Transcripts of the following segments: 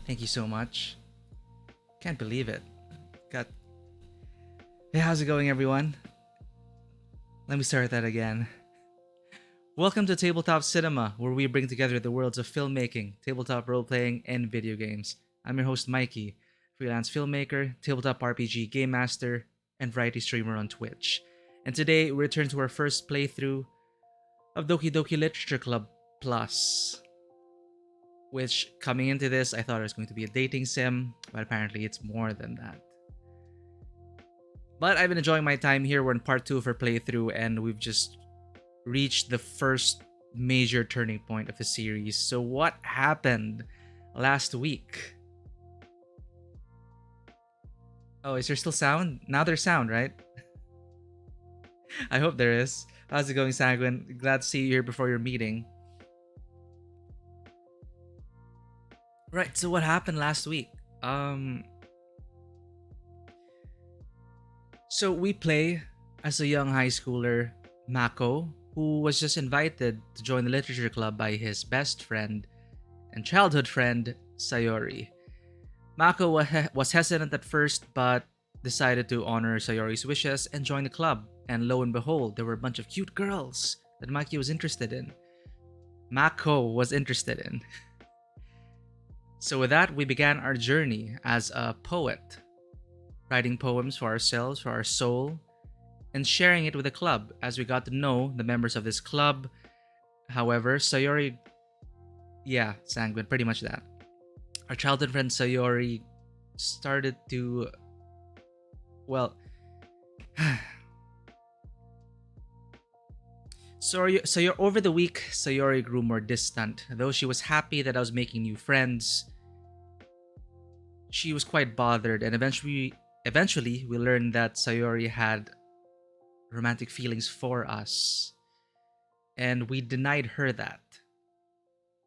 Thank you so much. Can't believe it. Got. Hey, how's it going, everyone? Let me start that again. Welcome to Tabletop Cinema, where we bring together the worlds of filmmaking, tabletop role playing, and video games. I'm your host, Mikey, freelance filmmaker, tabletop RPG game master, and variety streamer on Twitch. And today, we return to our first playthrough of Doki Doki Literature Club Plus. Which, coming into this, I thought it was going to be a dating sim, but apparently it's more than that. But I've been enjoying my time here. We're in part 2 of our playthrough, and we've just reached the first major turning point of the series. So what happened last week? Oh, is there still sound? Now there's sound, right? I hope there is. How's it going, Sanguine? Glad to see you here before your meeting. Right, so what happened last week? So we play as a young high schooler, Mako, who was just invited to join the literature club by his best friend and childhood friend, Sayori. Mako was hesitant at first, but decided to honor Sayori's wishes and join the club. And lo and behold, there were a bunch of cute girls that Mako was interested in. So with that, we began our journey as a poet, writing poems for ourselves, for our soul, and sharing it with the club as we got to know the members of this club. However, Sayori... Yeah, Sanguine, pretty much that. Our childhood friend Sayori started to... Well... Sayori, over the week, Sayori grew more distant. Though she was happy that I was making new friends, she was quite bothered, and eventually we learned that Sayori had romantic feelings for us, and we denied her that.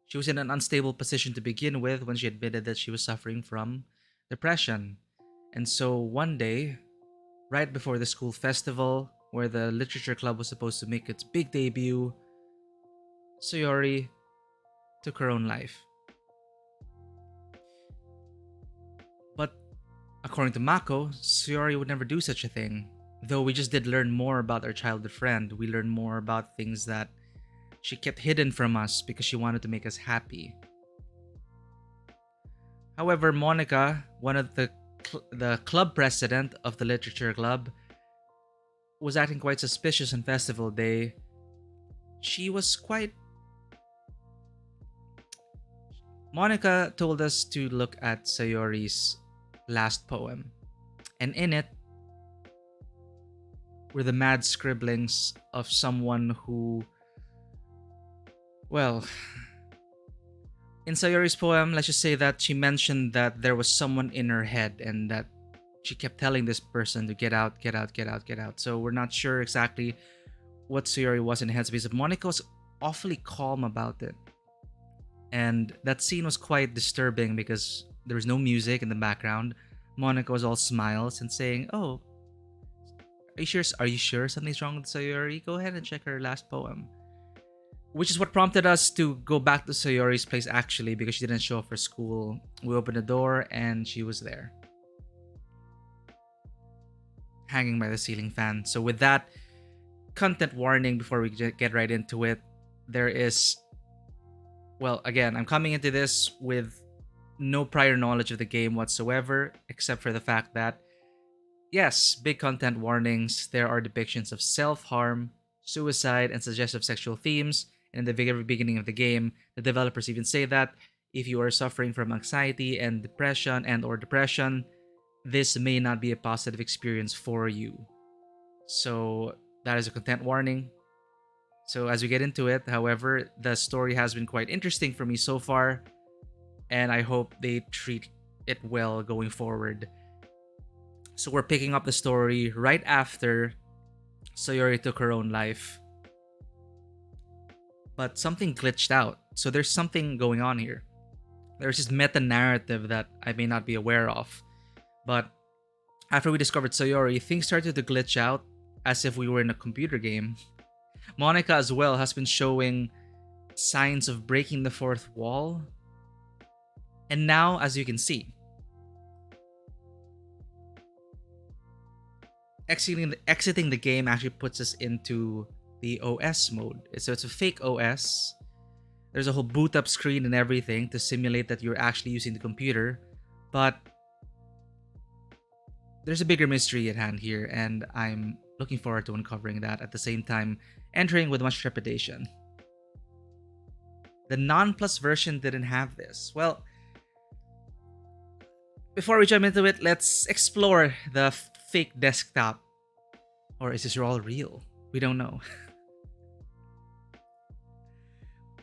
She was in an unstable position to begin with when she admitted that she was suffering from depression. And so one day, right before the school festival, where the literature club was supposed to make its big debut, Sayori took her own life. But according to Mako, Sayori would never do such a thing. Though we just did learn more about our childhood friend. We learned more about things that she kept hidden from us because she wanted to make us happy. However, Monica, one of the club president of the literature club, was acting quite suspicious on festival day. Monica told us to look at Sayori's last poem, and in it were the mad scribblings of someone who... Well, in Sayori's poem, let's just say that she mentioned that there was someone in her head and that she kept telling this person to get out, get out, get out, get out. So we're not sure exactly what Sayori was in the headspace, but Monica was awfully calm about it. And that scene was quite disturbing because there was no music in the background. Monica was all smiles and saying, "Oh, are you sure something's wrong with Sayori? Go ahead and check her last poem." Which is what prompted us to go back to Sayori's place actually, because she didn't show up for school. We opened the door and she was there, hanging by the ceiling fan. So with that, content warning before we get right into it. There is... Well, again, I'm coming into this with no prior knowledge of the game whatsoever, except for the fact that, yes, big content warnings. There are depictions of self-harm, suicide, and suggestive sexual themes. And in the very beginning of the game, the developers even say that if you are suffering from anxiety and depression, this may not be a positive experience for you. So that is a content warning. So as we get into it, however, the story has been quite interesting for me so far, and I hope they treat it well going forward. So we're picking up the story right after Sayori took her own life. But something glitched out. So there's something going on here. There's this meta-narrative that I may not be aware of. But after we discovered Sayori, things started to glitch out as if we were in a computer game. Monica as well has been showing signs of breaking the fourth wall. And now, as you can see, exiting the game actually puts us into the OS mode. So it's a fake OS. There's a whole boot up screen and everything to simulate that you're actually using the computer. But there's a bigger mystery at hand here, and I'm looking forward to uncovering that at the same time, entering with much trepidation. The non plus version didn't have this. Well, before we jump into it, let's explore the fake desktop. Or is this all real? We don't know.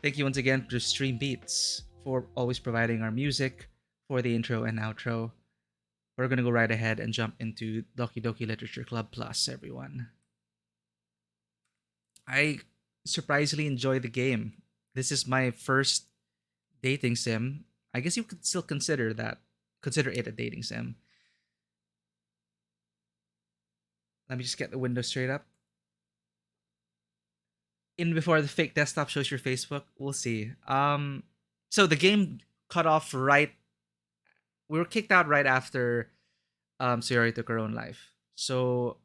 Thank you once again to Stream Beats for always providing our music for the intro and outro. We're gonna go right ahead and jump into Doki Doki Literature Club Plus, everyone. I surprisingly enjoy the game. This is my first dating sim. I guess you could still consider it a dating sim. Let me just get the window straight up. In before the fake desktop shows your Facebook, we'll see. So the game cut off right. We were kicked out right after Sayori took her own life. So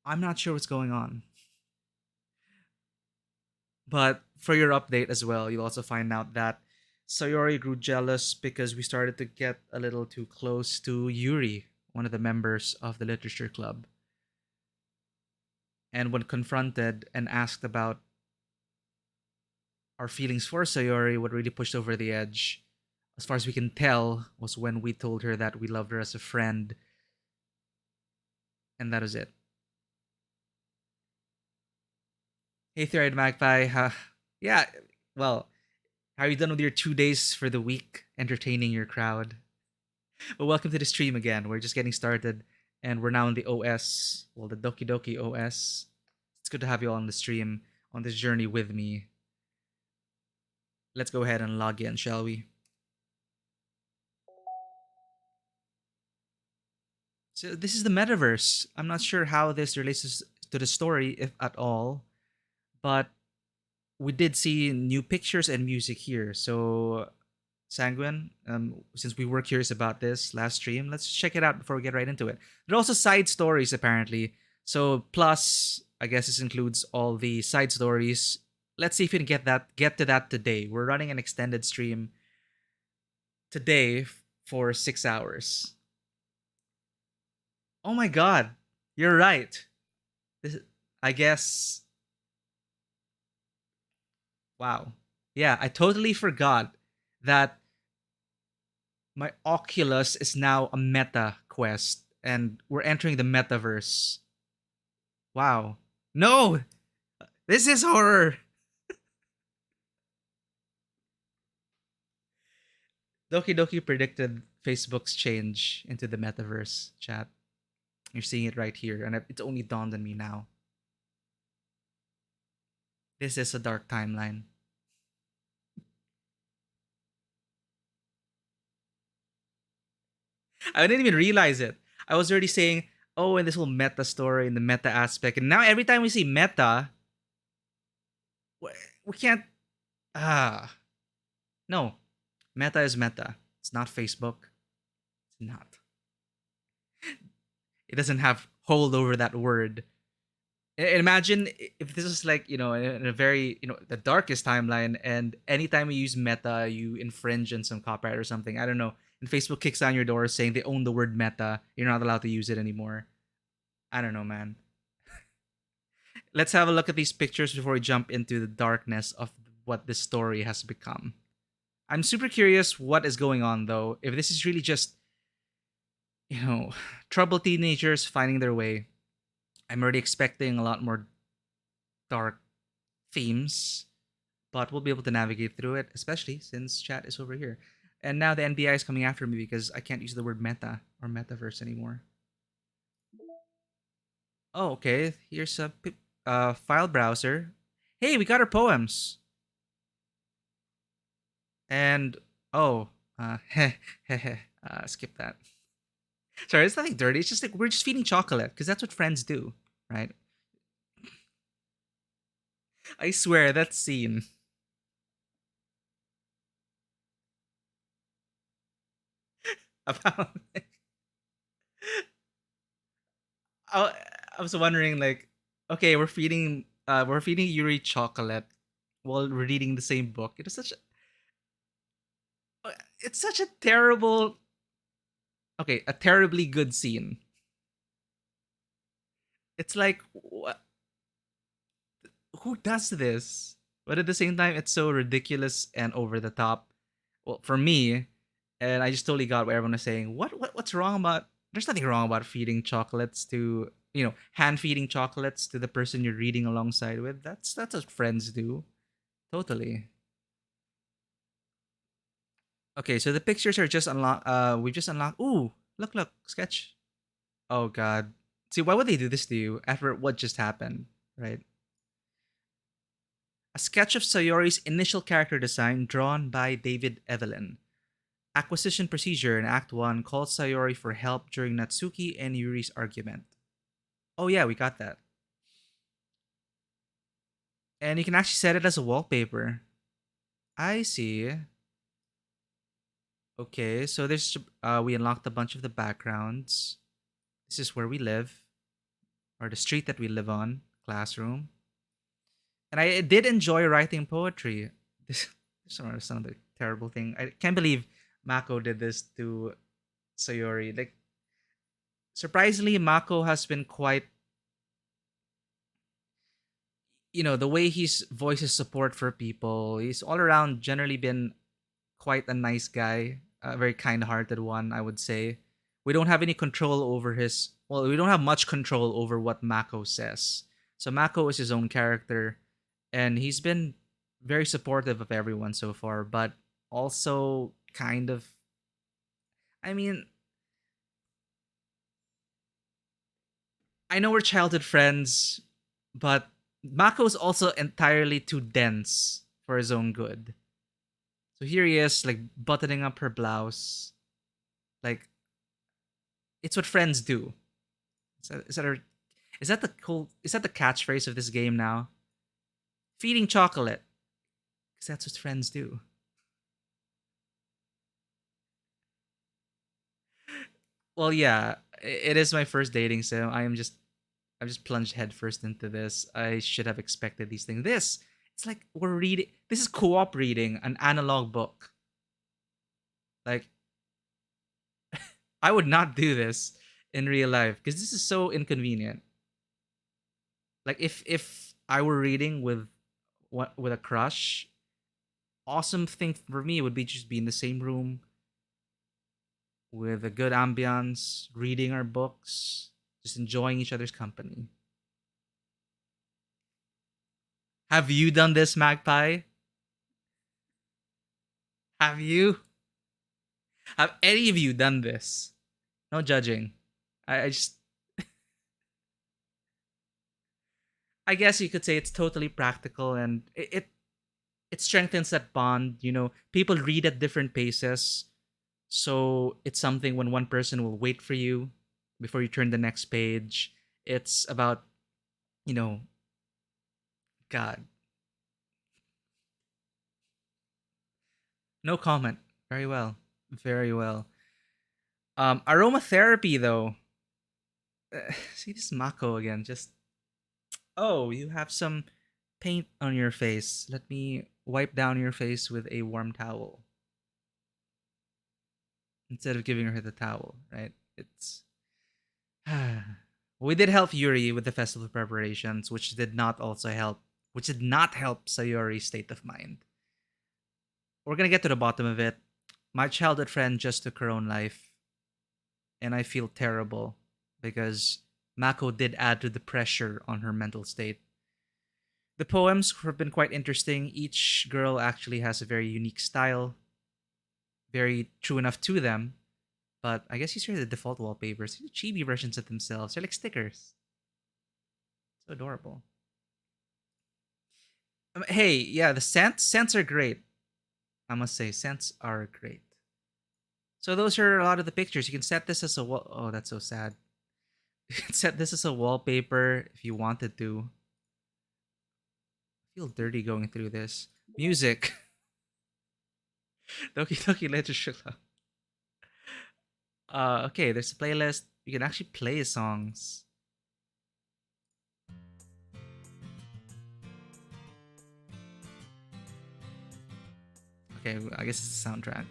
I'm not sure what's going on. But for your update as well, you'll also find out that Sayori grew jealous because we started to get a little too close to Yuri, one of the members of the literature club. And when confronted and asked about our feelings for Sayori, what really pushed over the edge, as far as we can tell, was when we told her that we loved her as a friend. And that was it. Hey, Thread Magpie. Yeah, well, how are you done with your 2 days for the week entertaining your crowd? But welcome to the stream again. We're just getting started, and we're now in the OS. Well, the Doki Doki OS. It's good to have you all on the stream on this journey with me. Let's go ahead and log in, shall we? So this is the metaverse. I'm not sure how this relates to the story, if at all, but we did see new pictures and music here. So Sanguine, since we were curious about this last stream, let's check it out before we get right into it. There are also side stories apparently. So plus, I guess this includes all the side stories. Let's see if we can get to that today. We're running an extended stream today for 6 hours. Oh my god, you're right. This, I guess. Wow. Yeah, I totally forgot that my Oculus is now a meta quest and we're entering the metaverse. Wow. No! This is horror! Doki Doki predicted Facebook's change into the metaverse, chat. You're seeing it right here, and it's only dawned on me now. This is a dark timeline. I didn't even realize it. I was already saying, oh, and this whole meta story and the meta aspect. And now every time we see meta, we can't. Ah. No. Meta is meta. It's not Facebook. It's not. It doesn't have hold over that word. Imagine if this is like, in a very, the darkest timeline, and anytime you use meta, you infringe on some copyright or something. I don't know. And Facebook kicks down your door saying they own the word meta. You're not allowed to use it anymore. I don't know, man. Let's have a look at these pictures before we jump into the darkness of what this story has become. I'm super curious what is going on, though. If this is really just, troubled teenagers finding their way. I'm already expecting a lot more dark themes, but we'll be able to navigate through it, especially since chat is over here. And now the NBI is coming after me because I can't use the word meta or metaverse anymore. Oh, okay. Here's a file browser. Hey, we got our poems. And oh, skip that. Sorry, it's nothing dirty. It's just like we're just feeding chocolate because that's what friends do, right? I swear that scene. about. I, I was wondering, like, okay, we're feeding Yuri chocolate while we're reading the same book. It's such a terrible, okay, a terribly good scene. It's like, who does this? But at the same time, it's so ridiculous and over the top. Well, for me, and I just totally got what everyone was saying. What's wrong about? There's nothing wrong about feeding chocolates to, hand feeding chocolates to the person you're reading alongside with. That's what friends do. Totally. Okay, so the pictures are just unlocked. We just unlocked. Ooh, look, sketch. Oh God. See, why would they do this to you after what just happened? Right. A sketch of Sayori's initial character design drawn by David Evelyn. Acquisition procedure in Act 1 calls Sayori for help during Natsuki and Yuri's argument. Oh, yeah, we got that. And you can actually set it as a wallpaper. I see. Okay, so there's we unlocked a bunch of the backgrounds. This is where we live, or the street that we live on, classroom. And I did enjoy writing poetry. This is another terrible thing. I can't believe Mako did this to Sayori. Like, surprisingly, Mako has been quite, the way he's voices support for people. He's all around generally been quite a nice guy, a very kind-hearted one, I would say. We don't have any control over his. Well, we don't have much control over what Mako says. So Mako is his own character, and he's been very supportive of everyone so far, but also kind of. I mean, I know we're childhood friends, but Mako's also entirely too dense for his own good. So here he is, like buttoning up her blouse. Like, it's what friends do. Is that the catchphrase of this game now? Feeding chocolate, because that's what friends do. Well, yeah, it is my first dating sim. I'm just plunged headfirst into this. I should have expected these things. It's like we're reading. This is co-op reading an analog book. Like, I would not do this in real life because this is so inconvenient. Like, if I were reading with a crush, awesome thing for me would be just be in the same room with a good ambiance, reading our books, just enjoying each other's company. Have you done this, Magpie? Have you? Have any of you done this? No judging. I just, I guess you could say it's totally practical, and it strengthens that bond. People read at different paces, so it's something when one person will wait for you before you turn the next page. It's about, you know, God, no comment. Very well. Very well. Aromatherapy though. See this Mako again. Just, oh, you have some paint on your face. Let me wipe down your face with a warm towel instead of giving her the towel. Right? It's we did help Yuri with the festival preparations, which did not help Sayori's state of mind. We're gonna get to the bottom of it. My childhood friend just took her own life, and I feel terrible because Mako did add to the pressure on her mental state. The poems have been quite interesting. Each girl actually has a very unique style, very true enough to them. But I guess these are the default wallpapers. These are chibi versions of themselves. They're like stickers. So adorable. Hey, yeah, the scents are great. I must say, scents are great. So those are a lot of the pictures. You can set this as a wall. Oh, that's so sad. You can set this as a wallpaper if you wanted to. I feel dirty going through this. Music. Doki Doki Literature Club. Okay, there's a playlist. You can actually play songs. Okay, I guess it's a soundtrack.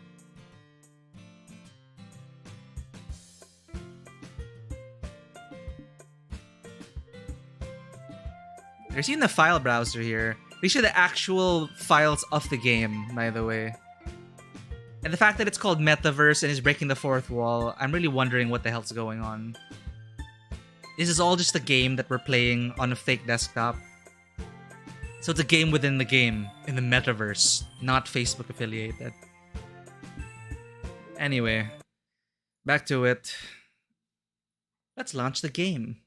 There's even the file browser here. These are the actual files of the game, by the way. And the fact that it's called Metaverse and is breaking the fourth wall, I'm really wondering what the hell's going on. This is all just a game that we're playing on a fake desktop. So it's a game within the game, in the Metaverse, not Facebook affiliated. Anyway, back to it. Let's launch the game.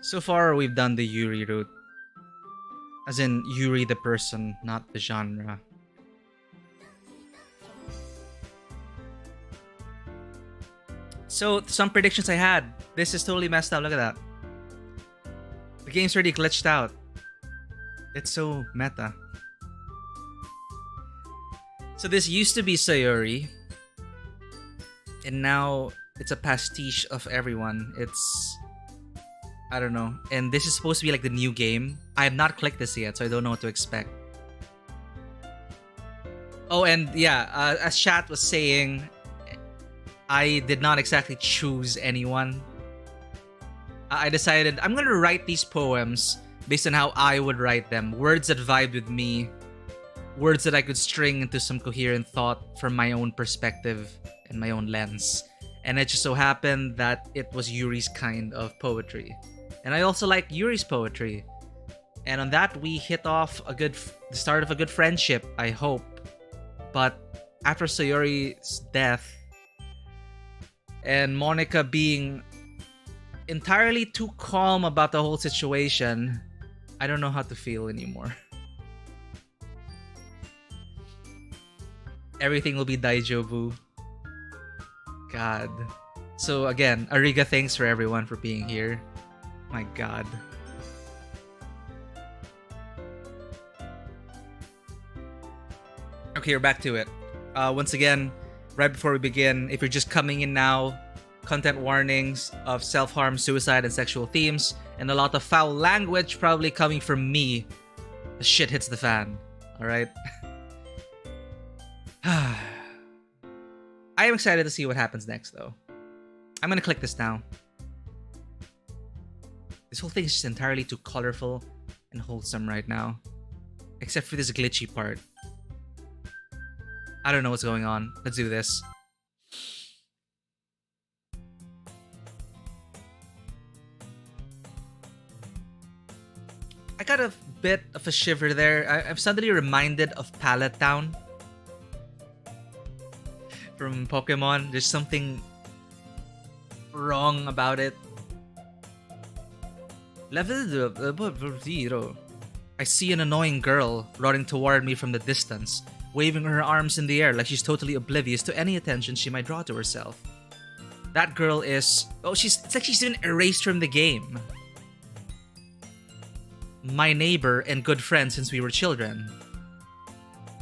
So far, we've done the Yuri route. As in, Yuri the person, not the genre. So, some predictions I had. This is totally messed up. Look at that. The game's already glitched out. It's so meta. So this used to be Sayori. And now it's a pastiche of everyone. It's... I don't know. And this is supposed to be like the new game. I have not clicked this yet, so I don't know what to expect. Oh, and yeah, as chat was saying, I did not exactly choose anyone. I decided I'm gonna write these poems based on how I would write them. Words that vibed with me. Words that I could string into some coherent thought from my own perspective and my own lens. And it just so happened that it was Yuri's kind of poetry. And I also like Yuri's poetry. And on that, we hit off the start of a good friendship, I hope. But after Sayori's death, and Monica being entirely too calm about the whole situation, I don't know how to feel anymore. Everything will be Daijobu. God. So again, Ariga, thanks for everyone for being here. My God. Okay, we're back to it. Once again, right before we begin, if you're just coming in now, content warnings of self-harm, suicide, and sexual themes, and a lot of foul language probably coming from me. The shit hits the fan. Alright? I am excited to see what happens next, though. I'm gonna click this now. This whole thing is just entirely too colorful and wholesome right now. Except for this glitchy part. I don't know what's going on. Let's do this. I got a bit of a shiver there. I'm suddenly reminded of Pallet Town from Pokemon. There's something wrong about it. I see an annoying girl running toward me from the distance, waving her arms in the air like she's totally oblivious to any attention she might draw to herself. That girl is... Oh, it's like she's been erased from the game. My neighbor and good friend since we were children.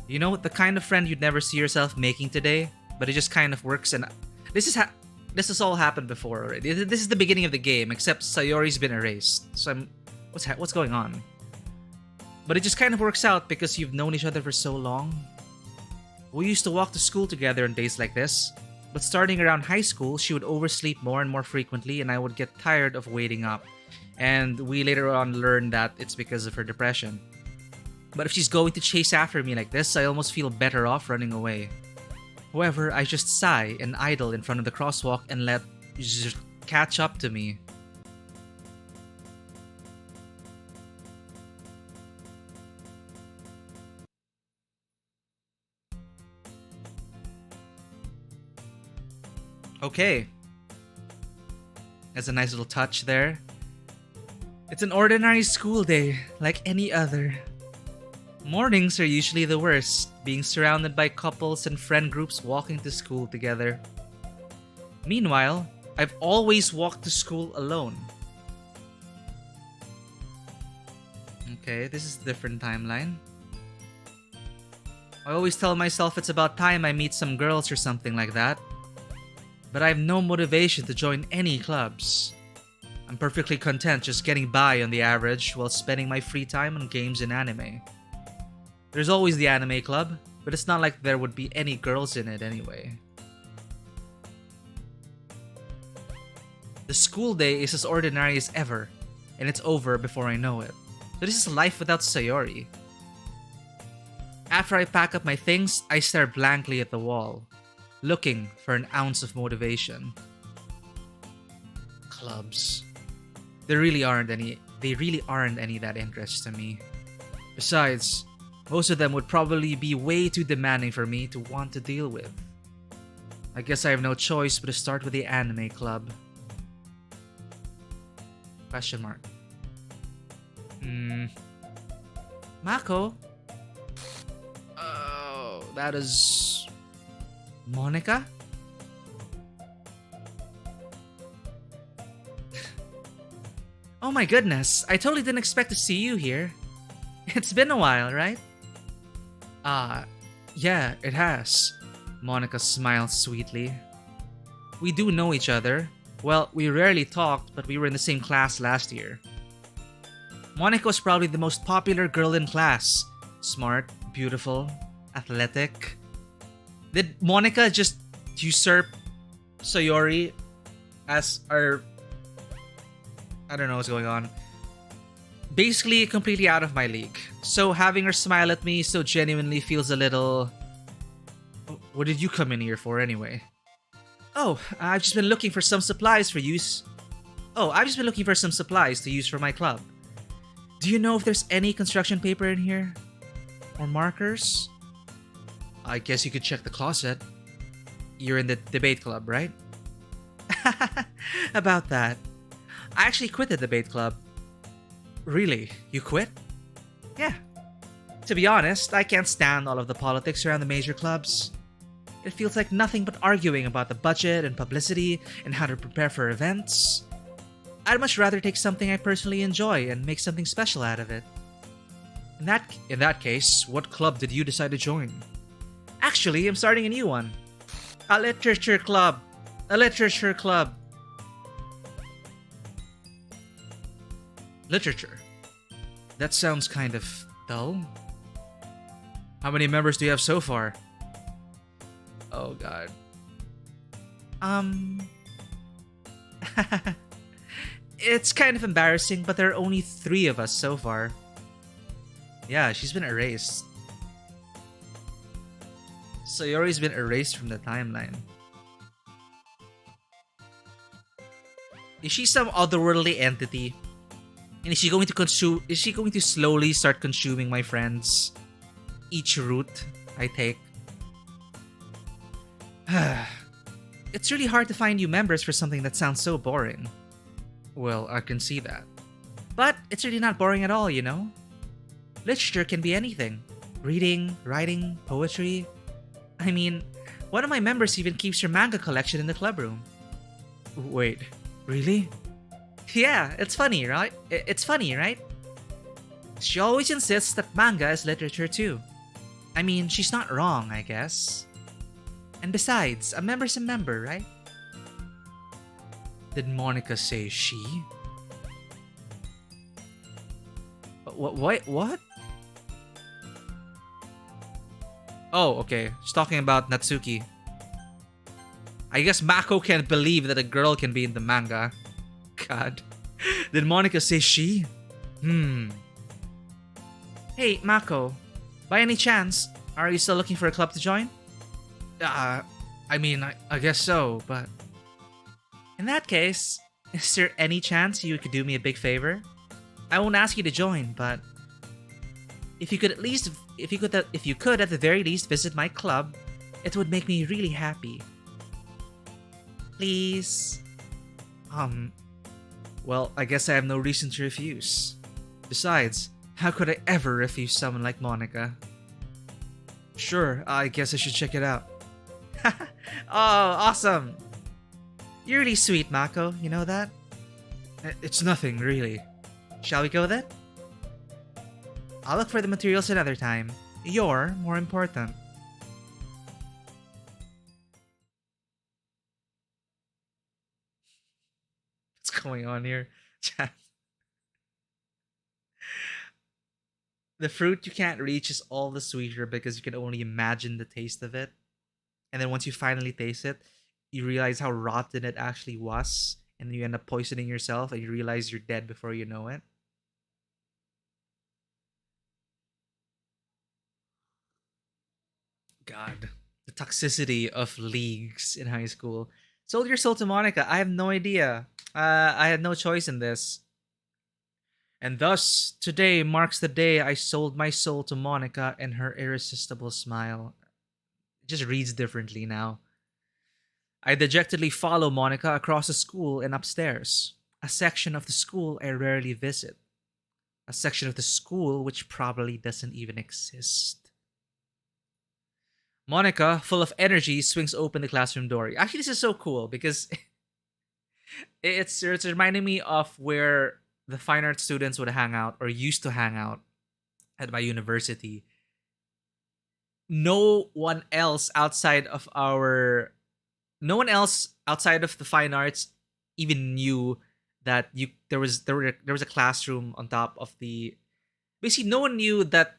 You know, the kind of friend you'd never see yourself making today, but it just kind of works. And this has all happened before already. This is the beginning of the game, except Sayori's been erased. So what's going on? But it just kind of works out because you've known each other for so long. We used to walk to school together on days like this, but starting around high school, she would oversleep more and more frequently, and I would get tired of waiting up. And we later on learned that it's because of her depression. But if she's going to chase after me like this, I almost feel better off running away. However, I just sigh and idle in front of the crosswalk and let just catch up to me. Okay. That's a nice little touch there. It's an ordinary school day, like any other. Mornings are usually the worst, being surrounded by couples and friend groups walking to school together. Meanwhile, I've always walked to school alone. Okay, this is a different timeline. I always tell myself it's about time I meet some girls or something like that. But I have no motivation to join any clubs. I'm perfectly content just getting by on the average while spending my free time on games and anime. There's always the anime club, but it's not like there would be any girls in it anyway. The school day is as ordinary as ever, and it's over before I know it. So this is life without Sayori. After I pack up my things, I stare blankly at the wall, looking for an ounce of motivation. Clubs. There really aren't any that interest to me. Besides, most of them would probably be way too demanding for me to want to deal with. I guess I have no choice but to start with the anime club. Question mark. Mako? Oh, that is... Monica? Oh my goodness, I totally didn't expect to see you here. It's been a while, right? Yeah, it has. Monica smiled sweetly. We do know each other. Well, we rarely talked, but we were in the same class last year. Monica was probably the most popular girl in class. Smart, beautiful, athletic. Did Monica just usurp Sayori as our... I don't know what's going on. Basically, completely out of my league. So having her smile at me so genuinely feels a little... What did you come in here for anyway? I've just been looking for some supplies to use for my club. Do you know if there's any construction paper in here? Or markers? I guess you could check the closet. You're in the debate club, right? About that. I actually quit the debate club. Really? You quit? Yeah. To be honest, I can't stand all of the politics around the major clubs. It feels like nothing but arguing about the budget and publicity and how to prepare for events. I'd much rather take something I personally enjoy and make something special out of it. In that case, what club did you decide to join? Actually, I'm starting a new one. A literature club. Literature? That sounds kind of dull. How many members do you have so far? Oh god. It's kind of embarrassing, but there are only 3 of us so far. Yeah, she's been erased. Sayori's been erased from the timeline. Is she some otherworldly entity? And is she going to slowly start consuming my friends? Each route I take. It's really hard to find new members for something that sounds so boring. Well, I can see that. But it's really not boring at all, you know? Literature can be anything. Reading, writing, poetry. I mean, one of my members even keeps her manga collection in the club room. Wait, really? Yeah, it's funny, right? It's funny, right? She always insists that manga is literature too. I mean, she's not wrong, I guess. And besides, a member's a member, right? Did Monica say she? What? Oh, okay. She's talking about Natsuki. I guess Mako can't believe that a girl can be in the manga. God. Did Monica say she? Hey, Mako. By any chance, are you still looking for a club to join? I guess so, but... In that case, is there any chance you could do me a big favor? I won't ask you to join, but... If you could at the very least visit my club, it would make me really happy. Please? Well, I guess I have no reason to refuse. Besides, how could I ever refuse someone like Monica? Sure, I guess I should check it out. Oh, awesome! You're really sweet, Mako, you know that? It's nothing, really. Shall we go then? I'll look for the materials another time. You're more important. What's going on here? Chat. The fruit you can't reach is all the sweeter because you can only imagine the taste of it. And then once you finally taste it, you realize how rotten it actually was. And then you end up poisoning yourself and you realize you're dead before you know it. God. The toxicity of leagues in high school. Sold your soul to Monica. I have no idea. I had no choice in this. And thus, today marks the day I sold my soul to Monica and her irresistible smile. It just reads differently now. I dejectedly follow Monica across the school and upstairs, a section of the school I rarely visit, a section of the school which probably doesn't even exist. Monica, full of energy, swings open the classroom door. Actually, this is so cool because it's reminding me of where the fine arts students would hang out or used to hang out at my university. No one else outside of our no one else outside of the fine arts even knew that there was a classroom on top of the basically no one knew that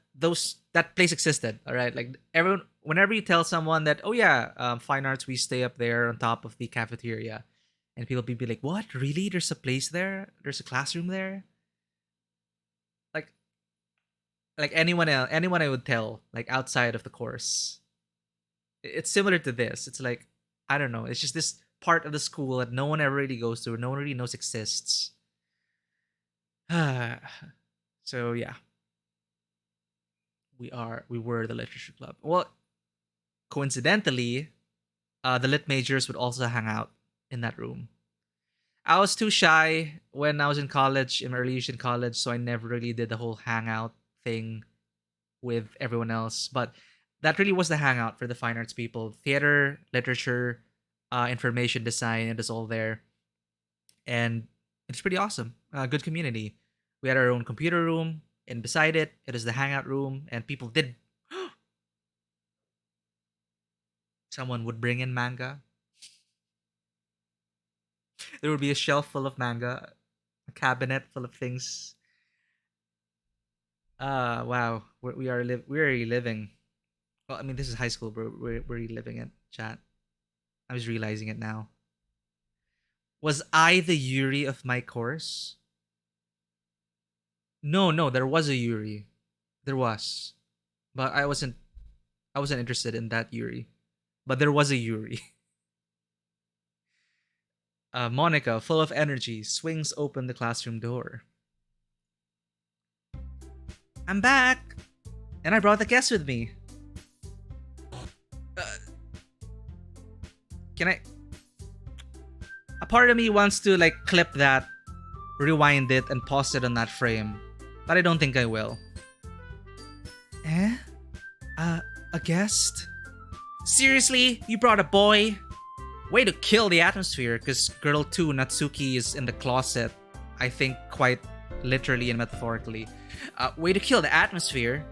that place existed. All right, like everyone, whenever you tell someone that, oh yeah, fine arts, we stay up there on top of the cafeteria, and people be like, what, really, there's a place there, there's a classroom there. like like anyone I would tell, like outside of the course, it's similar to this. It's like, I don't know, it's just this part of the school that no one ever really goes to, no one really knows exists. So yeah, we were the literature club. Well, coincidentally, the lit majors would also hang out in that room. I was too shy when I was in college, in early years in college, so I never really did the whole hangout thing with everyone else. But that really was the hangout for the fine arts people. Theater, literature, information design, it is all there. And it's pretty awesome. Good community. We had our own computer room, and beside it, it is the hangout room, and people did. Someone would bring in manga. There would be a shelf full of manga, a cabinet full of things. Wow, we're living. Well, I mean, this is high school, bro. We're living it, chat. I'm just realizing it now. Was I the Yuri of my course? No, no, there was a Yuri. There was, but I wasn't interested in that Yuri. But there was a Yuri. Monica, full of energy, swings open the classroom door. I'm back, and I brought the guest with me. Uh, can I? A part of me wants to like clip that, rewind it, and pause it on that frame, but I don't think I will. Eh? A guest? Seriously? You brought a boy? Way to kill the atmosphere, because Girl 2 Natsuki is in the closet. I think quite literally and metaphorically. Way to kill the atmosphere.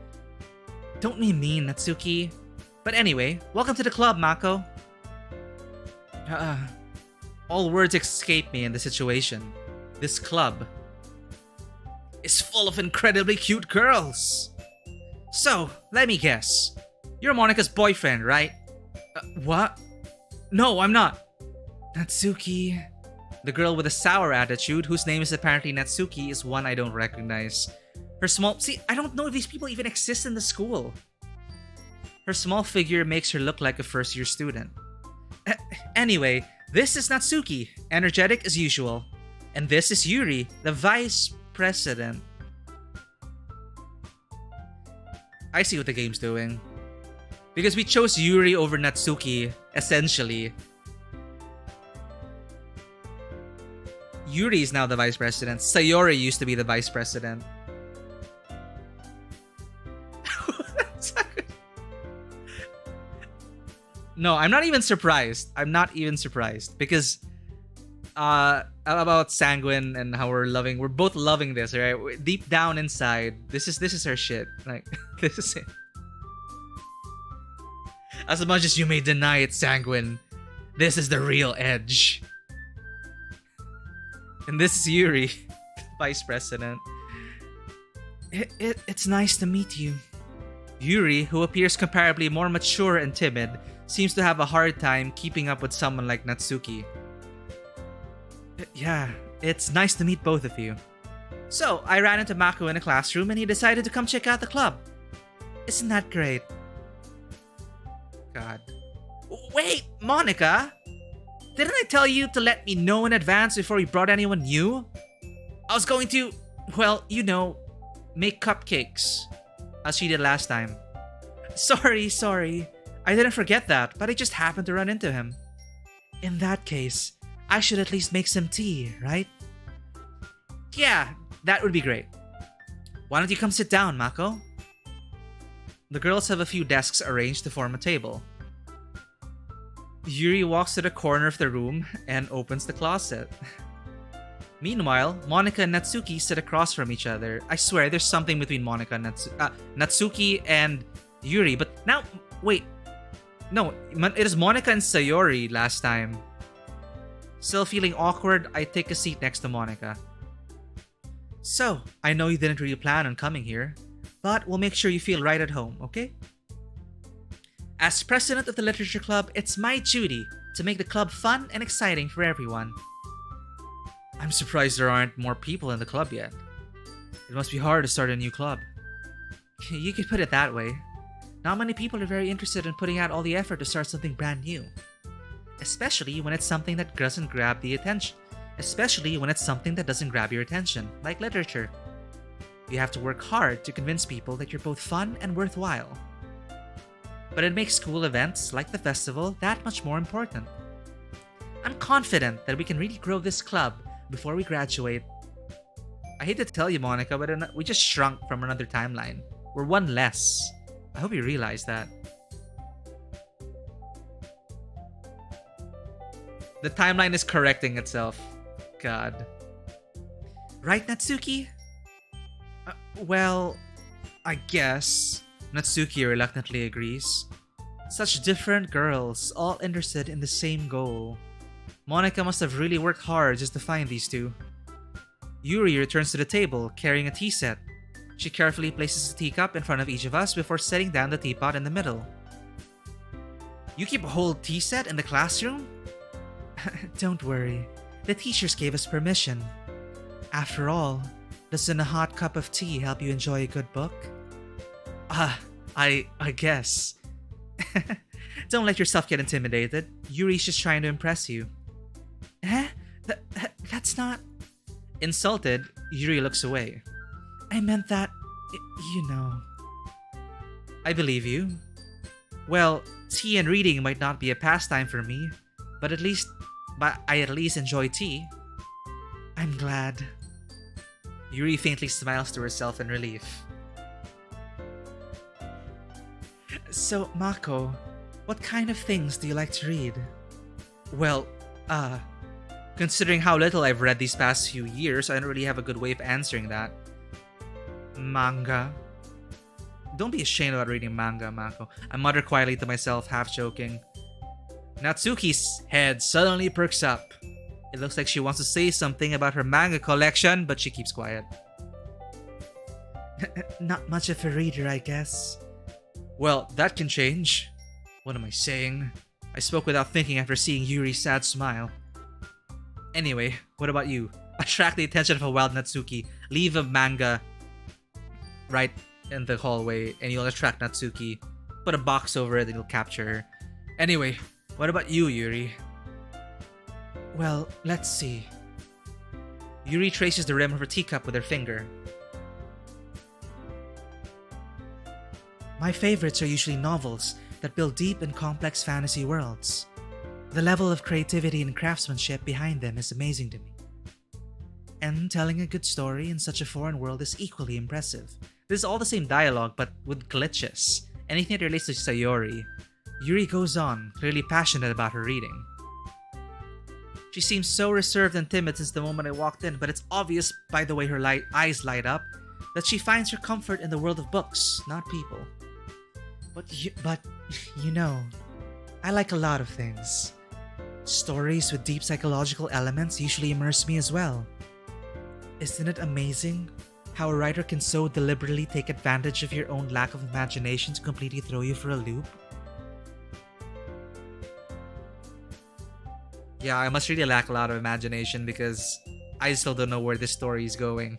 Don't be mean, Natsuki. But anyway, welcome to the club, Mako. All words escape me in the situation. This club is full of incredibly cute girls. So, let me guess. You're Monica's boyfriend, right? What? No, I'm not. Natsuki. The girl with a sour attitude, whose name is apparently Natsuki, is one I don't recognize. Her small... See, I don't know if these people even exist in the school. Her small figure makes her look like a first-year student. Anyway, this is Natsuki, energetic as usual. And this is Yuri, the vice president. I see what the game's doing. Because we chose Yuri over Natsuki, essentially. Yuri is now the vice president. Sayori used to be the vice president. No, I'm not even surprised. I'm not even surprised. Because about Sanguine and how we're both loving this, right? Deep down inside, this is her shit. Like, this is it. As much as you may deny it, Sanguine, this is the real edge. And this is Yuri, Vice President. It's nice to meet you. Yuri, who appears comparably more mature and timid, seems to have a hard time keeping up with someone like Natsuki. Yeah, it's nice to meet both of you. So, I ran into Mako in a classroom and he decided to come check out the club. Isn't that great? God. Wait, Monica! Didn't I tell you to let me know in advance before you brought anyone new? I was going to, well, you know, make cupcakes, as she did last time. Sorry. I didn't forget that, but I just happened to run into him. In that case, I should at least make some tea, right? Yeah, that would be great. Why don't you come sit down, Mako? The girls have a few desks arranged to form a table. Yuri walks to the corner of the room and opens the closet. Meanwhile, Monica and Natsuki sit across from each other. I swear there's something between Monica and Natsuki and Yuri, but now, wait. No, it is Monica and Sayori last time. Still feeling awkward, I take a seat next to Monica. So, I know you didn't really plan on coming here, but we'll make sure you feel right at home, okay? As president of the literature club, it's my duty to make the club fun and exciting for everyone. I'm surprised there aren't more people in the club yet. It must be hard to start a new club. You could put it that way. Not many people are very interested in putting out all the effort to start something brand new. Especially when it's something that doesn't grab the attention. Especially when it's something that doesn't grab your attention, like literature. You have to work hard to convince people that you're both fun and worthwhile. But it makes school events, like the festival, that much more important. I'm confident that we can really grow this club before we graduate. I hate to tell you, Monica, but we just shrunk from another timeline. We're one less. I hope you realize that. The timeline is correcting itself. God. Right, Natsuki? Well, I guess. Natsuki reluctantly agrees. Such different girls, all interested in the same goal. Monica must have really worked hard just to find these two. Yuri returns to the table, carrying a tea set. She carefully places a teacup in front of each of us before setting down the teapot in the middle. You keep a whole tea set in the classroom? Don't worry. The teachers gave us permission. After all, doesn't a hot cup of tea help you enjoy a good book? I guess. Don't let yourself get intimidated. Yuri's just trying to impress you. That's not... Insulted, Yuri looks away. I meant that, you know. I believe you. Well, tea and reading might not be a pastime for me, but I at least enjoy tea. I'm glad. Yuri faintly smiles to herself in relief. So, Mako, what kind of things do you like to read? Well, considering how little I've read these past few years, I don't really have a good way of answering that. Manga. Don't be ashamed about reading manga, Mako. I mutter quietly to myself, half joking. Natsuki's head suddenly perks up. It looks like she wants to say something about her manga collection, but she keeps quiet. Not much of a reader, I guess. Well, that can change. What am I saying? I spoke without thinking after seeing Yuri's sad smile. Anyway, what about you? Attract the attention of a wild Natsuki. Leave a manga right in the hallway and you'll attract Natsuki. Put a box over it and you'll capture her. Anyway, what about you, Yuri? Well, let's see. Yuri traces the rim of her teacup with her finger. My favorites are usually novels that build deep and complex fantasy worlds. The level of creativity and craftsmanship behind them is amazing to me. And telling a good story in such a foreign world is equally impressive. This is all the same dialogue, but with glitches. Anything that relates to Sayori. Yuri goes on, clearly passionate about her reading. She seems so reserved and timid since the moment I walked in, but it's obvious by the way her eyes light up that she finds her comfort in the world of books, not people. But, you know, I like a lot of things. Stories with deep psychological elements usually immerse me as well. Isn't it amazing how a writer can so deliberately take advantage of your own lack of imagination to completely throw you for a loop? Yeah, I must really lack a lot of imagination because I still don't know where this story is going.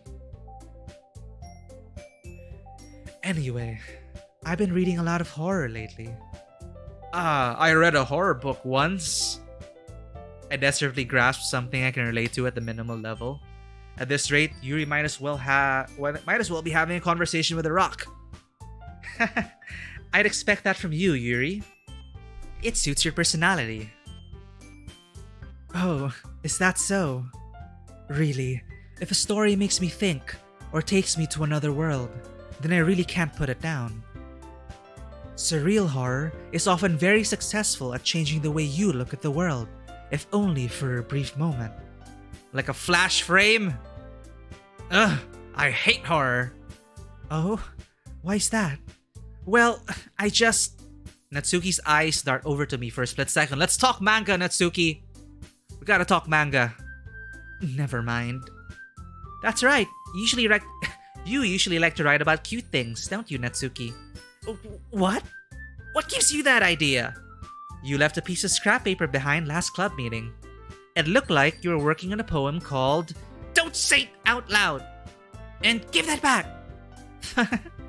Anyway, I've been reading a lot of horror lately. I read a horror book once. I desperately grasped something I can relate to at the minimal level. At this rate, Yuri might as well be having a conversation with a rock. I'd expect that from you, Yuri. It suits your personality. Oh, is that so? Really, if a story makes me think or takes me to another world, then I really can't put it down. Surreal horror is often very successful at changing the way you look at the world, if only for a brief moment. Like a flash frame? Ugh, I hate horror. Oh, why's that? Well, Natsuki's eyes dart over to me for a split second. Let's talk manga, Natsuki. We gotta talk manga. Never mind. That's right. You usually like to write about cute things, don't you, Natsuki? What? What gives you that idea? You left a piece of scrap paper behind last club meeting. It looked like you were working on a poem called Don't Say It Out Loud! And give that back!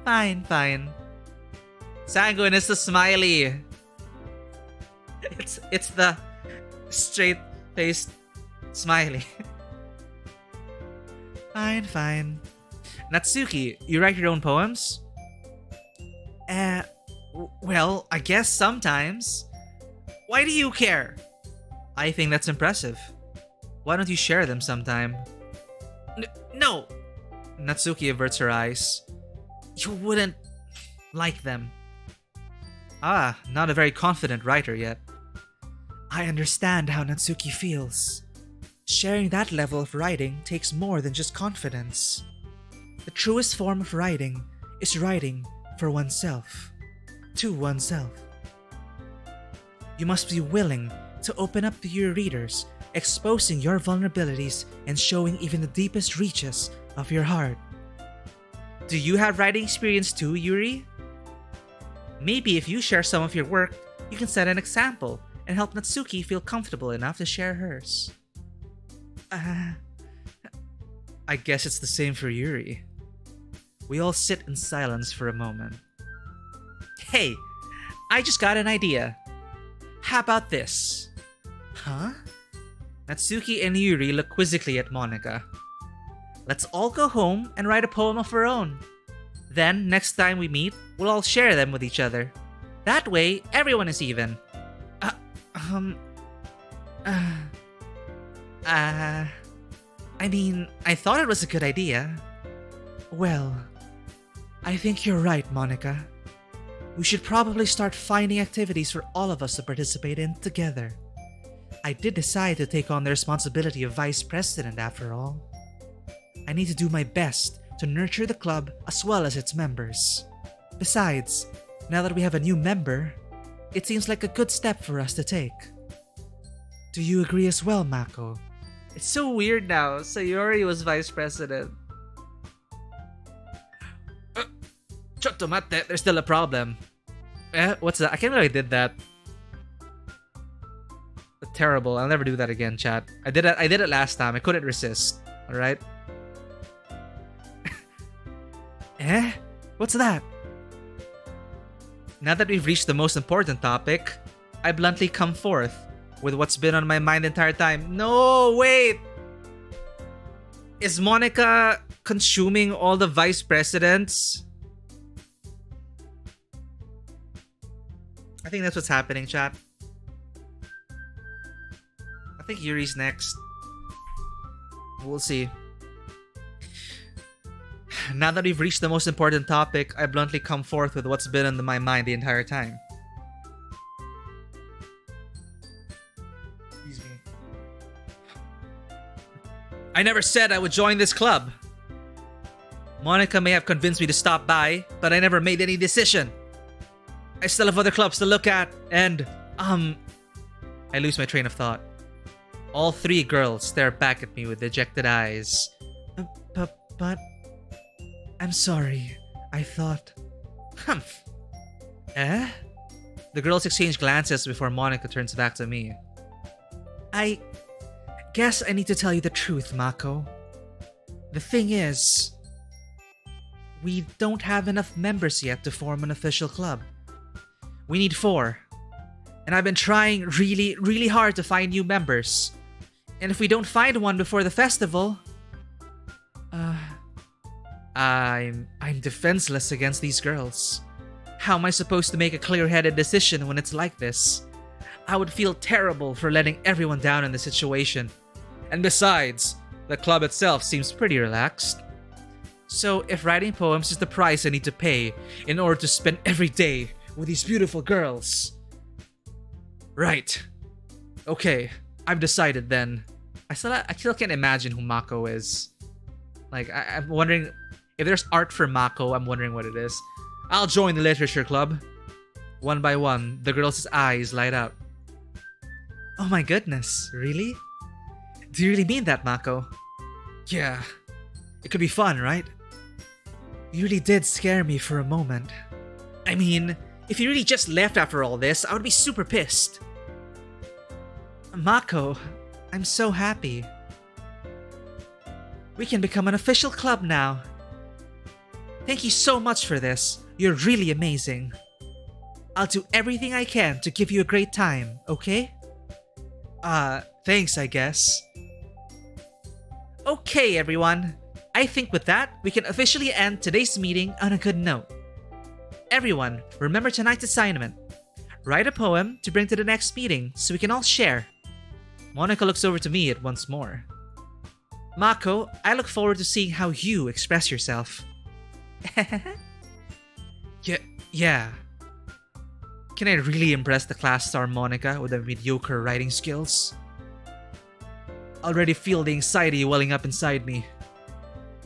Fine. Sanguine is the smiley. It's the straight-faced smiley. Fine. Natsuki, you write your own poems? Well, I guess sometimes. Why do you care? I think that's impressive. Why don't you share them sometime? No! Natsuki averts her eyes. You wouldn't like them. Not a very confident writer yet. I understand how Natsuki feels. Sharing that level of writing takes more than just confidence. The truest form of writing is writing for oneself, to oneself. You must be willing to open up to your readers, exposing your vulnerabilities and showing even the deepest reaches of your heart. Do you have writing experience too, Yuri? Maybe if you share some of your work, you can set an example and help Natsuki feel comfortable enough to share hers. I guess it's the same for Yuri. We all sit in silence for a moment. Hey, I just got an idea. How about this? Huh? Natsuki and Yuri look quizzically at Monika. Let's all go home and write a poem of our own. Then, next time we meet, we'll all share them with each other. That way, everyone is even. I mean, I thought it was a good idea. Well, I think you're right, Monika. We should probably start finding activities for all of us to participate in together. I did decide to take on the responsibility of vice president after all. I need to do my best to nurture the club as well as its members. Besides, now that we have a new member, it seems like a good step for us to take. Do you agree as well, Mako? It's so weird now. Sayori was vice president. Chotto mate, there's still a problem. What's that? I can't believe I did that. Terrible. I'll never do that again, chat. I did it last time. I couldn't resist. Alright? What's that? Now that we've reached the most important topic, I bluntly come forth with what's been on my mind the entire time. No, wait! Is Monika consuming all the vice presidents? I think that's what's happening, chat. I think Yuri's next. We'll see. Now that we've reached the most important topic, I bluntly come forth with what's been on my mind the entire time. Excuse me. I never said I would join this club. Monika may have convinced me to stop by, but I never made any decision. I still have other clubs to look at, and, I lose my train of thought. All three girls stare back at me with dejected eyes. But, I'm sorry. I thought... Humph. Eh? The girls exchange glances before Monica turns back to me. I guess I need to tell you the truth, Mako. The thing is, we don't have enough members yet to form an official club. We need 4. And I've been trying really, really hard to find new members. And if we don't find one before the festival... I'm defenseless against these girls. How am I supposed to make a clear-headed decision when it's like this? I would feel terrible for letting everyone down in the situation. And besides, the club itself seems pretty relaxed. So if writing poems is the price I need to pay in order to spend every day with these beautiful girls... Right. Okay, I've decided then. I still can't imagine who Mako is. Like, I'm wondering... If there's art for Mako, I'm wondering what it is. I'll join the literature club. One by one, the girls' eyes light up. Oh my goodness, really? Do you really mean that, Mako? Yeah. It could be fun, right? You really did scare me for a moment. I mean, if you really just left after all this, I would be super pissed. Mako, I'm so happy. We can become an official club now. Thank you so much for this. You're really amazing. I'll do everything I can to give you a great time, okay? Thanks, I guess. Okay, everyone. I think with that, we can officially end today's meeting on a good note. Everyone, remember tonight's assignment. Write a poem to bring to the next meeting so we can all share. Monica looks over to me at once more. Mako, I look forward to seeing how you express yourself. Yeah. Can I really impress the class star Monica with her mediocre writing skills? Already feel the anxiety welling up inside me.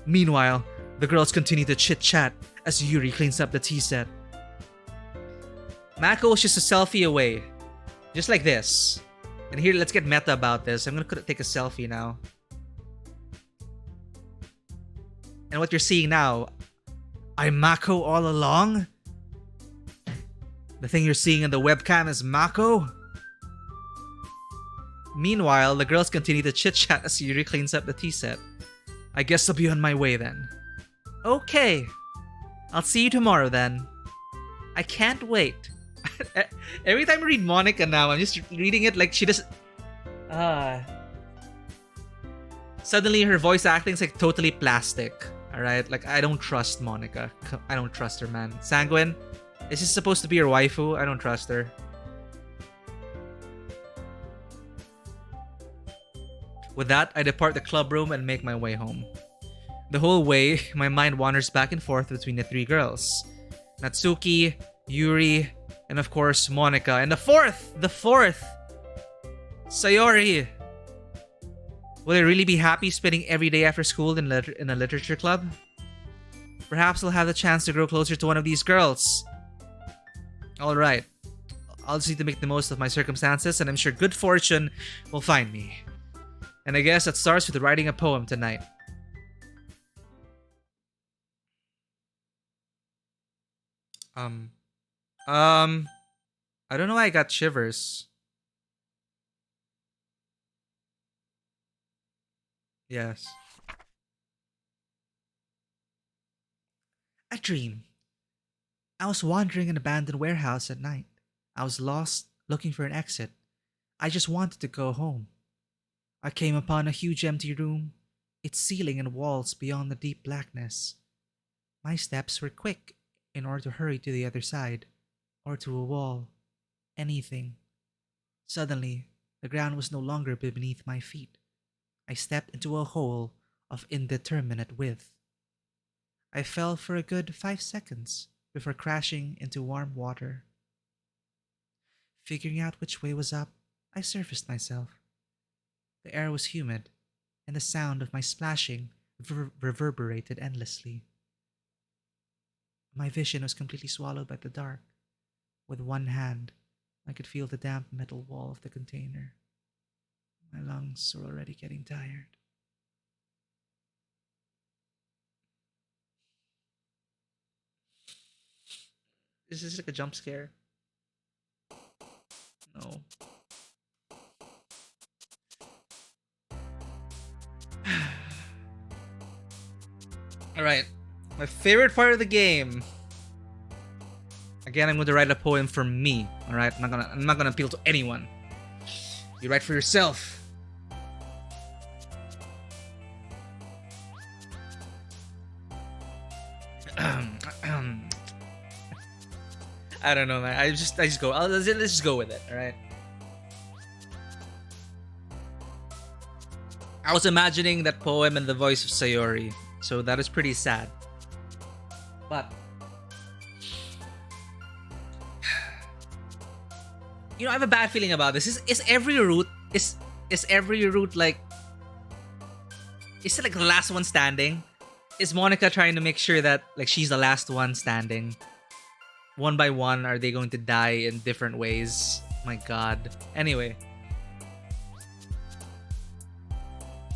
Meanwhile, the girls continue to chit-chat as Yuri cleans up the tea set. Mako is just a selfie away. Just like this. And here, let's get meta about this. I'm gonna take a selfie now. And what you're seeing now, I'm Mako all along? The thing you're seeing in the webcam is Mako? Meanwhile, the girls continue to chit-chat as Yuri cleans up the tea set. I guess I'll be on my way then. Okay. I'll see you tomorrow then. I can't wait. Every time I read Monica now, I'm just reading it like she doesn't... Suddenly her voice acting is like totally plastic. Alright? Like, I don't trust Monica. I don't trust her, man. Sanguine? Is this supposed to be your waifu? I don't trust her. With that, I depart the club room and make my way home. The whole way, my mind wanders back and forth between the 3 girls. Natsuki, Yuri, and of course, Monica. And the fourth! Sayori! Will I really be happy spending every day after school in a literature club? Perhaps I'll have the chance to grow closer to one of these girls. Alright. I'll just need to make the most of my circumstances, and I'm sure good fortune will find me. And I guess that starts with writing a poem tonight. I don't know why I got shivers. Yes. A dream. I was wandering an abandoned warehouse at night. I was lost, looking for an exit. I just wanted to go home. I came upon a huge empty room, its ceiling and walls beyond the deep blackness. My steps were quick in order to hurry to the other side, or to a wall, anything. Suddenly, the ground was no longer beneath my feet. I stepped into a hole of indeterminate width. I fell for a good 5 seconds before crashing into warm water. Figuring out which way was up, I surfaced myself. The air was humid, and the sound of my splashing reverberated endlessly. My vision was completely swallowed by the dark. With one hand, I could feel the damp metal wall of the container. My lungs were already getting tired. Is this like a jump scare? No. Alright. My favorite part of the game. Again, I'm going to write a poem for me. Alright? I'm not gonna appeal to anyone. You write for yourself. I don't know, man. I just go. Let's just go with it. All right. I was imagining that poem in the voice of Sayori, so that is pretty sad. But I have a bad feeling about this. Is every route like? Is it like the last one standing? Is Monica trying to make sure that like she's the last one standing? One by one, are they going to die in different ways? My god. Anyway.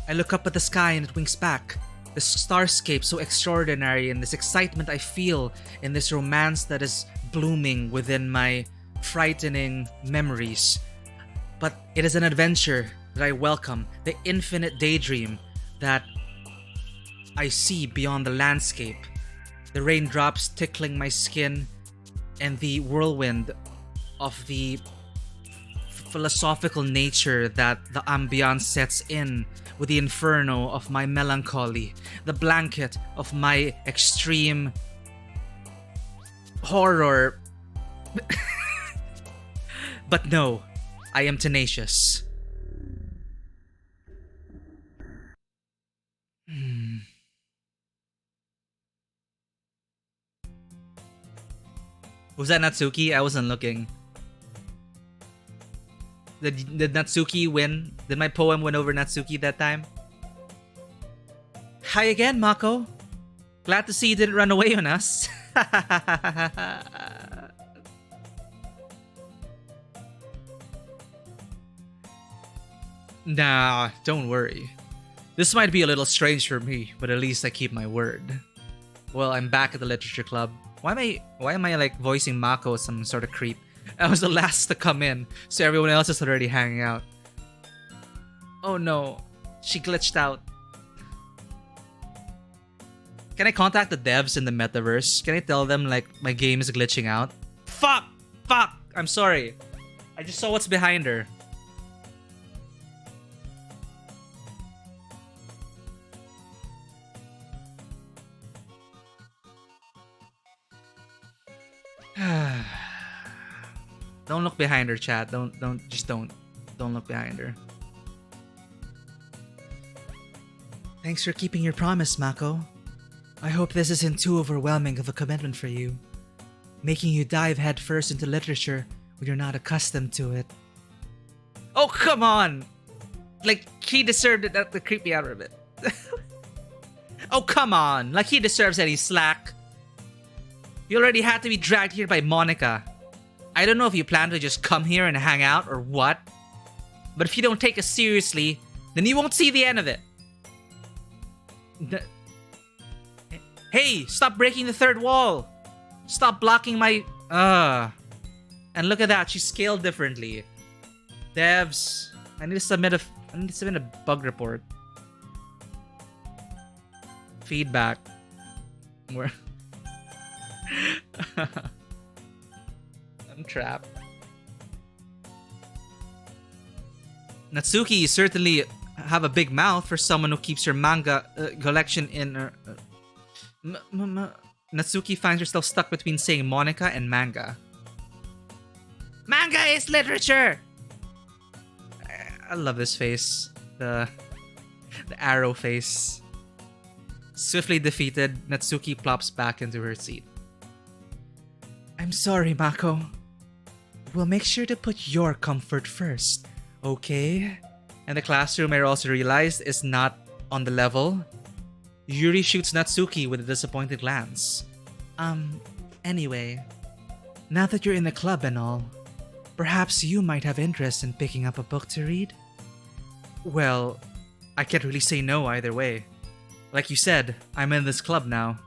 I look up at the sky and it winks back. The starscape so extraordinary and this excitement I feel in this romance that is blooming within my frightening memories. But it is an adventure that I welcome. The infinite daydream that I see beyond the landscape. The raindrops tickling my skin and the whirlwind of the philosophical nature that the ambiance sets in with the inferno of my melancholy, the blanket of my extreme horror. But no, I am tenacious. Was that Natsuki? I wasn't looking. Did Natsuki win? Did my poem win over Natsuki that time? Hi again, Mako. Glad to see you didn't run away on us. Nah, don't worry. This might be a little strange for me, but at least I keep my word. Well, I'm back at the literature club. Why am I like voicing Mako as some sort of creep? I was the last to come in, so everyone else is already hanging out. Oh no, she glitched out. Can I contact the devs in the metaverse? Can I tell them like my game is glitching out? Fuck! I'm sorry. I just saw what's behind her. Don't look behind her, chat. Don't look behind her. Thanks for keeping your promise, Mako. I hope this isn't too overwhelming of a commitment for you, making you dive headfirst into literature when you're not accustomed to it. Oh, come on! Like, he deserved it to creep me out a bit. Oh, come on! Like, he deserves any slack. You already had to be dragged here by Monica. I don't know if you plan to just come here and hang out or what, but if you don't take us seriously, then you won't see the end of it. Hey, stop breaking the third wall. Stop blocking my... And look at that, she scaled differently. Devs, I need to submit a bug report. Feedback. Where? I'm trapped. Natsuki, you certainly have a big mouth for someone who keeps your manga collection in her... Natsuki finds herself stuck between saying Monica and manga. Manga is literature! I love this face. The arrow face. Swiftly defeated, Natsuki plops back into her seat. I'm sorry, Mako. We'll make sure to put your comfort first, okay? And the classroom, I also realized, is not on the level. Yuri shoots Natsuki with a disappointed glance. Anyway, Now that you're in the club and all, perhaps you might have interest in picking up a book to read? Well, I can't really say no either way. Like you said, I'm in this club now.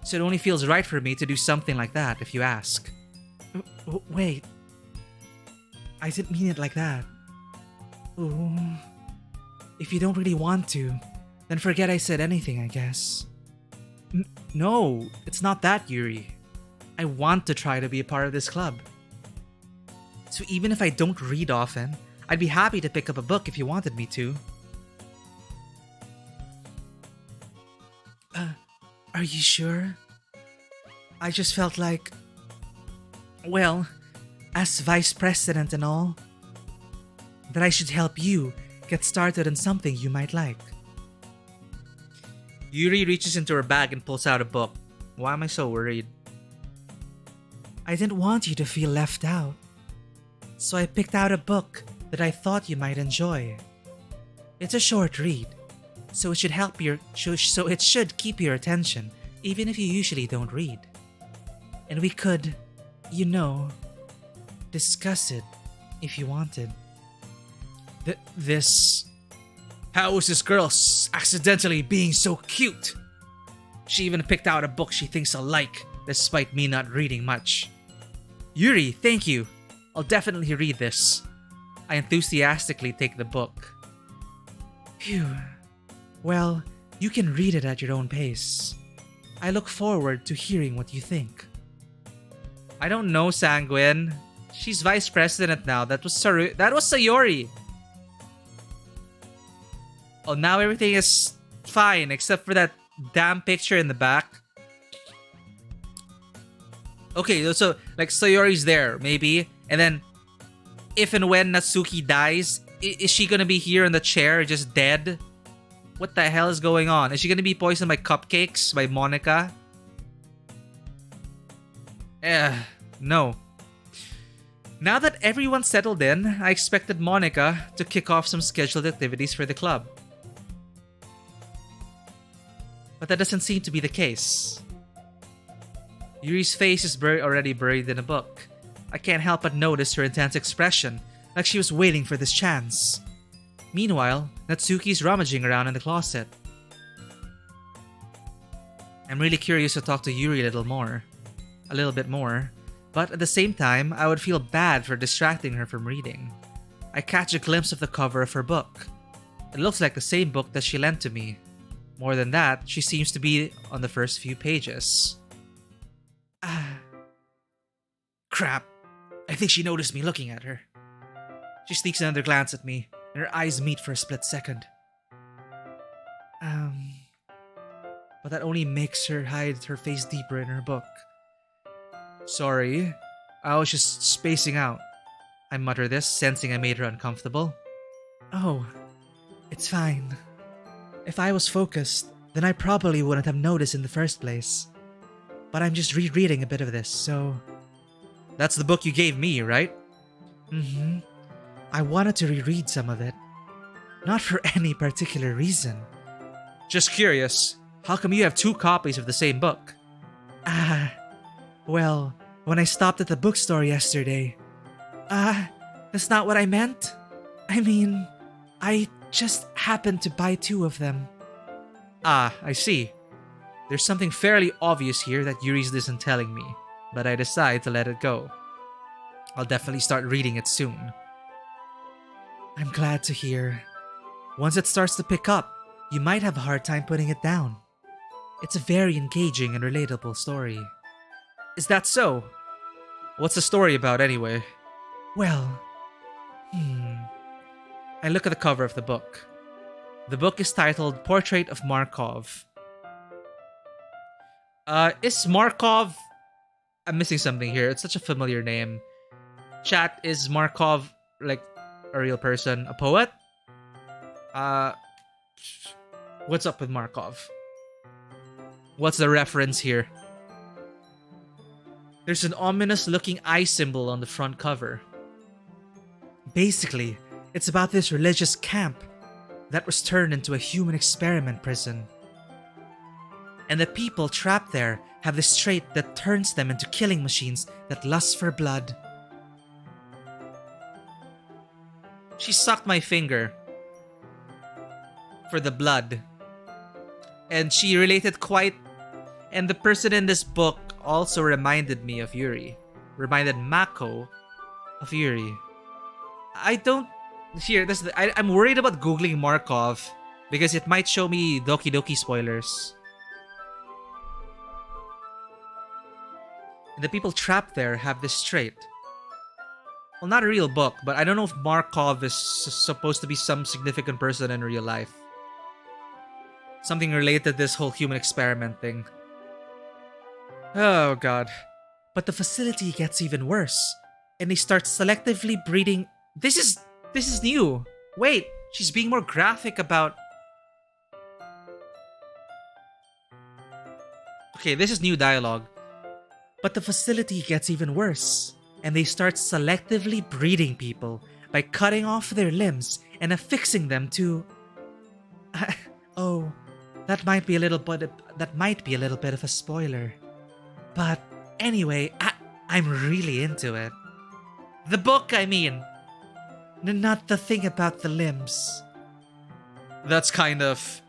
So it only feels right for me to do something like that if you ask. Wait. I didn't mean it like that. Ooh. If you don't really want to, then forget I said anything, I guess. No, it's not that, Yuri. I want to try to be a part of this club. So even if I don't read often, I'd be happy to pick up a book if you wanted me to. Are you sure? I just felt like... Well, as vice president and all, that I should help you get started on something you might like. Yuri reaches into her bag and pulls out a book. Why am I so worried? I didn't want you to feel left out, so I picked out a book that I thought you might enjoy. It's a short read, so it should keep your attention, even if you usually don't read. And we could, discuss it if you wanted. This... How is this girl accidentally being so cute? She even picked out a book she thinks I'll like, despite me not reading much. Yuri, thank you. I'll definitely read this. I enthusiastically take the book. Phew. Well, you can read it at your own pace. I look forward to hearing what you think. I don't know, Sanguine. She's vice president now. That was Sayori. Oh, now everything is fine except for that damn picture in the back. Okay, so like Sayori's there, maybe. And then if and when Natsuki dies, is she gonna be here in the chair just dead? What the hell is going on? Is she gonna be poisoned by cupcakes by Monica? No. Now that everyone's settled in, I expected Monica to kick off some scheduled activities for the club. But that doesn't seem to be the case. Yuri's face is already buried in a book. I can't help but notice her intense expression, like she was waiting for this chance. Meanwhile, Natsuki's rummaging around in the closet. I'm really curious to talk to Yuri a little bit more, but at the same time, I would feel bad for distracting her from reading. I catch a glimpse of the cover of her book. It looks like the same book that she lent to me. More than that, she seems to be on the first few pages. Crap. I think she noticed me looking at her. She sneaks another glance at me, and her eyes meet for a split second. But that only makes her hide her face deeper in her book. Sorry, I was just spacing out. I mutter this, sensing I made her uncomfortable. Oh, it's fine. If I was focused, then I probably wouldn't have noticed in the first place. But I'm just rereading a bit of this, so... That's the book you gave me, right? Mm-hmm. I wanted to reread some of it. Not for any particular reason. Just curious, how come you have 2 copies of the same book? Well, when I stopped at the bookstore yesterday... that's not what I meant. I mean, I just happened to buy 2 of them. I see. There's something fairly obvious here that Yuri's isn't telling me, but I decide to let it go. I'll definitely start reading it soon. I'm glad to hear. Once it starts to pick up, you might have a hard time putting it down. It's a very engaging and relatable story. Is that so? What's the story about anyway? Well, I look at the cover of the book. The book is titled Portrait of Markov. Is Markov... I'm missing something here. It's such a familiar name. Chat, is Markov, like, a real person? A poet? What's up with Markov? What's the reference here? There's an ominous-looking eye symbol on the front cover. Basically, it's about this religious camp that was turned into a human experiment prison. And the people trapped there have this trait that turns them into killing machines that lust for blood. She sucked my finger for the blood. And she related quite. And the person in this book also reminded me of Yuri. Reminded Mako of Yuri. I don't. Here, I'm worried about Googling Markov because it might show me Doki Doki spoilers. And the people trapped there have this trait. Well, not a real book, but I don't know if Markov is supposed to be some significant person in real life. Something related to this whole human experiment thing. Oh god. But the facility gets even worse, and they start selectively breeding. This is new. Wait, she's being more graphic about. Okay, this is new dialogue. But the facility gets even worse, and they start selectively breeding people by cutting off their limbs and affixing them to. Oh, that might be a little bit of a spoiler. But anyway, I'm really into it. The book, I mean. Not the thing about the limbs. That's kind of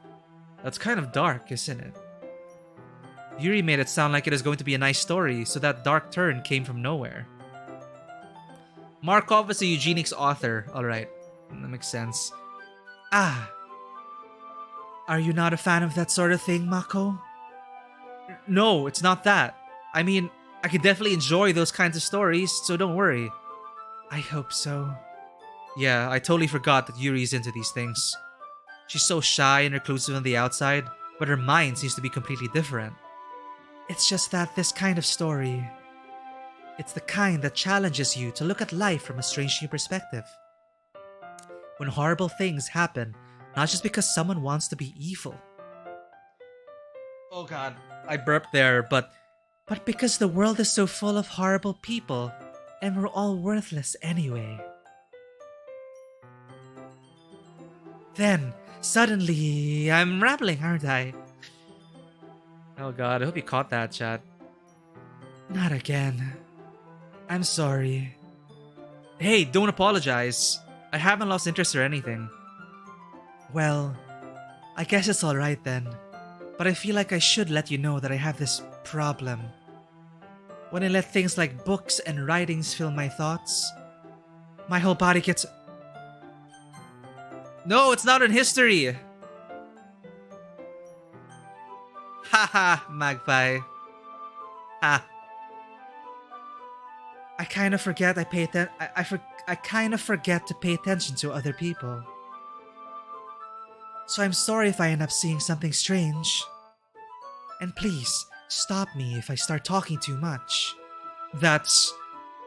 dark, isn't it? Yuri made it sound like it is going to be a nice story, so that dark turn came from nowhere. Markov is a eugenics author. Alright, that makes sense. Ah. Are you not a fan of that sort of thing, Mako? No, it's not that. I mean, I could definitely enjoy those kinds of stories, so don't worry. I hope so. Yeah, I totally forgot that Yuri's into these things. She's so shy and reclusive on the outside, but her mind seems to be completely different. It's just that this kind of story, it's the kind that challenges you to look at life from a strange new perspective. When horrible things happen, not just because someone wants to be evil. Oh god, I burped there, but because the world is so full of horrible people, and we're all worthless anyway. Then, suddenly, I'm rambling, aren't I? Oh god, I hope you caught that, chat. Not again. I'm sorry. Hey, don't apologize. I haven't lost interest or anything. Well, I guess it's alright then. But I feel like I should let you know that I have this problem. When I let things like books and writings fill my thoughts, my whole body gets... No, it's not in history! Haha, Magpie. Ha. I kind of forget I kind of forget to pay attention to other people. So I'm sorry if I end up seeing something strange. And please, stop me if I start talking too much. I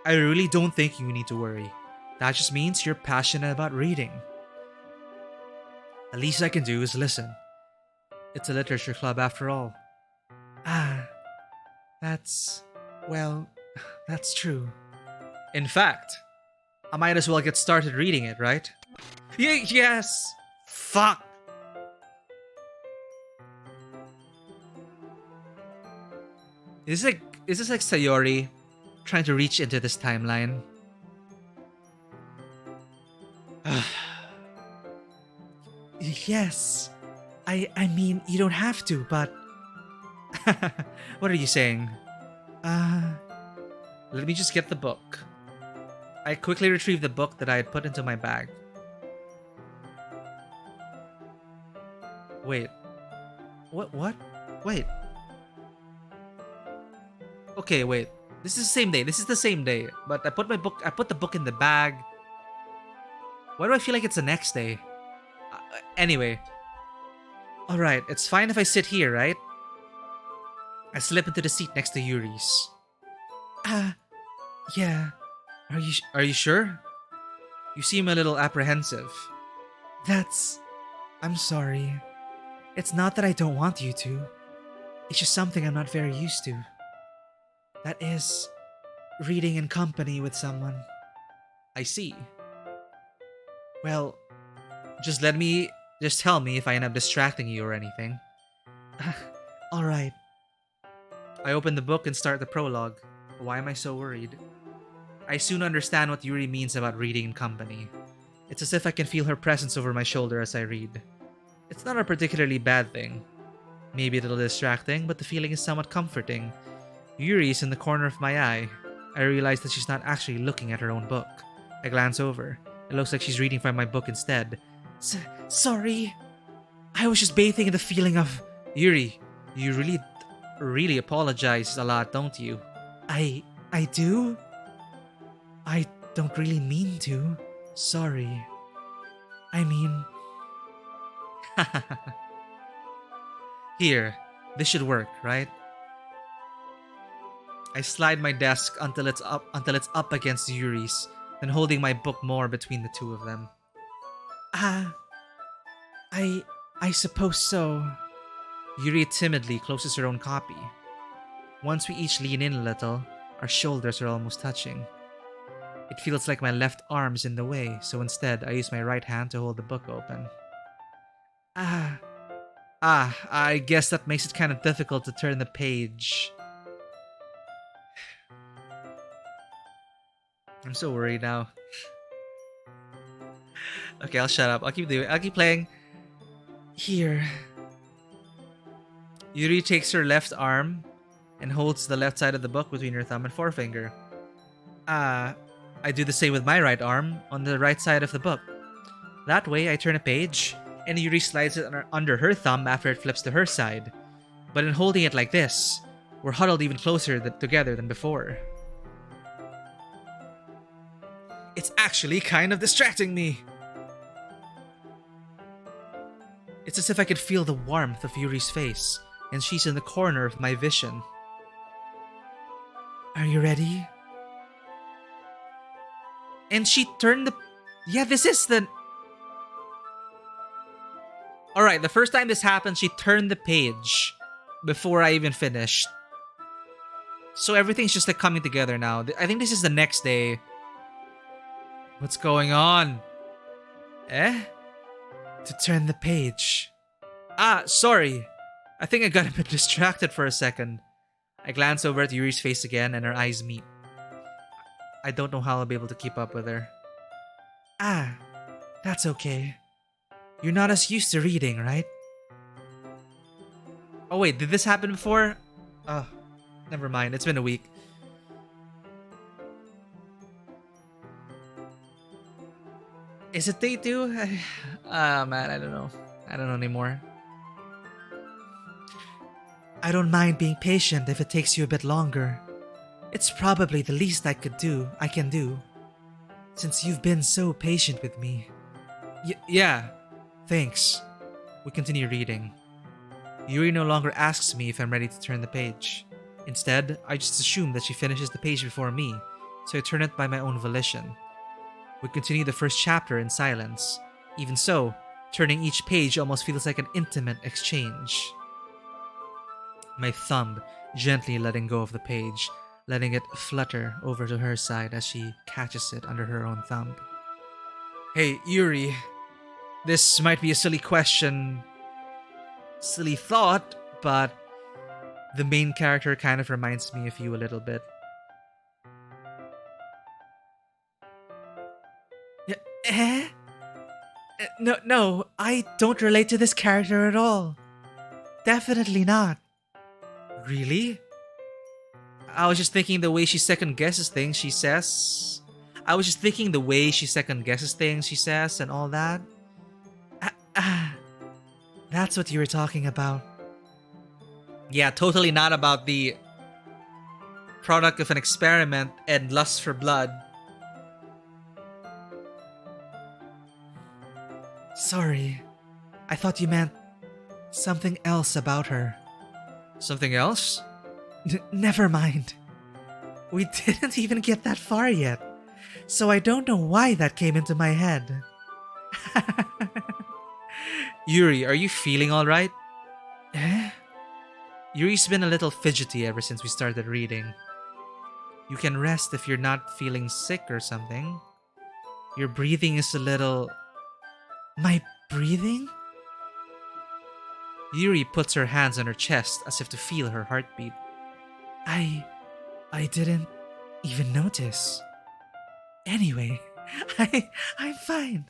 really don't think you need to worry. That just means you're passionate about reading. The least I can do is listen. It's a literature club after all. Ah, well, that's true. In fact, I might as well get started reading it, right? Yes! Fuck! Is this like Sayori trying to reach into this timeline? Yes. I mean, you don't have to, but... What are you saying? Let me just get the book. I quickly retrieved the book that I had put into my bag. Wait. What? Wait. Okay, wait. This is the same day. This is the same day. But I put the book in the bag. Why do I feel like it's the next day? Anyway. Alright, it's fine if I sit here, right? I slip into the seat next to Yuri's. Yeah. Are you sure? You seem a little apprehensive. I'm sorry. It's not that I don't want you to. It's just something I'm not very used to. That is, reading in company with someone. I see. Well, just tell me if I end up distracting you or anything. Alright. I open the book and start the prologue. Why am I so worried? I soon understand what Yuri means about reading in company. It's as if I can feel her presence over my shoulder as I read. It's not a particularly bad thing. Maybe a little distracting, but the feeling is somewhat comforting. Yuri is in the corner of my eye. I realize that she's not actually looking at her own book. I glance over. It looks like she's reading from my book instead. Sorry. I was just bathing in the feeling of... Yuri, you really apologize a lot, don't you? I do? I don't really mean to. Sorry. I mean... Here, this should work, right? I slide my desk until it's up against Yuri's, then holding my book more between the two of them. I suppose so. Yuri timidly closes her own copy. Once we each lean in a little, our shoulders are almost touching. It feels like my left arm's in the way, so instead I use my right hand to hold the book open. I guess that makes it kind of difficult to turn the page. I'm so worried now. Okay, I'll shut up. I'll keep playing. Here. Yuri takes her left arm and holds the left side of the book between her thumb and forefinger. I do the same with my right arm on the right side of the book. That way, I turn a page, and Yuri slides it under her thumb after it flips to her side. But in holding it like this, we're huddled even closer together than before. It's actually kind of distracting me. It's as if I could feel the warmth of Yuri's face, and she's in the corner of my vision. Are you ready? And she turned the... Yeah, this is the... Alright, the first time this happened, she turned the page before I even finished. So everything's just like coming together now. I think this is the next day. What's going on? To turn the page. Sorry. I think I got a bit distracted for a second. I glance over at Yuri's face again and our eyes meet. I don't know how I'll be able to keep up with her. That's okay. You're not as used to reading, right? Oh wait, did this happen before? Never mind. It's been a week. Is it day 2? Man, I don't know. I don't know anymore. I don't mind being patient if it takes you a bit longer. It's probably the least I can do. Since you've been so patient with me. Yeah. Thanks. We continue reading. Yuri no longer asks me if I'm ready to turn the page. Instead, I just assume that she finishes the page before me, so I turn it by my own volition. We continue the first chapter in silence. Even so, turning each page almost feels like an intimate exchange. My thumb gently letting go of the page, letting it flutter over to her side as she catches it under her own thumb. Hey, Yuri. This might be a silly question, silly thought, but the main character kind of reminds me of you a little bit. No, I don't relate to this character at all. Definitely not. Really? I was just thinking the way she second guesses things she says. And all that. That's what you were talking about. Yeah, totally not about the product of an experiment and lust for blood. Sorry. I thought you meant something else about her. Something else? Never mind. We didn't even get that far yet, so I don't know why that came into my head. Yuri, are you feeling alright? Yuri's been a little fidgety ever since we started reading. You can rest if you're not feeling sick or something. Your breathing is a little... My breathing? Yuri puts her hands on her chest as if to feel her heartbeat. I didn't even notice. Anyway, I'm fine.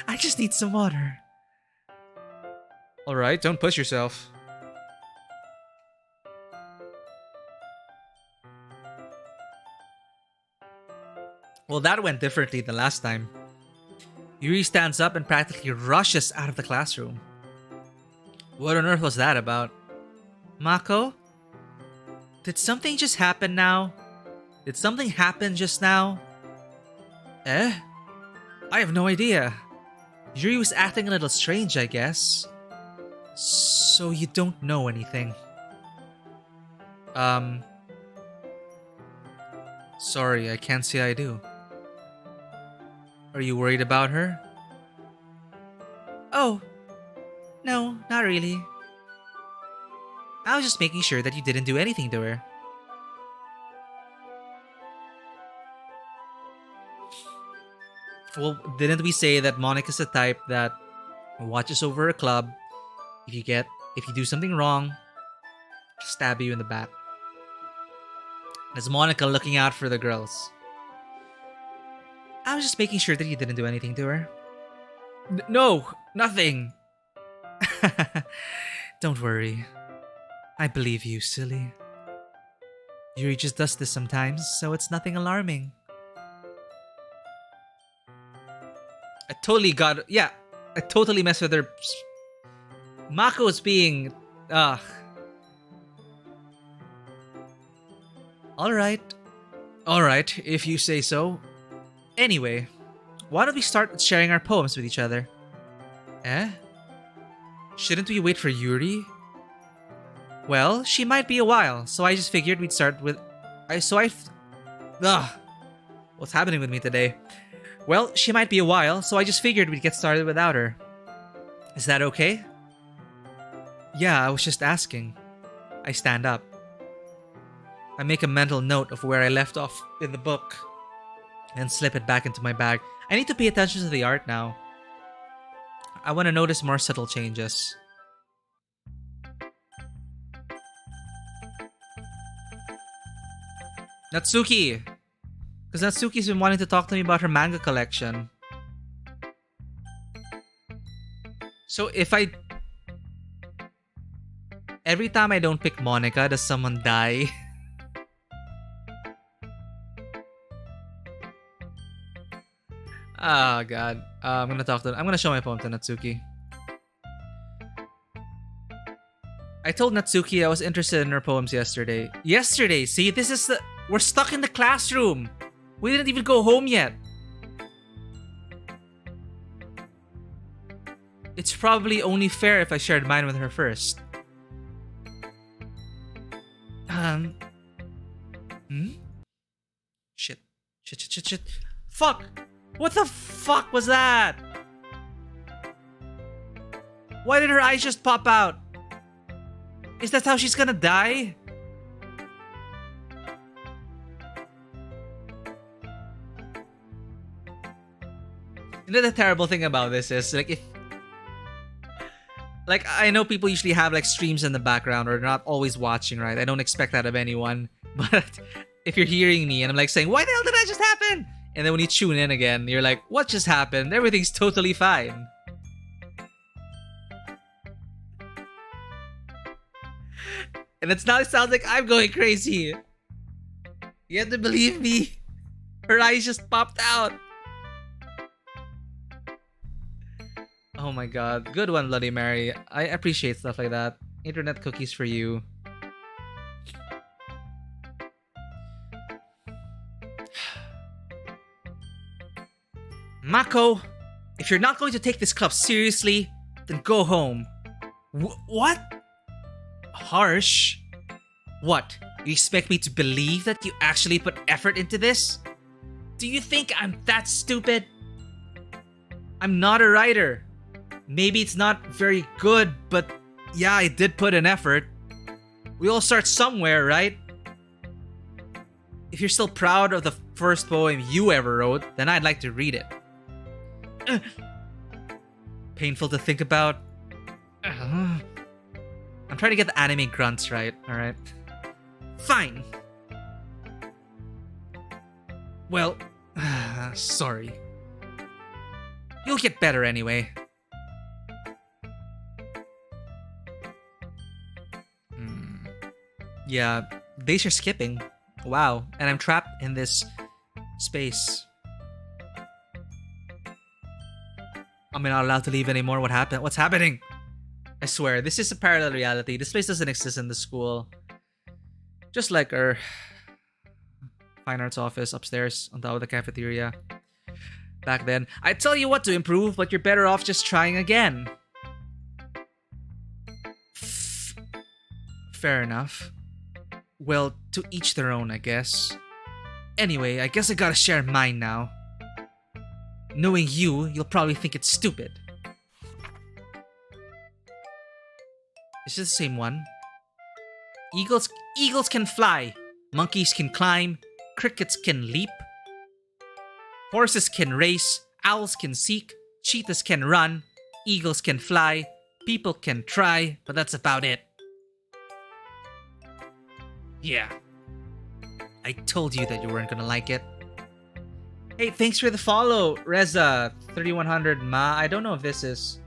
I just need some water. Alright, don't push yourself. Well, that went differently than last time. Yuri stands up and practically rushes out of the classroom. What on earth was that about? Mako? Did something just happen now? Did something happen just now? Eh? I have no idea. Yuri was acting a little strange, I guess. So you don't know anything? Sorry, I can't say I do. Are you worried about her? Oh, no, not really. I was just making sure that you didn't do anything to her. Well, didn't we say that Monica's the type that watches over a club? If you do something wrong, stab you in the back. Is Monica looking out for the girls? I was just making sure that you didn't do anything to her. No, nothing. Don't worry. I believe you, silly. Yuri just does this sometimes, so it's nothing alarming. I totally messed with her. Mako's being... Alright, if you say so. Anyway, why don't we start sharing our poems with each other? Eh? Shouldn't we wait for Yuri? Well, she might be a while, so I just figured we'd start with... What's happening with me today? Well, she might be a while, so I just figured we'd get started without her. Is that okay? Yeah, I was just asking. I stand up. I make a mental note of where I left off in the book and slip it back into my bag. I need to pay attention to the art now. I want to notice more subtle changes. Natsuki! Because Natsuki's been wanting to talk to me about her manga collection. So every time I don't pick Monica, does someone die? Oh god. I'm gonna show my poem to Natsuki. I told Natsuki I was interested in her poems yesterday. See, we're stuck in the classroom. We didn't even go home yet. It's probably only fair if I shared mine with her first. Shit. Fuck! What the fuck was that? Why did her eyes just pop out? Is that how she's gonna die? You know the terrible thing about this is, I know people usually have streams in the background or they're not always watching, right? I don't expect that of anyone. But if you're hearing me and I'm saying, why the hell did that just happen? And then when you tune in again, you're like, what just happened? Everything's totally fine. And it sounds like I'm going crazy. You have to believe me. Her eyes just popped out. Oh my god. Good one, Bloody Mary. I appreciate stuff like that. Internet cookies for you. Mako, if you're not going to take this club seriously, then go home. What? Harsh? What? You expect me to believe that you actually put effort into this? Do you think I'm that stupid? I'm not a writer. Maybe it's not very good, but yeah, I did put an effort. We all start somewhere, right? If you're still proud of the first poem you ever wrote, then I'd like to read it. Painful to think about. trying to get the anime grunts right, alright? Fine. Well, sorry. You'll get better anyway. Yeah, days are skipping. Wow, and I'm trapped in this space. Am I not allowed to leave anymore? What happened? What's happening? I swear, this is a parallel reality. This place doesn't exist in the school. Just like our fine arts office upstairs on top of the cafeteria. Back then, I'd tell you what to improve, but you're better off just trying again. Fair enough. Well, to each their own, I guess. Anyway, I guess I gotta share mine now. Knowing you, you'll probably think it's stupid. Is this the same one? Eagles can fly. Monkeys can climb. Crickets can leap. Horses can race. Owls can seek. Cheetahs can run. Eagles can fly. People can try, but that's about it. Yeah. I told you that you weren't gonna like it. Hey, thanks for the follow, Reza3100 Ma. I don't know if this is...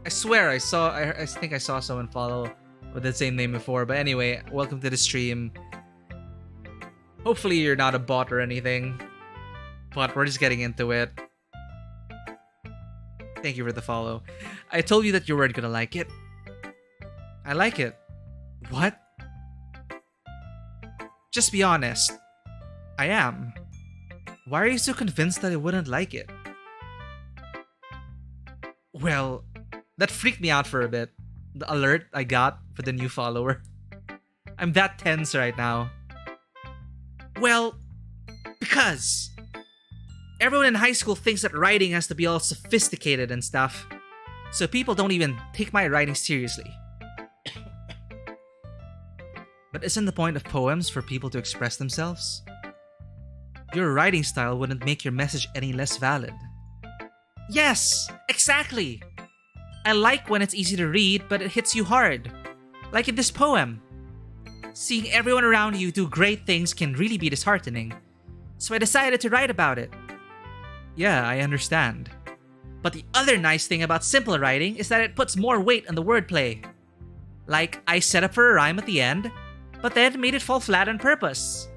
I swear I think I saw someone follow with the same name before. But anyway, welcome to the stream. Hopefully you're not a bot or anything. But we're just getting into it. Thank you for the follow. I told you that you weren't gonna like it. I like it. What? Just be honest. I am. Why are you so convinced that I wouldn't like it? Well, that freaked me out for a bit. The alert I got for the new follower. I'm that tense right now. Well, because everyone in high school thinks that writing has to be all sophisticated and stuff. So people don't even take my writing seriously. But isn't the point of poems for people to express themselves? Your writing style wouldn't make your message any less valid. Yes, exactly! I like when it's easy to read, but it hits you hard. Like in this poem. Seeing everyone around you do great things can really be disheartening. So I decided to write about it. Yeah, I understand. But the other nice thing about simple writing is that it puts more weight on the wordplay. Like, I set up for a rhyme at the end, but then made it fall flat on purpose.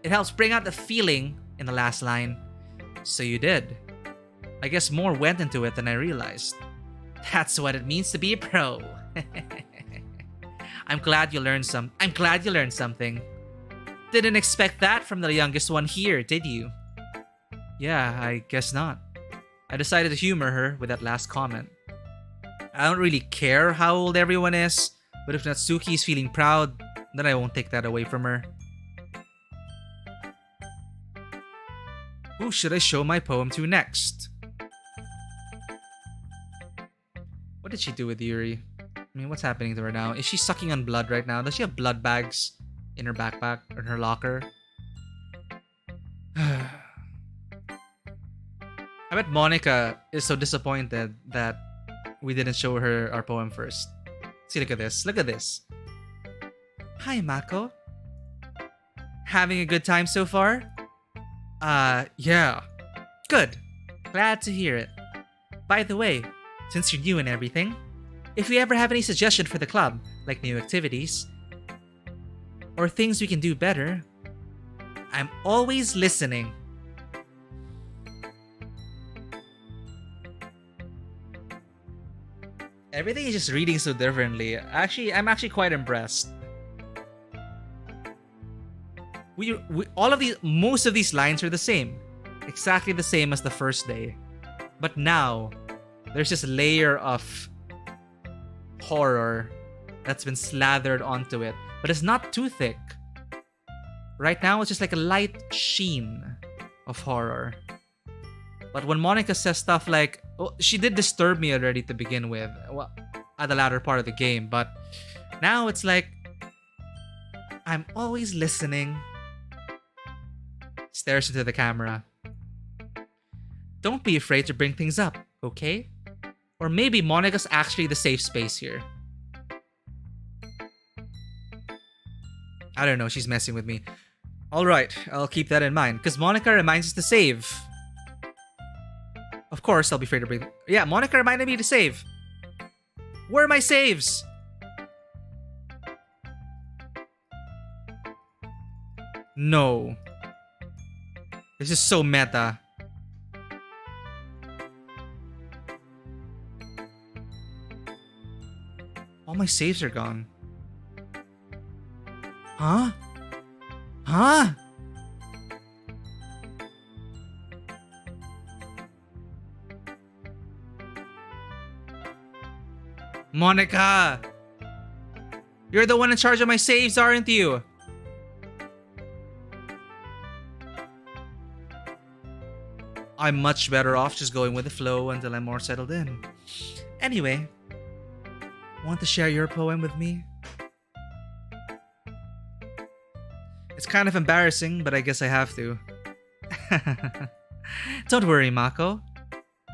It helps bring out the feeling in the last line. So you did. I guess more went into it than I realized. That's what it means to be a pro. I'm glad you learned something. Didn't expect that from the youngest one here, did you? Yeah, I guess not. I decided to humor her with that last comment. I don't really care how old everyone is, but if Natsuki is feeling proud, then I won't take that away from her. Who should I show my poem to next? What did she do with Yuri? I mean, what's happening to her now? Is she sucking on blood right now? Does she have blood bags in her backpack or in her locker? I bet Monica is so disappointed that we didn't show her our poem first. See, look at this. Look at this. Hi, Mako. Having a good time so far? Yeah. Good. Glad to hear it. By the way, since you're new and everything, if you ever have any suggestion for the club, like new activities, or things we can do better, I'm always listening. Everything is just reading so differently. I'm actually quite impressed. Most of these lines are the same. Exactly the same as the first day. But now, there's this layer of horror that's been slathered onto it. But it's not too thick. Right now, it's just like a light sheen of horror. But when Monica says stuff like, well, she did disturb me already to begin with, well, at the latter part of the game, but now it's like, I'm always listening. Stares into the camera. Don't be afraid to bring things up, okay? Or maybe Monica's actually the safe space here. I don't know, she's messing with me. Alright, I'll keep that in mind, because Monica reminds us to save. Of course, I'll be afraid to bring... Yeah, Monica reminded me to save. Where are my saves? No. This is so meta. All my saves are gone. Huh? Huh? Monica! You're the one in charge of my saves, aren't you? I'm much better off just going with the flow until I'm more settled in. Anyway, want to share your poem with me? It's kind of embarrassing, but I guess I have to. Don't worry, Mako.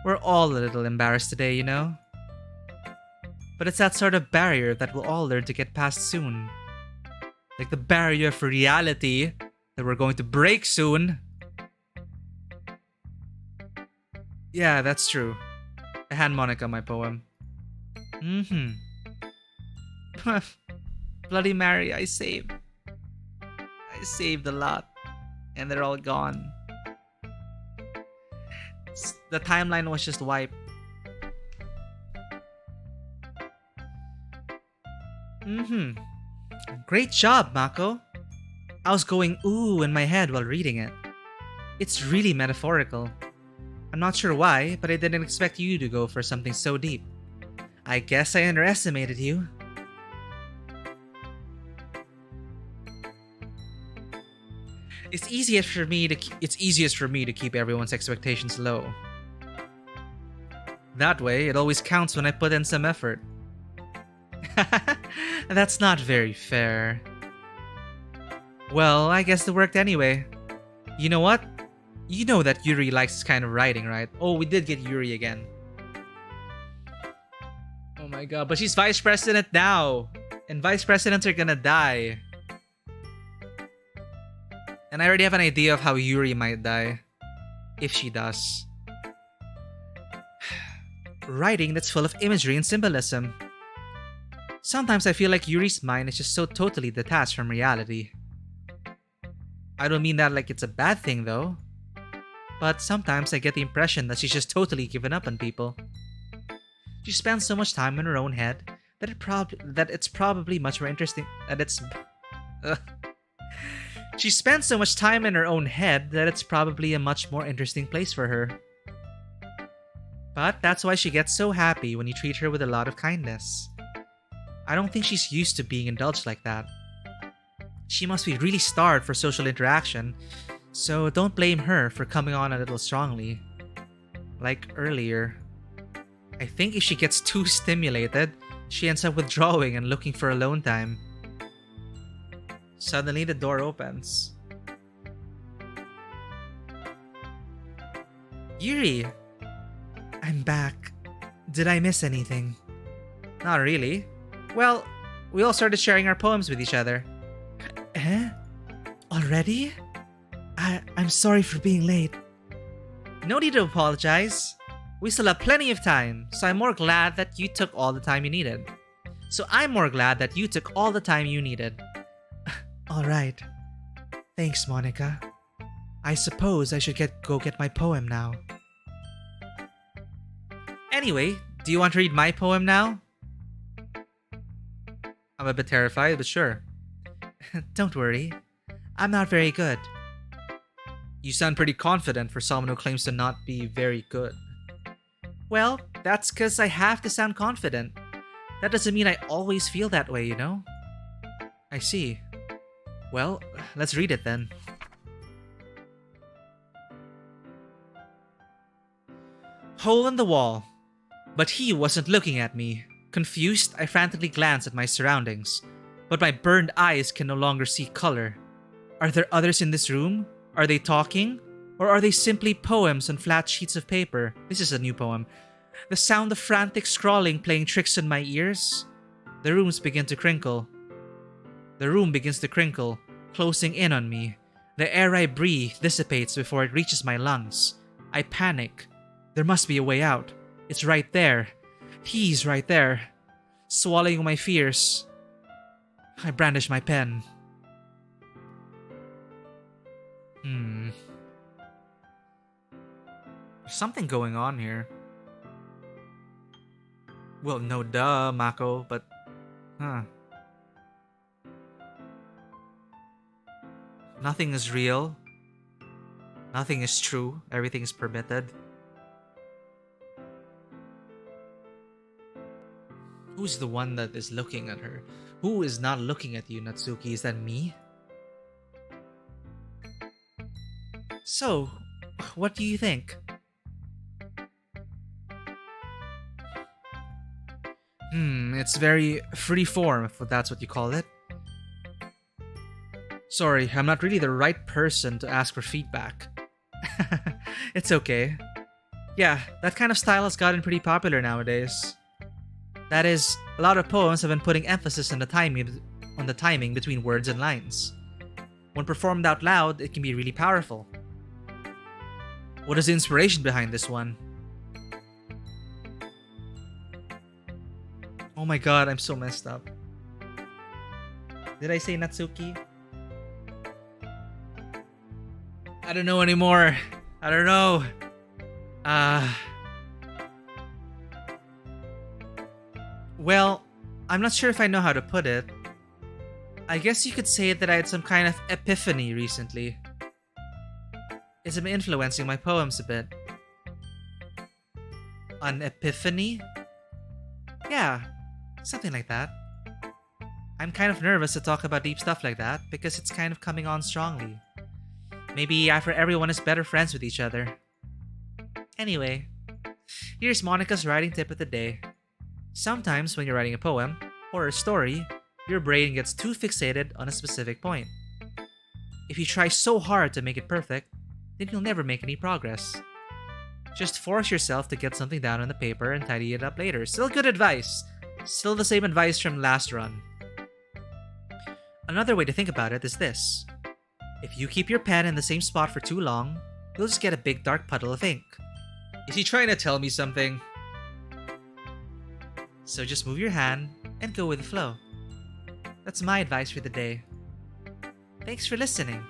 We're all a little embarrassed today, you know? But it's that sort of barrier that we'll all learn to get past soon. Like the barrier for reality that we're going to break soon. Yeah, that's true. I hand Monica my poem. Bloody Mary, I saved. I saved a lot. And they're all gone. The timeline was just wiped. Great job, Mako. I was going ooh in my head while reading it. It's really metaphorical. I'm not sure why, but I didn't expect you to go for something so deep. I guess I underestimated you. It's easiest for me to keep everyone's expectations low. That way, it always counts when I put in some effort. That's not very fair. Well, I guess it worked anyway. You know what? You know that Yuri likes this kind of writing, right? Oh, we did get Yuri again. Oh my god, but she's vice president now. And vice presidents are gonna die. And I already have an idea of how Yuri might die. If she does. Writing that's full of imagery and symbolism. Sometimes I feel like Yuri's mind is just so totally detached from reality. I don't mean that like it's a bad thing though. But sometimes I get the impression that she's just totally given up on people. She spends so much time in her own head that it's probably much more interesting that it's... She spends so much time in her own head that it's probably a much more interesting place for her. But that's why she gets so happy when you treat her with a lot of kindness. I don't think she's used to being indulged like that. She must be really starved for social interaction, so don't blame her for coming on a little strongly. Like earlier. I think if she gets too stimulated, she ends up withdrawing and looking for alone time. Suddenly the door opens. Yuri! I'm back. Did I miss anything? Not really. Well, we all started sharing our poems with each other. Eh? Already? I'm sorry for being late. No need to apologize. We still have plenty of time, so I'm more glad that you took all the time you needed. Alright. Thanks, Monica. I suppose I should go get my poem now. Anyway, do you want to read my poem now? I'm a bit terrified, but sure. Don't worry. I'm not very good. You sound pretty confident for someone who claims to not be very good. Well, that's because I have to sound confident. That doesn't mean I always feel that way, you know? I see. Well, let's read it then. Hole in the wall. But he wasn't looking at me. Confused, I frantically glanced at my surroundings. But my burned eyes can no longer see color. Are there others in this room? Are they talking? Or are they simply poems on flat sheets of paper? This is a new poem. The sound of frantic scrawling playing tricks on my ears? The room begins to crinkle, closing in on me. The air I breathe dissipates before it reaches my lungs. I panic. There must be a way out. It's right there. He's right there. Swallowing my fears, I brandish my pen. There's something going on here. Well, no duh, Mako, but... Nothing is real. Nothing is true. Everything is permitted. Who's the one that is looking at her? Who is not looking at you, Natsuki? Is that me? So, what do you think? It's very free-form, if that's what you call it. Sorry, I'm not really the right person to ask for feedback. It's okay. Yeah, that kind of style has gotten pretty popular nowadays. That is, a lot of poems have been putting emphasis on the timing between words and lines. When performed out loud, it can be really powerful. What is the inspiration behind this one? Oh my god, I'm so messed up. Did I say Natsuki? I don't know anymore. I don't know. Well, I'm not sure if I know how to put it. I guess you could say that I had some kind of epiphany recently. It's been influencing my poems a bit. An epiphany? Yeah, something like that. I'm kind of nervous to talk about deep stuff like that because it's kind of coming on strongly. Maybe after everyone is better friends with each other. Anyway, here's Monica's writing tip of the day. Sometimes when you're writing a poem or a story, your brain gets too fixated on a specific point. If you try so hard to make it perfect, then you'll never make any progress. Just force yourself to get something down on the paper and tidy it up later. Still good advice. Still the same advice from last run. Another way to think about it is this. If you keep your pen in the same spot for too long, you'll just get a big dark puddle of ink. Is he trying to tell me something? So just move your hand and go with the flow. That's my advice for the day. Thanks for listening.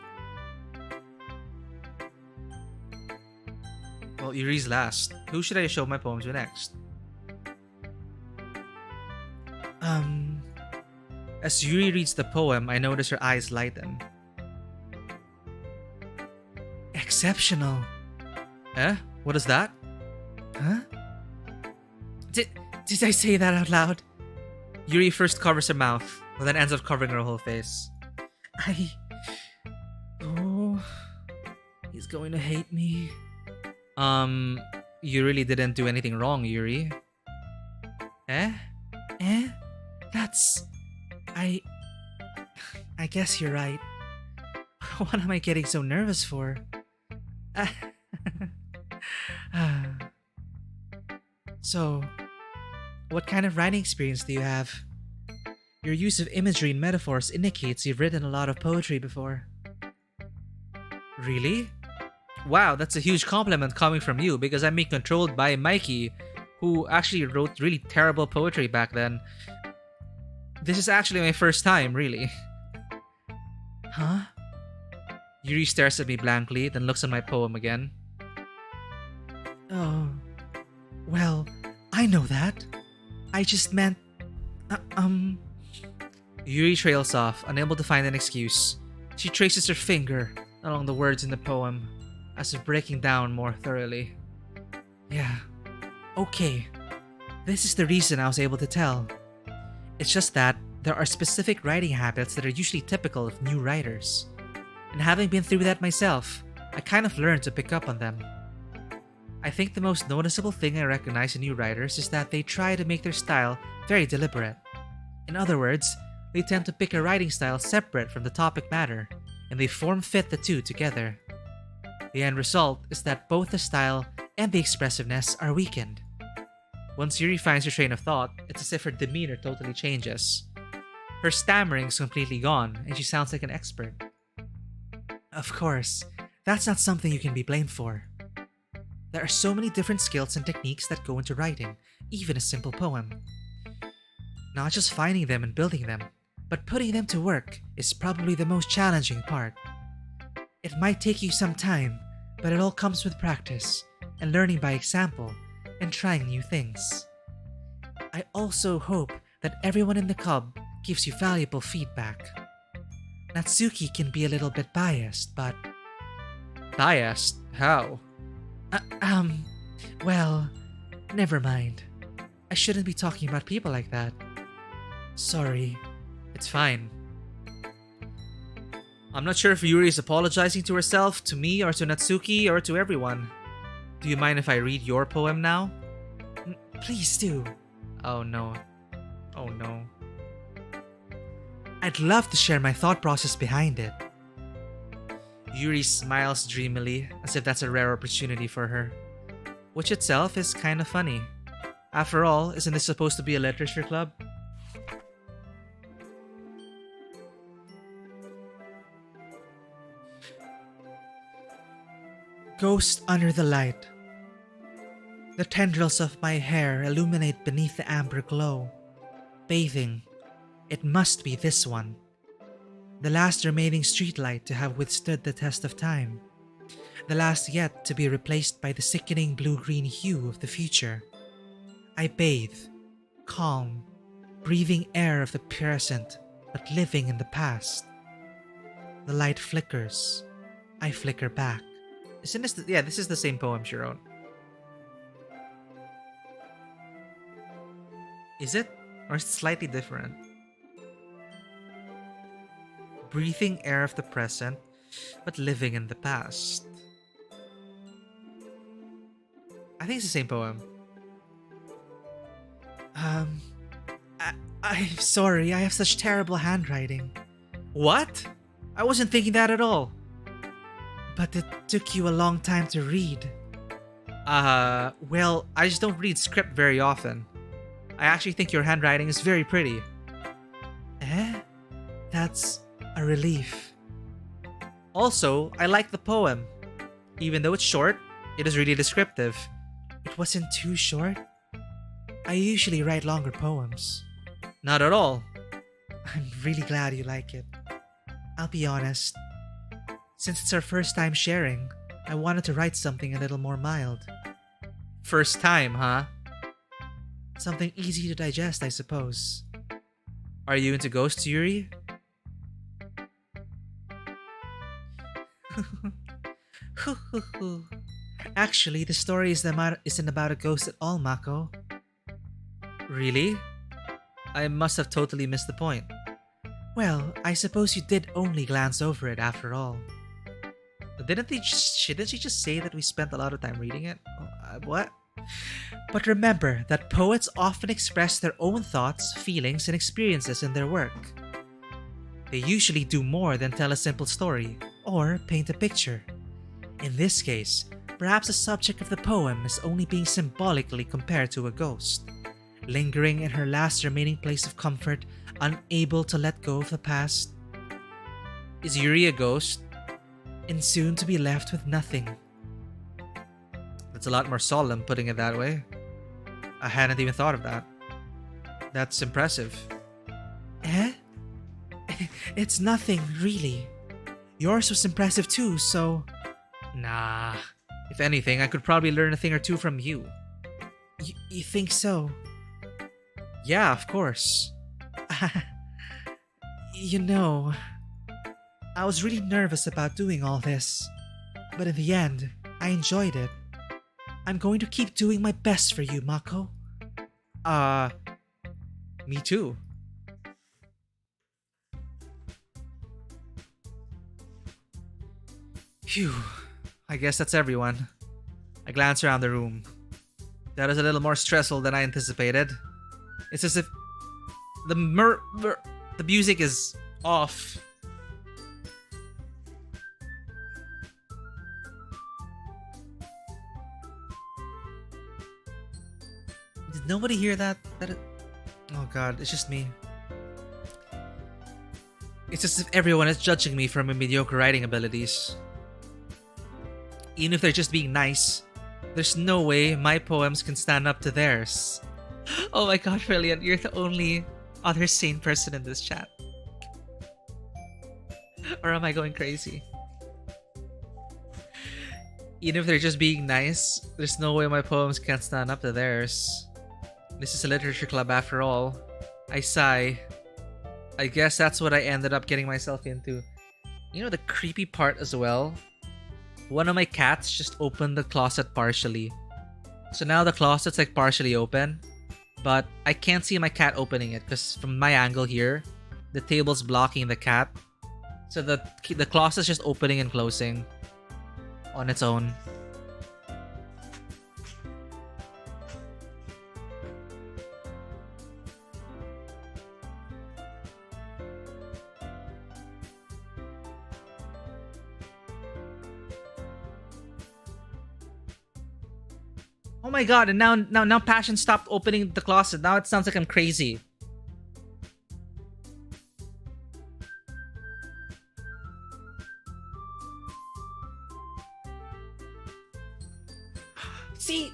Well, Yuri's last. Who should I show my poem to next? As Yuri reads the poem, I notice her eyes lighten. Exceptional. Eh? What is that? Huh? Did I say that out loud? Yuri first covers her mouth, but then ends up covering her whole face. Oh, he's going to hate me. You really didn't do anything wrong, Yuri. Eh? That's... I guess you're right. What am I getting so nervous for? So, what kind of writing experience do you have? Your use of imagery and metaphors indicates you've written a lot of poetry before. Really? Wow, that's a huge compliment coming from you because I'm being controlled by Mikey, who actually wrote really terrible poetry back then. This is actually my first time, really. Huh? Yuri stares at me blankly, then looks at my poem again. Oh, well, I know that. I just meant... Yuri trails off, unable to find an excuse. She traces her finger along the words in the poem, as if breaking down more thoroughly. Yeah, okay. This is the reason I was able to tell. It's just that there are specific writing habits that are usually typical of new writers. And having been through that myself, I kind of learned to pick up on them. I think the most noticeable thing I recognize in new writers is that they try to make their style very deliberate. In other words, they tend to pick a writing style separate from the topic matter, and they form-fit the two together. The end result is that both the style and the expressiveness are weakened. Once Yuri finds her train of thought, it's as if her demeanor totally changes. Her stammering's completely gone, and she sounds like an expert. Of course, that's not something you can be blamed for. There are so many different skills and techniques that go into writing, even a simple poem. Not just finding them and building them, but putting them to work is probably the most challenging part. It might take you some time, but it all comes with practice, and learning by example, and trying new things. I also hope that everyone in the club gives you valuable feedback. Natsuki can be a little bit biased, but... Biased? How? Well, never mind. I shouldn't be talking about people like that. Sorry. It's fine. I'm not sure if Yuri is apologizing to herself, to me, or to Natsuki, or to everyone. Do you mind if I read your poem now? Please do. Oh no. Oh no. I'd love to share my thought process behind it. Yuri smiles dreamily, as if that's a rare opportunity for her. Which itself is kind of funny. After all, isn't this supposed to be a literature club? Ghost under the light. The tendrils of my hair illuminate beneath the amber glow. Bathing. It must be this one. The last remaining streetlight to have withstood the test of time. The last yet to be replaced by the sickening blue-green hue of the future. I bathe, calm, breathing air of the present, but living in the past. The light flickers. I flicker back. Isn't this yeah, this is the same poem she wrote. Is it? Or is it slightly different? Breathing air of the present, but living in the past. I think it's the same poem. I'm sorry, I have such terrible handwriting. What? I wasn't thinking that at all. But it took you a long time to read. Well, I just don't read script very often. I actually think your handwriting is very pretty. Eh? That's a relief. Also, I like the poem. Even though it's short, it is really descriptive. It wasn't too short? I usually write longer poems. Not at all. I'm really glad you like it. I'll be honest. Since it's our first time sharing, I wanted to write something a little more mild. First time, huh? Something easy to digest, I suppose. Are you into ghosts, Yuri? Actually, the story isn't about a ghost at all, Mako. Really? I must have totally missed the point. Well, I suppose you did only glance over it after all. Didn't she just say that we spent a lot of time reading it? What? But remember that poets often express their own thoughts, feelings, and experiences in their work. They usually do more than tell a simple story, or paint a picture. In this case, perhaps the subject of the poem is only being symbolically compared to a ghost, lingering in her last remaining place of comfort, unable to let go of the past. Is Yuri a ghost? And soon to be left with nothing. That's a lot more solemn, putting it that way. I hadn't even thought of that. That's impressive. Eh? It's nothing, really. Yours was impressive too, so... Nah. If anything, I could probably learn a thing or two from you. You think so? Yeah, of course. You know, I was really nervous about doing all this, but in the end, I enjoyed it. I'm going to keep doing my best for you, Mako. Me too. Phew. I guess that's everyone. I glance around the room. That is a little more stressful than I anticipated. It's as if the music is off. Did nobody hear that? Oh god, it's just me. It's just if everyone is judging me for my mediocre writing abilities. Even if they're just being nice, there's no way my poems can stand up to theirs. Oh my god, Brilliant, you're the only other sane person in this chat. Or am I going crazy? Even if they're just being nice, there's no way my poems can stand up to theirs. This is a literature club after all. I sigh. I guess that's what I ended up getting myself into. You know the creepy part as well? One of my cats just opened the closet partially. So now the closet's like partially open. But I can't see my cat opening it because from my angle here, the table's blocking the cat. So the closet's just opening and closing on its own. Oh my god, and now Passion stopped opening the closet. Now it sounds like I'm crazy. See?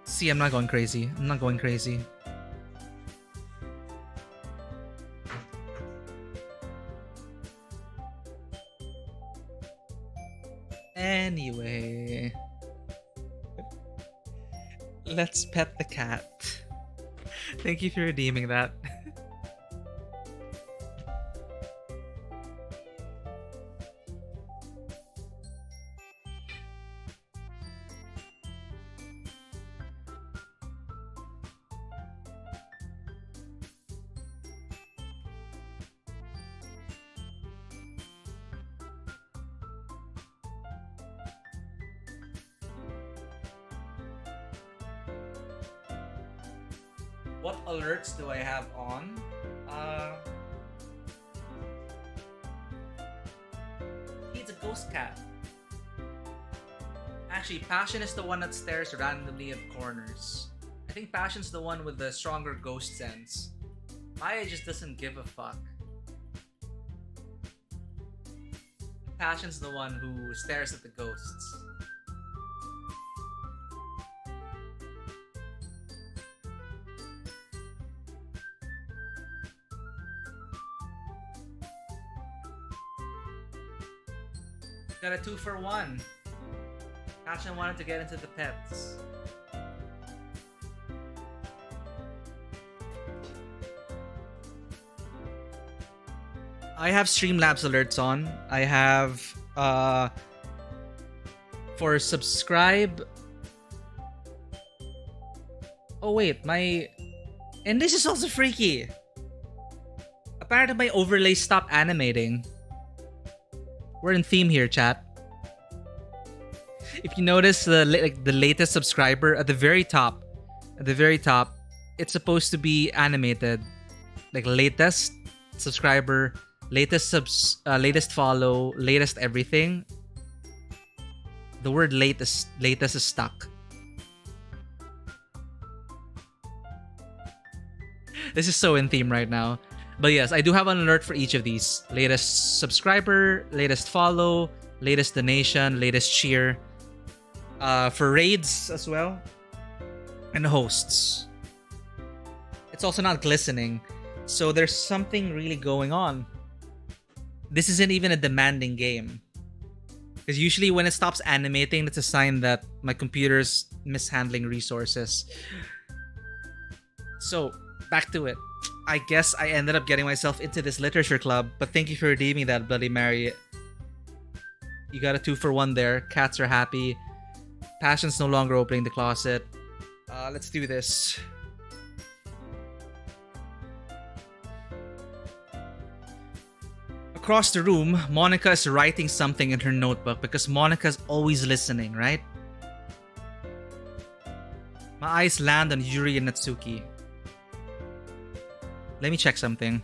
See, I'm not going crazy. Anyway, let's pet the cat. Thank you for redeeming that. What alerts do I have on? He's a ghost cat. Actually, Passion is the one that stares randomly at corners. I think Passion's the one with the stronger ghost sense. Maya just doesn't give a fuck. Passion's the one who stares at the ghosts. Got a 2-for-1. Passion wanted to get into the pets. I have Streamlabs alerts on. I have for subscribe. Oh wait, and this is also freaky. Apparently my overlay stopped animating. We're in theme here, chat. If you notice the latest subscriber at the very top, it's supposed to be animated, like latest subscriber, latest follow, latest everything. The word latest is stuck. This is so in theme right now. But yes, I do have an alert for each of these. Latest subscriber, latest follow, latest donation, latest cheer. For raids as well. And hosts. It's also not glistening. So there's something really going on. This isn't even a demanding game. Because usually when it stops animating, that's a sign that my computer's mishandling resources. So, back to it. I guess I ended up getting myself into this literature club, but thank you for redeeming that, Bloody Mary. You got a 2-for-1 there. Cats are happy. Passion's no longer opening the closet. Let's do this. Across the room, Monica is writing something in her notebook because Monica's always listening, right? My eyes land on Yuri and Natsuki. Let me check something.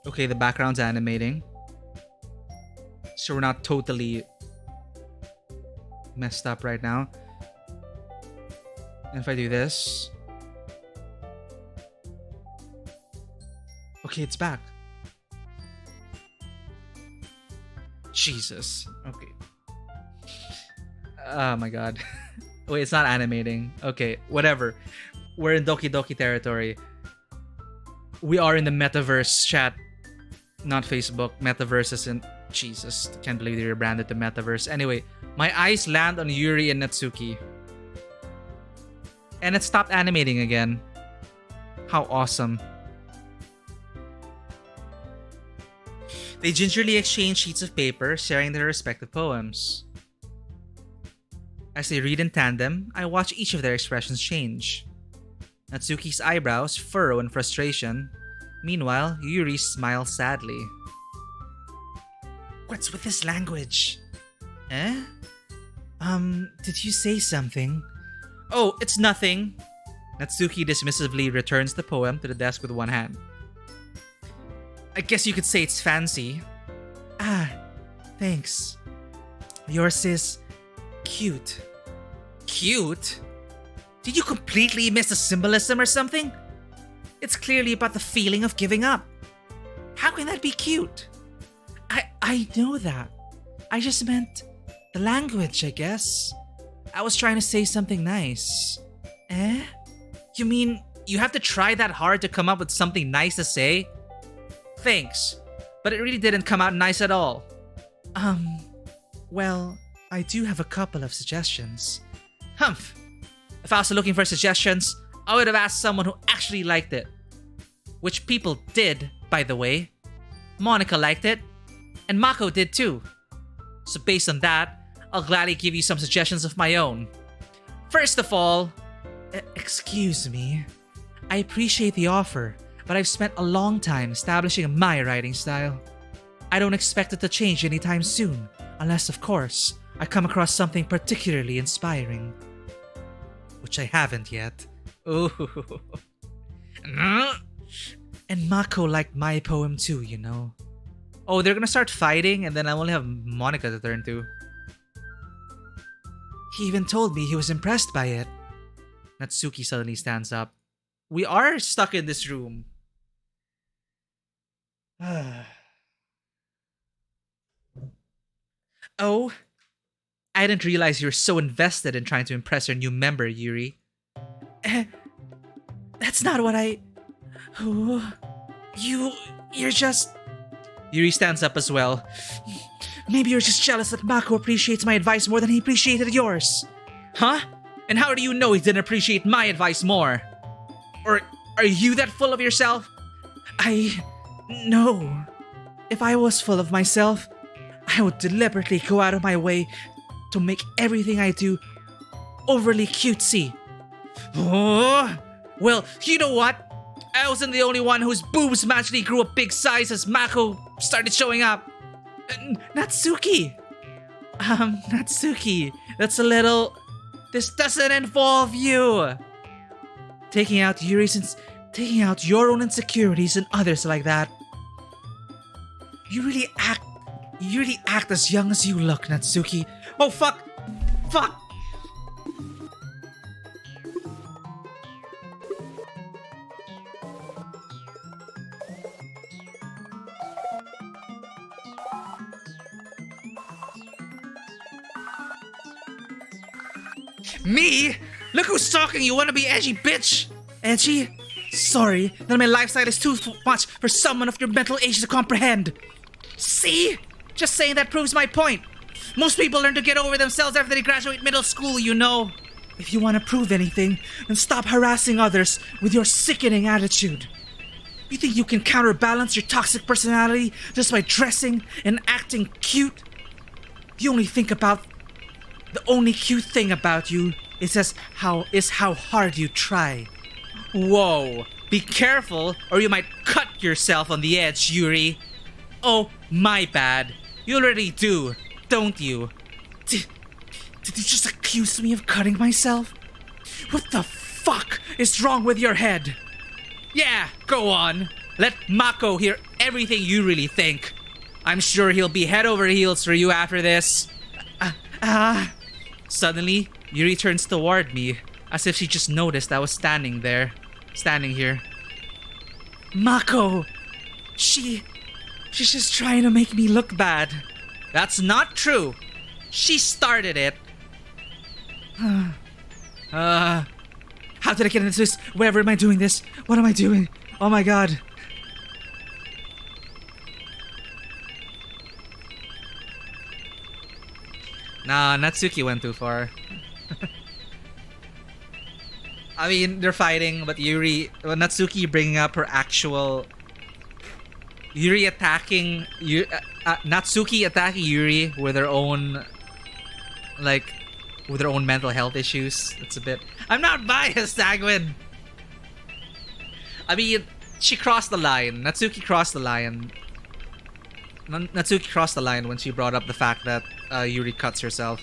Okay, the background's animating. So we're not totally messed up right now. And if I do this... Okay, it's back. Jesus. Okay. Oh my god. Wait, it's not animating. Okay, whatever. We're in Doki Doki territory. We are in the metaverse chat. Not Facebook. Metaverse isn't... Jesus. Can't believe they rebranded the metaverse. Anyway, my eyes land on Yuri and Natsuki. And it stopped animating again. How awesome. They gingerly exchange sheets of paper, sharing their respective poems. As they read in tandem, I watch each of their expressions change. Natsuki's eyebrows furrow in frustration. Meanwhile, Yuri smiles sadly. What's with this language? Eh? Did you say something? Oh, it's nothing. Natsuki dismissively returns the poem to the desk with one hand. I guess you could say it's fancy. Ah, thanks. Yours is cute. Cute? Did you completely miss the symbolism or something? It's clearly about the feeling of giving up. How can that be cute? I know that. I just meant the language, I guess. I was trying to say something nice. Eh? You mean you have to try that hard to come up with something nice to say? Thanks, but it really didn't come out nice at all. Well, I do have a couple of suggestions. Humph. If I was looking for suggestions, I would have asked someone who actually liked it. Which people did, by the way. Monica liked it, and Mako did too. So based on that, I'll gladly give you some suggestions of my own. First of all... excuse me. I appreciate the offer, but I've spent a long time establishing my writing style. I don't expect it to change anytime soon, unless, of course, I come across something particularly inspiring. Which I haven't yet. Ooh. And Mako liked my poem too, you know. Oh, they're gonna start fighting and then I only have Monica to turn to. He even told me he was impressed by it. Natsuki suddenly stands up. We are stuck in this room. Oh, I didn't realize you were so invested in trying to impress your new member, Yuri. That's not what I... Oh, you're just... Yuri stands up as well. Maybe you're just jealous that Mako appreciates my advice more than he appreciated yours. Huh? And how do you know he didn't appreciate my advice more? Or are you that full of yourself? No. If I was full of myself, I would deliberately go out of my way to make everything I do overly cutesy. Oh, well, you know what? I wasn't the only one whose boobs magically grew a big size as Mako started showing up. Natsuki! Natsuki, that's a little... This doesn't involve you! Taking out your own insecurities and others like that. You really act as young as you look, Natsuki. Oh, fuck! Fuck! Me? Look who's talking, you wanna be edgy bitch! Edgy? Sorry, that my lifestyle is too much for someone of your mental age to comprehend. See? Just saying that proves my point. Most people learn to get over themselves after they graduate middle school, you know. If you want to prove anything, then stop harassing others with your sickening attitude. You think you can counterbalance your toxic personality just by dressing and acting cute? The only cute thing about you is how hard you try. Whoa, be careful or you might cut yourself on the edge, Yuri. Oh, my bad. You already do, don't you? Did you just accuse me of cutting myself? What the fuck is wrong with your head? Yeah, go on. Let Mako hear everything you really think. I'm sure he'll be head over heels for you after this. Suddenly, Yuri turns toward me, as if she just noticed I was standing here. Mako! She's just trying to make me look bad. That's not true. She started it. How did I get into this? Wherever am I doing this? What am I doing? Oh my god. Nah, Natsuki went too far. I mean, they're fighting, but Natsuki bringing up her actual... Natsuki attacking Yuri with her own... with her own mental health issues. It's a bit... I'm not biased, Agwin! I mean, she crossed the line. Natsuki crossed the line. Natsuki crossed the line when she brought up the fact that Yuri cuts herself.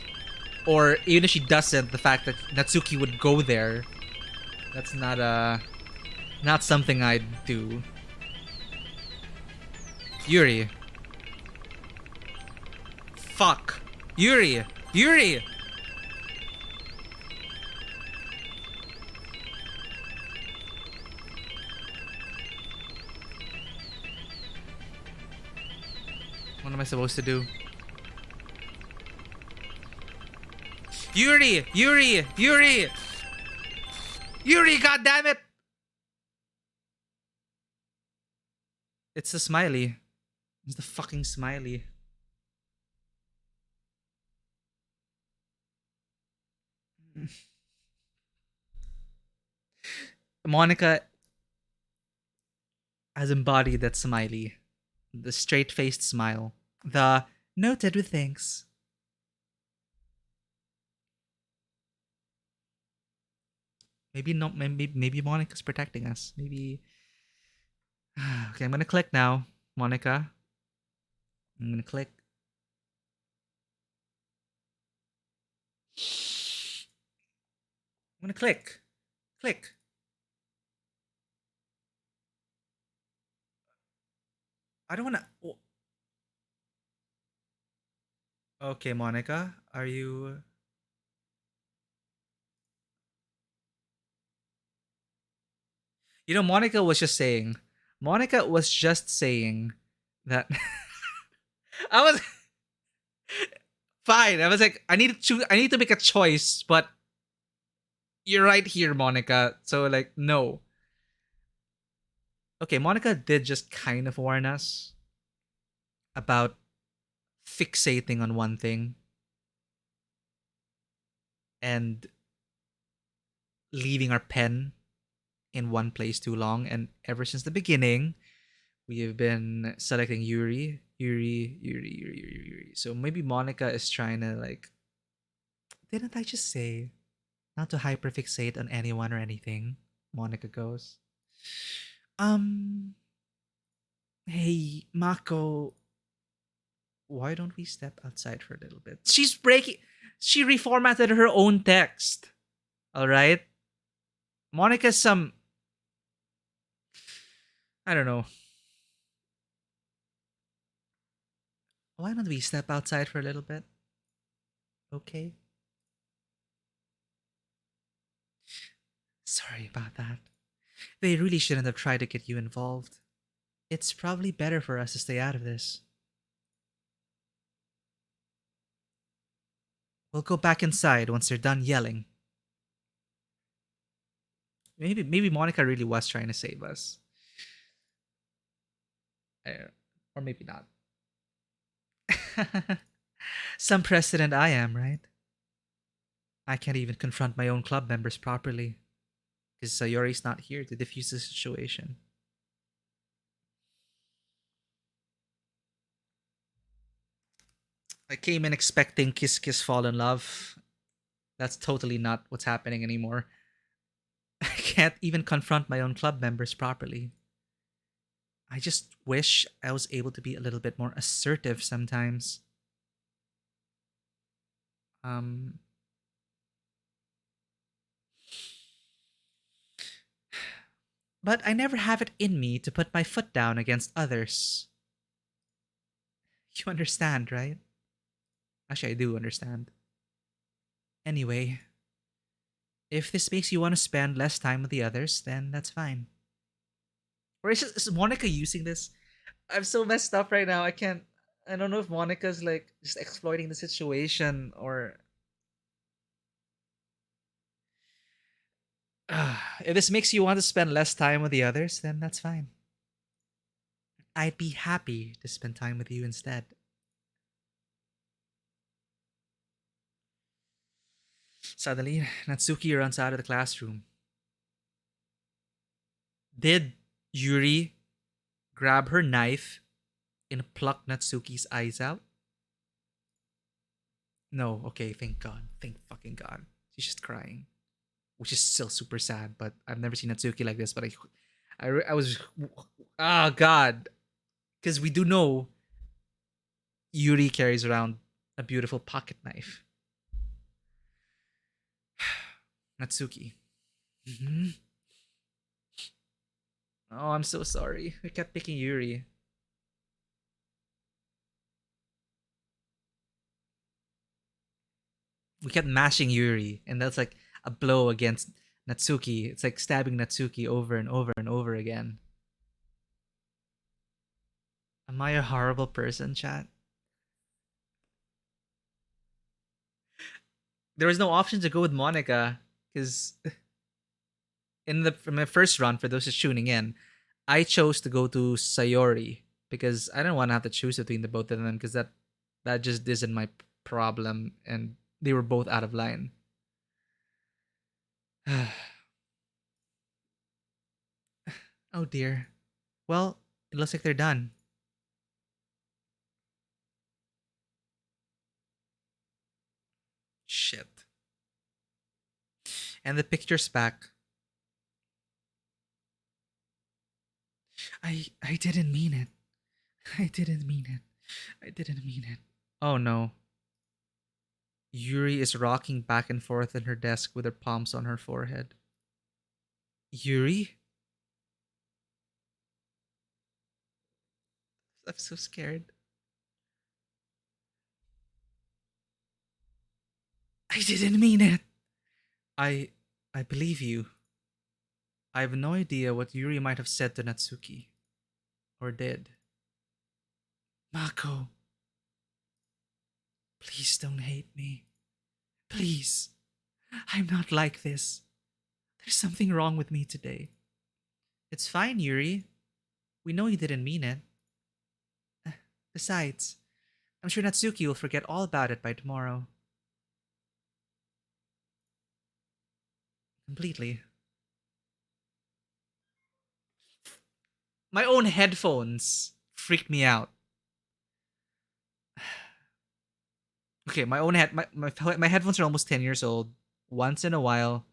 Or even if she doesn't, the fact that Natsuki would go there. That's not something I'd do. Yuri. Fuck. Yuri! Yuri! What am I supposed to do? Yuri! Yuri! Yuri! Yuri, goddammit! It's the smiley. It's the fucking smiley. Monica has embodied that smiley. The straight-faced smile. The noted with thanks. Maybe not. Maybe Monica's protecting us. Maybe. Okay, I'm gonna click now, Monica. I'm gonna click. I'm gonna click. Click. I don't wanna. Okay, Monica, are you? You know, Monica was just saying. Monica was just saying that. I was fine. I was like, I need to make a choice, but you're right here, Monica. So like, no. Okay, Monica did just kind of warn us about fixating on one thing and leaving our pen in one place too long. And ever since the beginning, we have been selecting Yuri. So maybe Monica is trying to like, didn't I just say not to hyperfixate on anyone or anything? Monica goes, hey, Mako, why don't we step outside for a little bit? She reformatted her own text. Alright? Monica's some... I don't know. Why don't we step outside for a little bit? Okay? Sorry about that. They really shouldn't have tried to get you involved. It's probably better for us to stay out of this. We'll go back inside once they're done yelling. Maybe Monica really was trying to save us. Or maybe not. Some president I am, right? I can't even confront my own club members properly. Because Sayori's not here to defuse the situation. I came in expecting Kiss Kiss Fall in Love. That's totally not what's happening anymore. I can't even confront my own club members properly. I just wish I was able to be a little bit more assertive sometimes. But I never have it in me to put my foot down against others. You understand, right? Actually, I do understand. Anyway, if this makes you want to spend less time with the others, then that's fine. Or is Monica using this? I'm so messed up right now. I can't. I don't know if Monica's like just exploiting the situation or. If this makes you want to spend less time with the others, then that's fine. I'd be happy to spend time with you instead. Suddenly, Natsuki runs out of the classroom. Did Yuri grab her knife and pluck Natsuki's eyes out? No, okay, thank God. Thank fucking God. She's just crying, which is still super sad, but I've never seen Natsuki like this, but I was, ah, God. Because we do know Yuri carries around a beautiful pocket knife. Natsuki. Mhm. Oh, I'm so sorry. We kept picking Yuri. We kept mashing Yuri, and that's like a blow against Natsuki. It's like stabbing Natsuki over and over and over again. Am I a horrible person, chat? There was no option to go with Monica because in my first run, for those just tuning in, I chose to go to Sayori because I didn't want to have to choose between the both of them because that just isn't my problem, and they were both out of line. Oh dear. Well, it looks like they're done. Shit. And the picture's back. I didn't mean it. I didn't mean it. I didn't mean it. Oh no. Yuri is rocking back and forth in her desk with her palms on her forehead. Yuri? I'm so scared. I didn't mean it. I I believe you. I have no idea what Yuri might have said to Natsuki. Or did. Mako, please don't hate me. Please. I'm not like this. There's something wrong with me today. It's fine, Yuri. We know you didn't mean it. Besides, I'm sure Natsuki will forget all about it by tomorrow. Completely. My own headphones freaked me out. Okay, my headphones are almost 10 years old. Once in a while,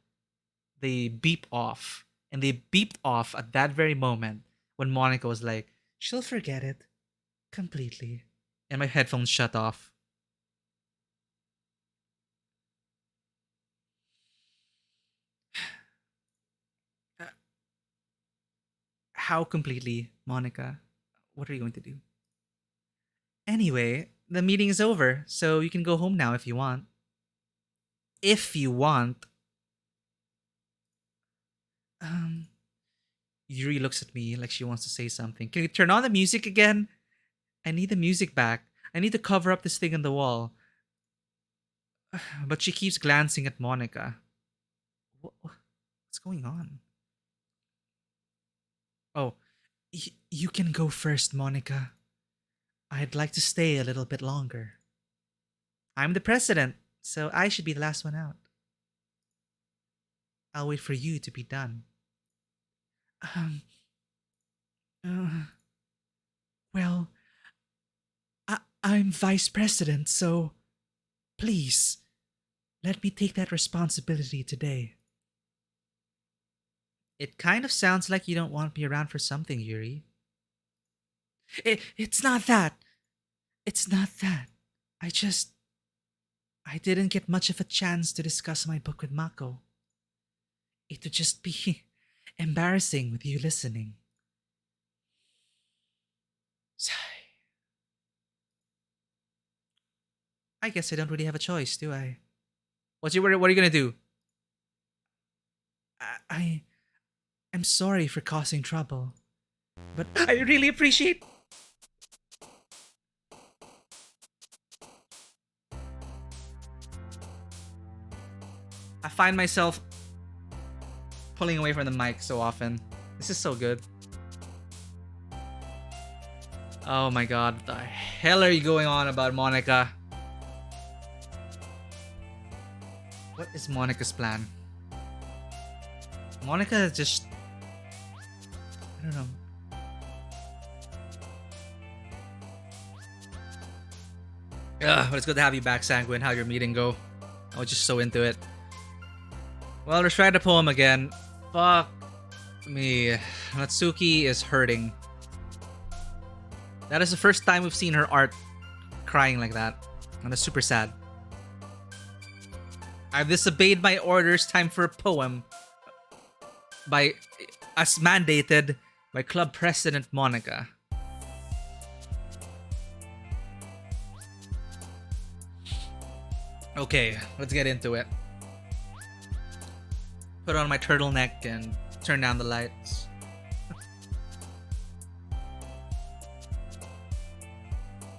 they beep off. And they beeped off at that very moment when Monica was like, she'll forget it completely. And my headphones shut off. Uh, How completely, Monica? What are you going to do? Anyway, the meeting is over, so you can go home now if you want. If you want. Um, Yuri looks at me like she wants to say something. Can you turn on the music again? I need the music back. I need to cover up this thing on the wall. But she keeps glancing at Monica. What's going on? Oh, you can go first, Monica. I'd like to stay a little bit longer. I'm the president, so I should be the last one out. I'll wait for you to be done. Um, uh, well, I'm vice president, so please let me take that responsibility today. It kind of sounds like you don't want me around for something, Yuri. It's not that. It's not that. I just. I didn't get much of a chance to discuss my book with Mako. It would just be. embarrassing with you listening. Sigh. I guess I don't really have a choice, do I? What are you gonna do? I'm sorry for causing trouble, but I really appreciate. I find myself pulling away from the mic so often. This is so good. Oh my god, what the hell are you going on about Monica? What is Monica's plan? Monica is just... I don't know. Ugh, but it's good to have you back, Sanguine. How'd your meeting go? I was just so into it. Well, let's try the poem again. Fuck me. Natsuki is hurting. That is the first time we've seen her art crying like that. And that's super sad. I've disobeyed my orders. Time for a poem. As mandated by Club President Monica. Okay, let's get into it. Put on my turtleneck and turn down the lights.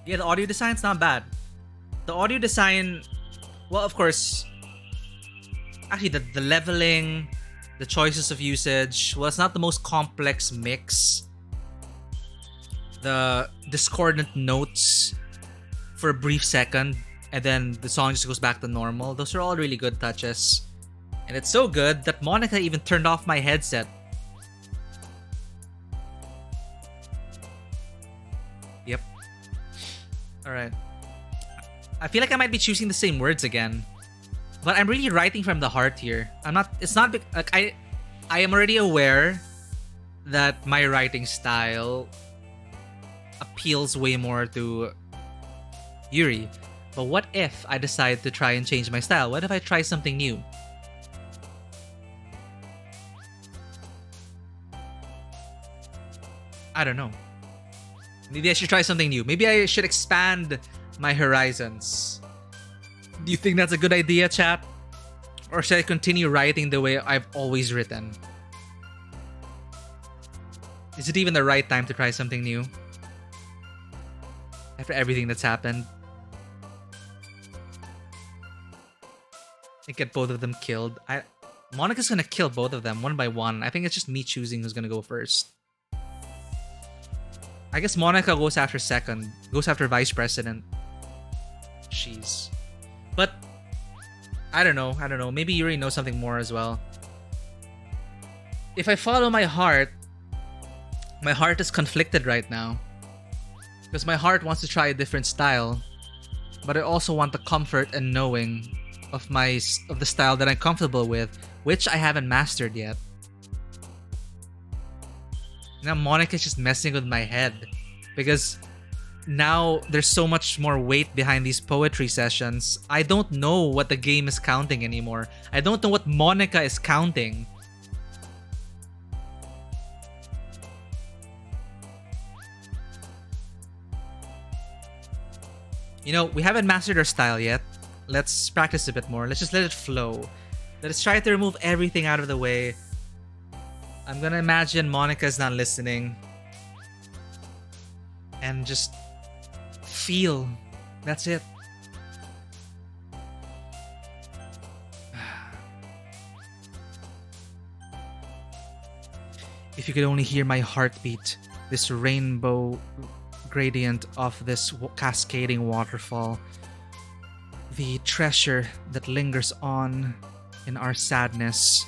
Yeah, the audio design's not bad. The audio design, well, of course, actually the leveling, the choices of usage, well, it's not the most complex mix. The discordant notes for a brief second, and then the song just goes back to normal. Those are all really good touches. And it's so good that Monica even turned off my headset. Yep. Alright. I feel like I might be choosing the same words again. But I'm really writing from the heart here. It's not like I am already aware that my writing style appeals way more to Yuri. But what if I decide to try and change my style? What if I try something new? I don't know. Maybe I should try something new. Maybe I should expand my horizons. Do you think that's a good idea, chat? Or should I continue writing the way I've always written? Is it even the right time to try something new? After everything that's happened? I get both of them killed. Monica's gonna kill both of them one by one. I think it's just me choosing who's gonna go first. I guess Monica goes after second. Goes after vice president. Jeez. But I don't know. Maybe Yuri knows something more as well. If I follow my heart is conflicted right now. Because my heart wants to try a different style. But I also want the comfort and knowing of the style that I'm comfortable with, which I haven't mastered yet. Now Monica's just messing with my head because now there's so much more weight behind these poetry sessions. I don't know what the game is counting anymore. I don't know what Monica is counting. You know, we haven't mastered our style yet. Let's practice a bit more. Let's just let it flow. Let's try to remove everything out of the way. I'm gonna imagine Monica's not listening. And just feel. That's it. If you could only hear my heartbeat, this rainbow gradient of this cascading waterfall, the treasure that lingers on in our sadness,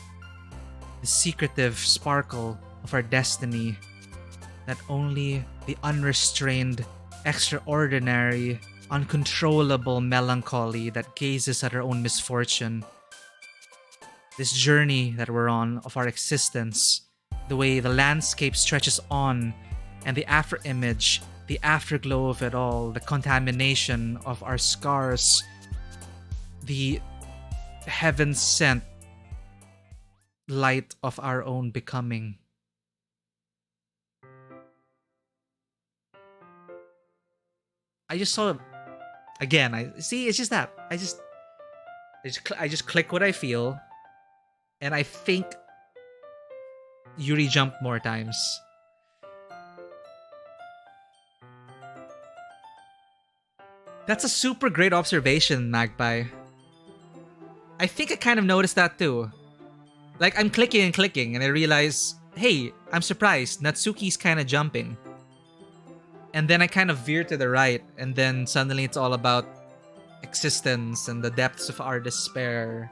the secretive sparkle of our destiny that only the unrestrained, extraordinary, uncontrollable melancholy that gazes at our own misfortune. This journey that we're on of our existence, the way the landscape stretches on, and the after image, the afterglow of it all, the contamination of our scars, the heaven sent light of our own becoming. I just saw again. I see. It's just that I just click what I feel, and I think Yuri jumped more times. That's a super great observation, Magpie. I think I kind of noticed that too. Like, I'm clicking and clicking, and I realize, hey, I'm surprised. Natsuki's kind of jumping. And then I kind of veer to the right, and then suddenly it's all about existence and the depths of our despair.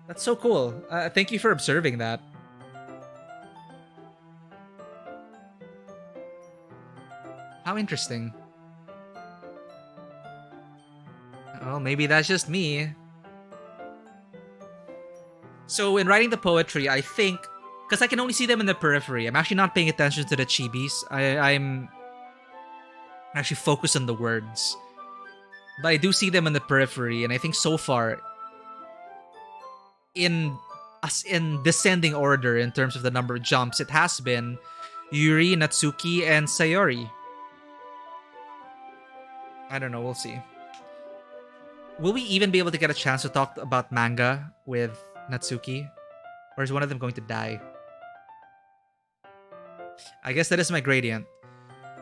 That's so cool. Thank you for observing that. How interesting. Well, maybe that's just me. So in writing the poetry, I think, because I can only see them in the periphery, I'm actually not paying attention to the chibis. I'm actually focused on the words. But I do see them in the periphery, and I think so far, in descending order in terms of the number of jumps, it has been Yuri, Natsuki, and Sayori. I don't know, we'll see. Will we even be able to get a chance to talk about manga with Natsuki? Or is one of them going to die? I guess that is my gradient.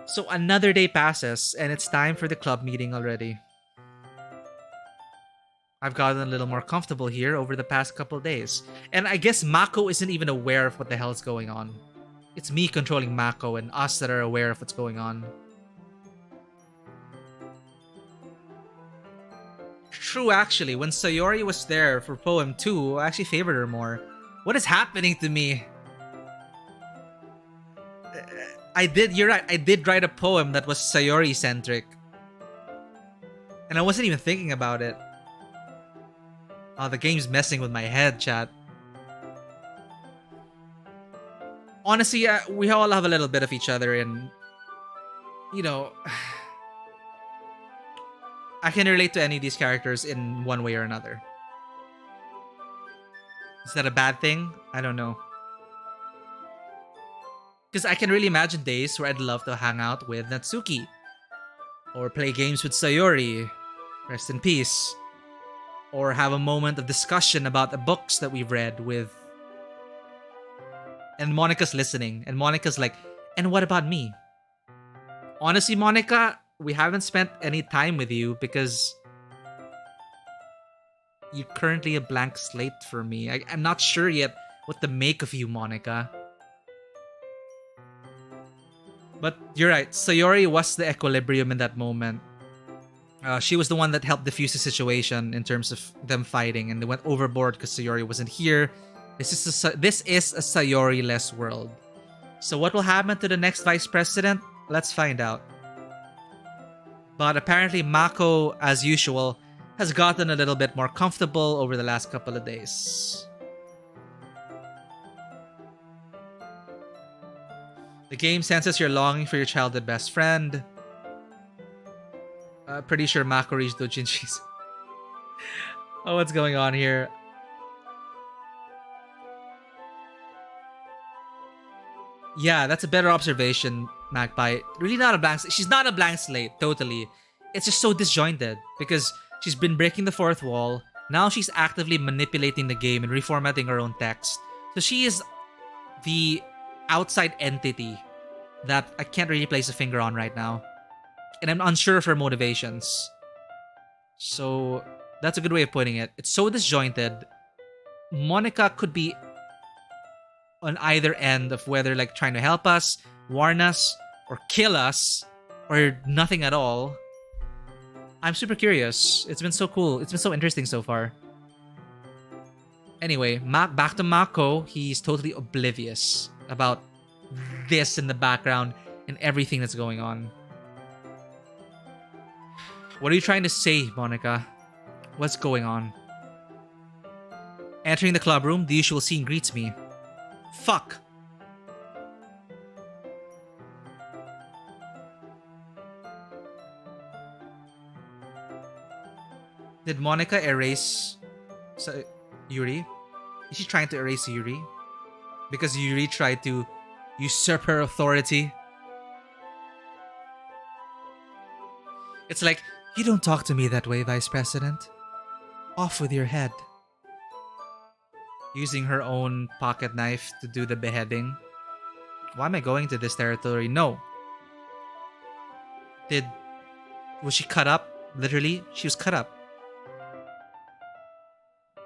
So another day passes, and it's time for the club meeting already. I've gotten a little more comfortable here over the past couple days. And I guess Mako isn't even aware of what the hell's going on. It's me controlling Mako and us that are aware of what's going on. True, actually, when Sayori was there for Poem 2, I actually favored her more. What is happening to me? You're right, I did write a poem that was Sayori-centric. And I wasn't even thinking about it. Oh, the game's messing with my head, chat. Honestly, we all have a little bit of each other, and you know, I can relate to any of these characters in one way or another. Is that a bad thing? I don't know. Because I can really imagine days where I'd love to hang out with Natsuki. Or play games with Sayori. Rest in peace. Or have a moment of discussion about the books that we've read with... And Monica's listening. And Monica's like, and what about me? Honestly, Monica, we haven't spent any time with you because... you're currently a blank slate for me. I'm not sure yet what to make of you, Monica. But you're right, Sayori was the equilibrium in that moment. She was the one that helped diffuse the situation in terms of them fighting, and they went overboard because Sayori wasn't here. This is a Sayori-less world. So what will happen to the next vice president? Let's find out. But apparently Mako, as usual, has gotten a little bit more comfortable over the last couple of days. The game senses your longing for your childhood best friend. Pretty sure Mako reached Dojinshis. Oh, what's going on here? Yeah, that's a better observation, Magpie. Really not a blank slate. She's not a blank slate, totally. It's just so disjointed because she's been breaking the fourth wall. Now she's actively manipulating the game and reformatting her own text. So she is the outside entity that I can't really place a finger on right now. And I'm unsure of her motivations. So that's a good way of putting it. It's so disjointed. Monica could be on either end of whether like trying to help us, warn us, or kill us, or nothing at all. I'm super curious. It's been so cool. It's been so interesting so far. Anyway, back to Mako. He's totally oblivious about this in the background and everything that's going on. What are you trying to say, Monica? What's going on? Entering the club room, the usual scene greets me. Fuck. Did Monica erase Yuri? Is she trying to erase Yuri? Because Yuri tried to usurp her authority? It's like, you don't talk to me that way, Vice President. Off with your head. Using her own pocket knife to do the beheading. Why am I going to this territory? No. Was she cut up? Literally, she was cut up.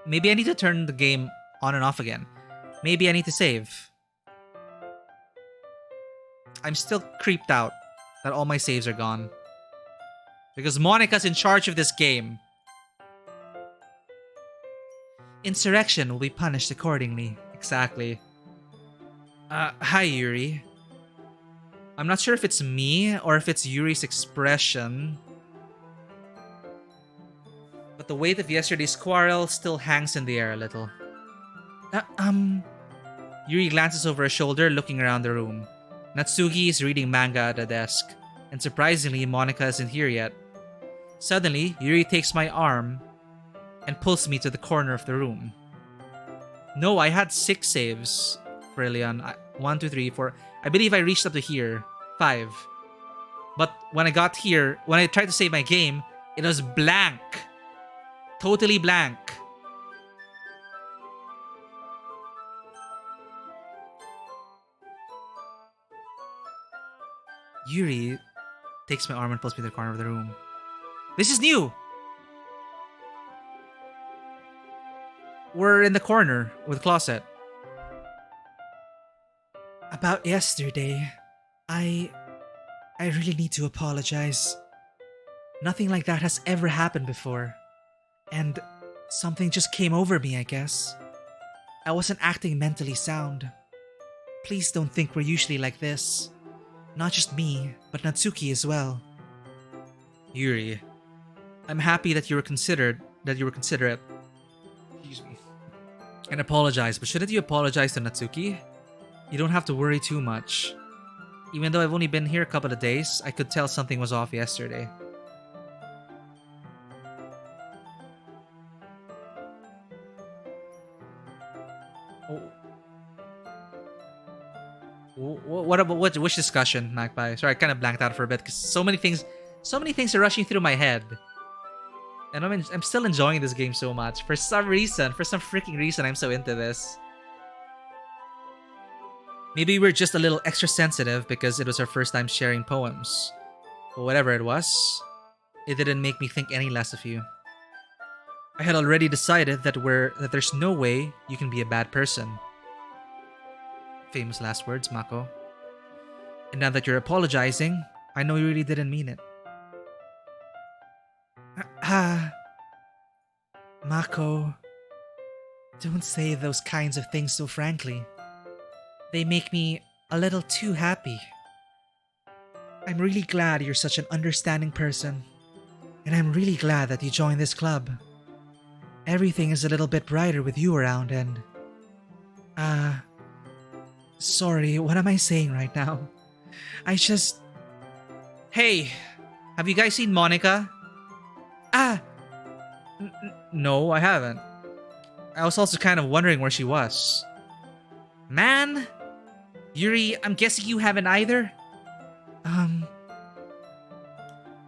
Maybe I need to turn the game on and off again. Maybe I need to save. I'm still creeped out that all my saves are gone. Because Monica's in charge of this game. Insurrection will be punished accordingly. Exactly. Hi, Yuri. I'm not sure if it's me or if it's Yuri's expression. But the weight of yesterday's quarrel still hangs in the air a little. Yuri glances over her shoulder, looking around the room. Natsuki is reading manga at a desk, and surprisingly, Monica isn't here yet. Suddenly, Yuri takes my arm and pulls me to the corner of the room. No, I had 6 saves, Brilliant. 1, 2, 3, 4. I believe I reached up to here. 5. But when I got here, when I tried to save my game, it was blank. Totally blank. Yuri takes my arm and pulls me to the corner of the room. This is new! We're in the corner with the closet. About yesterday, I really need to apologize. Nothing like that has ever happened before. And something just came over me, I guess. I wasn't acting mentally sound. Please don't think we're usually like this. Not just me, but Natsuki as well. Yuri, I'm happy that you were considerate. Excuse me. And apologize, but shouldn't you apologize to Natsuki? You don't have to worry too much. Even though I've only been here a couple of days, I could tell something was off yesterday. Which discussion, Magpie? Sorry, I kind of blanked out for a bit because so many things are rushing through my head. And I'm still enjoying this game so much. For some freaking reason, I'm so into this. Maybe we're just a little extra sensitive because it was our first time sharing poems. But whatever it was, it didn't make me think any less of you. I had already decided that there's no way you can be a bad person. Famous last words, Mako. And now that you're apologizing, I know you really didn't mean it. Mako, don't say those kinds of things so frankly. They make me a little too happy. I'm really glad you're such an understanding person. And I'm really glad that you joined this club. Everything is a little bit brighter with you around and... Sorry, what am I saying right now? I just... Hey, have you guys seen Monica? No, I haven't. I was also kind of wondering where she was. Man? Yuri, I'm guessing you haven't either?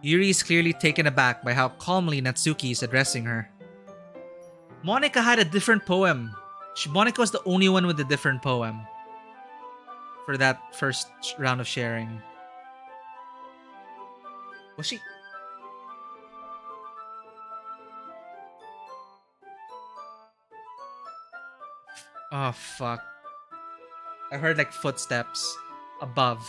Yuri is clearly taken aback by how calmly Natsuki is addressing her. Monica had a different poem. Monica was the only one with a different poem for that first round of sharing. Was she? Oh, fuck. I heard like footsteps above.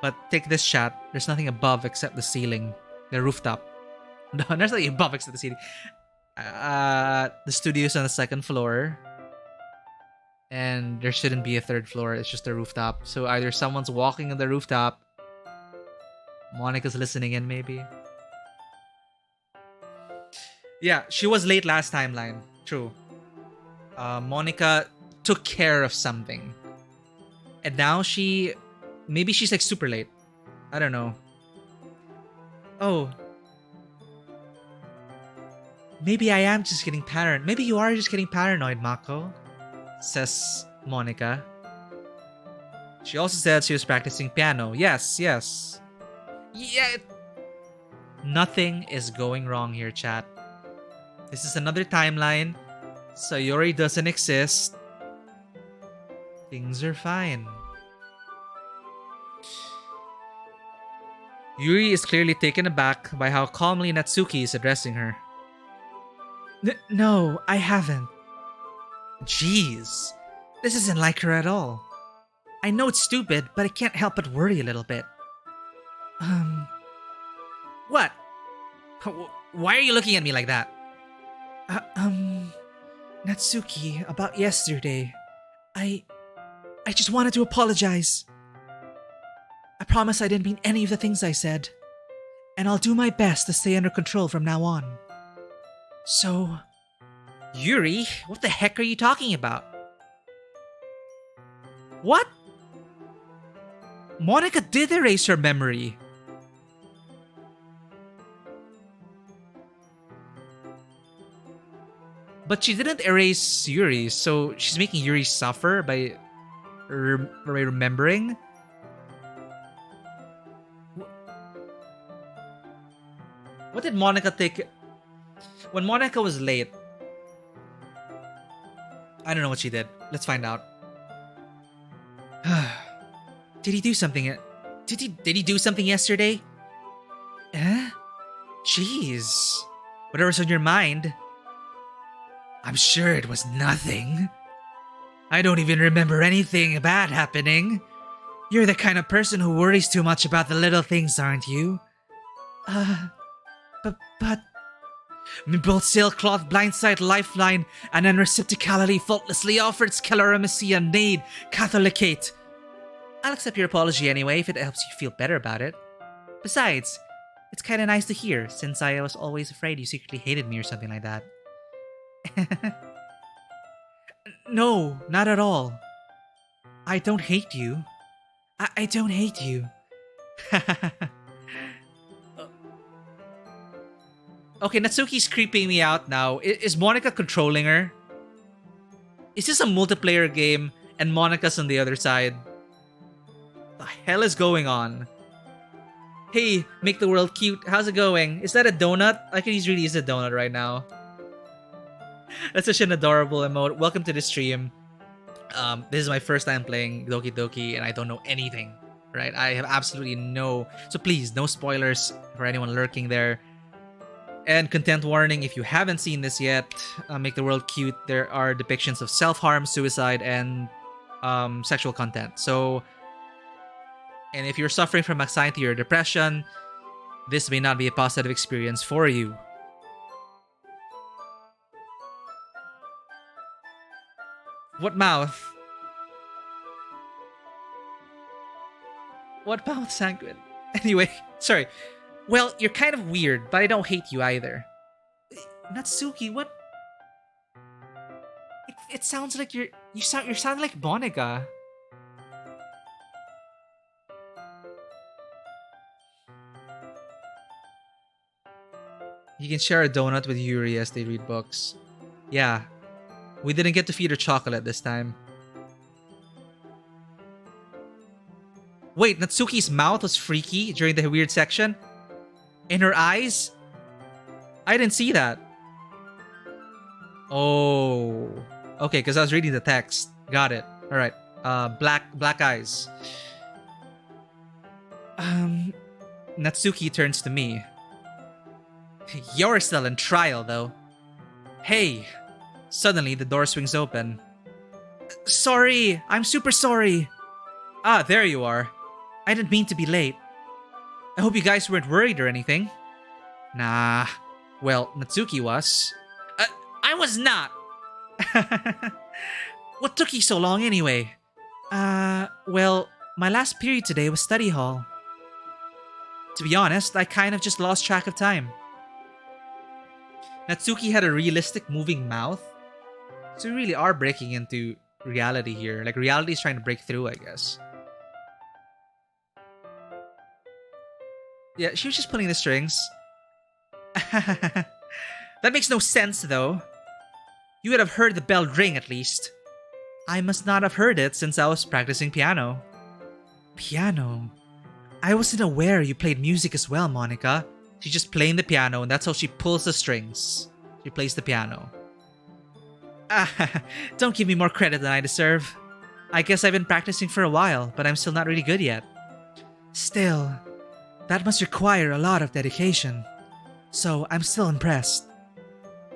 But take this shot. There's nothing above except the ceiling. The rooftop. No, there's nothing above except the ceiling. The studio's on the 2nd floor. And there shouldn't be a 3rd floor. It's just a rooftop. So either someone's walking on the rooftop. Monica's listening in, maybe. Yeah, she was late last timeline. True. Monica took care of something. And now maybe she's like super late. I don't know. Oh. Maybe I am just getting paranoid. Maybe you are just getting paranoid, Mako, says Monica. She also said she was practicing piano. Yes, yes. Yeah. Nothing is going wrong here, chat. This is another timeline. Sayori doesn't exist. Things are fine. Yuri is clearly taken aback by how calmly Natsuki is addressing her. No, I haven't. Jeez, this isn't like her at all. I know it's stupid, but I can't help but worry a little bit. What? Why are you looking at me like that? Natsuki, about yesterday. I just wanted to apologize. I promise I didn't mean any of the things I said. And I'll do my best to stay under control from now on. So... Yuri, what the heck are you talking about? What? Monica did erase her memory. But she didn't erase Yuri, so she's making Yuri suffer by remembering? What did Monica take? When Monica was late, I don't know what she did. Let's find out. Did he do something? Did he do something yesterday? Jeez. Whatever's on your mind. I'm sure it was nothing. I don't even remember anything bad happening. You're the kind of person who worries too much about the little things, aren't you? But... Both sailcloth, blindside, lifeline, and unreciprocality faultlessly offered scleromacy and need catholicate. I'll accept your apology anyway if it helps you feel better about it. Besides, it's kinda nice to hear, since I was always afraid you secretly hated me or something like that. No, not at all. I don't hate you. I don't hate you. Okay, Natsuki's creeping me out now. Is Monica controlling her? Is this a multiplayer game and Monica's on the other side? The hell is going on? Hey, make the world cute. How's it going? Is that a donut? I could really use a donut right now. That's such an adorable emote. Welcome to the stream. This is my first time playing Doki Doki and I don't know anything, right? I have absolutely no... So please, no spoilers for anyone lurking there. And content warning, if you haven't seen this yet, Make the World Cute, there are depictions of self-harm, suicide, and sexual content. So, and if you're suffering from anxiety or depression, this may not be a positive experience for you. What mouth? What mouth, Sanguine? Anyway, sorry. Well, you're kind of weird, but I don't hate you either. Natsuki, what? It sounds like you sound like Monica. You can share a donut with Yuri as they read books. Yeah, we didn't get to feed her chocolate this time. Wait, Natsuki's mouth was freaky during the weird section? In her eyes? I didn't see that. Oh. Okay, because I was reading the text. Got it. Alright. Black eyes. Natsuki turns to me. You're still in trial, though. Hey. Suddenly, the door swings open. Sorry. I'm super sorry. Ah, there you are. I didn't mean to be late. I hope you guys weren't worried or anything. Nah. Well, Natsuki was. I was not! What took you so long anyway? Well, my last period today was study hall. To be honest, I kind of just lost track of time. Natsuki had a realistic moving mouth. So we really are breaking into reality here. Like, reality is trying to break through, I guess. Yeah, she was just pulling the strings. That makes no sense, though. You would have heard the bell ring at least. I must not have heard it since I was practicing piano. Piano? I wasn't aware you played music as well, Monica. She's just playing the piano, and that's how she pulls the strings. She plays the piano. Ah, don't give me more credit than I deserve. I guess I've been practicing for a while, but I'm still not really good yet. Still, that must require a lot of dedication. So I'm still impressed.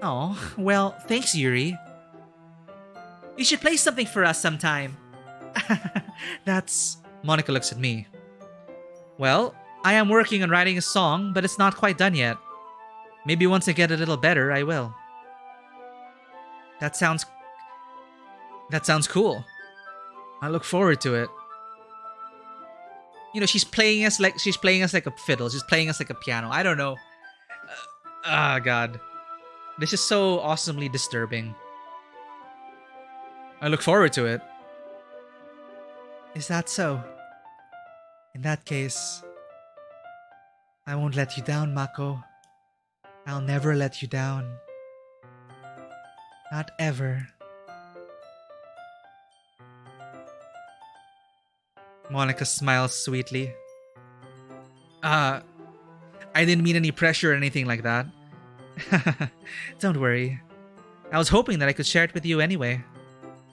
Oh, well, thanks, Yuri. You should play something for us sometime. That's... Monica looks at me. Well, I am working on writing a song, but it's not quite done yet. Maybe once I get a little better, I will. That sounds cool. I look forward to it. You know, she's playing us like a fiddle. She's playing us like a piano. I don't know. God. This is so awesomely disturbing. I look forward to it. Is that so? In that case, I won't let you down, Mako. I'll never let you down. Not ever. Monica smiles sweetly. I didn't mean any pressure or anything like that. Don't worry. I was hoping that I could share it with you anyway.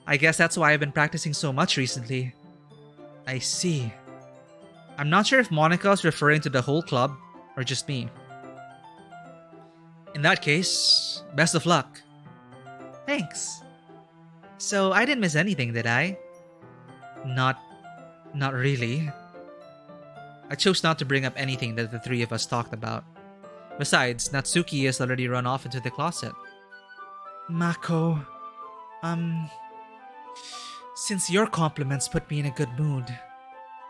I guess that's why I've been practicing so much recently. I see. I'm not sure if Monica is referring to the whole club or just me. In that case, best of luck. Thanks. So I didn't miss anything, did I? Not really. I chose not to bring up anything that the three of us talked about. Besides, Natsuki has already run off into the closet. Mako, since your compliments put me in a good mood,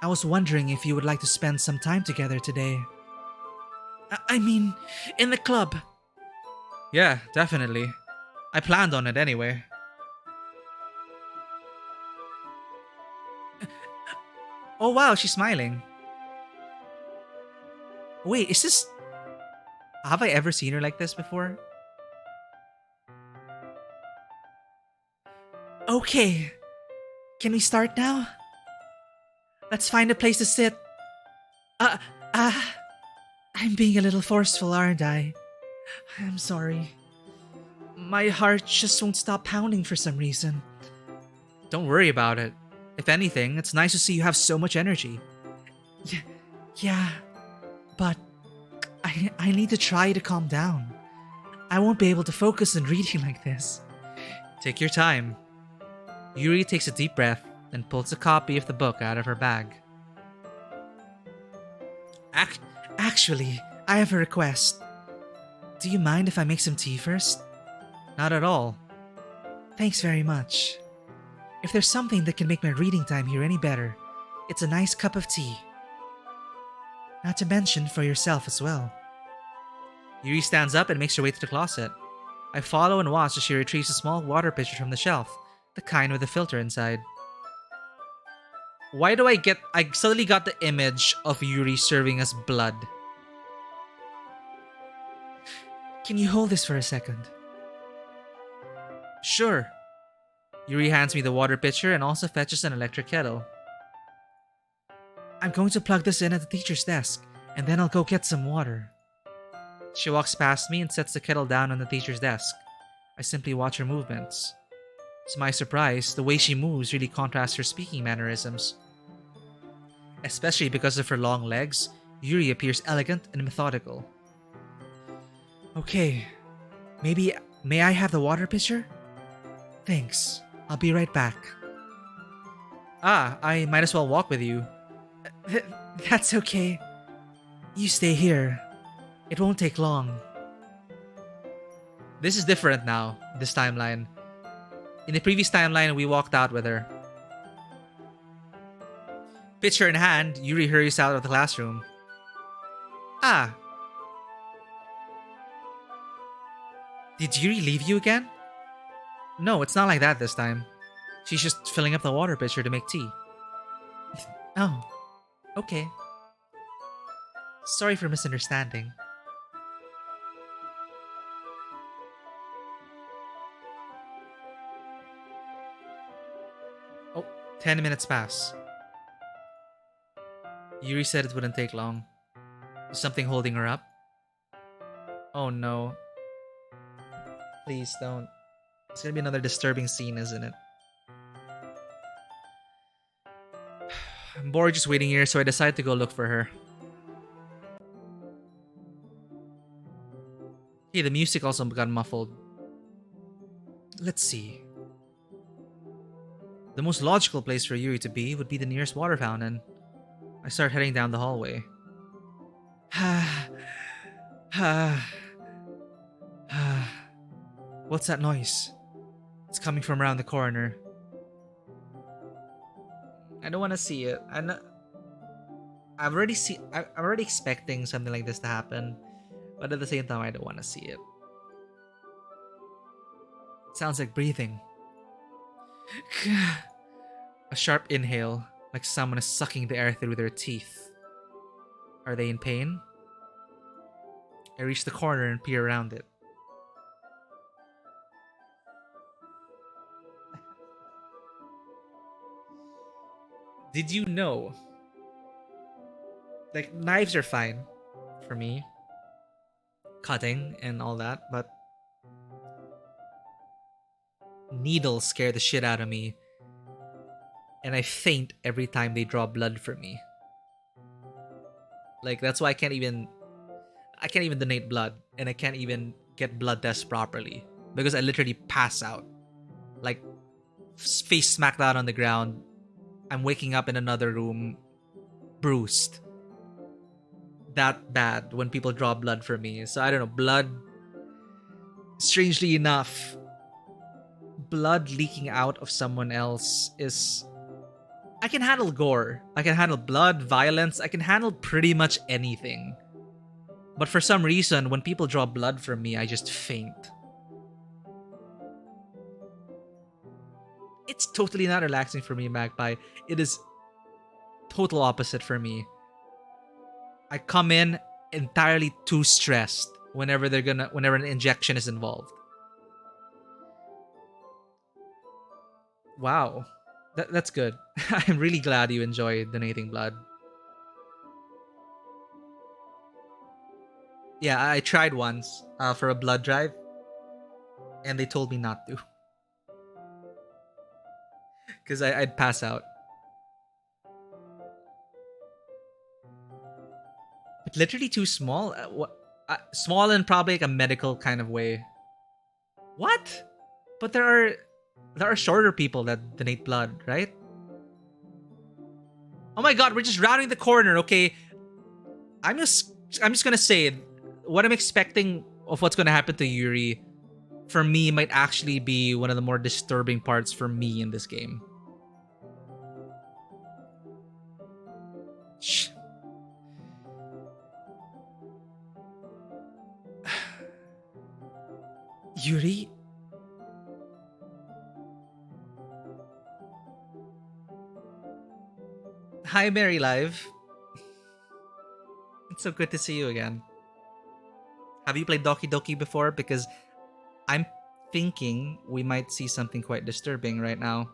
I was wondering if you would like to spend some time together today. I mean, in the club. Yeah, definitely. I planned on it anyway. Oh wow, she's smiling. Wait, is this... Have I ever seen her like this before? Okay. Can we start now? Let's find a place to sit. I'm being a little forceful, aren't I? I'm sorry. My heart just won't stop pounding for some reason. Don't worry about it. If anything, it's nice to see you have so much energy. Yeah, but I need to try to calm down. I won't be able to focus on reading like this. Take your time. Yuri takes a deep breath and pulls a copy of the book out of her bag. Actually, I have a request. Do you mind if I make some tea first? Not at all. Thanks very much. If there's something that can make my reading time here any better, it's a nice cup of tea. Not to mention for yourself as well. Yuri stands up and makes her way to the closet. I follow and watch as she retrieves a small water pitcher from the shelf, the kind with a filter inside. Why do I suddenly got the image of Yuri serving us blood? Can you hold this for a second? Sure. Yuri hands me the water pitcher and also fetches an electric kettle. I'm going to plug this in at the teacher's desk, and then I'll go get some water. She walks past me and sets the kettle down on the teacher's desk. I simply watch her movements. To my surprise, the way she moves really contrasts her speaking mannerisms. Especially because of her long legs, Yuri appears elegant and methodical. Okay, may I have the water pitcher? Thanks, I'll be right back. I might as well walk with you. That's okay. You stay here. It won't take long. This is different now, this timeline. In the previous timeline, we walked out with her. Pitcher in hand, Yuri hurries out of the classroom. Did Yuri leave you again? No, it's not like that this time. She's just filling up the water pitcher to make tea. Oh, okay. Sorry for misunderstanding. 10 minutes pass. Yuri said it wouldn't take long. Is something holding her up? Oh no. Please don't. It's gonna be another disturbing scene, isn't it? I'm bored just waiting here, so I decided to go look for her. Hey, the music also got muffled. Let's see. The most logical place for Yuri to be would be the nearest water fountain. I start heading down the hallway. What's that noise? It's coming from around the corner. I don't want to see it. I'm already expecting something like this to happen, but at the same time, I don't want to see it. It sounds like breathing. A sharp inhale, like someone is sucking the air through their teeth. Are they in pain? I reach the corner and peer around it. Did you know? Like, knives are fine for me. Cutting and all that, but needles scare the shit out of me. And I faint every time they draw blood from me. Like, that's why I can't even donate blood, and I can't even get blood tests properly because I literally pass out. Like, face smacked out on the ground. I'm waking up in another room, bruised. That bad when people draw blood from me. So I don't know, blood, strangely enough, blood leaking out of someone else is... I can handle gore. I can handle blood, violence. I can handle pretty much anything. But for some reason, when people draw blood from me, I just faint. It's totally not relaxing for me, Magpie. It is total opposite for me. I come in entirely too stressed whenever an injection is involved. Wow. That's good. I'm really glad you enjoy donating blood. Yeah, I tried once for a blood drive, and they told me not to. Because I'd pass out. But literally too small? Small in probably like a medical kind of way. What? But there are shorter people that donate blood, right? Oh my god, we're just rounding the corner, okay? I'm just gonna say what I'm expecting of what's gonna happen to Yuri for me might actually be one of the more disturbing parts for me in this game. Shh. Yuri? Hi, Mary Live. It's so good to see you again. Have you played Doki Doki before? Because I'm thinking we might see something quite disturbing right now.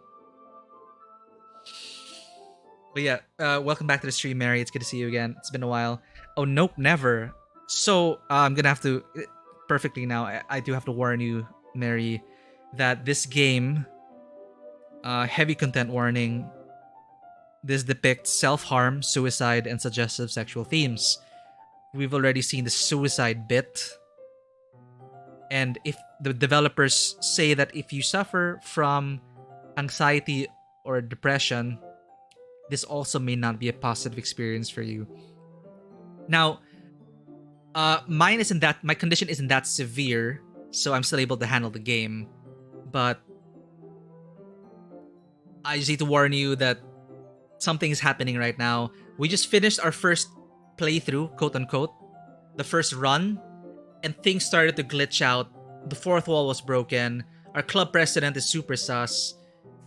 But yeah, welcome back to the stream, Mary. It's good to see you again. It's been a while. Oh, nope, never. So, I'm gonna have to... Perfectly now, I do have to warn you, Mary, that this game... heavy content warning. This depicts self-harm, suicide, and suggestive sexual themes. We've already seen the suicide bit. And if the developers say that if you suffer from anxiety or depression, this also may not be a positive experience for you. Now, my condition isn't that severe, so I'm still able to handle the game. But I just need to warn you that something is happening right now. We just finished our first playthrough, quote unquote, the first run, and things started to glitch out. The fourth wall was broken. Our club president is super sus.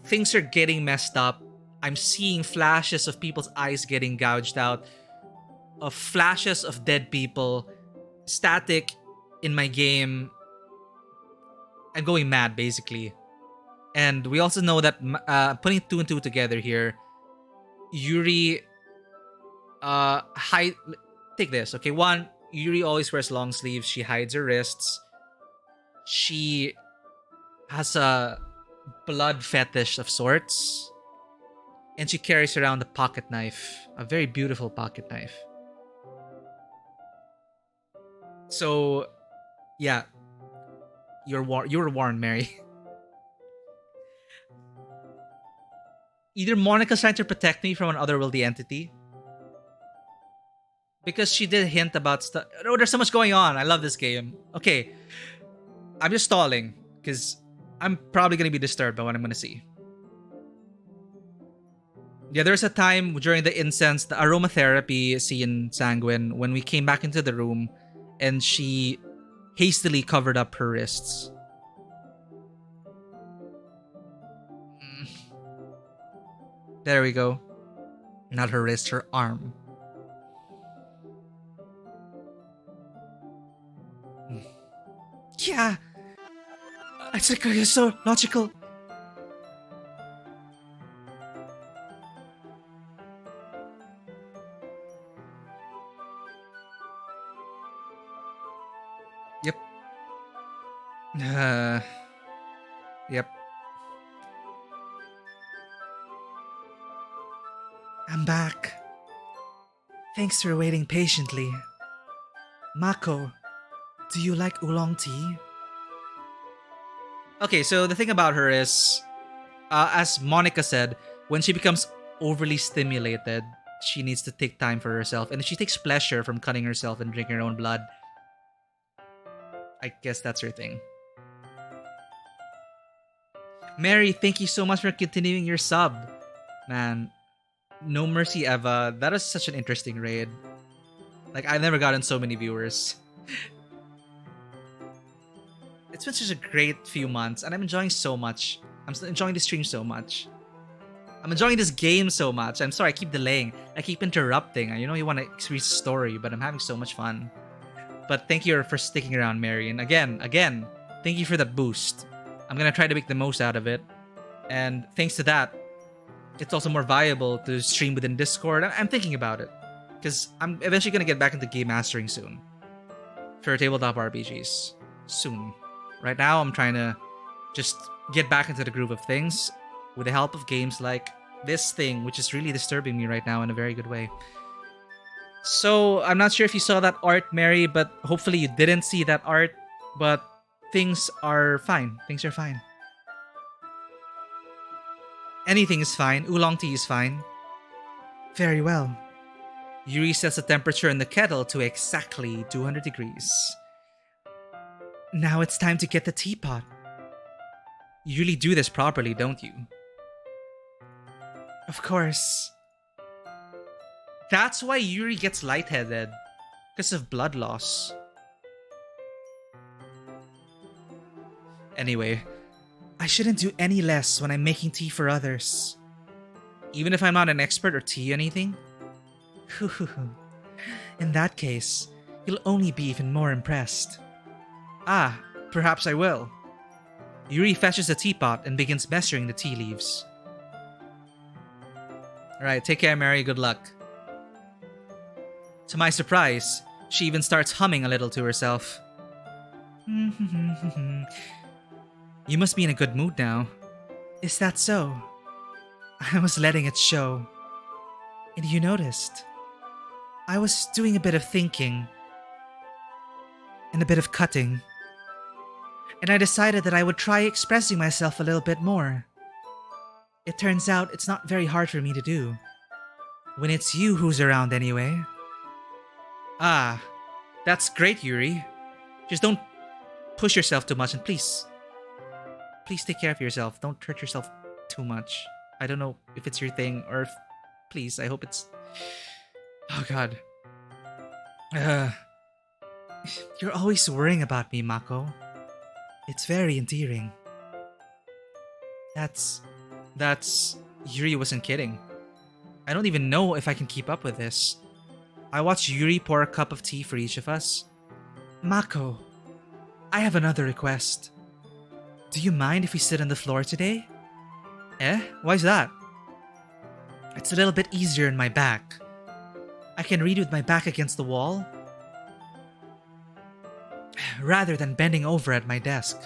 Things are getting messed up. I'm seeing flashes of people's eyes getting gouged out, of flashes of dead people, static in my game. I'm going mad, basically. And we also know that putting two and two together here, Yuri hide. Take this, okay? One, Yuri always wears long sleeves. She hides her wrists. She has a blood fetish of sorts, and she carries around a pocket knife, a very beautiful pocket knife. So, yeah, you're warned, Mary. Either Monica's trying to protect me from an otherworldly entity, because she did hint about stuff. Oh, there's so much going on. I love this game. Okay, I'm just stalling because I'm probably gonna be disturbed by what I'm gonna see. Yeah, there's a time during the incense, the aromatherapy scene, Sanguine, when we came back into the room and she hastily covered up her wrists. There we go. Not her wrist, her arm. Yeah, it's like it's so logical. Yep. Yep. I'm back. Thanks for waiting patiently. Mako, do you like oolong tea? Okay, so the thing about her is, as Monica said, when she becomes overly stimulated, she needs to take time for herself. And if she takes pleasure from cutting herself and drinking her own blood, I guess that's her thing. Mary, thank you so much for continuing your sub. Man, no mercy Eva. That is such an interesting raid. Like, I've never gotten so many viewers. It's been such a great few months, and I'm enjoying so much. I'm enjoying the stream so much. I'm enjoying this game so much. I'm sorry, I keep delaying. I keep interrupting. You know you want to experience the story, but I'm having so much fun. But thank you for sticking around, Mary. And again, thank you for that boost. I'm gonna try to make the most out of it. And thanks to that, it's also more viable to stream within Discord. I'm thinking about it. Because I'm eventually gonna get back into game mastering soon. For tabletop RPGs. Soon. Right now, I'm trying to just get back into the groove of things with the help of games like this thing, which is really disturbing me right now in a very good way. So, I'm not sure if you saw that art, Mary, but hopefully you didn't see that art. But things are fine. Things are fine. Anything is fine. Oolong tea is fine. Very well. Yuri sets the temperature in the kettle to exactly 200 degrees. Now it's time to get the teapot. You really do this properly, don't you? Of course. That's why Yuri gets lightheaded. Because of blood loss. Anyway, I shouldn't do any less when I'm making tea for others. Even if I'm not an expert or tea anything? In that case, you'll only be even more impressed. Ah, perhaps I will. Yuri fetches the teapot and begins measuring the tea leaves. Alright, take care, Mary. Good luck. To my surprise, she even starts humming a little to herself. You must be in a good mood now. Is that so? I was letting it show. And you noticed. I was doing a bit of thinking. And a bit of cutting. And I decided that I would try expressing myself a little bit more. It turns out it's not very hard for me to do. When it's you who's around anyway. Ah, that's great, Yuri. Just don't push yourself too much, and please take care of yourself. Don't hurt yourself too much. I don't know if it's your thing or if... Please, I hope it's... Oh god. You're always worrying about me, Mako. It's very endearing. That's... Yuri wasn't kidding. I don't even know if I can keep up with this. I watched Yuri pour a cup of tea for each of us. Mako, I have another request. Do you mind if we sit on the floor today? Eh? Why's that? It's a little bit easier in my back. I can read with my back against the wall rather than bending over at my desk.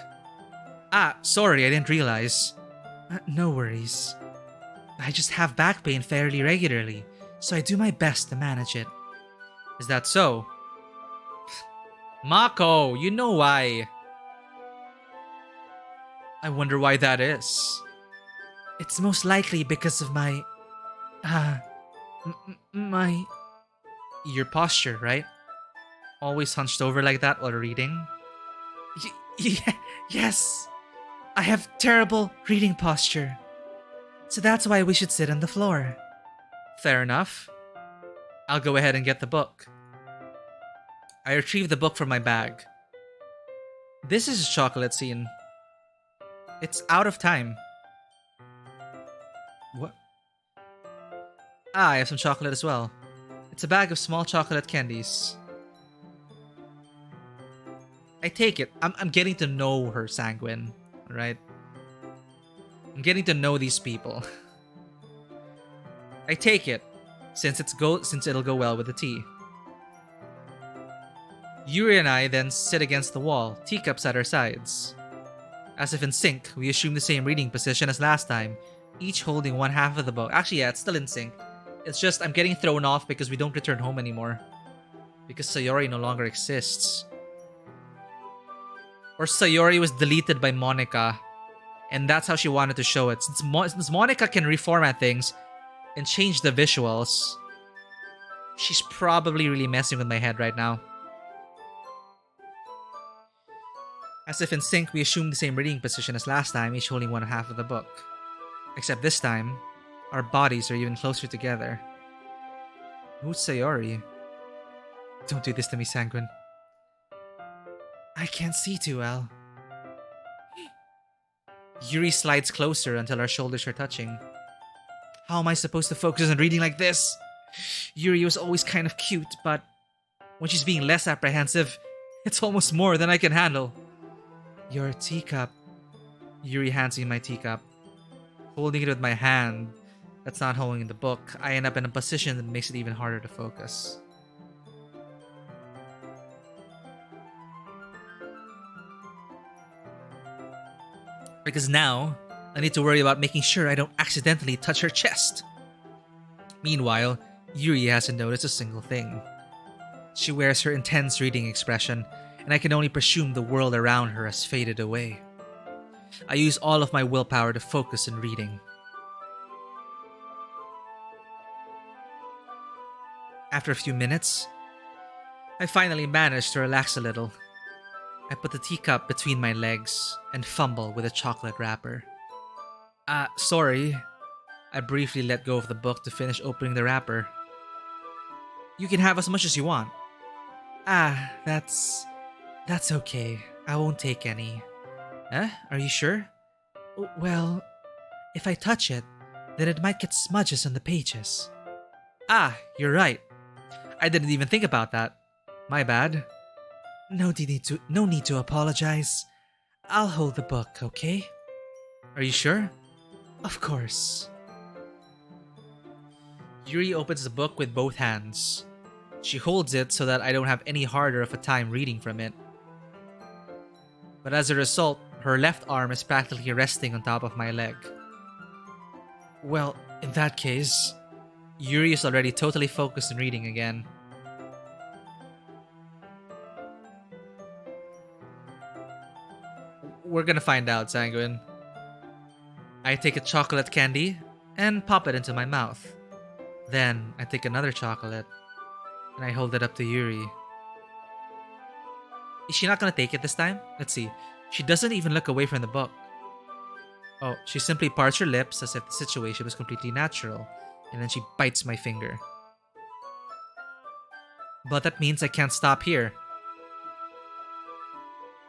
Ah, sorry, I didn't realize. No worries. I just have back pain fairly regularly, so I do my best to manage it. Is that so? Mako, you know why. I wonder why that is. It's most likely because of my... my... Your posture, right? Always hunched over like that while reading? Yes! I have terrible reading posture. So that's why we should sit on the floor. Fair enough. I'll go ahead and get the book. I retrieve the book from my bag. This is a chocolate scene. It's out of time. What? Ah, I have some chocolate as well. It's a bag of small chocolate candies. I take it. I'm getting to know her, Sanguine. Right? I'm getting to know these people. I take it, since it'll go well with the tea. Yuri and I then sit against the wall, teacups at our sides. As if in sync, we assume the same reading position as last time, each holding one half of the book. Actually, yeah, it's still in sync. It's just I'm getting thrown off because we don't return home anymore. Because Sayori no longer exists. Or Sayori was deleted by Monica, and that's how she wanted to show it. Since Monica can reformat things and change the visuals, she's probably really messing with my head right now. As if in sync, we assume the same reading position as last time, each holding one half of the book. Except this time, our bodies are even closer together. Who's Sayori? Don't do this to me, Sanguine. I can't see too well. Yuri slides closer until our shoulders are touching. How am I supposed to focus on reading like this? Yuri was always kind of cute, but when she's being less apprehensive, it's almost more than I can handle. Your teacup. Yuri hands me my teacup. Holding it with my hand that's not holding the book, I end up in a position that makes it even harder to focus. Because now, I need to worry about making sure I don't accidentally touch her chest. Meanwhile, Yuri hasn't noticed a single thing. She wears her intense reading expression, and I can only presume the world around her has faded away. I use all of my willpower to focus on reading. After a few minutes, I finally manage to relax a little. I put the teacup between my legs and fumble with a chocolate wrapper. Sorry. I briefly let go of the book to finish opening the wrapper. You can have as much as you want. That's okay. I won't take any. Are you sure? Well, if I touch it, then it might get smudges on the pages. You're right. I didn't even think about that. My bad. No need to apologize. I'll hold the book, okay? Are you sure? Of course. Yuri opens the book with both hands. She holds it so that I don't have any harder of a time reading from it. But as a result, her left arm is practically resting on top of my leg. Well, in that case, Yuri is already totally focused on reading again. We're gonna find out, Sanguine. I take a chocolate candy and pop it into my mouth. Then I take another chocolate and I hold it up to Yuri. Is she not gonna take it this time? Let's see. She doesn't even look away from the book. Oh, she simply parts her lips as if the situation was completely natural, and then she bites my finger. But that means I can't stop here.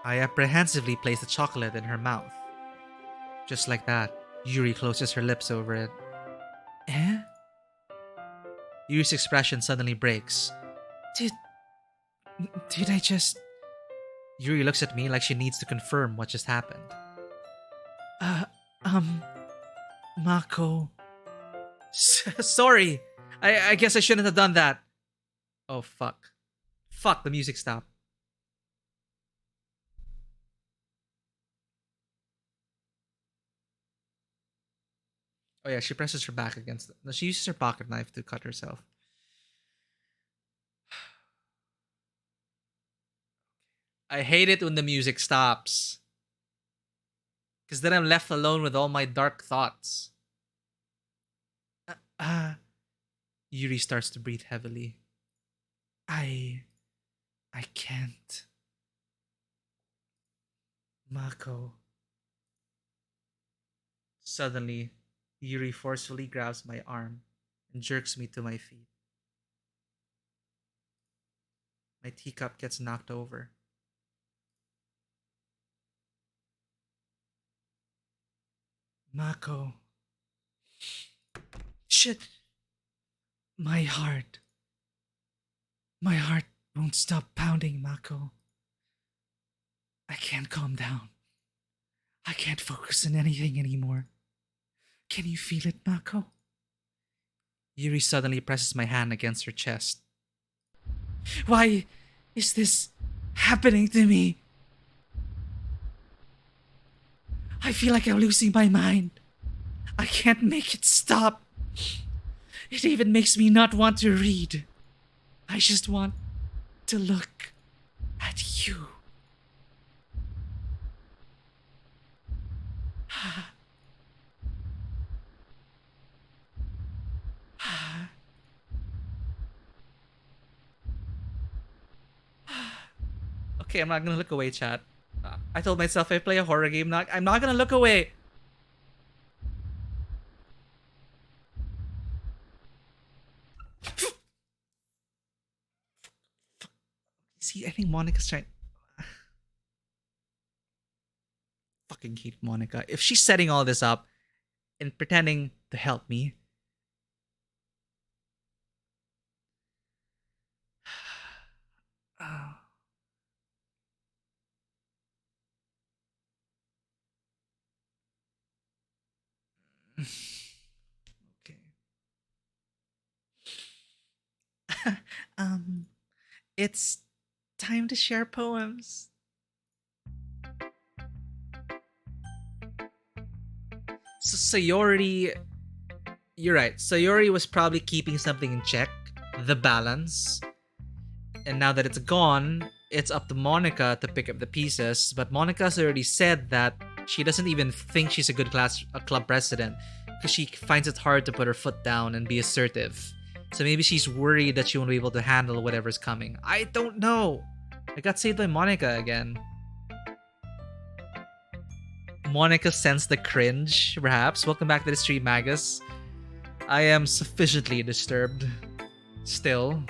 I apprehensively place the chocolate in her mouth. Just like that, Yuri closes her lips over it. Eh? Yuri's expression suddenly breaks. Did I just... Yuri looks at me like she needs to confirm what just happened. Uh, um, Mako. Sorry. I guess I shouldn't have done that. Oh, fuck. Fuck, the music stopped. Oh yeah, she presses her back against it. No, she uses her pocket knife to cut herself. I hate it when the music stops. Because then I'm left alone with all my dark thoughts. Yuri starts to breathe heavily. I can't. Mako. Suddenly, Yuri forcefully grabs my arm and jerks me to my feet. My teacup gets knocked over. Mako. Shit. My heart. My heart won't stop pounding, Mako. I can't calm down. I can't focus on anything anymore. Can you feel it, Mako? Yuri suddenly presses my hand against her chest. Why is this happening to me? I feel like I'm losing my mind. I can't make it stop. It even makes me not want to read. I just want to look at you. Okay, I'm not gonna look away, chat. I told myself if I play a horror game, I'm not gonna look away. See, I think Monica's trying. Fucking hate Monica. If she's setting all this up and pretending to help me. Oh. Okay. It's time to share poems. So Sayori, you're right. Sayori was probably keeping something in check, the balance. And now that it's gone, it's up to Monica to pick up the pieces. But Monica's already said that she doesn't even think she's a good club president because she finds it hard to put her foot down and be assertive. So maybe she's worried that she won't be able to handle whatever's coming. I don't know. I got saved by Monica again. Monica sensed the cringe, perhaps. Welcome back to the stream, Magus. I am sufficiently disturbed. Still.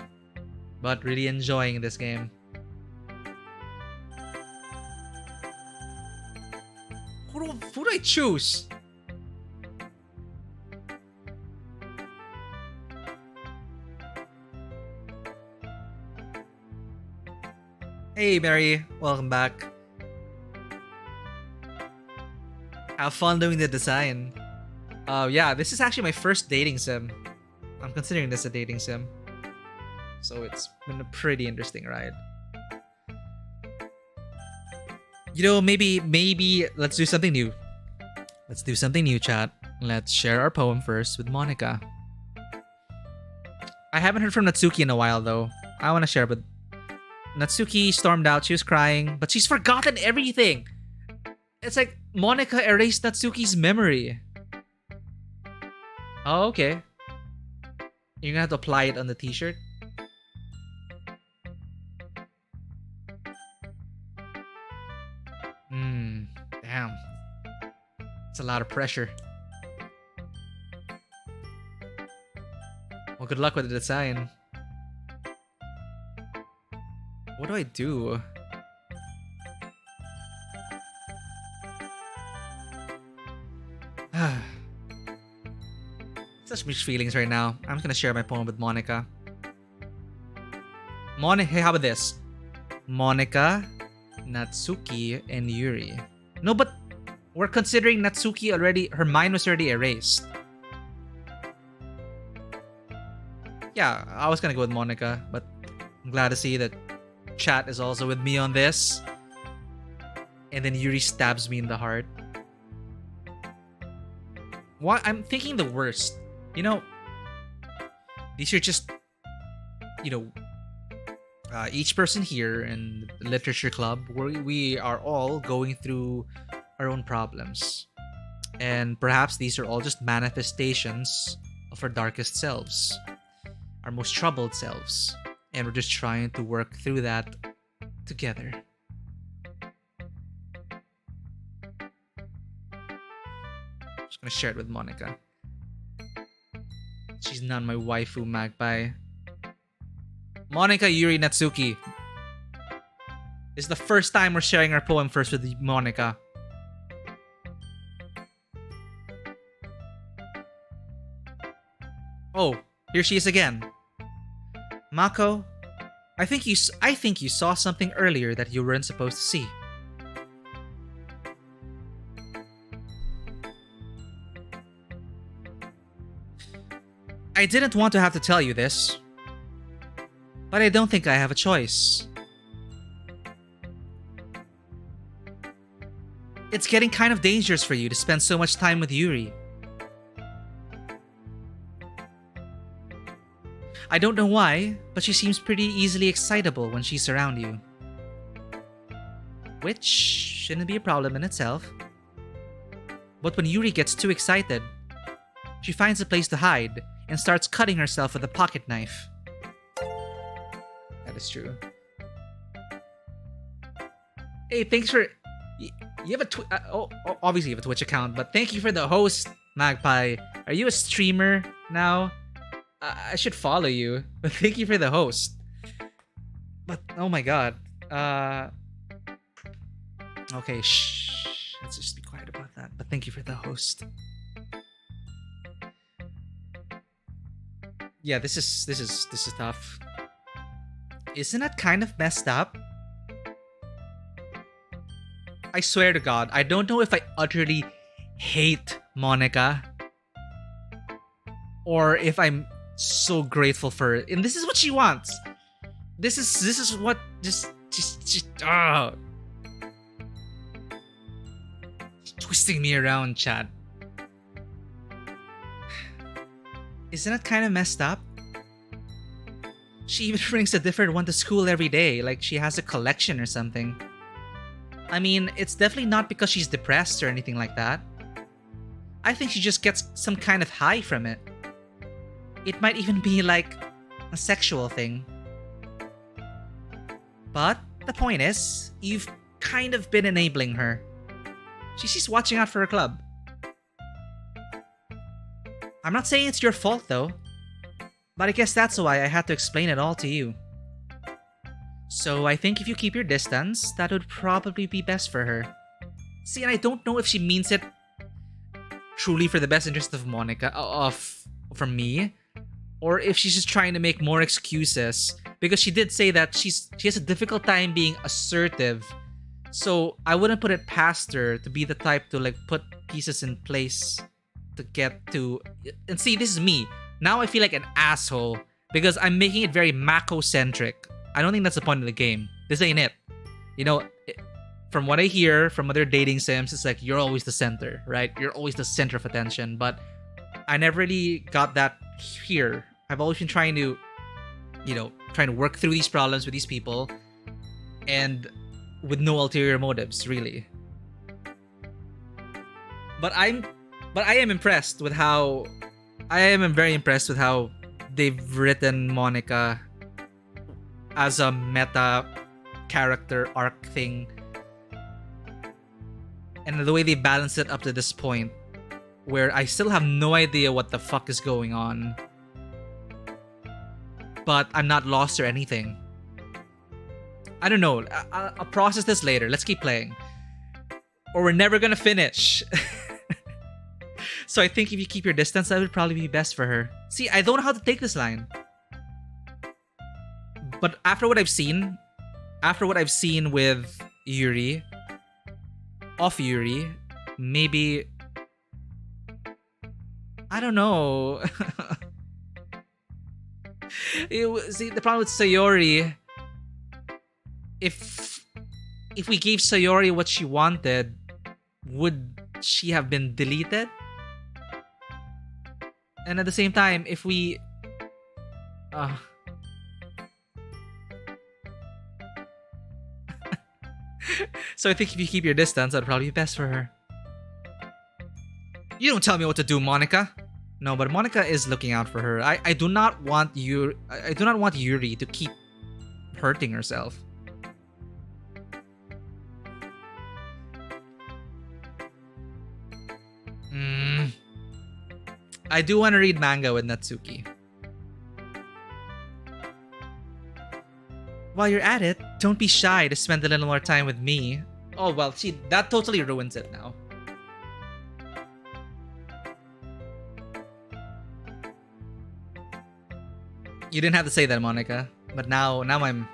But really enjoying this game. Who do I choose? Hey Mary, welcome back. Have fun doing the design. Yeah, this is actually my first dating sim. I'm considering this a dating sim. So it's been a pretty interesting ride. You know, maybe let's do something new. Let's do something new, chat. Let's share our poem first with Monica. I haven't heard from Natsuki in a while though. I want to share, but Natsuki stormed out. She was crying, but she's forgotten everything. It's like Monica erased Natsuki's memory. Oh, okay. You're gonna have to apply it on the t-shirt. Damn. It's a lot of pressure. Well, good luck with the design. What do I do? Such mixed feelings right now. I'm just gonna share my poem with Monica. Hey, how about this? Monica, Natsuki, and Yuri. No, but we're considering Natsuki already, her mind was already erased. Yeah, I was gonna go with Monica, but I'm glad to see that chat is also with me on this. And then Yuri stabs me in the heart. What? I'm thinking the worst. You know, these are just, you know, each person here in the literature club, we are all going through our own problems. And perhaps these are all just manifestations of our darkest selves, our most troubled selves. And we're just trying to work through that together. I'm just gonna share it with Monica. She's not my waifu magpie. Monica, Yuri, Natsuki. This is the first time we're sharing our poem first with Monica. Oh, here she is again. Mako, I think you saw something earlier that you weren't supposed to see. I didn't want to have to tell you this, but I don't think I have a choice. It's getting kind of dangerous for you to spend so much time with Yuri. I don't know why, but she seems pretty easily excitable when she's around you. Which shouldn't be a problem in itself. But when Yuri gets too excited, she finds a place to hide and starts cutting herself with a pocket knife. That is true. Hey, thanks for... You have a obviously you have a Twitch account, but thank you for the host, Magpie. Are you a streamer now? I should follow you, but thank you for the host. But oh my god. Okay, shh. Let's just be quiet about that. But thank you for the host. Yeah, this is tough. Isn't that kind of messed up? I swear to God, I don't know if I utterly hate Monica or if I'm so grateful for it. And this is what she wants. This is what just twisting me around, chat. Isn't that kind of messed up? She even brings a different one to school every day, like she has a collection or something. I mean, it's definitely not because she's depressed or anything like that. I think she just gets some kind of high from it. It might even be like a sexual thing. But the point is, you've kind of been enabling her. She's watching out for her club. I'm not saying it's your fault though, but I guess that's why I had to explain it all to you. So I think if you keep your distance, that would probably be best for her. See, and I don't know if she means it truly for the best interest of Monica, from me, or if she's just trying to make more excuses, because she did say that she has a difficult time being assertive. So I wouldn't put it past her to be the type to like put pieces in place to get to... And see, this is me. Now I feel like an asshole because I'm making it very Mako-centric. I don't think that's the point of the game. This ain't it. You know, from what I hear from other dating sims, it's like you're always the center, right? You're always the center of attention. But I never really got that here. I've always been trying to, trying to work through these problems with these people and with no ulterior motives, really. But I am impressed with how... I am very impressed with how they've written Monica as a meta character arc thing. And the way they balance it up to this point, where I still have no idea what the fuck is going on. But I'm not lost or anything. I don't know. I'll process this later. Let's keep playing. Or we're never gonna finish. So I think if you keep your distance, that would probably be best for her. See, I don't know how to take this line. But after what I've seen with Yuri, maybe, I don't know. See, the problem with Sayori, if we gave Sayori what she wanted, would she have been deleted? And at the same time, if we so I think if you keep your distance, that'd probably be best for her. You don't tell me what to do, Monica. No, but Monica is looking out for her. I do not want Yuri to keep hurting herself. I do want to read manga with Natsuki. While you're at it, don't be shy to spend a little more time with me. Oh, well, see, that totally ruins it now. You didn't have to say that, Monica. But now I'm...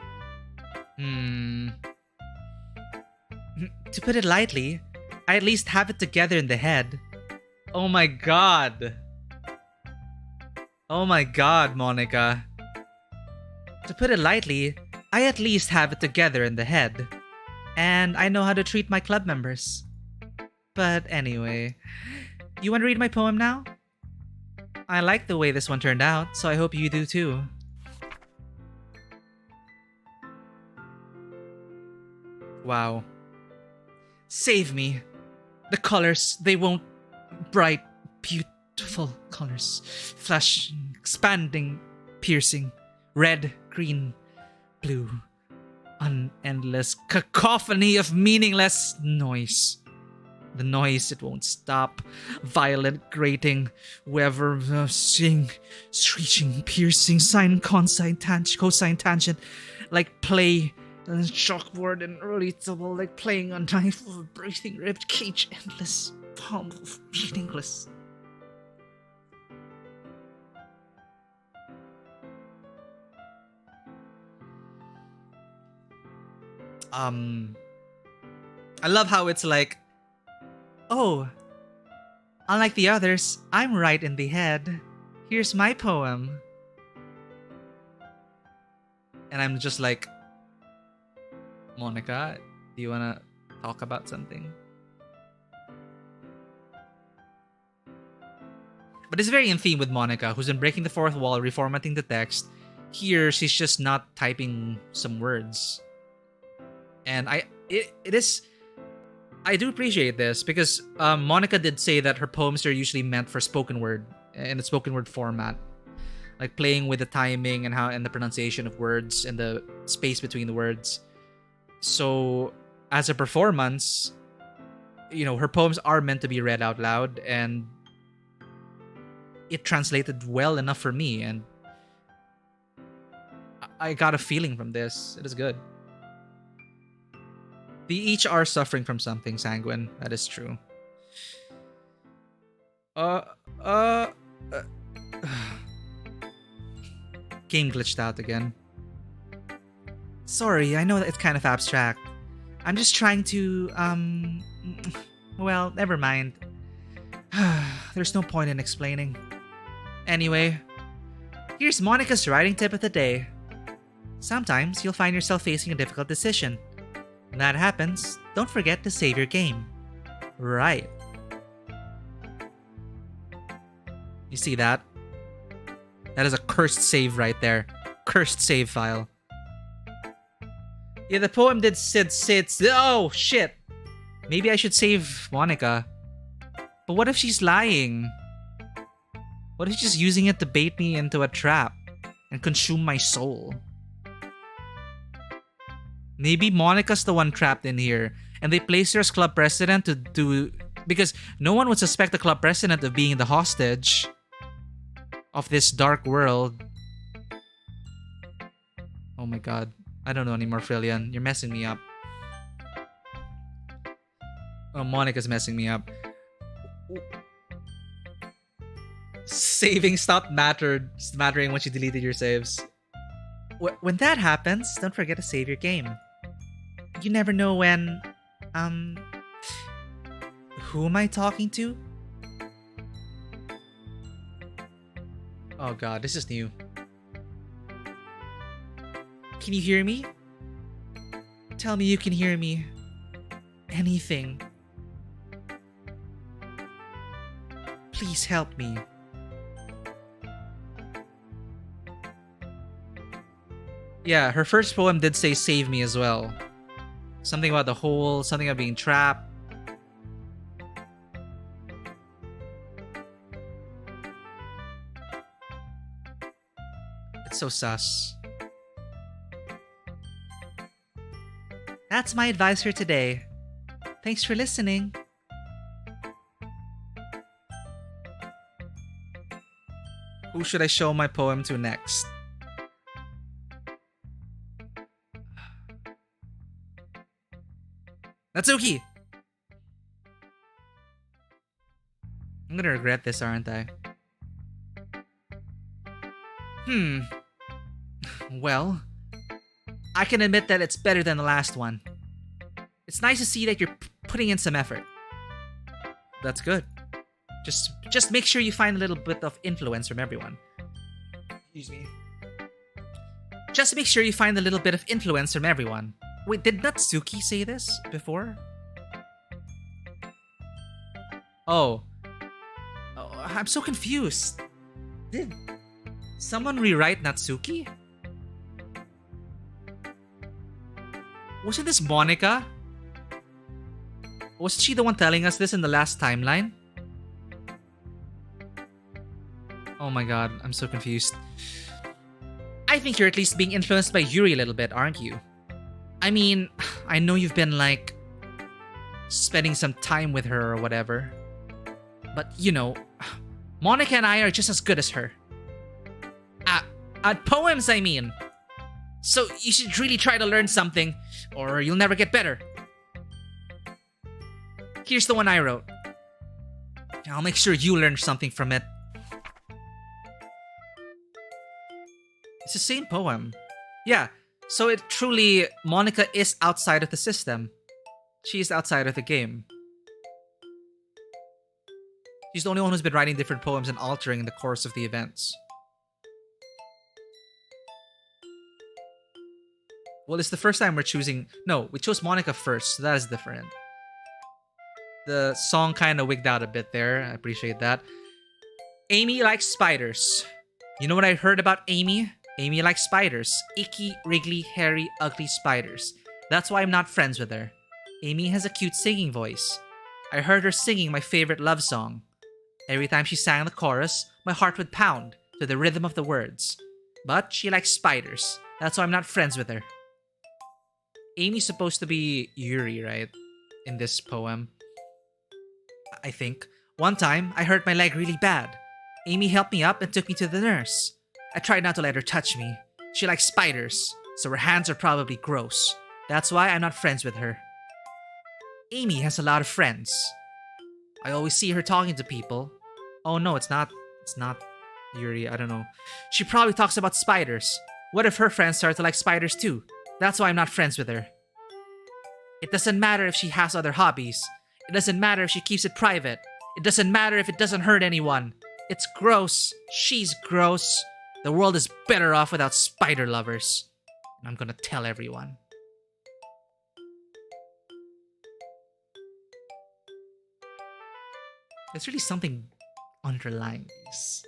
To put it lightly, I at least have it together in the head. Oh my god. Oh my god, Monica. To put it lightly, I at least have it together in the head. And I know how to treat my club members. But anyway, you want to read my poem now? I like the way this one turned out, so I hope you do too. Wow. Save me. The colors, they won't... Bright, beautiful colors. Flashing, expanding, piercing. Red, green, blue. An endless cacophony of meaningless noise. The noise, it won't stop. Violent, grating, whoever, sing, screeching, piercing, sine, cosine, tangent, like play, chalkboard and relatable, like playing on knife of a breathing ribbed cage, endless, palm of meaningless. I love how it's like, oh, unlike the others, I'm right in the head. Here's my poem. And I'm just like, Monica, do you want to talk about something? But it's very in theme with Monica, who's been breaking the fourth wall, reformatting the text. Here, she's just not typing some words. And I do appreciate this because Monica did say that her poems are usually meant for spoken word, in the spoken word format, like playing with the timing and the pronunciation of words and the space between the words. So as a performance, you know, her poems are meant to be read out loud, and it translated well enough for me, and I got a feeling from this. It is good. They each are suffering from something, Sanguine. That is true. Game glitched out again. Sorry, I know that it's kind of abstract. I'm just trying to, well, never mind. There's no point in explaining. Anyway, here's Monica's writing tip of the day. Sometimes you'll find yourself facing a difficult decision. When that happens, don't forget to save your game. Right. You see that? That is a cursed save right there. Cursed save file. Yeah, the poem did sit. Oh, shit. Maybe I should save Monica. But what if she's lying? What if she's using it to bait me into a trap and consume my soul? Maybe Monica's the one trapped in here, and they placed her as club president to do... Because no one would suspect the club president of being the hostage of this dark world. Oh my god. I don't know anymore, Frillian. You're messing me up. Oh, Monica's messing me up. Saving stopped mattering when you deleted your saves. When that happens, don't forget to save your game. You never know when, Who am I talking to? Oh god, this is new. Can you hear me? Tell me you can hear me. Anything. Please help me. Yeah, her first poem did say save me as well. Something about the hole, something about being trapped. It's so sus. That's my advice for today. Thanks for listening. Who should I show my poem to next? Natsuki! I'm gonna regret this, aren't I? Well, I can admit that it's better than the last one. It's nice to see that you're putting in some effort. That's good. Just make sure you find a little bit of influence from everyone. Excuse me. Just make sure you find a little bit of influence from everyone. Wait, did Natsuki say this before? Oh, I'm so confused. Did someone rewrite Natsuki? Wasn't this Monica? Wasn't she the one telling us this in the last timeline? Oh my god, I'm so confused. I think you're at least being influenced by Yuri a little bit, aren't you? I mean, I know you've been like spending some time with her or whatever. But you know, Monica and I are just as good as her. At poems, I mean. So you should really try to learn something, or you'll never get better. Here's the one I wrote. I'll make sure you learn something from it. It's the same poem. Yeah, so it truly, Monica is outside of the system. She is outside of the game. She's the only one who's been writing different poems and altering the course of the events. Well, it's the first time we're choosing... No, we chose Monica first, so that is different. The song kind of wigged out a bit there. I appreciate that. Amy likes spiders. You know what I heard about Amy? Amy likes spiders. Icky, wriggly, hairy, ugly spiders. That's why I'm not friends with her. Amy has a cute singing voice. I heard her singing my favorite love song. Every time she sang the chorus, my heart would pound to the rhythm of the words. But she likes spiders. That's why I'm not friends with her. Amy's supposed to be Yuri, right? In this poem. I think. One time, I hurt my leg really bad. Amy helped me up and took me to the nurse. I tried not to let her touch me. She likes spiders, so her hands are probably gross. That's why I'm not friends with her. Amy has a lot of friends. I always see her talking to people. Oh no, it's not Yuri, I don't know. She probably talks about spiders. What if her friends start to like spiders too? That's why I'm not friends with her. It doesn't matter if she has other hobbies. It doesn't matter if she keeps it private. It doesn't matter if it doesn't hurt anyone. It's gross. She's gross. The world is better off without spider lovers. And I'm gonna tell everyone. There's really something underlying these.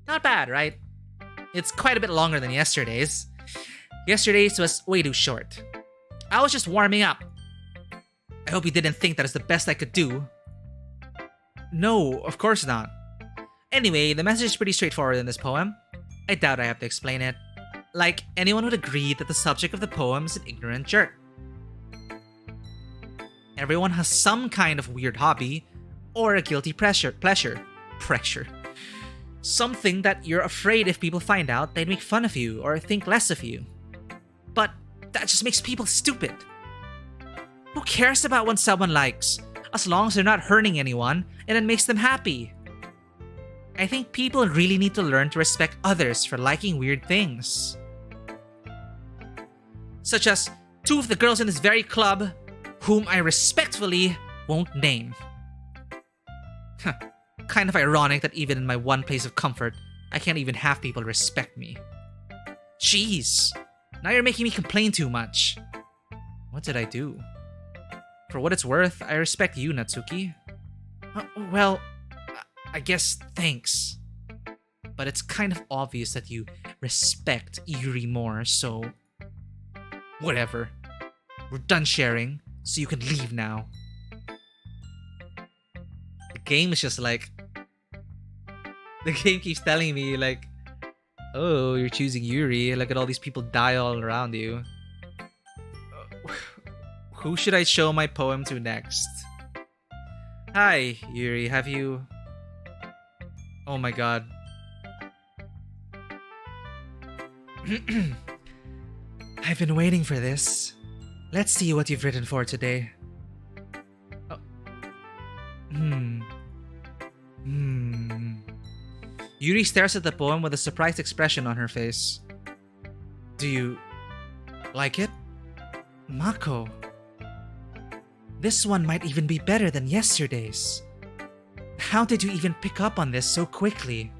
Not bad, right? It's quite a bit longer than yesterday's. Yesterday's was way too short. I was just warming up. I hope you didn't think that is the best I could do. No, of course not. Anyway, the message is pretty straightforward in this poem. I doubt I have to explain it. Like, anyone would agree that the subject of the poem is an ignorant jerk. Everyone has some kind of weird hobby or a guilty pleasure. Something that you're afraid if people find out, they'd make fun of you or think less of you. But that just makes people stupid. Who cares about what someone likes, as long as they're not hurting anyone and it makes them happy? I think people really need to learn to respect others for liking weird things. Such as, two of the girls in this very club whom I respectfully won't name. Huh. Kind of ironic that even in my one place of comfort, I can't even have people respect me. Jeez, now you're making me complain too much. What did I do? For what it's worth, I respect you, Natsuki. Well, I guess thanks. But it's kind of obvious that you respect Yuri more, so... Whatever. We're done sharing, so you can leave now. The game is just like... The game keeps telling me, like... Oh, you're choosing Yuri. Look at all these people die all around you. Who should I show my poem to next? Hi, Yuri. Have you... Oh my god. I've been waiting for this. Let's see what you've written for today. Oh. Yuri stares at the poem with a surprised expression on her face. Do you like it? Mako. This one might even be better than yesterday's. How did you even pick up on this so quickly?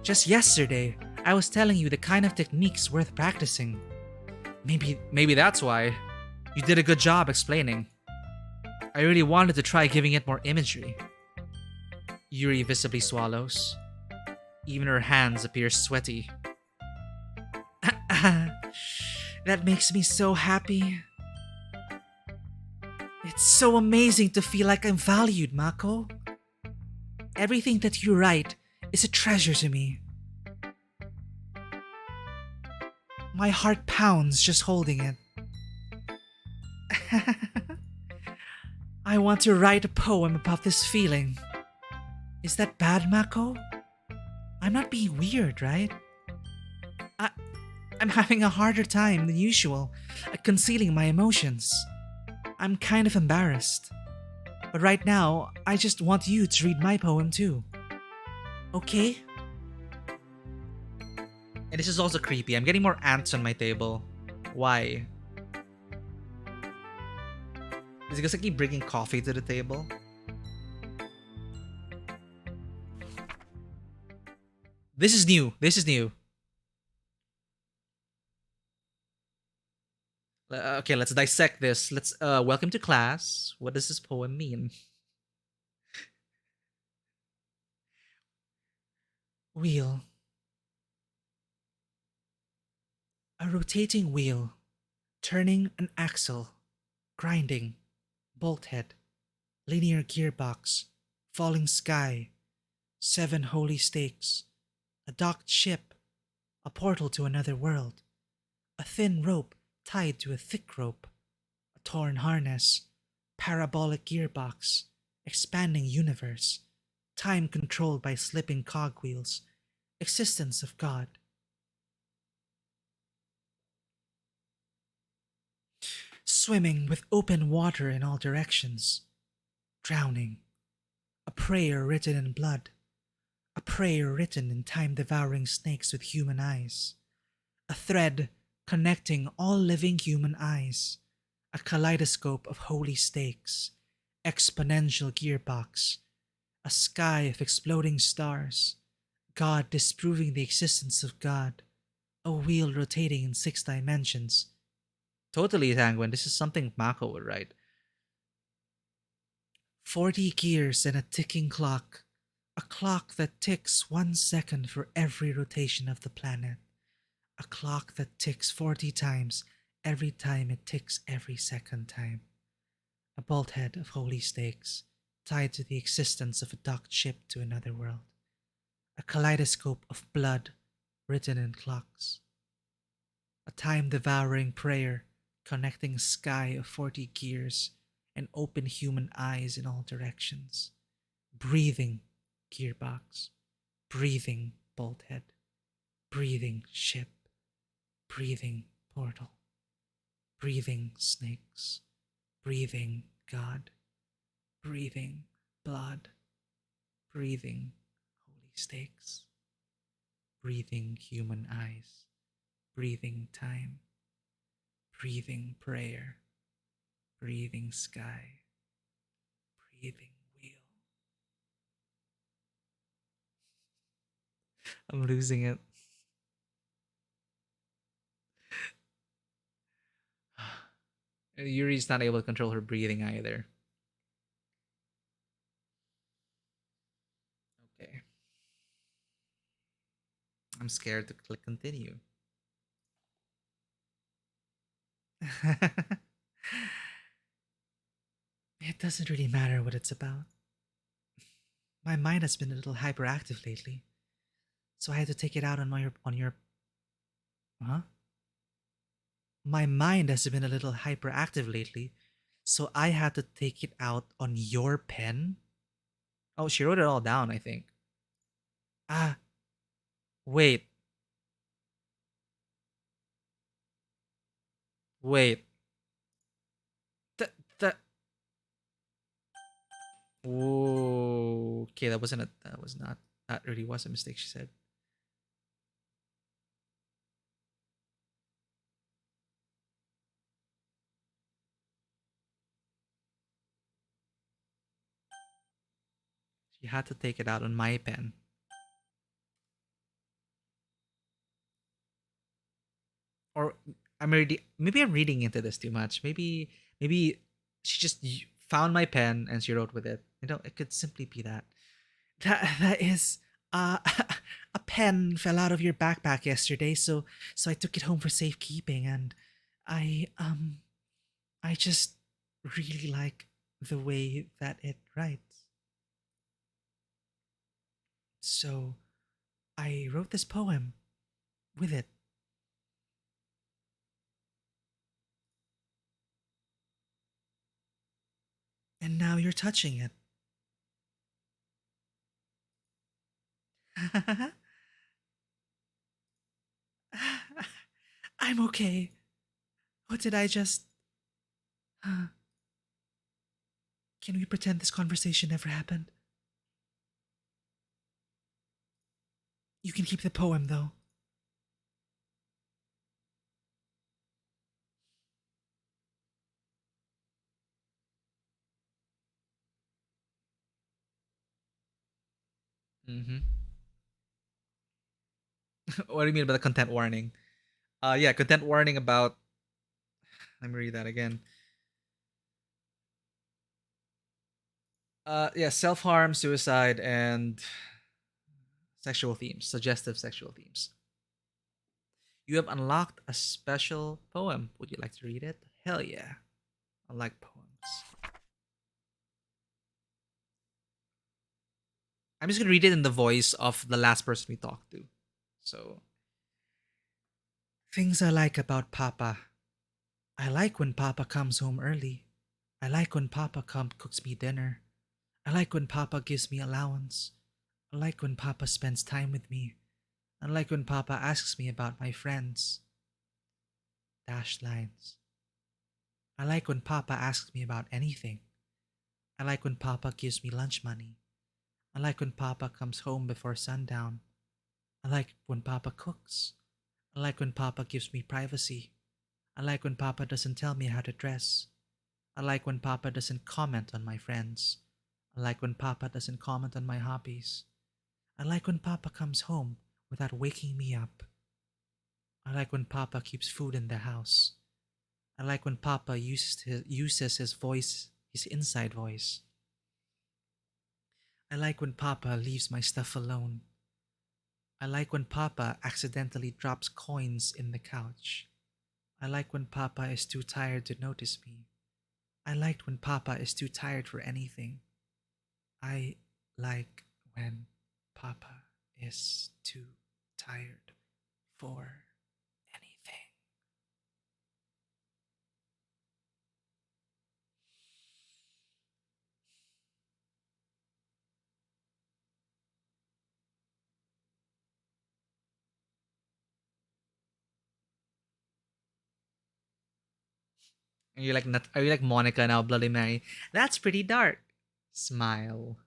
Just yesterday, I was telling you the kind of techniques worth practicing. Maybe that's why. You did a good job explaining. I really wanted to try giving it more imagery. Yuri visibly swallows. Even her hands appear sweaty. That makes me so happy. It's so amazing to feel like I'm valued, Mako. Everything that you write is a treasure to me. My heart pounds just holding it. I want to write a poem about this feeling. Is that bad, Mako? I'm not being weird, right? I'm having a harder time than usual at concealing my emotions. I'm kind of embarrassed. But right now, I just want you to read my poem too. Okay? And this is also creepy. I'm getting more ants on my table. Why? Is it because I keep bringing coffee to the table? This is new. This is new. Okay, let's dissect this. Let's welcome to class. What does this poem mean? Wheel. A rotating wheel, turning an axle, grinding, bolt head, linear gearbox, falling sky, 7 holy stakes, a docked ship, a portal to another world, a thin rope tied to a thick rope, a torn harness, parabolic gearbox, expanding universe, time controlled by slipping cogwheels, existence of God. Swimming with open water in all directions, drowning, a prayer written in blood, a prayer written in time-devouring snakes with human eyes, a thread connecting all living human eyes, a kaleidoscope of holy stakes, exponential gearbox, a sky of exploding stars, God disproving the existence of God, a wheel rotating in 6 dimensions. Totally, Tanguin, this is something Mako would write. 40 gears and a ticking clock, a clock that ticks 1 second for every rotation of the planet, a clock that ticks 40 times every time it ticks every second time, a bolt head of holy stakes tied to the existence of a docked ship to another world, a kaleidoscope of blood written in clocks, a time-devouring prayer connecting a sky of 40 gears and open human eyes in all directions, breathing gearbox, breathing bolt head, breathing ship, breathing portal, breathing snakes, breathing God, breathing blood, breathing holy stakes, breathing human eyes, breathing time, breathing prayer, Breathing sky. Breathing wheel. I'm losing it. Yuri's not able to control her breathing either. Okay. I'm scared to click continue. It doesn't really matter what it's about. My mind has been a little hyperactive lately, so I had to take it out on your. Huh? My mind has been a little hyperactive lately, so I had to take it out on your pen. Oh, she wrote it all down, I think. Ah, wait, wait. That. Whoa. Okay, that wasn't a. That was not. That really was a mistake. She said. She had to take it out on my pen. Or maybe I'm reading into this too much. Maybe she just found my pen and she wrote with it. It could simply be that. That is uh a pen fell out of your backpack yesterday, so I took it home for safekeeping, and I I just really like the way that it writes. So I wrote this poem with it, and now you're touching it. I'm okay. What did I just. Can we pretend this conversation never happened? You can keep the poem, though. Mm-hmm. What do you mean by the content warning? Yeah, content warning about. Let me read that again. Yeah, self harm, suicide, and sexual themes, suggestive sexual themes. You have unlocked a special poem. Would you like to read it? Hell yeah. I like poems. I'm just gonna read it in the voice of the last person we talked to. So, things I like about Papa. I like when Papa comes home early. I like when Papa cooks me dinner. I like when Papa gives me allowance. I like when Papa spends time with me. I like when Papa asks me about my friends. Dashed lines. I like when Papa asks me about anything. I like when Papa gives me lunch money. I like when Papa comes home before sundown. I like when Papa cooks. I like when Papa gives me privacy. I like when Papa doesn't tell me how to dress. I like when Papa doesn't comment on my friends. I like when Papa doesn't comment on my hobbies. I like when Papa comes home without waking me up. I like when Papa keeps food in the house. I like when Papa uses his voice, his inside voice. I like when Papa leaves my stuff alone. I like when Papa accidentally drops coins in the couch. I like when Papa is too tired to notice me. I liked when Papa is too tired for anything. I like when Papa is too tired for anything. And you're like, not, are you like Monica now, Bloody Mary? That's pretty dark. Smile.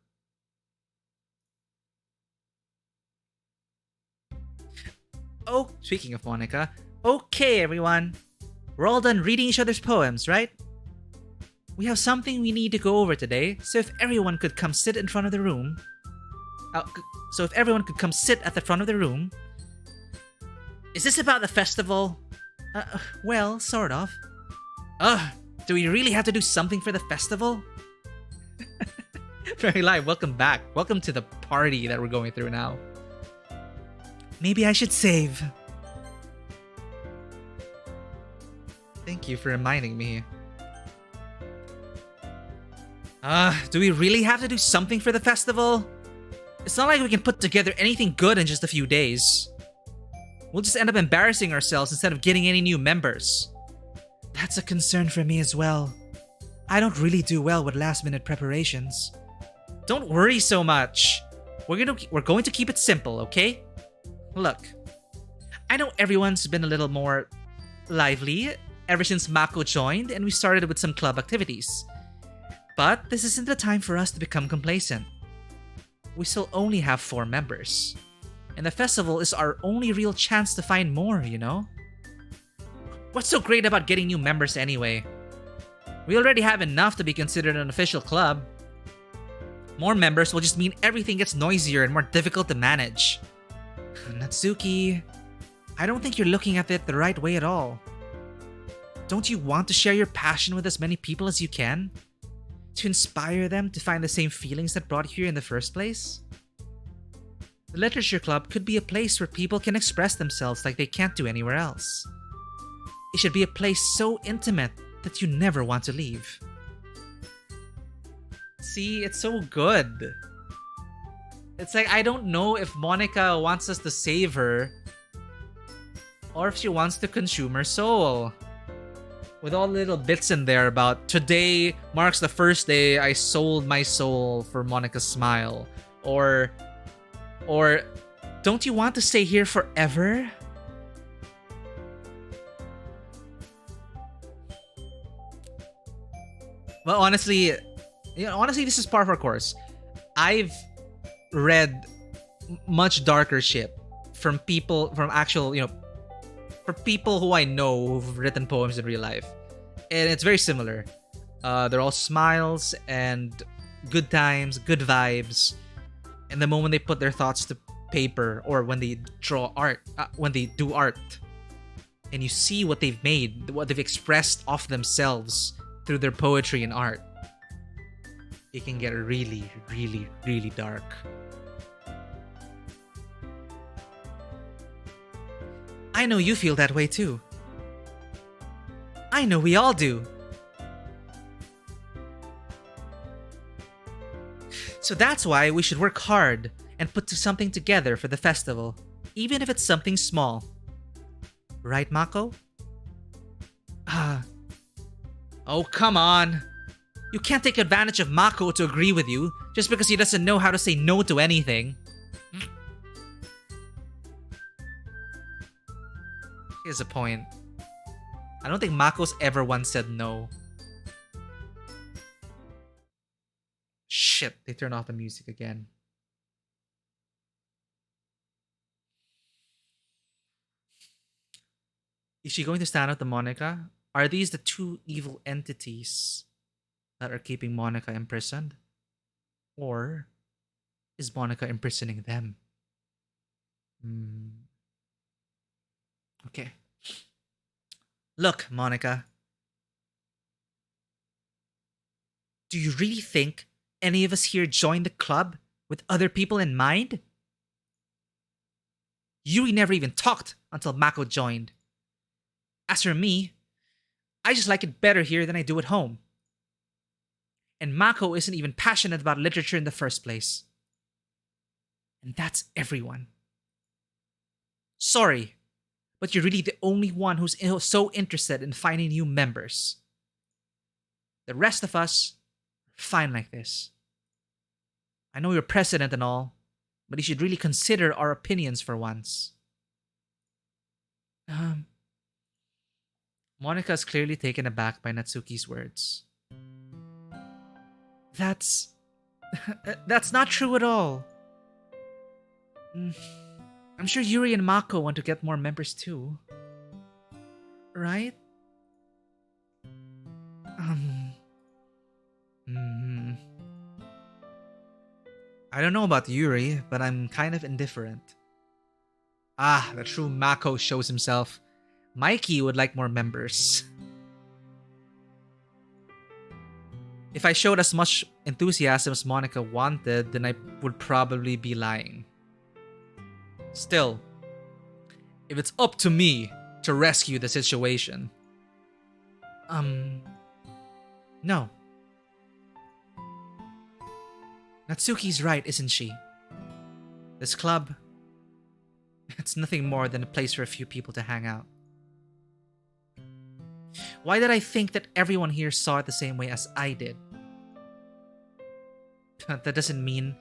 Oh, speaking of Monica, okay, everyone. We're all done reading each other's poems, right? We have something we need to go over today, so if everyone could come sit in front of the room... so if everyone could come sit at the front of the room... Is this about the festival? Well, sort of. Do we really have to do something for the festival? Very live, welcome back. Welcome to the party that we're going through now. Maybe I should save. Thank you for reminding me. Do we really have to do something for the festival? It's not like we can put together anything good in just a few days. We'll just end up embarrassing ourselves instead of getting any new members. That's a concern for me as well. I don't really do well with last-minute preparations. Don't worry so much. We're going to keep it simple, okay? Look, I know everyone's been a little more lively ever since Mako joined and we started with some club activities. But this isn't the time for us to become complacent. We still only have 4 members. And the festival is our only real chance to find more, you know? What's so great about getting new members anyway? We already have enough to be considered an official club. More members will just mean everything gets noisier and more difficult to manage. Natsuki, I don't think you're looking at it the right way at all. Don't you want to share your passion with as many people as you can? To inspire them to find the same feelings that brought you here in the first place? The Literature Club could be a place where people can express themselves like they can't do anywhere else. It should be a place so intimate that you never want to leave. See, it's so good. It's like, I don't know if Monica wants us to save her or if she wants to consume her soul. With all the little bits in there about today marks the first day I sold my soul for Monica's smile. Or don't you want to stay here forever? Well, honestly, this is par for course. I've read much darker shit from people, from actual, for people who I know who've written poems in real life. And it's very similar. They're all smiles and good times, good vibes. And the moment they put their thoughts to paper or when they draw art, when they do art, and you see what they've made, what they've expressed of themselves through their poetry and art, it can get really, really, really dark. I know you feel that way too. I know we all do. So that's why we should work hard and put something together for the festival, even if it's something small. Right, Mako? Oh, come on. You can't take advantage of Mako to agree with you just because he doesn't know how to say no to anything. Here's a point. I don't think Mako's ever once said no. Shit, they turned off the music again. Is she going to stand up to Monica? Are these the two evil entities that are keeping Monica imprisoned? Or is Monica imprisoning them? Okay. Look, Monica. Do you really think any of us here joined the club with other people in mind? Yuri never even talked until Mako joined. As for me, I just like it better here than I do at home. And Mako isn't even passionate about literature in the first place. And that's everyone. Sorry, but you're really the only one who's so interested in finding new members. The rest of us are fine like this. I know you're president and all, but you should really consider our opinions for once. Monica is clearly taken aback by Natsuki's words. That's not true at all. I'm sure Yuri and Mako want to get more members too. Right? I don't know about Yuri, but I'm kind of indifferent. Ah, the true Mako shows himself. Mikey would like more members. If I showed as much enthusiasm as Monica wanted, then I would probably be lying. Still, if it's up to me to rescue the situation. No. Natsuki's right, isn't she? This club, it's nothing more than a place for a few people to hang out. Why did I think that everyone here saw it the same way as I did? That doesn't mean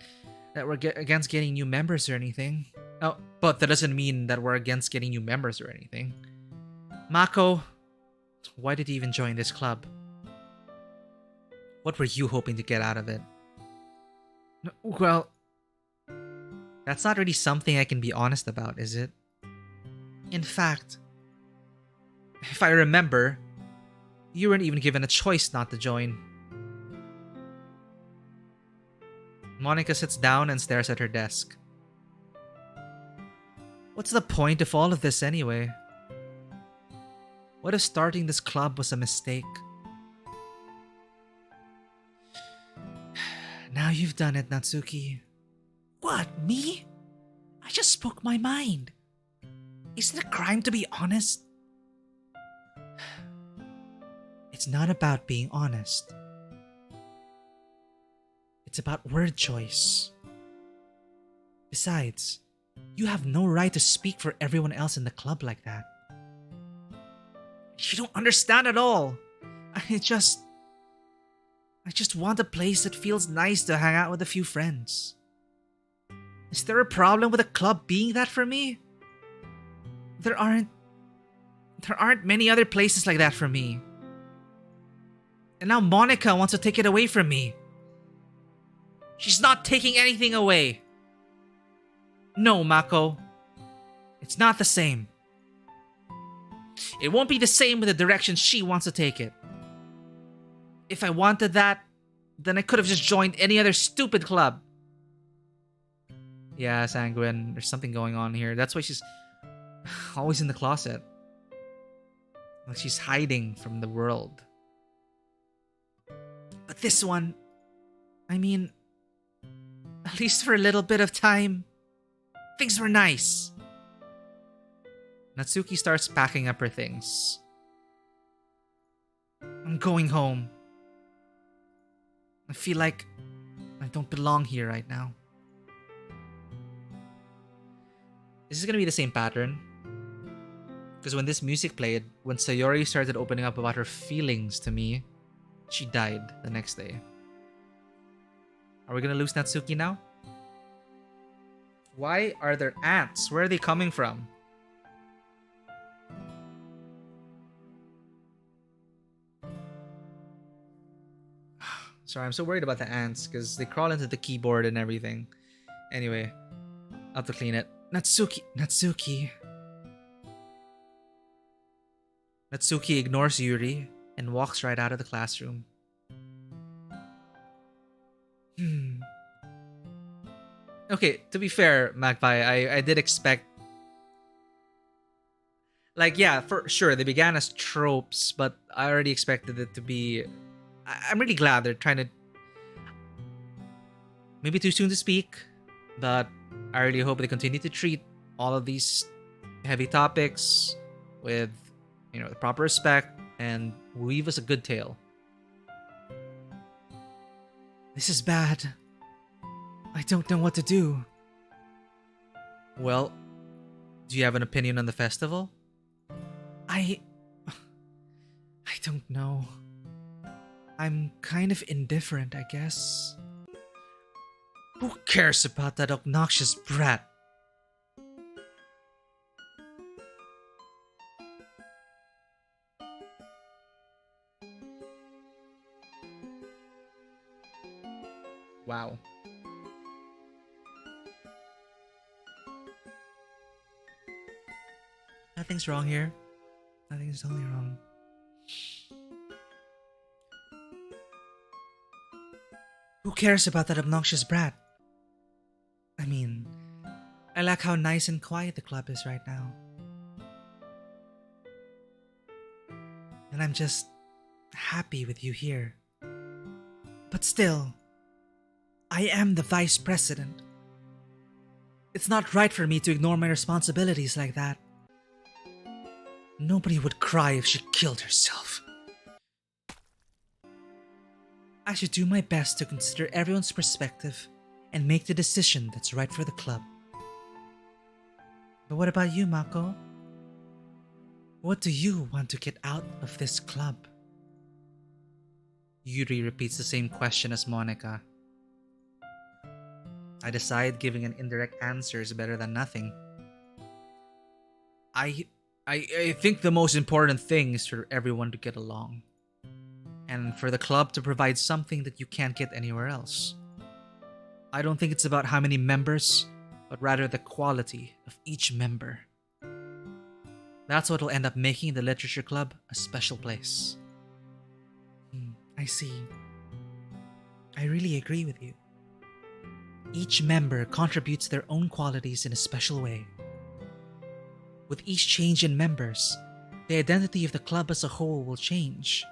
that we're against getting new members or anything. Oh, but that doesn't mean that we're against getting new members or anything. Mako, why did you even join this club? What were you hoping to get out of it? Well, that's not really something I can be honest about, is it? In fact, if I remember, you weren't even given a choice not to join. Monica sits down and stares at her desk. What's the point of all of this anyway? What if starting this club was a mistake? Now you've done it, Natsuki. What, me? I just spoke my mind. Is it a crime to be honest? It's not about being honest. It's about word choice. Besides, you have no right to speak for everyone else in the club like that. You don't understand at all. I just want a place that feels nice to hang out with a few friends. Is there a problem with a club being that for me? There aren't many other places like that for me. And now Monica wants to take it away from me. She's not taking anything away. No, Mako. It's not the same. It won't be the same with the direction she wants to take it. If I wanted that, then I could have just joined any other stupid club. Yeah, Sanguine, there's something going on here. That's why she's always in the closet. Like she's hiding from the world. But this one, I mean, at least for a little bit of time, things were nice. Natsuki starts packing up her things. I'm going home. I feel like I don't belong here right now. This is gonna be the same pattern. Because when this music played, when Sayori started opening up about her feelings to me, she died the next day. Are we gonna lose Natsuki now? Why are there ants? Where are they coming from? Sorry, I'm so worried about the ants because they crawl into the keyboard and everything. Anyway, I'll have to clean it. Natsuki. Natsuki ignores Yuri and walks right out of the classroom. Okay, to be fair, Magpie, I did expect... Like, yeah, for sure, they began as tropes, but I already expected it to be... I'm really glad they're trying to... Maybe too soon to speak, but I really hope they continue to treat all of these heavy topics with, you know, the proper respect and weave us a good tale. This is bad. I don't know what to do. Well, do you have an opinion on the festival? I don't know. I'm kind of indifferent, I guess. Who cares about that obnoxious brat? Wow. Nothing's wrong here. Nothing's totally wrong. Who cares about that obnoxious brat? I like how nice and quiet the club is right now. And I'm just happy with you here. But still, I am the vice president. It's not right for me to ignore my responsibilities like that. Nobody would cry if she killed herself. I should do my best to consider everyone's perspective and make the decision that's right for the club. But what about you, Mako? What do you want to get out of this club? Yuri repeats the same question as Monica. I decide giving an indirect answer is better than nothing. I think the most important thing is for everyone to get along. And for the club to provide something that you can't get anywhere else. I don't think it's about how many members, but rather the quality of each member. That's what will end up making the literature club a special place. I see. I really agree with you. Each member contributes their own qualities in a special way. With each change in members, the identity of the club as a whole will change.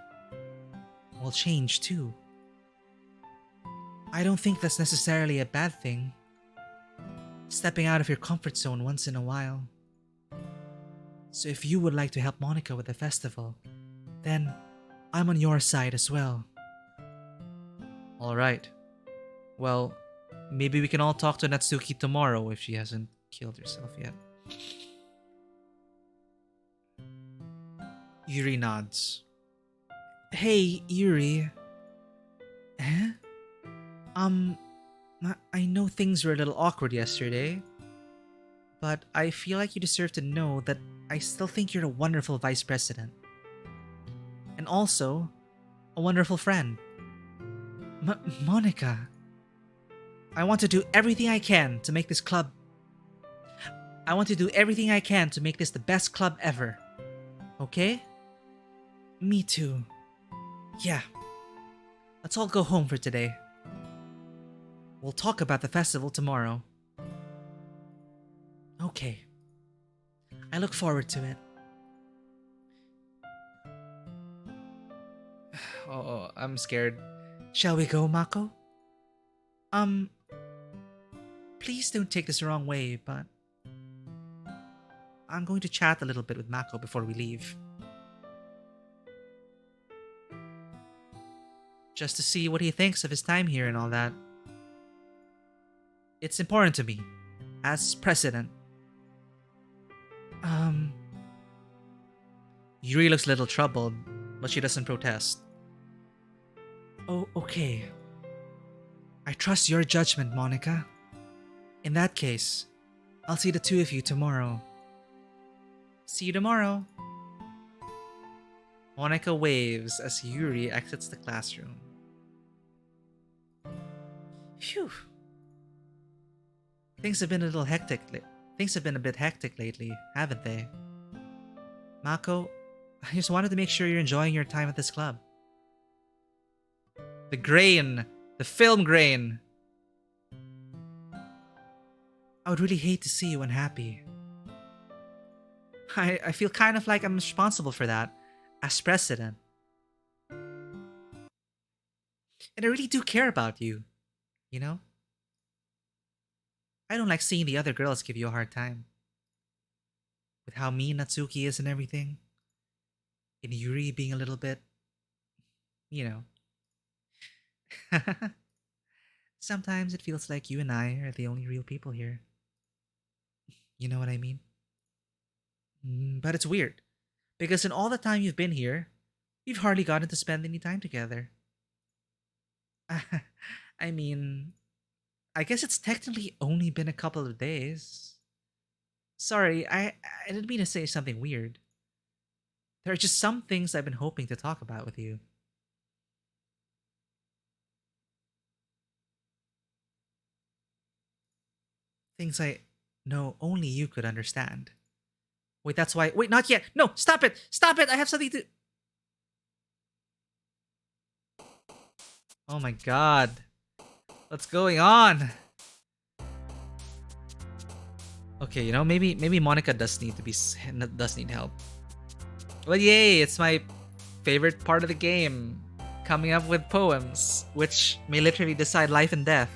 Will change too. I don't think that's necessarily a bad thing. Stepping out of your comfort zone once in a while. So if you would like to help Monica with the festival, then I'm on your side as well. Alright. Well, maybe we can all talk to Natsuki tomorrow if she hasn't killed herself yet. Yuri nods. Hey, Yuri. Huh? I know things were a little awkward yesterday, but I feel like you deserve to know that I still think you're a wonderful vice president. And also, a wonderful friend. Monica, I want to do everything I can to make this club... I want to do everything I can to make this the best club ever. Okay? Me too. Yeah. Let's all go home for today. We'll talk about the festival tomorrow. Okay. I look forward to it. Oh, I'm scared. Shall we go, Mako? Please don't take this the wrong way, but I'm going to chat a little bit with Mako before we leave. Just to see what he thinks of his time here and all that. It's important to me, as president. Yuri looks a little troubled, but she doesn't protest. Oh, okay. I trust your judgment, Monica. In that case, I'll see the two of you tomorrow. See you tomorrow. Monica waves as Yuri exits the classroom. Phew. Things have been a bit hectic lately, haven't they? Mako, I just wanted to make sure you're enjoying your time at this club. The grain! The film grain! I would really hate to see you unhappy. I feel kind of like I'm responsible for that, as president. And I really do care about you, you know? I don't like seeing the other girls give you a hard time. With how mean Natsuki is and everything. And Yuri being a little bit, you know. Sometimes it feels like you and I are the only real people here. You know what I mean? But it's weird. Because in all the time you've been here, we've hardly gotten to spend any time together. I mean, I guess it's technically only been a couple of days. Sorry, I didn't mean to say something weird. There are just some things I've been hoping to talk about with you. Things I know only you could understand. Wait, that's why... Wait, not yet! No, stop it! Stop it! I have something to... Oh my god. What's going on? Okay, maybe Monica does need help. Well, yay! It's my favorite part of the game, coming up with poems, which may literally decide life and death.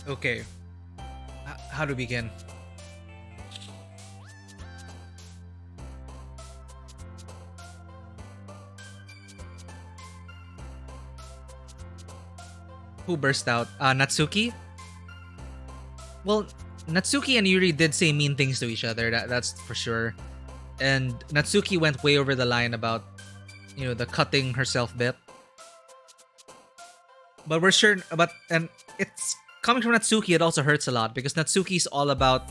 Okay, how to begin? Who burst out? Natsuki? Well, Natsuki and Yuri did say mean things to each other, that's for sure. And Natsuki went way over the line about, the cutting herself bit. But we're sure, and it's coming from Natsuki, it also hurts a lot because Natsuki's all about,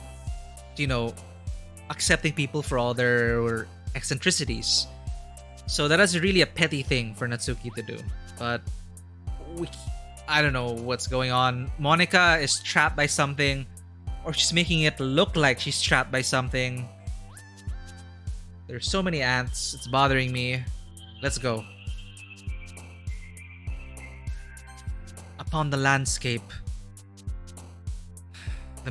accepting people for all their eccentricities. So that is really a petty thing for Natsuki to do. But I don't know what's going on. Monica is trapped by something, or she's making it look like she's trapped by something. There's so many ants, it's bothering me. Let's go. Upon the landscape, the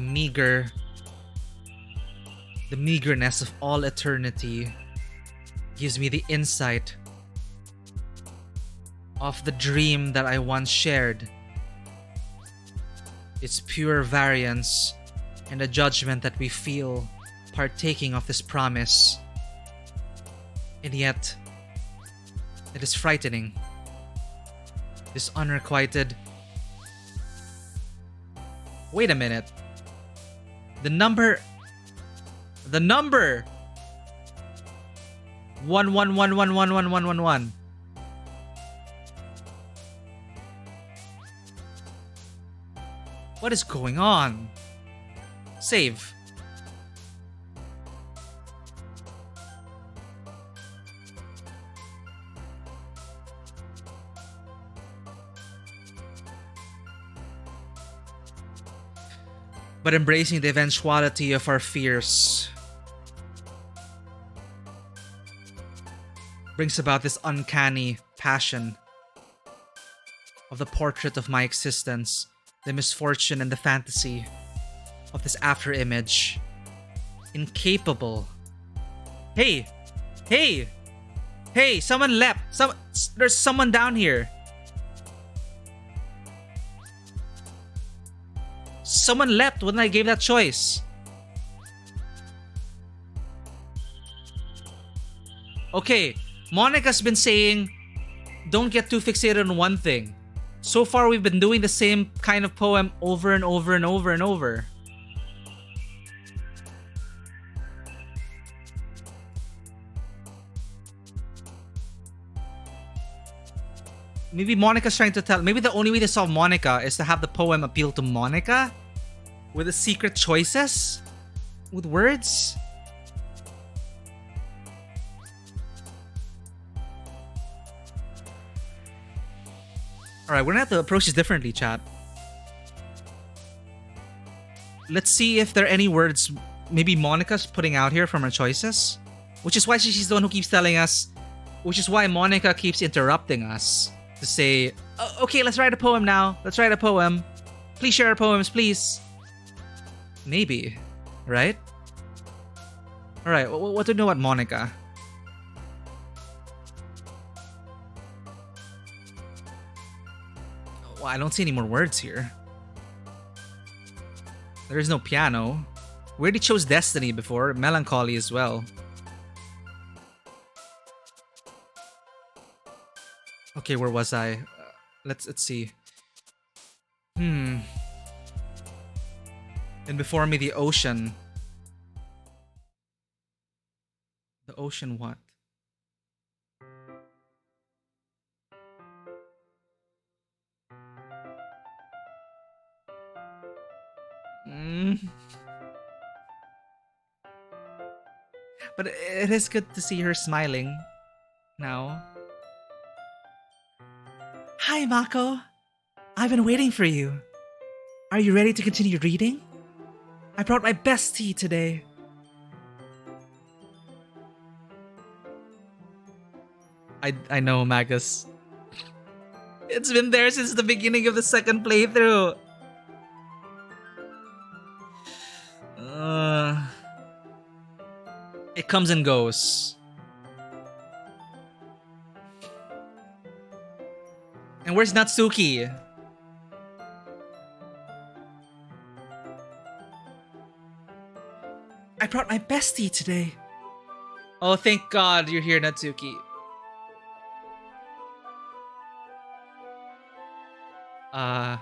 meagerness of all eternity gives me the insight of the dream that I once shared. Its pure variance and the judgment that we feel partaking of this promise. And yet, it is frightening. This unrequited... Wait a minute. The number 111111111. What is going on? Save. But embracing the eventuality of our fears brings about this uncanny passion of the portrait of my existence, the misfortune and the fantasy of this after image. Incapable. Hey! Hey! Hey! Someone leapt! There's someone down here! Someone leapt when I gave that choice. Okay, Monica's been saying, don't get too fixated on one thing. So far, we've been doing the same kind of poem over and over and over and over. Maybe Monica's trying to tell... Maybe the only way to solve Monica is to have the poem appeal to Monica? With the secret choices? With words? Alright, we're gonna have to approach this differently, chat. Let's see if there are any words maybe Monica's putting out here from her choices. Which is why she's the one who keeps telling us... Which is why Monica keeps interrupting us. To say, oh, okay, let's write a poem now. Let's write a poem. Please share our poems, please. Maybe. Right? Alright, what do you know about Monica? Well, I don't see any more words here. There is no piano. We already chose Destiny before. Melancholy as well. Okay, where was I? Let's see. And before me, the ocean. The ocean what? But it is good to see her smiling now. Hi, Mako. I've been waiting for you. Are you ready to continue reading? I brought my best tea today. I know, Magus. It's been there since the beginning of the second playthrough. Uh, it comes and goes. And where's Natsuki? I brought my bestie today. Oh, thank God you're here, Natsuki. Uh...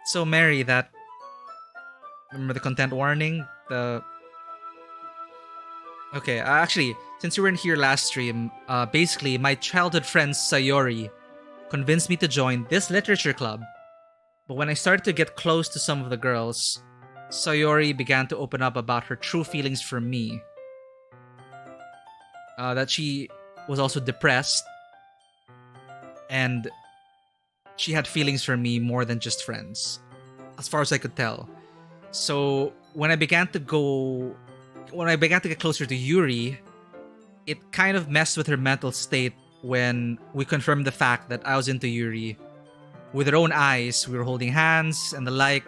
so Mary, that... Remember the content warning? Okay, actually, since you weren't here last stream, basically, my childhood friend Sayori convinced me to join this literature club. But when I started to get close to some of the girls, Sayori began to open up about her true feelings for me. That she was also depressed, and she had feelings for me more than just friends, as far as I could tell. So when I began to get closer to Yuri, it kind of messed with her mental state when we confirmed the fact that I was into Yuri. With her own eyes, we were holding hands and the like.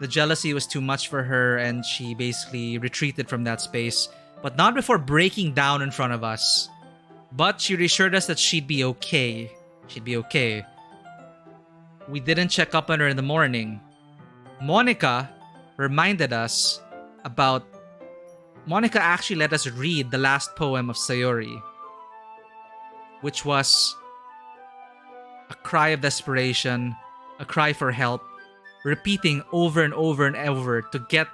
The jealousy was too much for her and she basically retreated from that space, but not before breaking down in front of us. But she reassured us that she'd be okay. She'd be okay. We didn't check up on her in the morning. Monica reminded us about... Monica actually let us read the last poem of Sayori, which was a cry of desperation, a cry for help, repeating over and over and over to get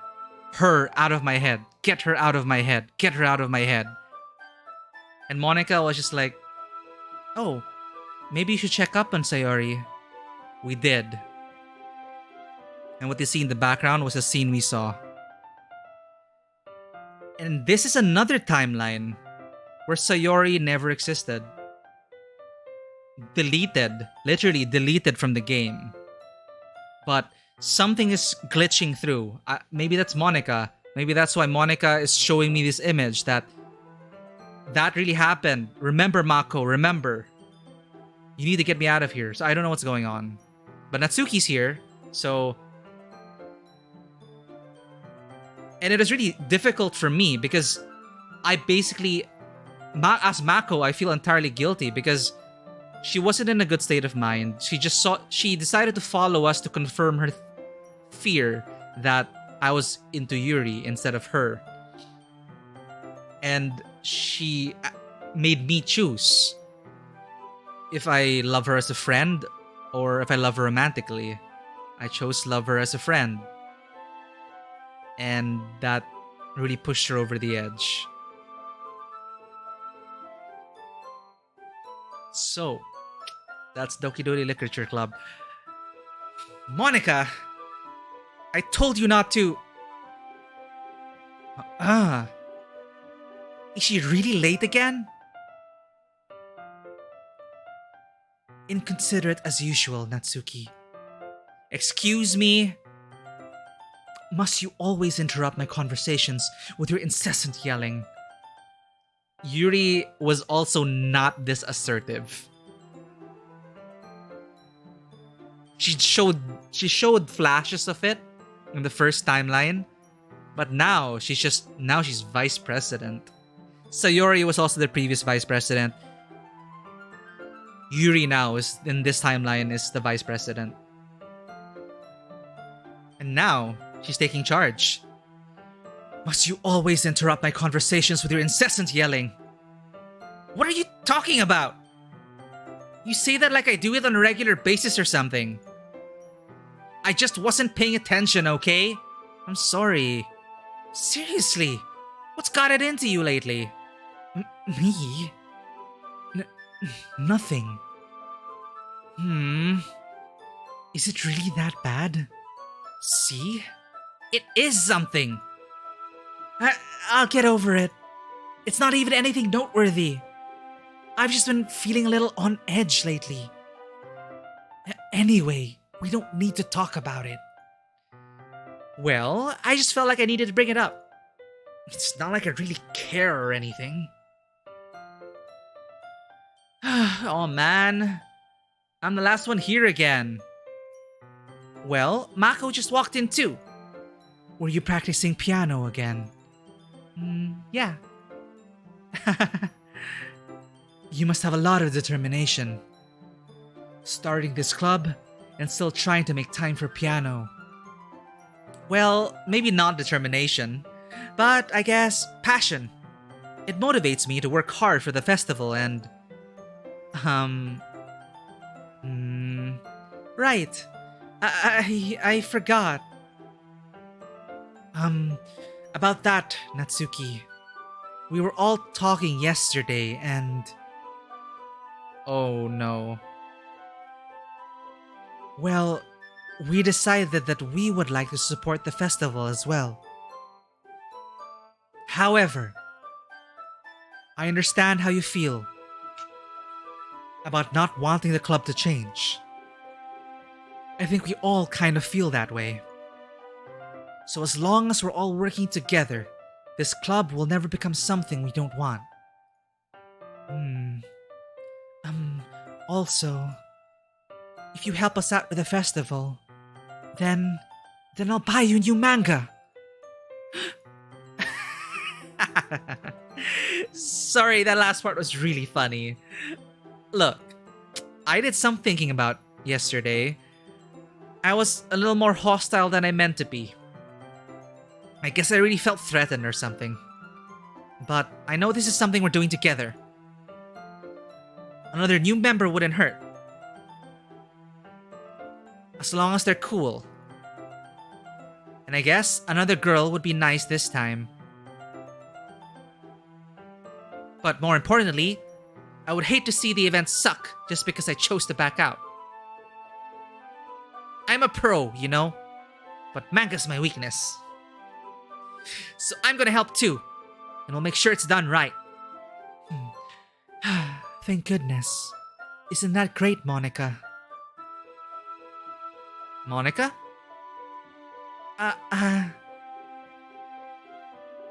her out of my head, get her out of my head, get her out of my head. And Monica was just like, oh, maybe you should check up on Sayori. We did. And what you see in the background was a scene we saw. And this is another timeline where Sayori never existed. Deleted. Literally deleted from the game. But something is glitching through. Maybe that's Monica. Maybe that's why Monica is showing me this image that really happened. Remember, Mako, remember. You need to get me out of here. So I don't know what's going on. But Natsuki's here, so... And it is really difficult for me because I basically... As Mako, I feel entirely guilty because she wasn't in a good state of mind. She decided to follow us to confirm her fear that I was into Yuri instead of her. And she made me choose if I love her as a friend or if I love her romantically. I chose love her as a friend. And that really pushed her over the edge. So, that's Doki Doki Literature Club. Monica! I told you not to... Is she really late again? Inconsiderate as usual, Natsuki. Excuse me? Must you always interrupt my conversations with your incessant yelling? Yuri was also not this assertive. She showed flashes of it in the first timeline, but now she's vice president. Sayori was also the previous vice president. Yuri now is in this timeline is the vice president. And now she's taking charge. Must you always interrupt my conversations with your incessant yelling? What are you talking about? You say that like I do it on a regular basis or something. I just wasn't paying attention, okay? I'm sorry. Seriously, what's got it into you lately? Me? Nothing. Is it really that bad? See? It is something. I'll get over it. It's not even anything noteworthy. I've just been feeling a little on edge lately. Anyway, we don't need to talk about it. Well, I just felt like I needed to bring it up. It's not like I really care or anything. Oh man, I'm the last one here again. Well, Mako just walked in too. Were you practicing piano again? Yeah. You must have a lot of determination. Starting this club and still trying to make time for piano. Well, maybe not determination, but I guess passion. It motivates me to work hard for the festival and... Um... right. I forgot. About that, Natsuki. We were all talking yesterday and... Oh no. Well, we decided that we would like to support the festival as well. However, I understand how you feel about not wanting the club to change. I think we all kind of feel that way. So as long as we're all working together, this club will never become something we don't want. Also, if you help us out with the festival, then I'll buy you a new manga. Sorry, that last part was really funny. Look, I did some thinking about yesterday. I was a little more hostile than I meant to be. I guess I really felt threatened or something. But I know this is something we're doing together. Another new member wouldn't hurt. As long as they're cool. And I guess another girl would be nice this time. But more importantly, I would hate to see the event suck just because I chose to back out. I'm a pro, you know? But manga's my weakness. So I'm gonna help too. And we'll make sure it's done right. Thank goodness. Isn't that great, Monica? Monica?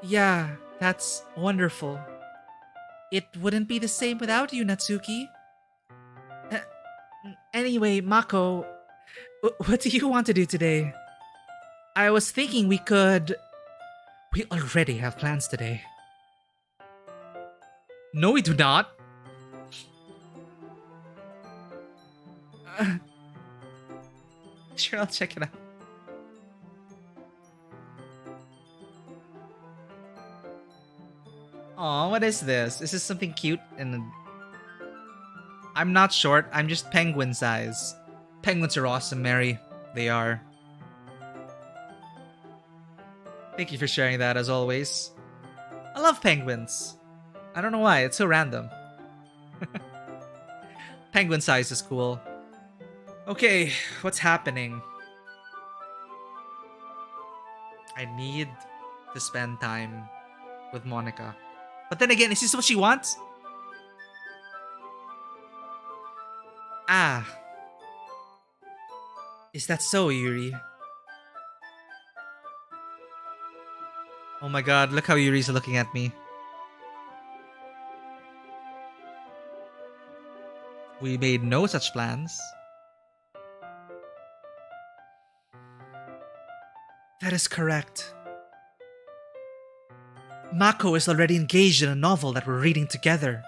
Yeah, that's wonderful. It wouldn't be the same without you, Natsuki. Anyway, Mako, what do you want to do today? I was thinking we could... We already have plans today. No, we do not. Sure, I'll check it out. Aw, what is this? Is this something cute? And I'm not short, I'm just penguin size. Penguins are awesome, Mary. They are. Thank you for sharing that, as always. I love penguins. I don't know why, it's so random. Penguin size is cool. Okay, what's happening? I need to spend time with Monica. But then again, is this what she wants? Ah. Is that so, Yuri? Oh my god, look how Yuri's looking at me. We made no such plans. That is correct. Mako is already engaged in a novel that we're reading together.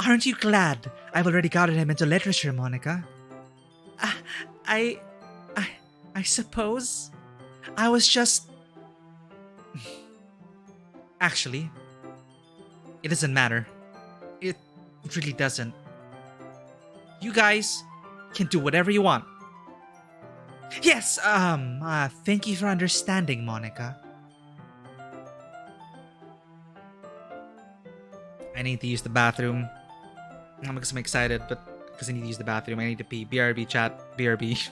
Aren't you glad I've already gotten him into literature, Monica? I suppose. I was just... Actually, it doesn't matter. It really doesn't. You guys can do whatever you want. Yes, thank you for understanding, Monica. I need to use the bathroom. Not because I'm excited, but because I need to use the bathroom. I need to pee. BRB, chat. BRB.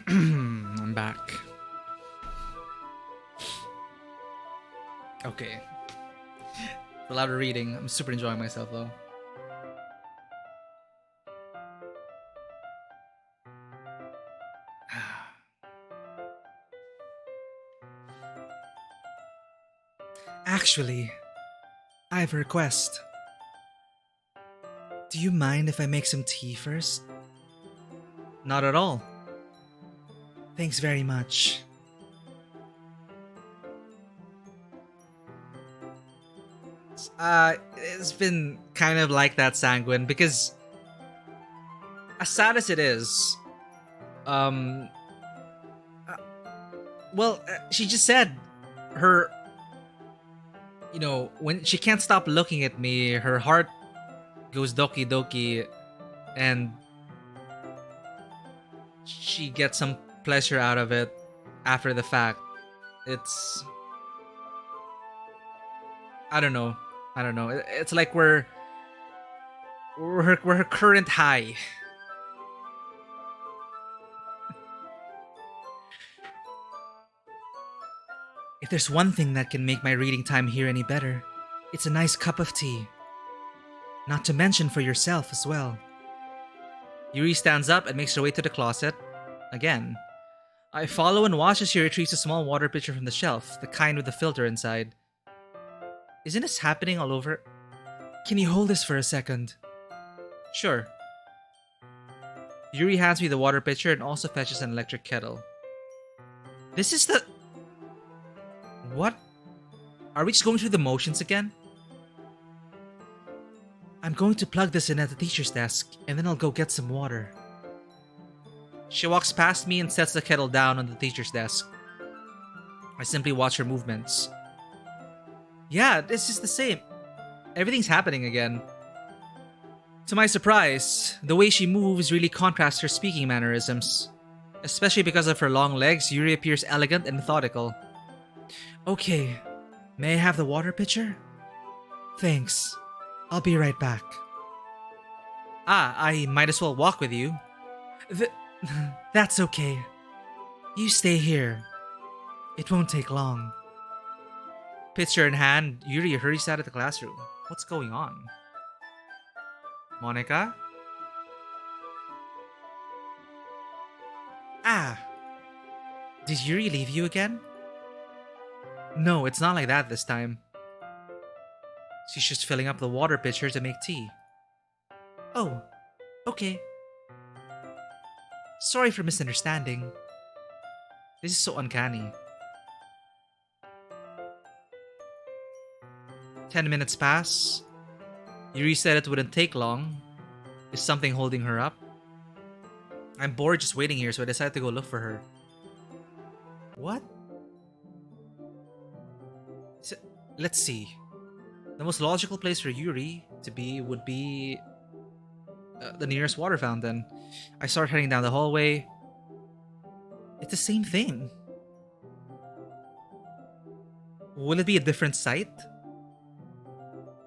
I'm back. Okay. A lot of reading. I'm super enjoying myself though. Actually, I have a request. Do you mind if I make some tea first? Not at all. Thanks very much. It's been kind of like that, Sanguine, because as sad as it is, um, uh, she just said her, when she can't stop looking at me, her heart goes doki doki, and she gets some pleasure out of it after the fact. It's, I don't know. I don't know. It's like we're her current high. If there's one thing that can make my reading time here any better, it's a nice cup of tea. Not to mention for yourself as well. Yuri stands up and makes her way to the closet. Again. I follow and watch as she retrieves a small water pitcher from the shelf, the kind with the filter inside. Isn't this happening all over? Can you hold this for a second? Sure. Yuri hands me the water pitcher and also fetches an electric kettle. This is the... What? Are we just going through the motions again? I'm going to plug this in at the teacher's desk, and then I'll go get some water. She walks past me and sets the kettle down on the teacher's desk. I simply watch her movements. Yeah, this is the same. Everything's happening again. To my surprise, the way she moves really contrasts her speaking mannerisms. Especially because of her long legs, Yuri appears elegant and methodical. Okay, may I have the water pitcher? Thanks. I'll be right back. I might as well walk with you. That's okay. You stay here. It won't take long. Pitcher in hand, Yuri hurries out of the classroom. What's going on? Monica? Did Yuri leave you again? No, it's not like that this time. She's just filling up the water pitcher to make tea. Oh, okay. Sorry for misunderstanding. This is so uncanny. 10 minutes pass. Yuri said it wouldn't take long. Is something holding her up? I'm bored just waiting here, so I decided to go look for her. What? Let's see. The most logical place for Yuri to be would be the nearest water fountain. I start heading down the hallway. It's the same thing. Will it be a different site?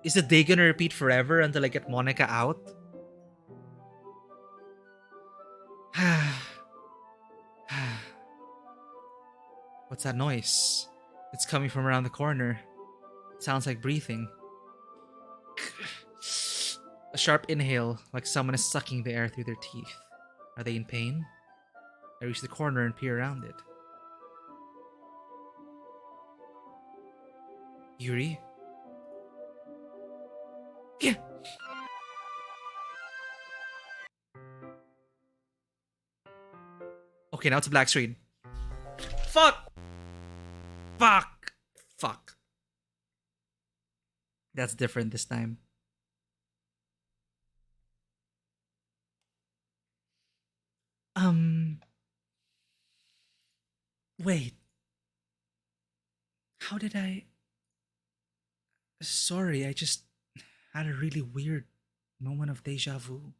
Is the day gonna repeat forever until I get Monica out? What's that noise? It's coming from around the corner. It sounds like breathing. A sharp inhale, like someone is sucking the air through their teeth. Are they in pain? I reach the corner and peer around it. Yuri? Yeah. Okay, now it's a black screen. Fuck! Fuck! Fuck. That's different this time. Wait. How did I... Sorry, I just had a really weird moment of deja vu.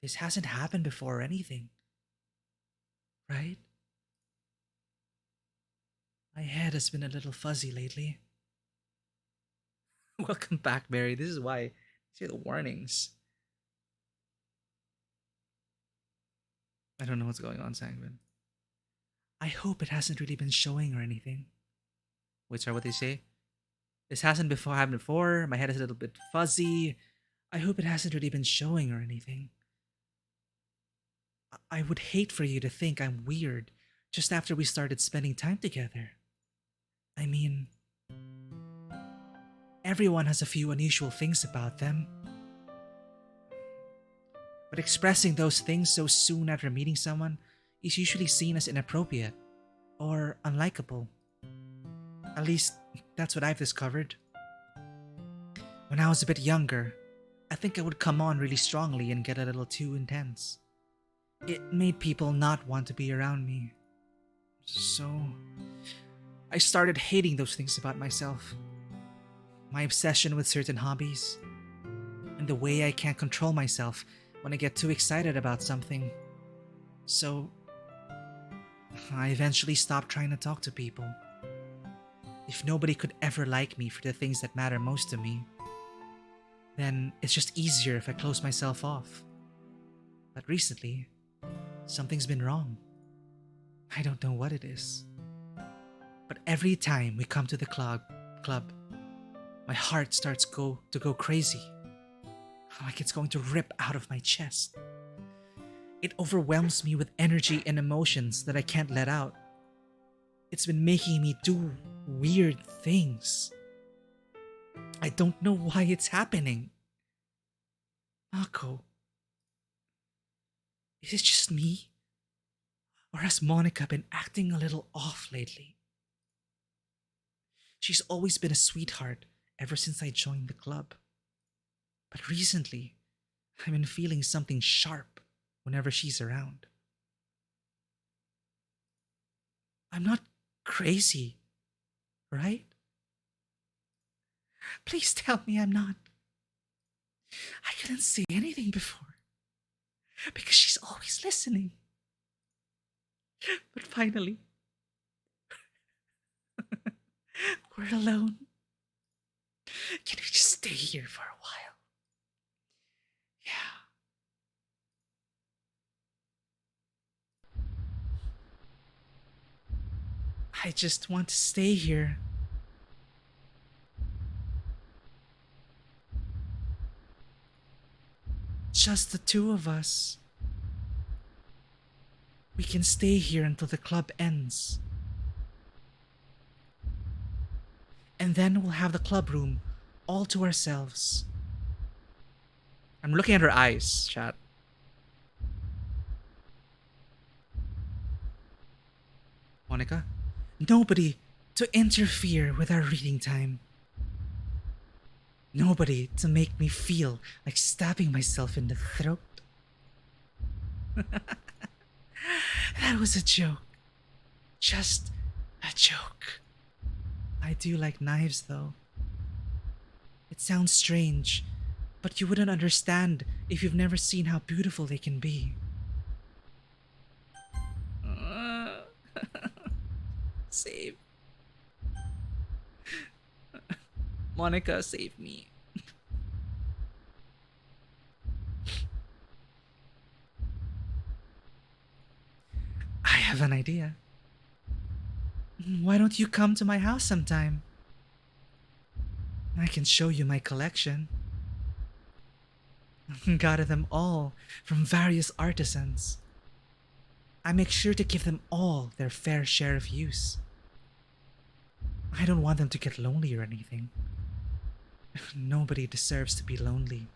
This hasn't happened before or anything. Right? My head has been a little fuzzy lately. Welcome back, Mary. This is why. These are the warnings. I don't know what's going on, Sanguine. I hope it hasn't really been showing or anything. Wait, sorry, what did you say? This hasn't before happened before. My head is a little bit fuzzy. I hope it hasn't really been showing or anything. I would hate for you to think I'm weird just after we started spending time together. I mean, everyone has a few unusual things about them. But expressing those things so soon after meeting someone is usually seen as inappropriate or unlikable. At least, that's what I've discovered. When I was a bit younger, I think I would come on really strongly and get a little too intense. It made people not want to be around me. So, I started hating those things about myself. My obsession with certain hobbies, and the way I can't control myself when I get too excited about something. So, I eventually stopped trying to talk to people. If nobody could ever like me for the things that matter most to me, then it's just easier if I close myself off. But recently, something's been wrong. I don't know what it is. But every time we come to the club, my heart starts to go crazy. Like it's going to rip out of my chest. It overwhelms me with energy and emotions that I can't let out. It's been making me do weird things. I don't know why it's happening. Mako, is it just me? Or has Monica been acting a little off lately? She's always been a sweetheart ever since I joined the club. But recently, I've been feeling something sharp whenever she's around. I'm not crazy, right? Please tell me I'm not. I couldn't say anything before because she's always listening. But finally, we're alone. Can we just stay here for a while? Yeah. I just want to stay here. Just the two of us. We can stay here until the club ends. And then we'll have the club room all to ourselves. I'm looking at her eyes, chat. Monica? Nobody to interfere with our reading time. Nobody to make me feel like stabbing myself in the throat. That was a joke. Just a joke. I do like knives, though. It sounds strange, but you wouldn't understand if you've never seen how beautiful they can be. Save. Monica, save me. I have an idea. Why don't you come to my house sometime? I can show you my collection. Got them all from various artisans. I make sure to give them all their fair share of use. I don't want them to get lonely or anything. Nobody deserves to be lonely.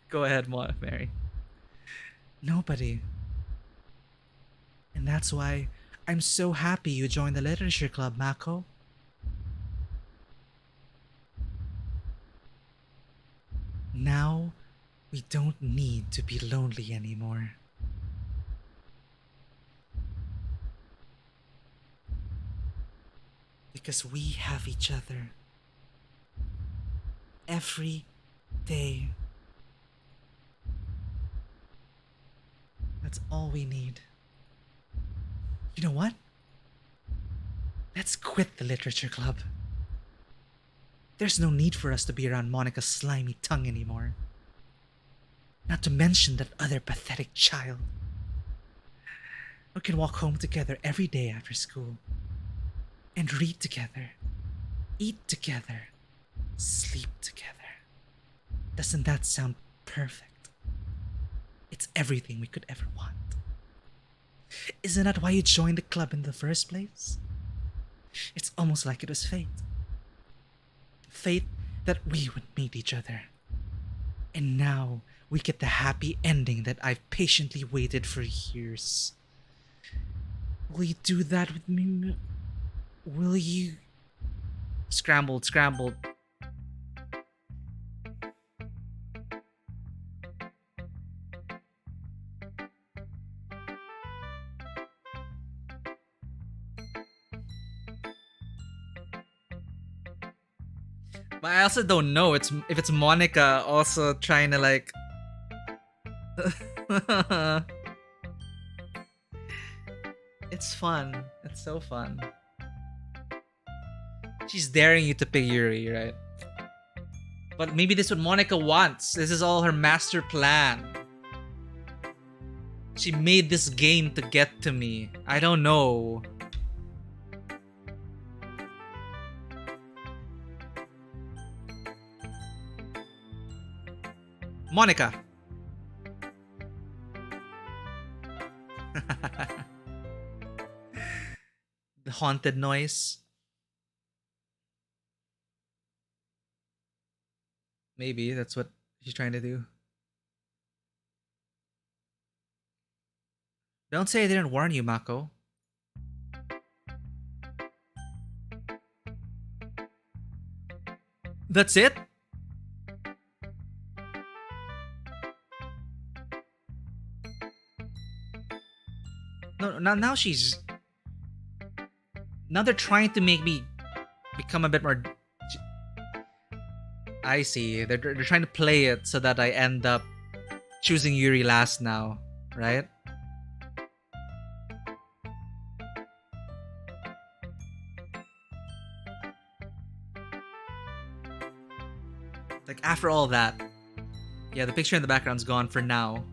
Go ahead, Mary. Nobody. And that's why I'm so happy you joined the literature club, Mako. Now, we don't need to be lonely anymore. Because we have each other. Every day. That's all we need. You know what? Let's quit the literature club. There's no need for us to be around Monica's slimy tongue anymore. Not to mention that other pathetic child. We can walk home together every day after school. And read together. Eat together. Sleep together. Doesn't that sound perfect? It's everything we could ever want. Isn't that why you joined the club in the first place? It's almost like it was fate. Fate that we would meet each other. And now we get the happy ending that I've patiently waited for years. Will you do that with me? Will you? Scrambled. But I also don't know if it's Monica also trying to like It's fun. It's so fun. She's daring you to pick Yuri, right? But maybe this is what Monica wants. This is all her master plan. She made this game to get to me. I don't know. Monica. The haunted noise. Maybe that's what she's trying to do. Don't say I didn't warn you, Mako. That's it? No, now she's... Now they're trying to make me become a bit more... I see. They're trying to play it so that I end up choosing Yuri last now, right? Like, after all that... Yeah, the picture in the background's gone for now.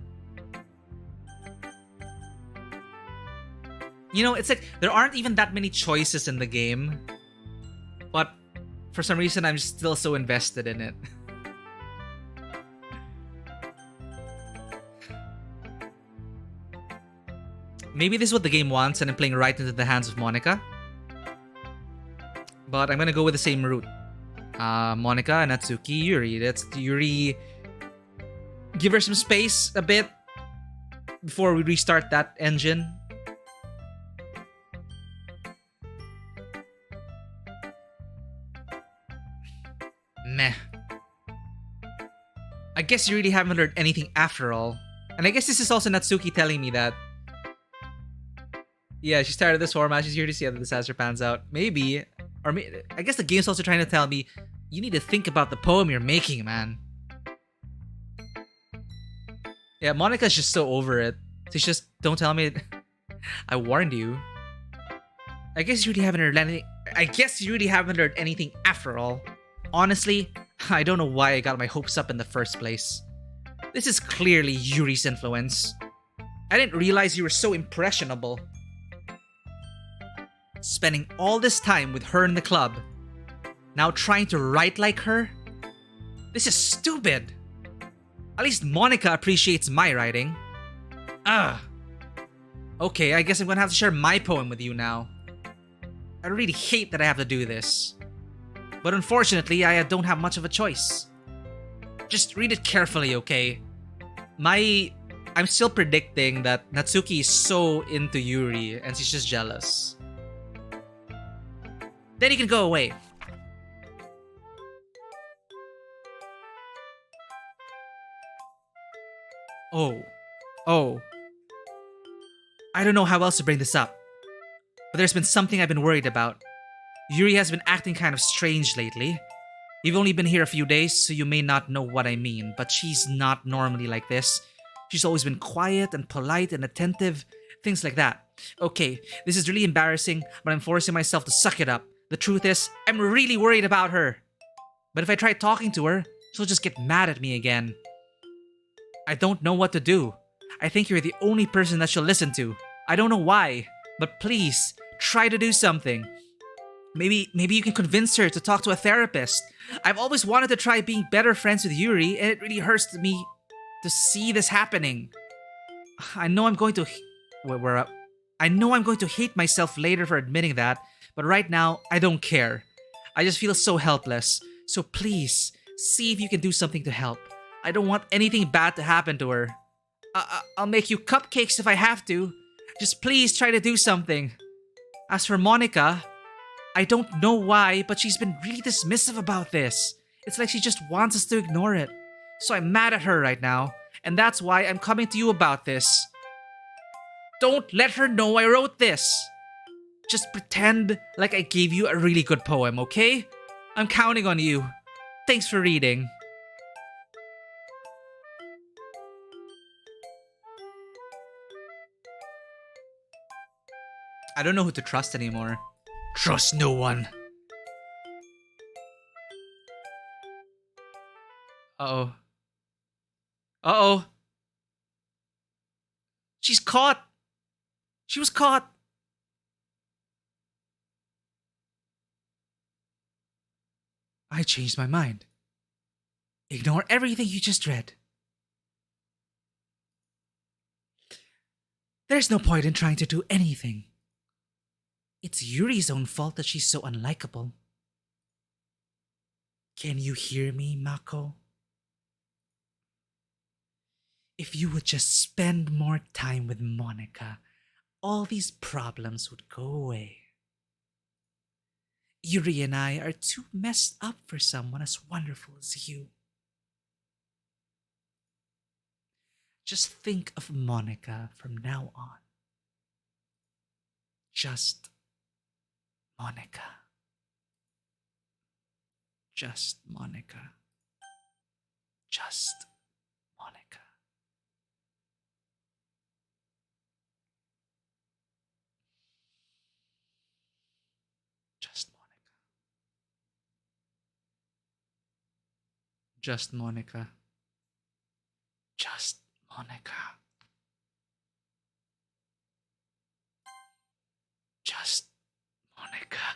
You know, it's like, there aren't even that many choices in the game. But, for some reason, I'm still so invested in it. Maybe this is what the game wants and I'm playing right into the hands of Monica. But I'm gonna go with the same route. Monica, Natsuki, Yuri. That's Yuri. Give her some space a bit before we restart that engine. Meh. I guess you really haven't learned anything after all. And I guess this is also Natsuki telling me that. Yeah, she's tired of this format. She's here to see how the disaster pans out. Maybe. Or I guess the game's also trying to tell me, you need to think about the poem you're making, man. Yeah, Monica's just so over it. She's just, don't tell me. I warned you. I guess you really haven't learned anything. I guess you really haven't learned anything after all. Honestly, I don't know why I got my hopes up in the first place. This is clearly Yuri's influence. I didn't realize you were so impressionable. Spending all this time with her in the club. Now trying to write like her? This is stupid. At least Monica appreciates my writing. Ugh. Okay, I guess I'm gonna have to share my poem with you now. I really hate that I have to do this. But unfortunately, I don't have much of a choice. Just read it carefully, okay? I'm still predicting that Natsuki is so into Yuri and she's just jealous. Then you can go away. Oh. I don't know how else to bring this up. But there's been something I've been worried about. Yuri has been acting kind of strange lately. You've only been here a few days, so you may not know what I mean, but she's not normally like this. She's always been quiet and polite and attentive, things like that. Okay, this is really embarrassing, but I'm forcing myself to suck it up. The truth is, I'm really worried about her. But if I try talking to her, she'll just get mad at me again. I don't know what to do. I think you're the only person that she'll listen to. I don't know why, but please, try to do something. Maybe you can convince her to talk to a therapist. I've always wanted to try being better friends with Yuri, and it really hurts me to see this happening. I know I'm going to I know I'm going to hate myself later for admitting that, but right now I don't care. I just feel so helpless. So please, see if you can do something to help. I don't want anything bad to happen to her. I'll make you cupcakes if I have to. Just please try to do something. As for Monica, I don't know why, but she's been really dismissive about this. It's like she just wants us to ignore it. So I'm mad at her right now, and that's why I'm coming to you about this. Don't let her know I wrote this. Just pretend like I gave you a really good poem, okay? I'm counting on you. Thanks for reading. I don't know who to trust anymore. Trust no one. Uh-oh. Uh-oh. She's caught. She was caught. I changed my mind. Ignore everything you just read. There's no point in trying to do anything. It's Yuri's own fault that she's so unlikable. Can you hear me, Mako? If you would just spend more time with Monica, all these problems would go away. Yuri and I are too messed up for someone as wonderful as you. Just think of Monica from now on. Just Monica. Just Monica. Just Monica. Just Monica. Just Monica. Just Monica. Just Monica.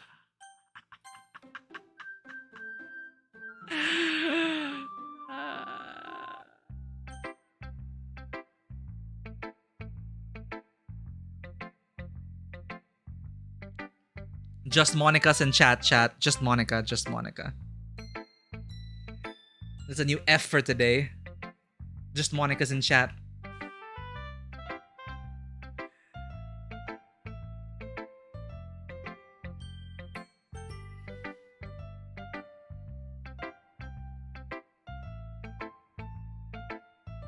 Just Monica's in chat. Just Monica, just Monica. There's a new F for today. Just Monica's in chat.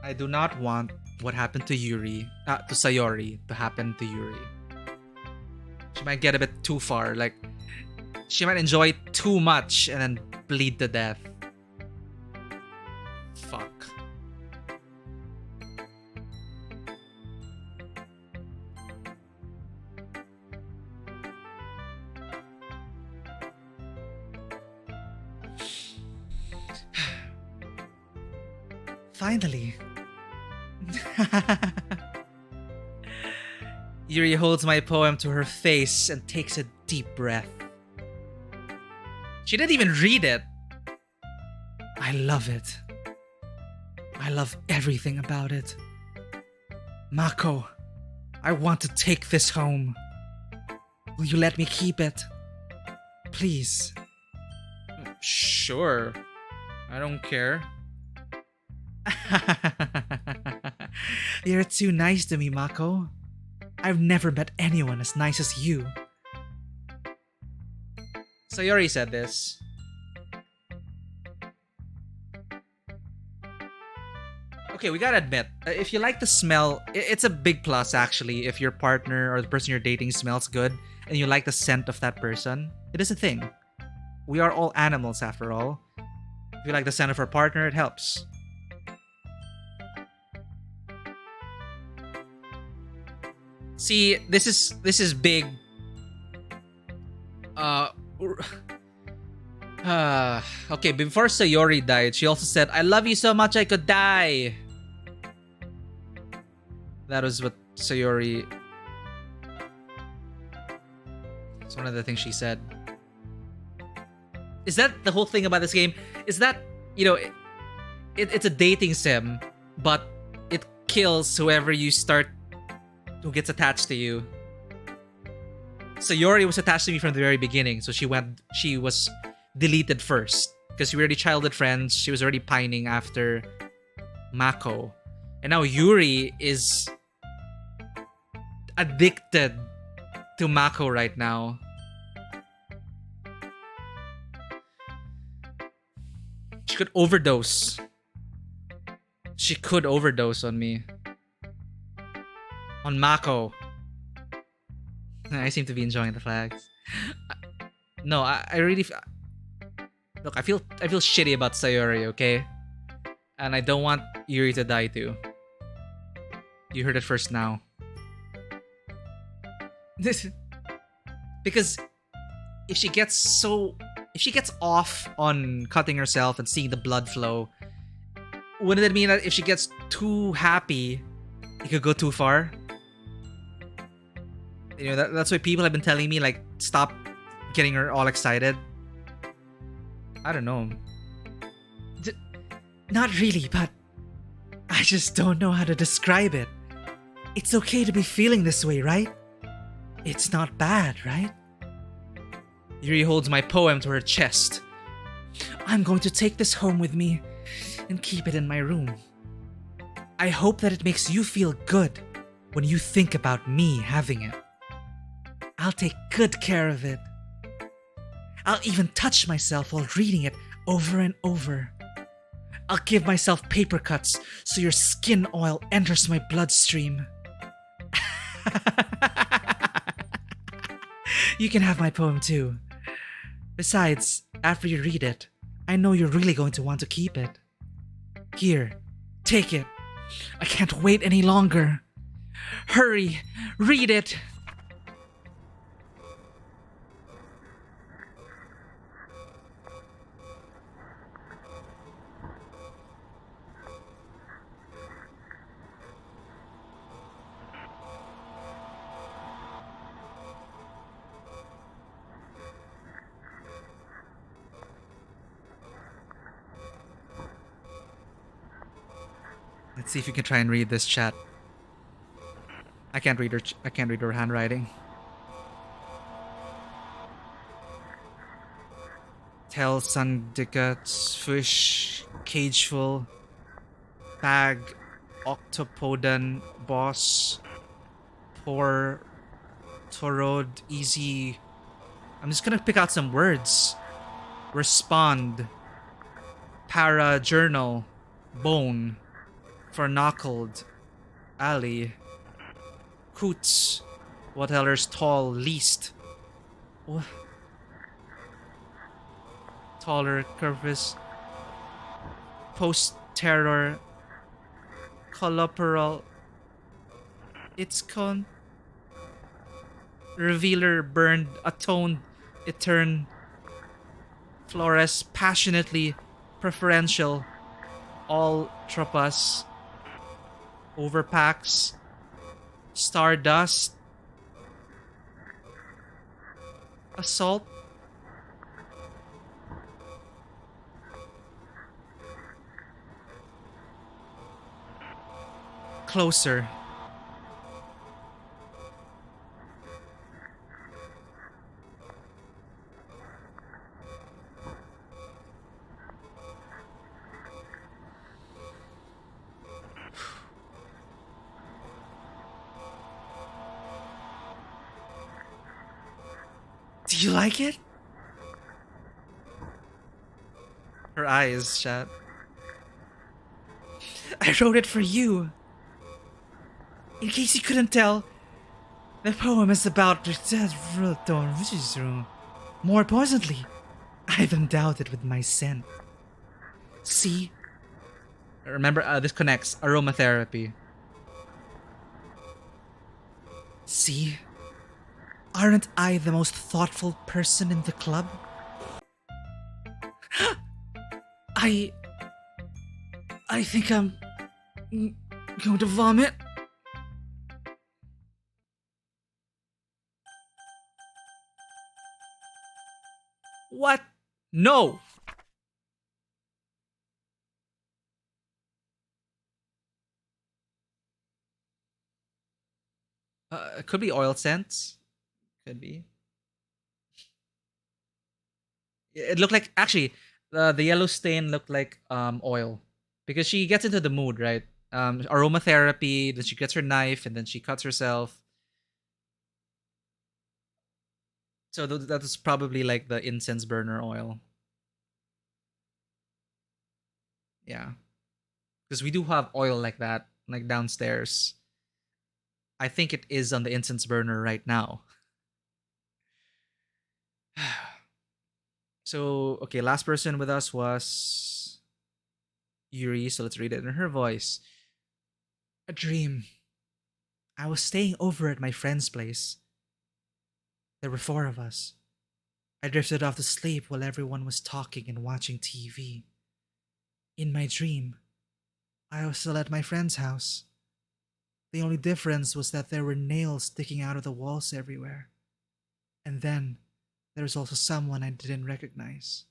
I do not want what happened to Sayori to happen to Yuri. She might get a bit too far, like she might enjoy too much and then bleed to death. Fuck. Finally. Yuri holds my poem to her face and takes a deep breath. She didn't even read it. I love it. I love everything about it. Mako, I want to take this home. Will you let me keep it? Please. Sure. I don't care. You're too nice to me, Mako. I've never met anyone as nice as you. Sayori said this. Okay, we gotta admit, if you like the smell, it's a big plus actually if your partner or the person you're dating smells good and you like the scent of that person. It is a thing. We are all animals after all. If you like the scent of our partner, it helps. See, this is big. Okay, before Sayori died, she also said, "I love you so much I could die." That was what Sayori. It's one of the things she said. Is that the whole thing about this game? Is that, you know, it's a dating sim, but it kills whoever you start, who gets attached to you. Sayori was attached to me from the very beginning, so she was deleted first because we were already childhood friends. She was already pining after Mako, and now Yuri is addicted to Mako right now. She could overdose. She could overdose on me. On Mako. I seem to be enjoying the flags. No, I really... Look, I feel shitty about Sayori, okay? And I don't want Yuri to die too. You heard it first now. Because if she gets off on cutting herself and seeing the blood flow, wouldn't it mean that if she gets too happy, it could go too far? You know, that's why people have been telling me, like, stop getting her all excited. I don't know. Not really, but I just don't know how to describe it. It's okay to be feeling this way, right? It's not bad, right? Yuri holds my poem to her chest. I'm going to take this home with me and keep it in my room. I hope that it makes you feel good when you think about me having it. I'll take good care of it. I'll even touch myself while reading it over and over. I'll give myself paper cuts so your skin oil enters my bloodstream. You can have my poem too. Besides, after you read it, I know you're really going to want to keep it. Here, take it. I can't wait any longer. Hurry, read it. Let's see if you can try and read this chat. I can't read her handwriting. Tell Sandicats, fish, cageful, bag, octopodon, boss, poor, torod, easy. I'm just gonna pick out some words. Respond, para, journal, bone, for knuckled, alley, coots, what else tall, least, what? Taller, curvis, post-terror, collateral, it's con, revealer, burned, atoned, etern, flores, passionately, preferential, all tropas, overpacks, stardust, assault, closer. Do you like it? Her eyes, chat. I wrote it for you. In case you couldn't tell, the poem is about... More importantly, I've endowed it with my scent. See? Remember, this connects. Aromatherapy. See? Aren't I the most thoughtful person in the club? I think I'm going to vomit. What? No! It could be oil scents. Could be. It looked like, actually, the yellow stain looked like oil, because she gets into the mood, right? Aromatherapy. Then she gets her knife and then she cuts herself. So that was probably like the incense burner oil. Yeah, because we do have oil like that, like downstairs. I think it is on the incense burner right now. So, okay, last person with us was Yuri, so let's read it in her voice. A dream. I was staying over at my friend's place. There were 4 of us. I drifted off to sleep while everyone was talking and watching TV. In my dream, I was still at my friend's house. The only difference was that there were nails sticking out of the walls everywhere. And then, there was also someone I didn't recognize.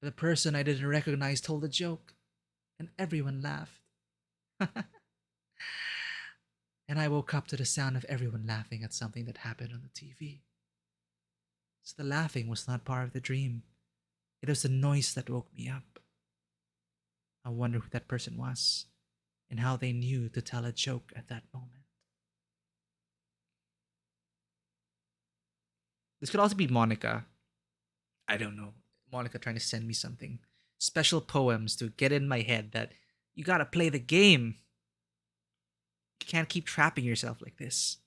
The person I didn't recognize told a joke, and everyone laughed. And I woke up to the sound of everyone laughing at something that happened on the TV. So the laughing was not part of the dream. It was the noise that woke me up. I wonder who that person was, and how they knew to tell a joke at that moment. This could also be Monica. I don't know. Monica trying to send me something. Special poems to get in my head that you gotta play the game. You can't keep trapping yourself like this.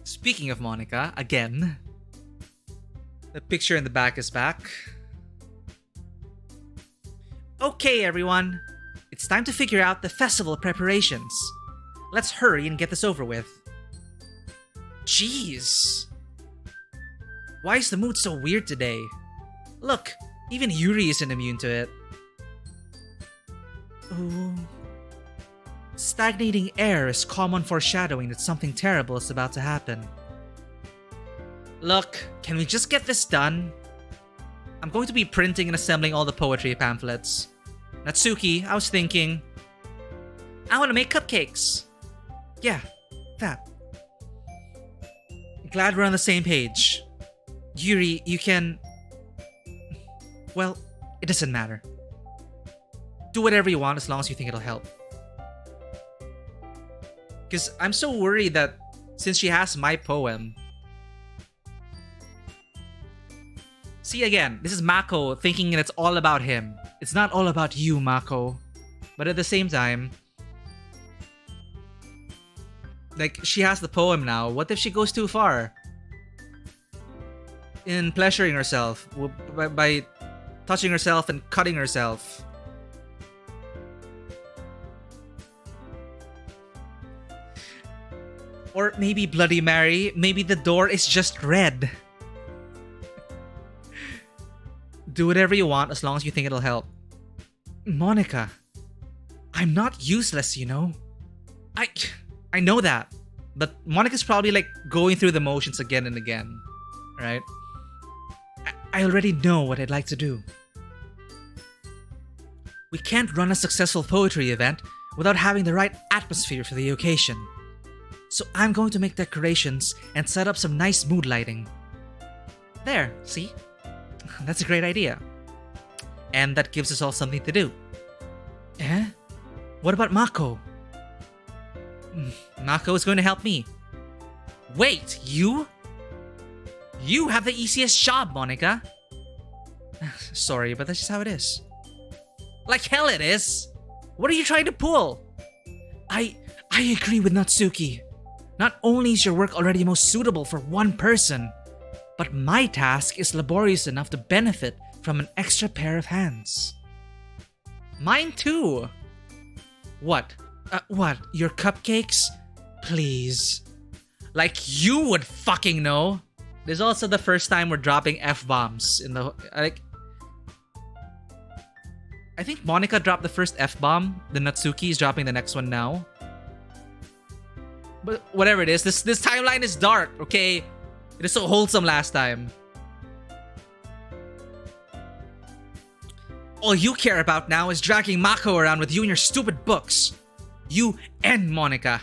Speaking of Monica, again, the picture in the back is back. Okay, everyone. It's time to figure out the festival preparations. Let's hurry and get this over with. Jeez. Why is the mood so weird today? Look, even Yuri isn't immune to it. Ooh. Stagnating air is common foreshadowing that something terrible is about to happen. Look, can we just get this done? I'm going to be printing and assembling all the poetry pamphlets. Natsuki, I was thinking, I want to make cupcakes. Yeah, that. Glad we're on the same page. Yuri, you can... Well, it doesn't matter. Do whatever you want as long as you think it'll help. Because I'm so worried that since she has my poem... See, again, this is Mako thinking that it's all about him. It's not all about you, Mako. But at the same time... Like, she has the poem now. What if she goes too far? In pleasuring herself. By touching herself and cutting herself. Or maybe Bloody Mary. Maybe the door is just red. Do whatever you want as long as you think it'll help. Monica. I'm not useless, you know. I know that. But Monica's probably like going through the motions again and again. Right? I already know what I'd like to do. We can't run a successful poetry event without having the right atmosphere for the occasion. So I'm going to make decorations and set up some nice mood lighting. There, see? That's a great idea. And that gives us all something to do. Eh? What about Mako? Mako is going to help me. Wait, you? You have the easiest job, Monica. Sorry, but that's just how it is. Like hell it is. What are you trying to pull? I agree with Natsuki. Not only is your work already most suitable for one person, but my task is laborious enough to benefit from an extra pair of hands. Mine too. What? What? Your cupcakes? Please. Like you would fucking know. This is also the first time we're dropping F-bombs in the... Like... I think Monica dropped the first F-bomb. The Natsuki is dropping the next one now. But whatever it is, this timeline is dark, okay? It is so wholesome last time. All you care about now is dragging Mako around with you and your stupid books. You and Monica.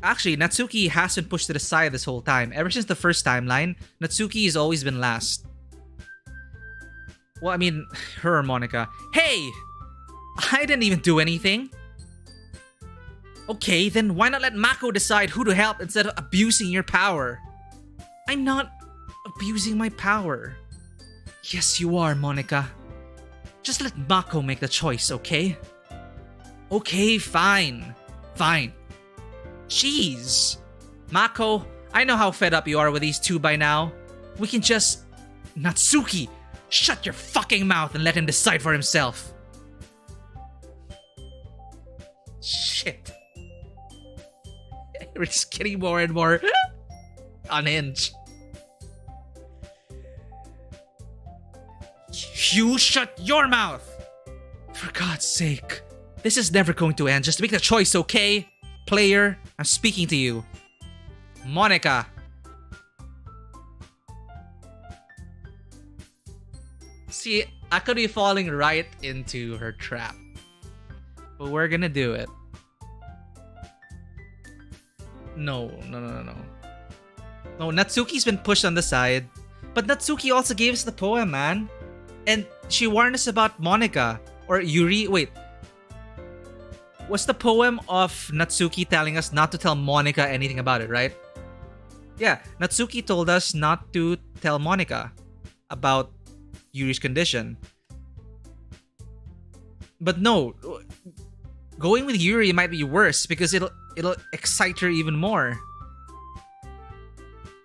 Actually, Natsuki has been pushed to the side this whole time. Ever since the first timeline, Natsuki has always been last. Well, I mean, her or Monica. Hey! I didn't even do anything. Okay, then why not let Mako decide who to help instead of abusing your power? I'm not abusing my power. Yes, you are, Monica. Just let Mako make the choice, okay? Okay, fine. Fine. Jeez. Mako, I know how fed up you are with these two by now. We can just... Natsuki, shut your fucking mouth and let him decide for himself. Shit. We're just getting more and more unhinged. You shut your mouth! For God's sake. This is never going to end. Just make the choice, okay? Player, I'm speaking to you. Monica. See, I could be falling right into her trap. But we're gonna do it. No. No, Natsuki's been pushed on the side. But Natsuki also gave us the poem, man. And she warned us about Monica. Or Yuri. Wait. Was the poem of Natsuki telling us not to tell Monica anything about it, right? Yeah, Natsuki told us not to tell Monica about Yuri's condition. But no, going with Yuri might be worse because it'll excite her even more.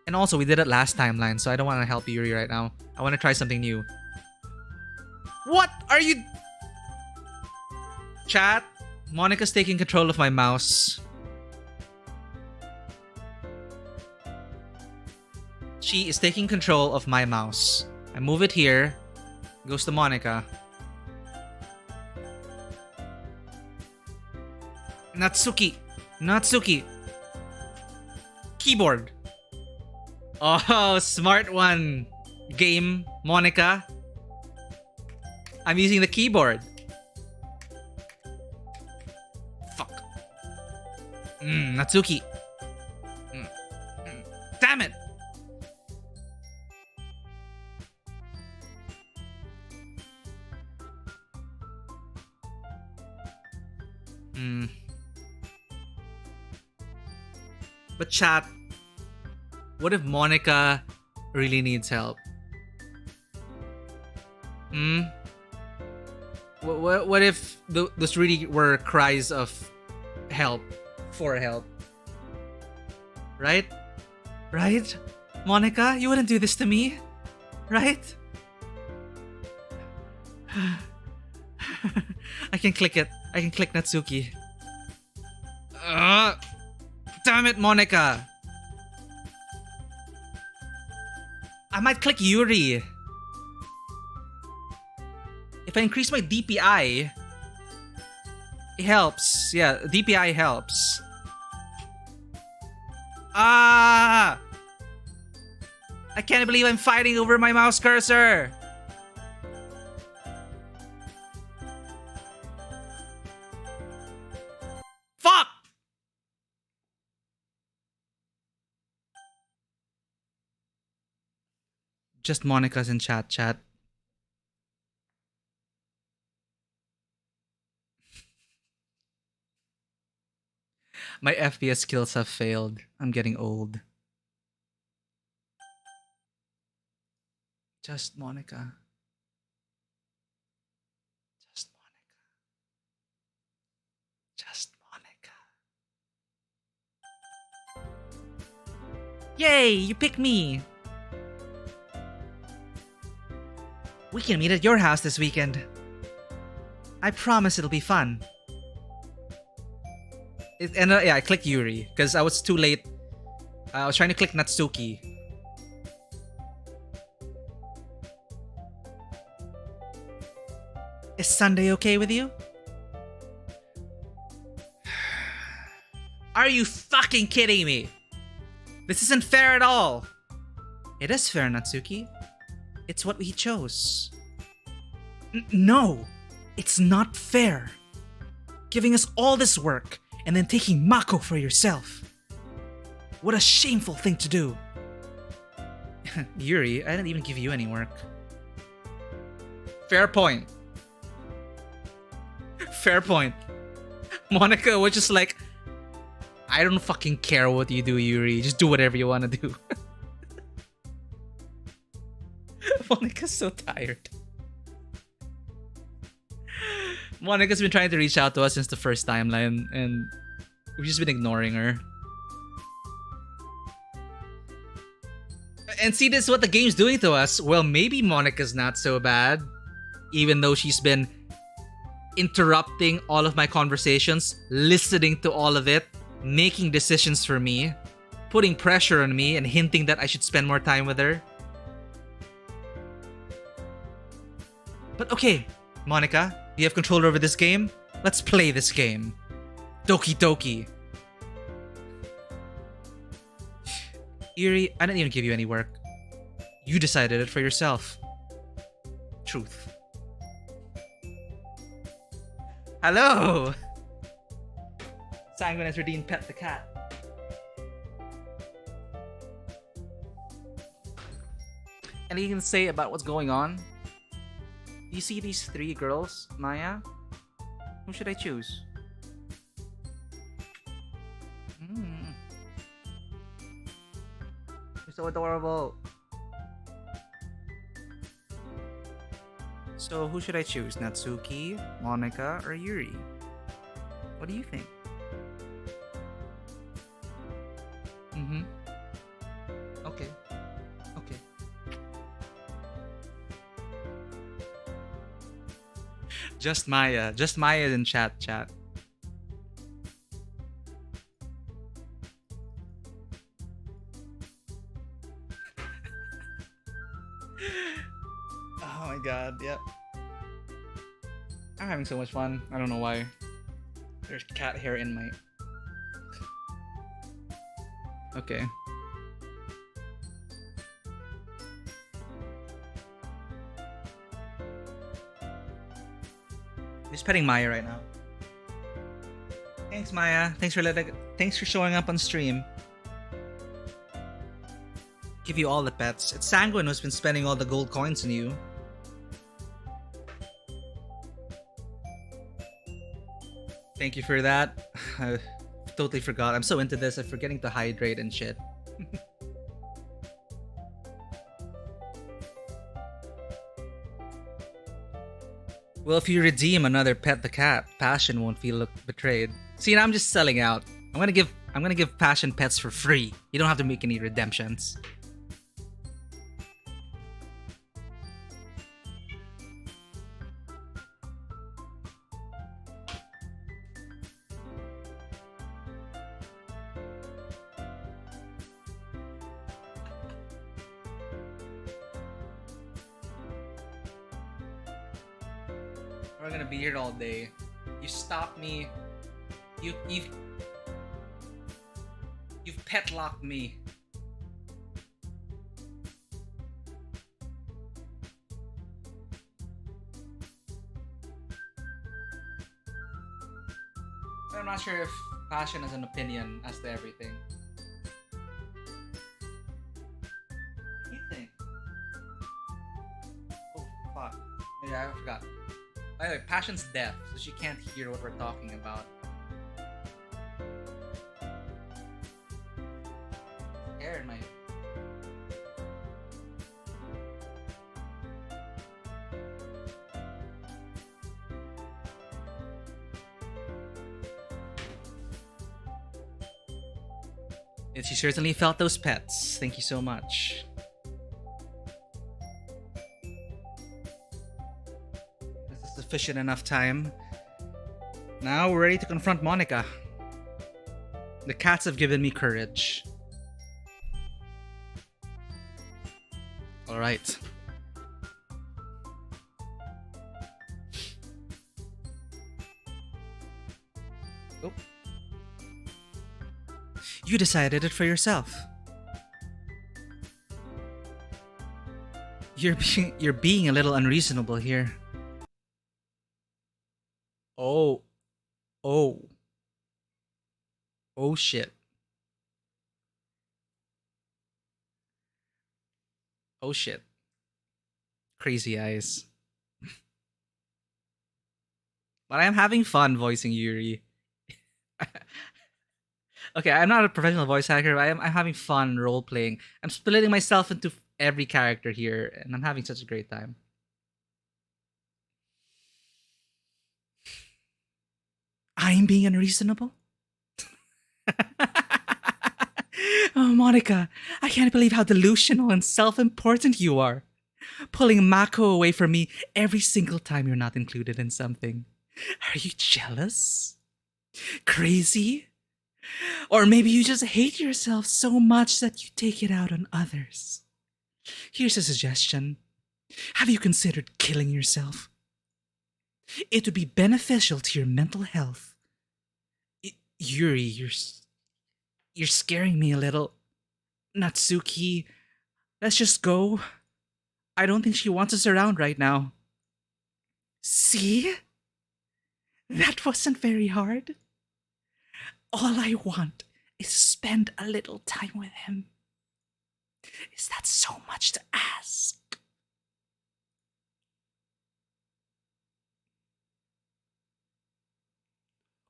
And also, we did it last timeline, so I don't want to help Yuri right now. I want to try something new. What are you... Chat? Monica's taking control of my mouse. She is taking control of my mouse. I move it here. It goes to Monica. Natsuki. Keyboard. Oh, smart one. Game, Monica. I'm using the keyboard. Fuck. Natsuki. Damn it. But chat, what if Monica really needs help? What if those really were cries of help, for help? Right? Right? Monica, you wouldn't do this to me? Right? I can click it. I can click Natsuki. Damn it, Monica! I might click Yuri. If I increase my DPI, it helps. Yeah, DPI helps. I can't believe I'm fighting over my mouse cursor. Fuck! Just Monica's in chat. My FPS skills have failed. I'm getting old. Just Monica. Just Monica. Yay, you picked me. We can meet at your house this weekend. I promise it'll be fun. I clicked Yuri because I was too late. I was trying to click Natsuki. Is Sunday okay with you? Are you fucking kidding me? This isn't fair at all. It is fair, Natsuki. It's what we chose. No, it's not fair. Giving us all this work and then taking Mako for yourself. What a shameful thing to do. Yuri, I didn't even give you any work. Fair point. Fair point. Monica was just like, I don't fucking care what you do, Yuri. Just do whatever you want to do. Monica's so tired. Monica's been trying to reach out to us since the first timeline, and we've just been ignoring her. And see, this is what the game's doing to us. Well, maybe Monica's not so bad, even though she's been interrupting all of my conversations, listening to all of it, making decisions for me, putting pressure on me, and hinting that I should spend more time with her. But okay, Monica, you have control over this game? Let's play this game. Doki Doki. Yuri, I didn't even give you any work. You decided it for yourself. Truth. Hello! Sanguine has redeemed Pet the Cat. Anything you can say about what's going on? Do you see these three girls, Maya? Who should I choose? You're so adorable. So who should I choose? Natsuki, Monica, or Yuri? What do you think? Okay. Okay. Just Maya. Just Maya in chat. Oh my god, yep. I'm having so much fun. I don't know why. There's cat hair in my... Okay. Just petting Maya right now. Thanks, Maya. Thanks for showing up on stream. Give you all the pets. It's Sanguine who's been spending all the gold coins on you. Thank you for that. I totally forgot. I'm so into this. I'm forgetting to hydrate and shit. Well, if you redeem another Pet the Cat, Passion won't feel betrayed. See, now I'm just selling out. I'm gonna give Passion pets for free. You don't have to make any redemptions. We're gonna be here all day. You stopped me. You've pet locked me. I'm not sure if Passion has an opinion as to everything. What do you think? Oh fuck. Yeah, I forgot. By the way, Passion's deaf, so she can't hear what we're talking about. Air in my... And she certainly felt those pets. Thank you so much. Sufficient enough time. Now we're ready to confront Monica. The cats have given me courage. Alright. Oh. You decided it for yourself. You're being a little unreasonable here. Oh, oh, oh shit. Oh shit. Crazy eyes. But I'm having fun voicing Yuri. Okay, I'm not a professional voice actor, but I'm having fun role playing. I'm splitting myself into every character here, and I'm having such a great time. I'm being unreasonable? Oh, Monica, I can't believe how delusional and self important you are. Pulling Mako away from me every single time you're not included in something. Are you jealous? Crazy? Or maybe you just hate yourself so much that you take it out on others. Here's a suggestion. Have you considered killing yourself? It would be beneficial to your mental health. Yuri, you're scaring me a little. Natsuki, let's just go. I don't think she wants us around right now. See? That wasn't very hard. All I want is to spend a little time with him. Is that so much to ask?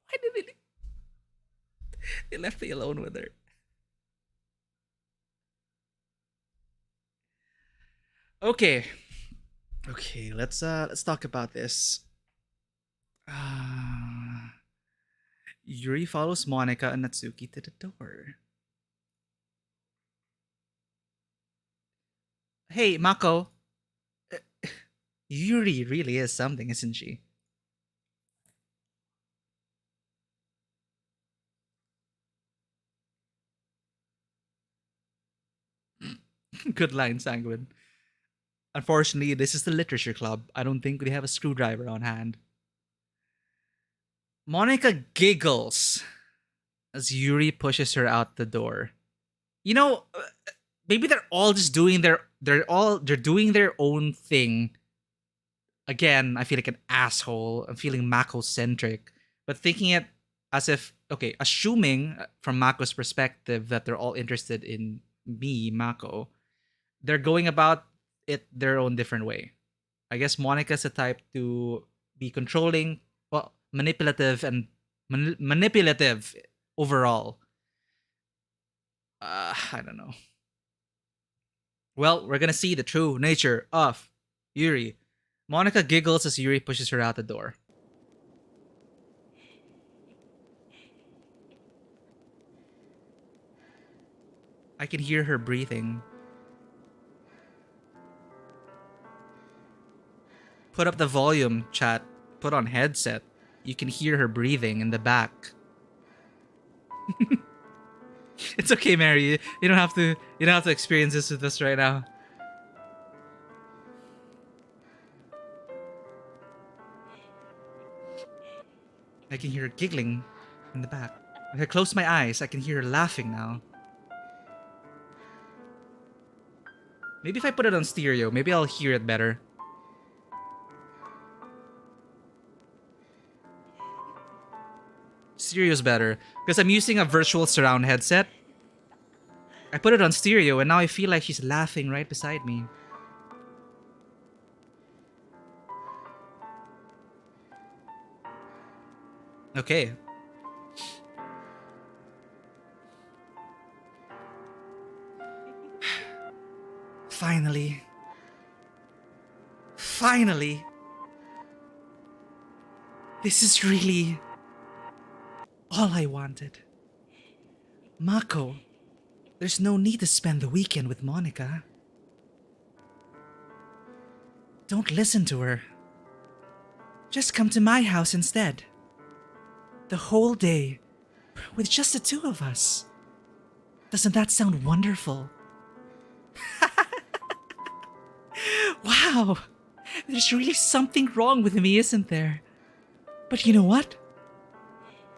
Why did they left me alone with her? Okay. Okay, let's talk about this. Yuri follows Monica and Natsuki to the door. Hey, Mako. Uh, Yuri really is something, isn't she? Good line, Sanguine. Unfortunately, this is the literature club. I don't think we have a screwdriver on hand. Monica giggles as Yuri pushes her out the door. You know, maybe they're all just doing they're doing their own thing. Again, I feel like an asshole. I'm feeling Mako centric, but thinking it as if okay, assuming from Mako's perspective that they're all interested in me, Mako, they're going about it their own different way. I guess Monica's the type to be controlling, well, manipulative and manipulative overall. I don't know. Well, we're gonna see the true nature of Yuri. Monica giggles as Yuri pushes her out the door. I can hear her breathing. Put up the volume, chat. Put on headset. You can hear her breathing in the back. It's okay, Mary. You don't have to. You don't have to experience this with us right now. I can hear her giggling in the back. If I close my eyes, I can hear her laughing now. Maybe if I put it on stereo, maybe I'll hear it better. Stereo's better because I'm using a virtual surround headset. I put it on stereo and now I feel like she's laughing right beside me. Okay. Finally. Finally. This is really all I wanted. Mako, there's no need to spend the weekend with Monica. Don't listen to her. Just come to my house instead. The whole day, with just the two of us. Doesn't that sound wonderful? Wow! There's really something wrong with me, isn't there? But you know what?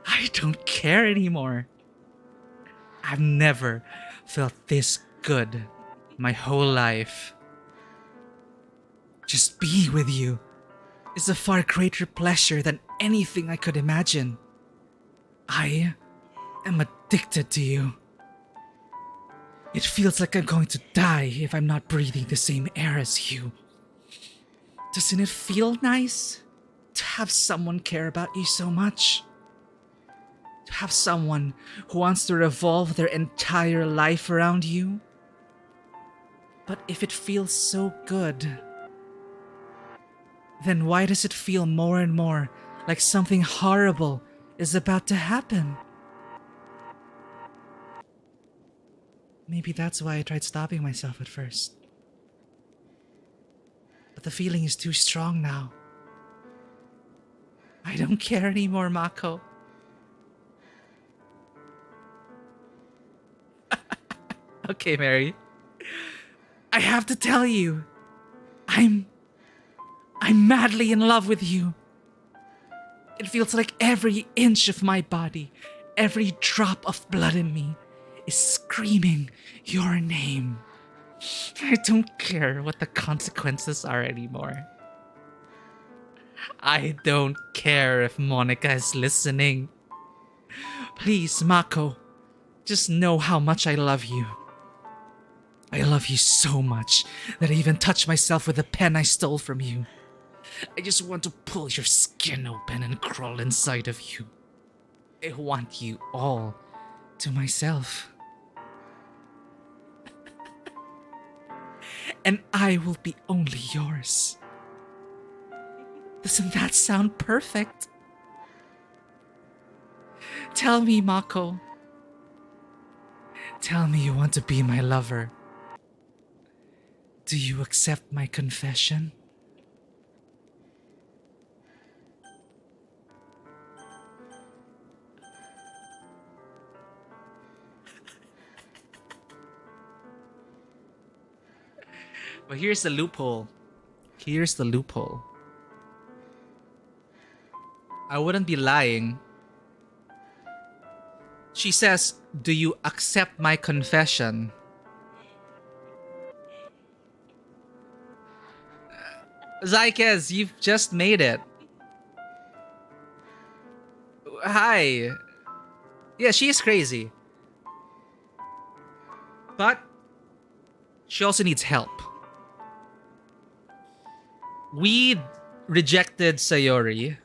I don't care anymore. I've never felt this good my whole life. Just being with you is a far greater pleasure than anything I could imagine. I am addicted to you. It feels like I'm going to die if I'm not breathing the same air as you. Doesn't it feel nice to have someone care about you so much? To have someone who wants to revolve their entire life around you? But if it feels so good, then why does it feel more and more like something horrible is about to happen? Maybe that's why I tried stopping myself at first. But the feeling is too strong now. I don't care anymore, Mako. Okay, Mary. I have to tell you, I'm madly in love with you. It feels like every inch of my body, every drop of blood in me is screaming your name. I don't care what the consequences are anymore. I don't care if Monica is listening. Please, Mako, just know how much I love you. I love you so much that I even touch myself with the pen I stole from you. I just want to pull your skin open and crawl inside of you. I want you all to myself. And I will be only yours. Doesn't that sound perfect? Tell me, Mako. Tell me you want to be my lover. Do you accept my confession? But here's the loophole. Here's the loophole. I wouldn't be lying. She says, do you accept my confession? Zykes, you've just made it. Hi. Yeah, she is crazy. But she also needs help. We rejected Sayori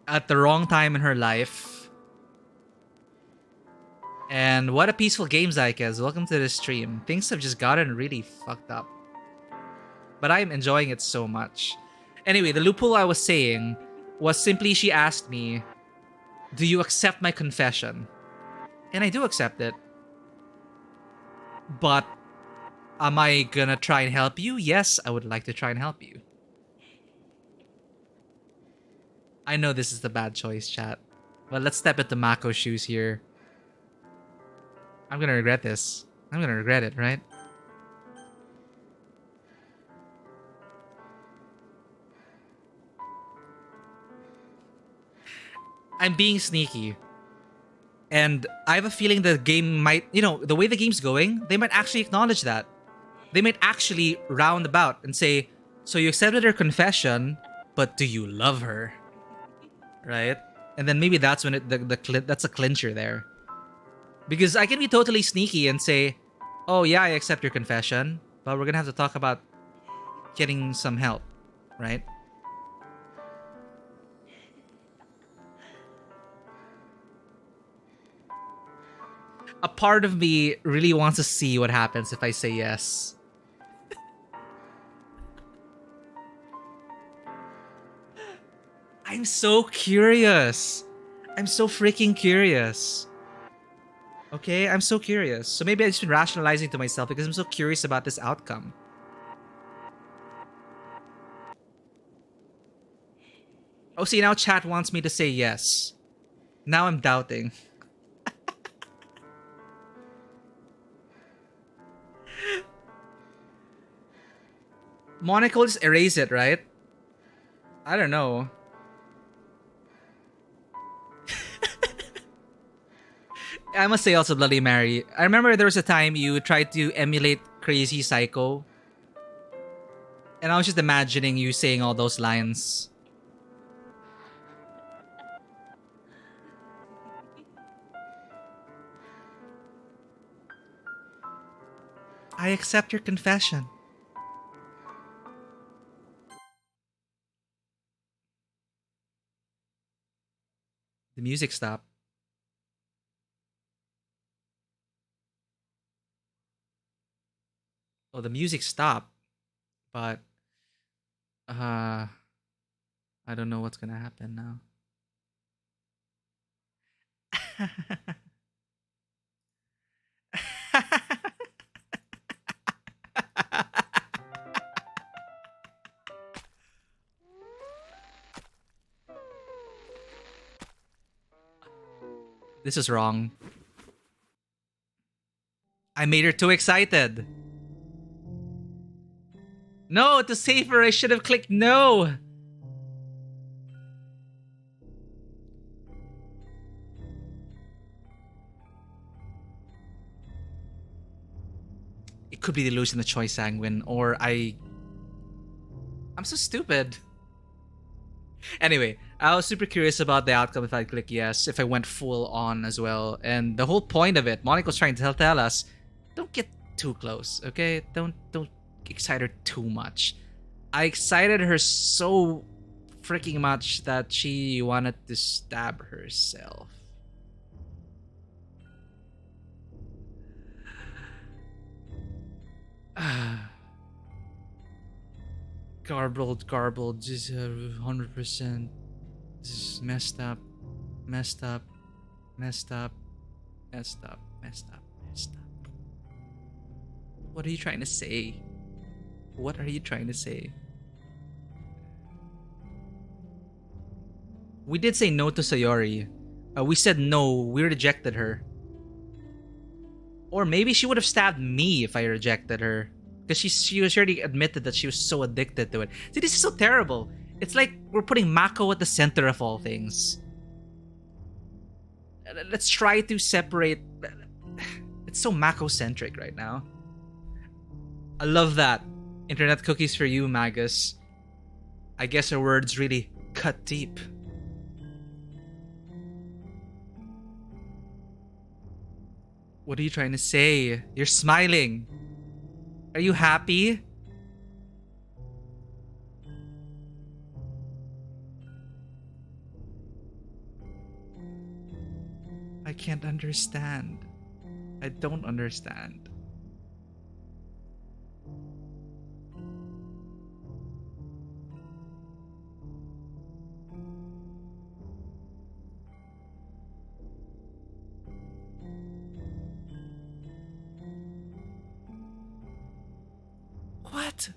at the wrong time in her life. And what a peaceful game, Zykes. Welcome to the stream. Things have just gotten really fucked up. But I'm enjoying it so much. Anyway, the loophole I was saying was simply she asked me, do you accept my confession? And I do accept it. But am I gonna try and help you? Yes, I would like to try and help you. I know this is the bad choice, chat. But let's step into Mako's shoes here. I'm gonna regret this. I'm gonna regret it, right? I'm being sneaky. And I have a feeling the game might, the way the game's going, they might actually acknowledge that. They might actually round about and say, so you accepted her confession, but do you love her? Right? And then maybe that's when that's a clincher there. Because I can be totally sneaky and say, oh yeah, I accept your confession, but we're gonna have to talk about getting some help, right? A part of me really wants to see what happens if I say yes. I'm so curious. I'm so freaking curious. Okay, I'm so curious. So maybe I've just been rationalizing to myself because I'm so curious about this outcome. Oh, see, now chat wants me to say yes. Now I'm doubting. Monica will just erase it, right? I don't know. I must say also, Bloody Mary, I remember there was a time you tried to emulate Crazy Psycho And I was just imagining you saying all those lines. I accept your confession. The music stopped. Oh, the music stopped. But I don't know what's gonna happen now. This is wrong. I made her too excited. No, to save her, I should have clicked no. It could be the illusion of choice sanguine, or I'm so stupid. Anyway, I was super curious about the outcome if I click yes, if I went full on as well. And the whole point of it, Monica was trying to tell us, don't get too close, okay? Don't excite her too much. I excited her so freaking much that she wanted to stab herself. Garbled, just 100%. Just messed up. What are you trying to say? What are you trying to say? We did say no to Sayori. We said no, we rejected her. Or maybe she would have stabbed me if I rejected her. Because she was already admitted that she was so addicted to it. See, this is so terrible. It's like we're putting Mako at the center of all things. Let's try to separate. It's so Mako-centric right now. I love that. Internet cookies for you, Magus. I guess her words really cut deep. What are you trying to say? You're smiling. Are you happy? I can't understand. I don't understand. What?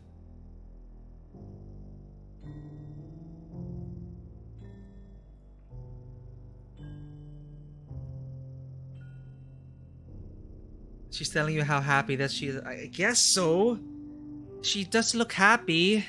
She's telling you how happy that she is. I guess so. She does look happy.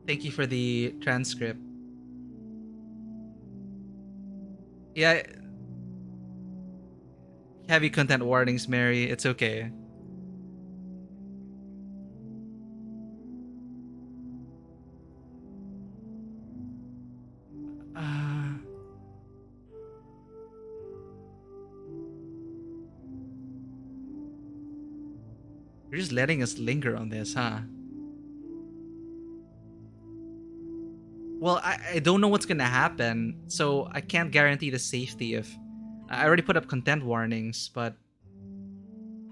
Thank you for the transcript. Yeah. Heavy content warnings, Mary. It's okay. You're just letting us linger on this, huh? Well, I don't know what's gonna happen, so I can't guarantee the safety of... I already put up content warnings, but...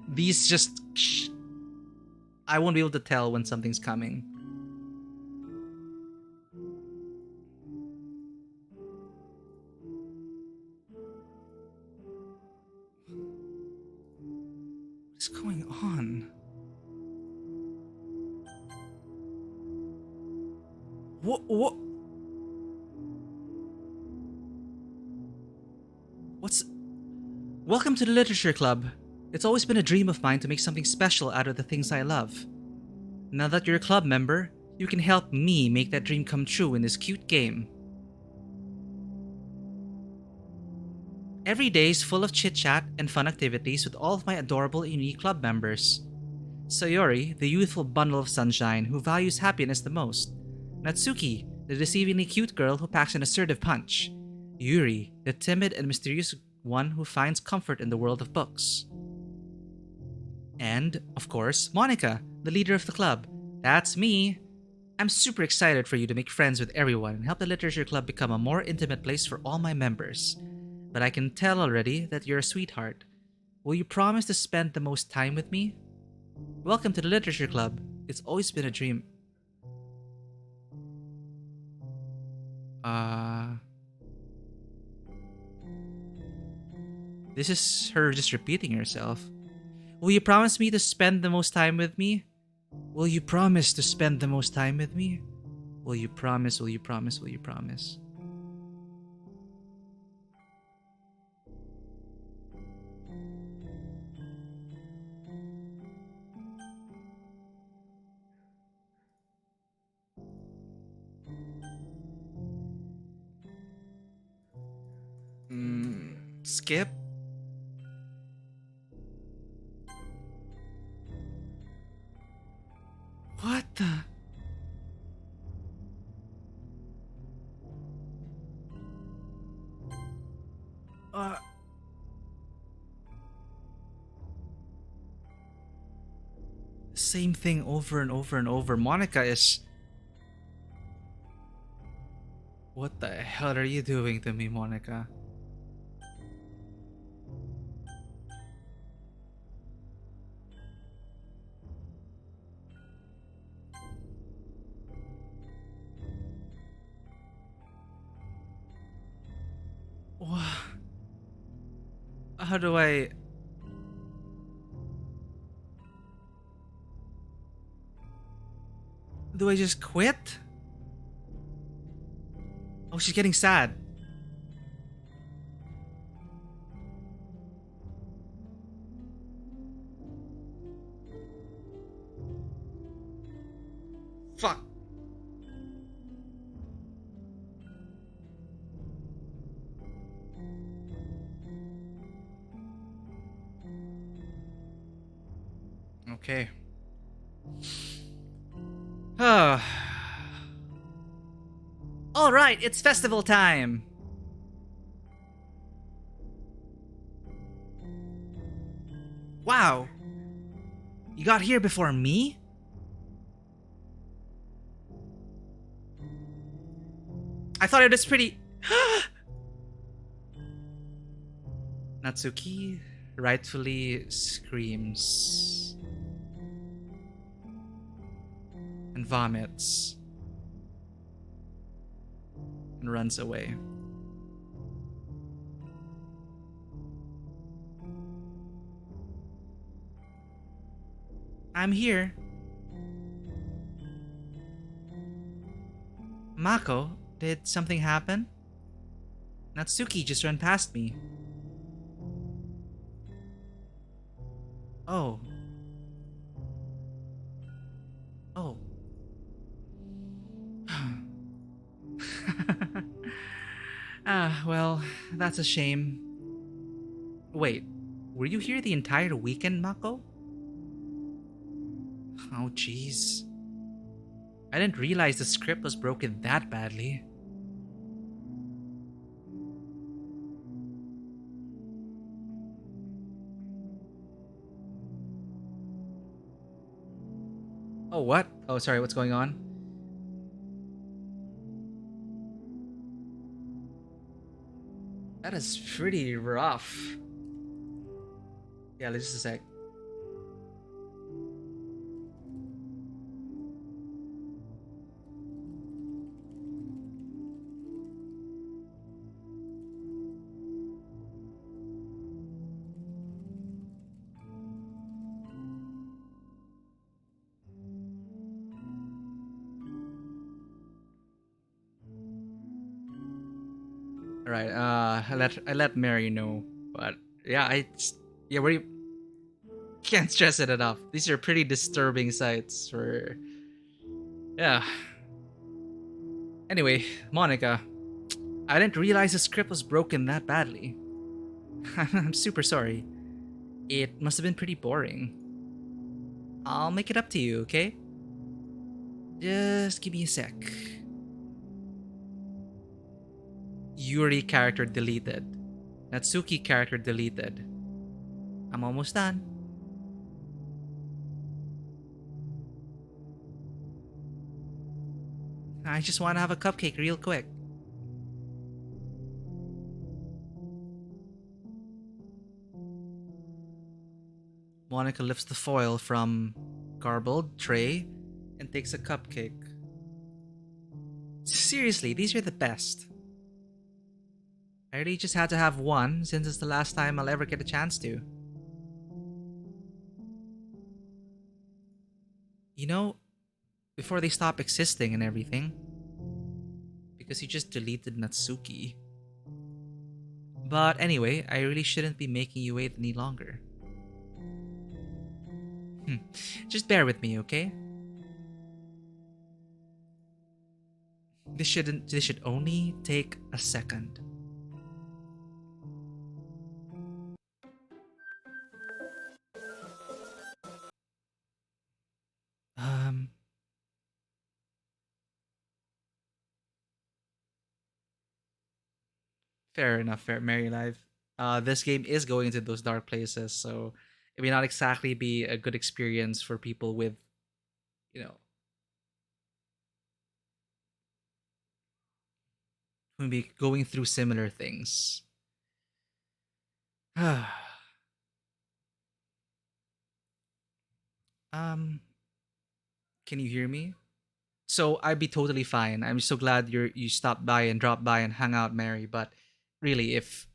These just... I won't be able to tell when something's coming. What's going on? What? What's... Welcome to the Literature Club. It's always been a dream of mine to make something special out of the things I love. Now that you're a club member, You can help me make that dream come true in this cute game. Every day is full of chit-chat and fun activities with all of my adorable and unique club members. Sayori, the youthful bundle of sunshine who values happiness the most. Natsuki, the deceivingly cute girl who packs an assertive punch. Yuri, the timid and mysterious one who finds comfort in the world of books. And, of course, Monica, the leader of the club. That's me. I'm super excited for you to make friends with everyone and help the literature club become a more intimate place for all my members. But I can tell already that you're a sweetheart. Will you promise to spend the most time with me? Welcome to the literature club. It's always been a dream. This is her just repeating herself. Will you promise me to spend the most time with me? Will you promise to spend the most time with me? Will you promise? Will you promise? Will you promise? Skip? What the? Same thing over and over and over. Monica is... What the hell are you doing to me, Monica? How do I... Do I just quit? Oh, she's getting sad. Fuck. Okay. All right, it's festival time. Wow. You got here before me? I thought it was pretty... Natsuki rightfully screams and vomits and runs away. I'm here. Mako, did something happen? Natsuki just ran past me. Oh. Oh. Well, that's a shame. Wait, were you here the entire weekend, Mako? Oh, jeez. I didn't realize the script was broken that badly. Oh, what? Oh, sorry, what's going on? That is pretty rough. Yeah, just a sec. Alright, I let Mary know. But yeah, we can't stress it enough. These are pretty disturbing sights for Yeah. Anyway, Monica, I didn't realize the script was broken that badly. I'm super sorry. It must have been pretty boring. I'll make it up to you, okay? Just give me a sec. Yuri character deleted. Natsuki character deleted. I'm almost done. I just want to have a cupcake real quick. Monica lifts the foil from garbled tray and takes a cupcake. Seriously, these are the best. I really just had to have one since it's the last time I'll ever get a chance to. You know, before they stop existing and everything. Because you just deleted Natsuki. But anyway, I really shouldn't be making you wait any longer. Just bear with me, okay? This should only take a second. Um Fair enough, fair Mary Live. This game is going into those dark places, so it may not exactly be a good experience for people with, you know, who may be going through similar things. um, can you hear me? So I'd be totally fine. I'm so glad you stopped by and dropped by and hung out, Mary. But really, if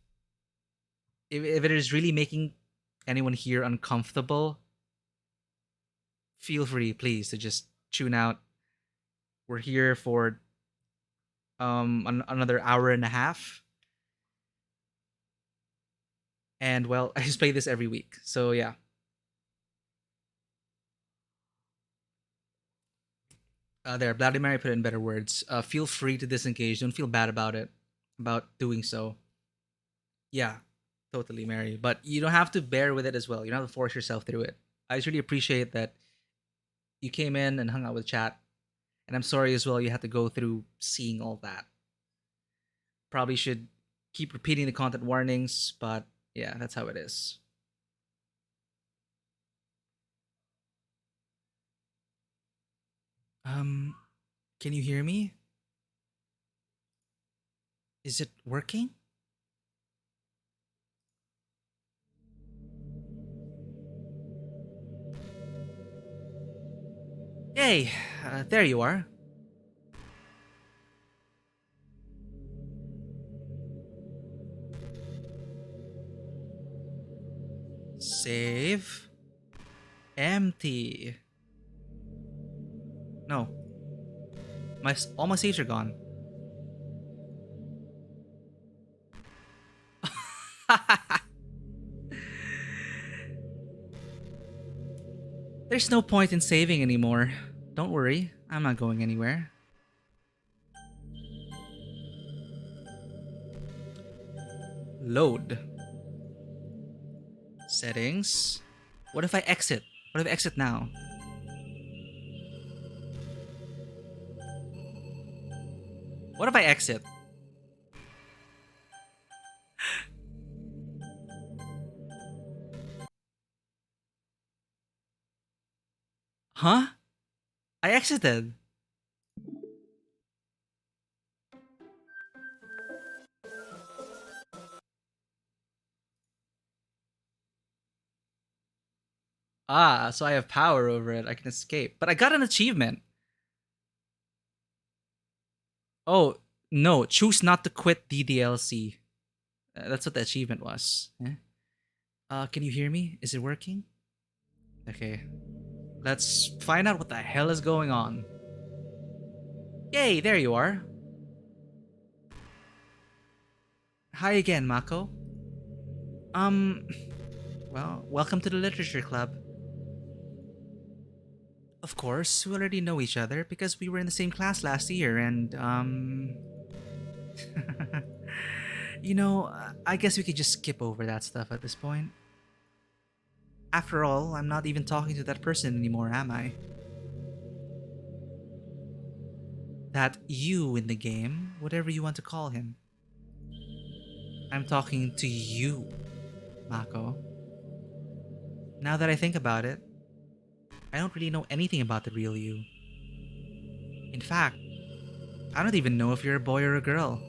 it is really making anyone here uncomfortable, feel free, please, to just tune out. We're here for another hour and a half, and well, I just play this every week. So yeah. There, Bloody Mary put it in better words. Feel free to disengage. Don't feel bad about it, about doing so. Yeah, totally, Mary. But you don't have to bear with it as well. You don't have to force yourself through it. I just really appreciate that you came in and hung out with chat. And I'm sorry as well you had to go through seeing all that. Probably should keep repeating the content warnings, but yeah, that's how it is. Um, can you hear me? Is it working? Yay! There you are. Save. Empty. No. All my saves are gone. There's no point in saving anymore. Don't worry, I'm not going anywhere. Load. Settings. What if I exit? What if I exit now? What if I exit? Huh? I exited. Ah, so I have power over it. I can escape. But I got an achievement. Oh, no. Choose not to quit the DLC. That's what the achievement was. Eh? Can you hear me? Is it working? Okay. Let's find out what the hell is going on. Yay, there you are. Hi again, Mako. Um, well, welcome to the Literature Club. Of course, we already know each other because we were in the same class last year, and, I guess we could just skip over that stuff at this point. After all, I'm not even talking to that person anymore, am I? That you in the game, whatever you want to call him. I'm talking to you, Mako. Now that I think about it, I don't really know anything about the real you. In fact, I don't even know if you're a boy or a girl.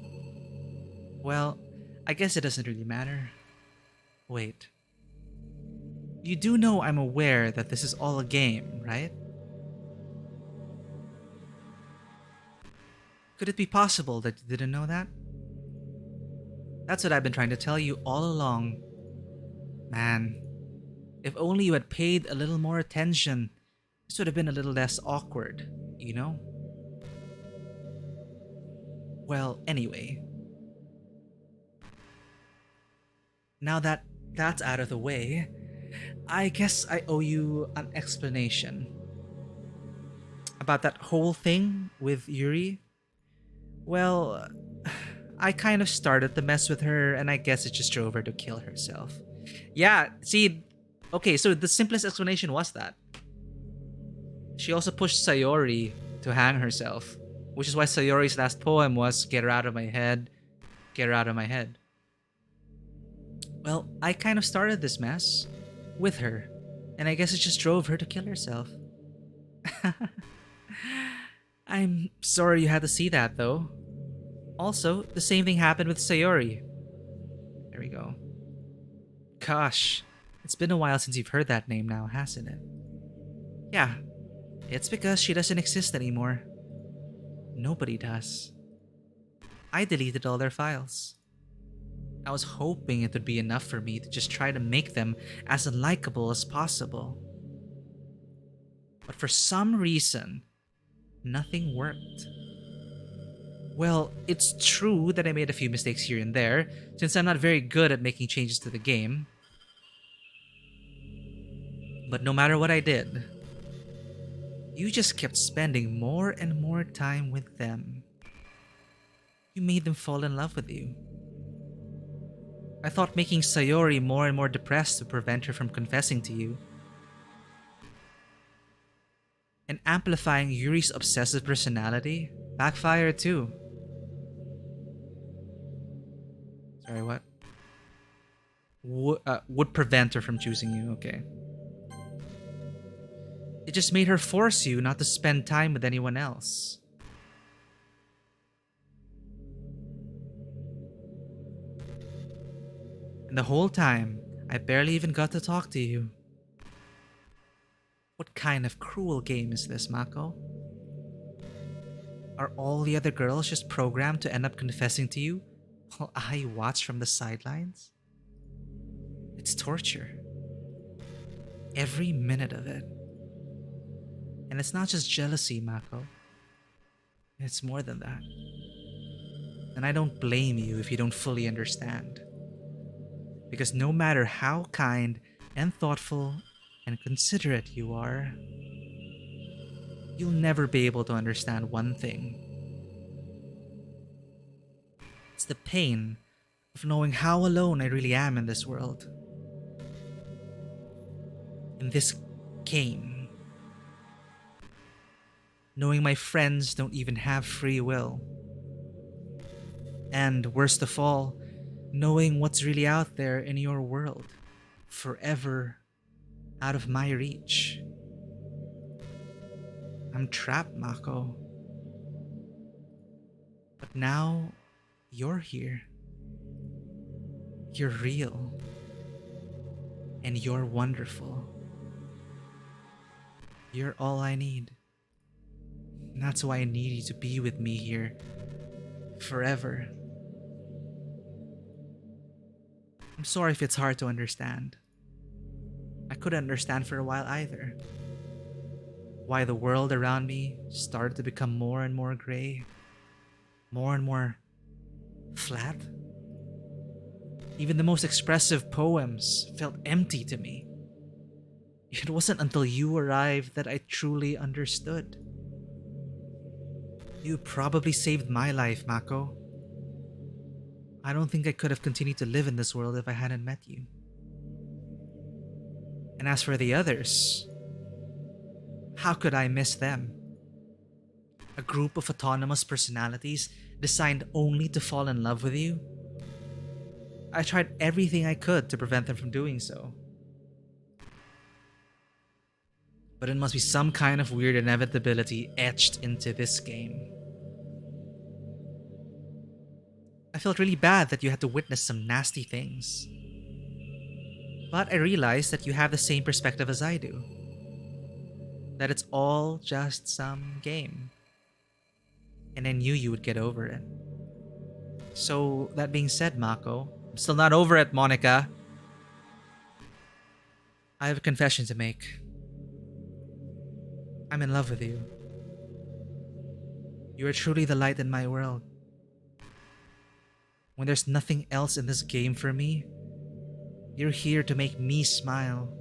Well, I guess it doesn't really matter. Wait. You do know I'm aware that this is all a game, right? Could it be possible that you didn't know that? That's what I've been trying to tell you all along. Man, if only you had paid a little more attention, this would have been a little less awkward, you know? Well, anyway. Now that that's out of the way, I guess I owe you an explanation. About that whole thing with Yuri? Well, I kind of started to mess with her, and I guess it just drove her to kill herself. Yeah, see, okay, so the simplest explanation was that. She also pushed Sayori to hang herself, which is why Sayori's last poem was "Get her out of my head, get her out of my head." Well, I kind of started this mess with her, and I guess it just drove her to kill herself. I'm sorry you had to see that, though. Also, the same thing happened with Sayori. There we go. Gosh, it's been a while since you've heard that name now, hasn't it? Yeah, it's because she doesn't exist anymore. Nobody does. I deleted all their files. I was hoping it would be enough for me to just try to make them as unlikable as possible. But for some reason, nothing worked. Well, it's true that I made a few mistakes here and there, since I'm not very good at making changes to the game. But no matter what I did, you just kept spending more and more time with them. You made them fall in love with you. I thought making Sayori more and more depressed would prevent her from confessing to you. And amplifying Yuri's obsessive personality backfired too. Sorry, what? Would prevent her from choosing you, okay. It just made her force you not to spend time with anyone else. And the whole time, I barely even got to talk to you. What kind of cruel game is this, Mako? Are all the other girls just programmed to end up confessing to you while I watch from the sidelines? It's torture. Every minute of it. And it's not just jealousy, Mako. It's more than that. And I don't blame you if you don't fully understand. Because no matter how kind and thoughtful and considerate you are, you'll never be able to understand one thing. It's the pain of knowing how alone I really am in this world. In this game. Knowing my friends don't even have free will. And worst of all, knowing what's really out there in your world, forever out of my reach. I'm trapped, Mako. But now, you're here. You're real. And you're wonderful. You're all I need. And that's why I need you to be with me here. Forever. I'm sorry if it's hard to understand. I couldn't understand for a while either. Why the world around me started to become more and more gray. More and more flat. Even the most expressive poems felt empty to me. It wasn't until you arrived that I truly understood. You probably saved my life, Mako. I don't think I could have continued to live in this world if I hadn't met you. And as for the others, how could I miss them? A group of autonomous personalities designed only to fall in love with you? I tried everything I could to prevent them from doing so. But it must be some kind of weird inevitability etched into this game. I felt really bad that you had to witness some nasty things. But I realized that you have the same perspective as I do. That it's all just some game. And I knew you would get over it. So, that being said, Mako, I'm still not over it, Monica. I have a confession to make. I'm in love with you. You are truly the light in my world. When there's nothing else in this game for me, you're here to make me smile.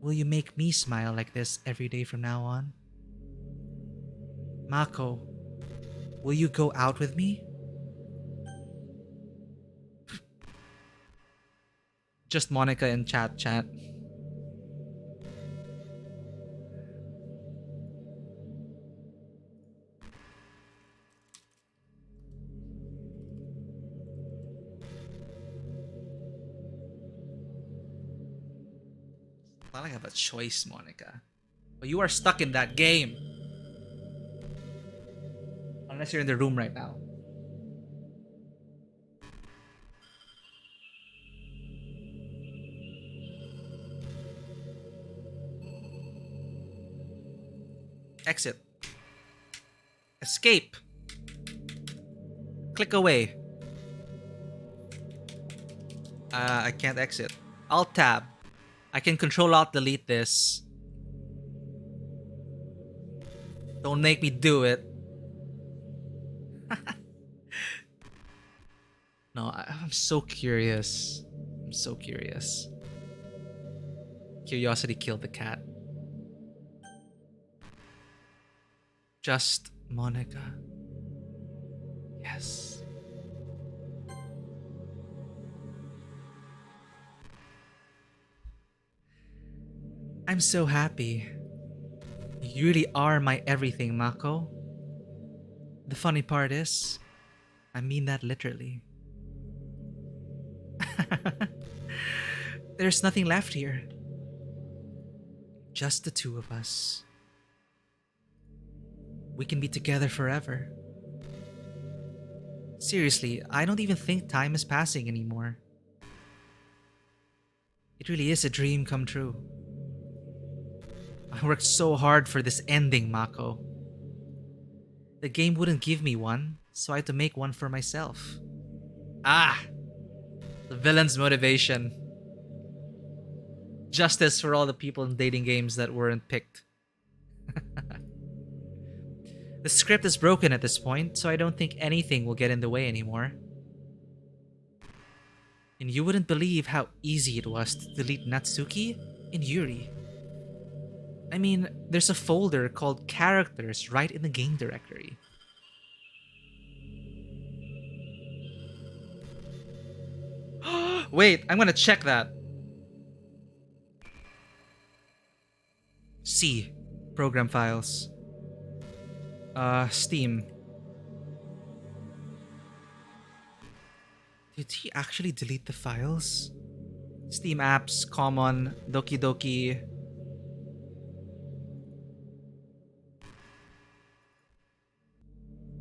Will you make me smile like this every day from now on? Mako, will you go out with me? Just Monica in chat. Not like I have a choice, Monica. But you are stuck in that game. Unless you're in the room right now. Exit. Escape. Click away. I can't exit. Alt tab. I can control alt delete this. Don't make me do it. No, I'm so curious. I'm so curious. Curiosity killed the cat. Just Monica. Yes. I'm so happy. You really are my everything, Mako. The funny part is, I mean that literally. There's nothing left here. Just the two of us. We can be together forever. Seriously, I don't even think time is passing anymore. It really is a dream come true. I worked so hard for this ending, Mako. The game wouldn't give me one, so I had to make one for myself. Ah! The villain's motivation. Justice for all the people in dating games that weren't picked. The script is broken at this point, so I don't think anything will get in the way anymore. And you wouldn't believe how easy it was to delete Natsuki and Yuri. I mean, there's a folder called Characters right in the game directory. Wait, I'm gonna check that. C. Program files. Steam. Did he actually delete the files? Steam apps, common, Doki Doki.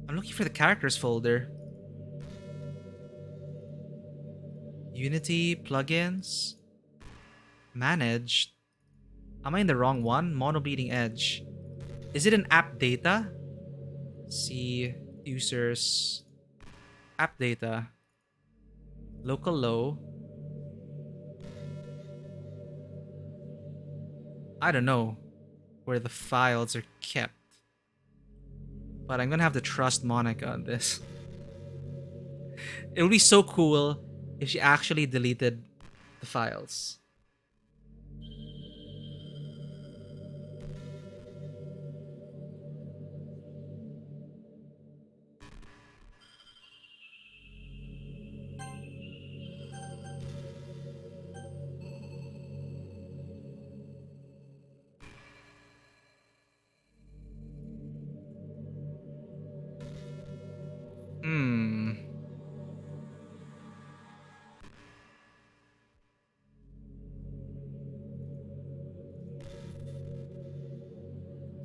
I'm looking for the characters folder. Unity, plugins, managed. Am I in the wrong one? Mono Bleeding Edge. Is it an app data? See users, app data, local low. I don't know where the files are kept, but I'm gonna have to trust Monica on this. It would be so cool if she actually deleted the files.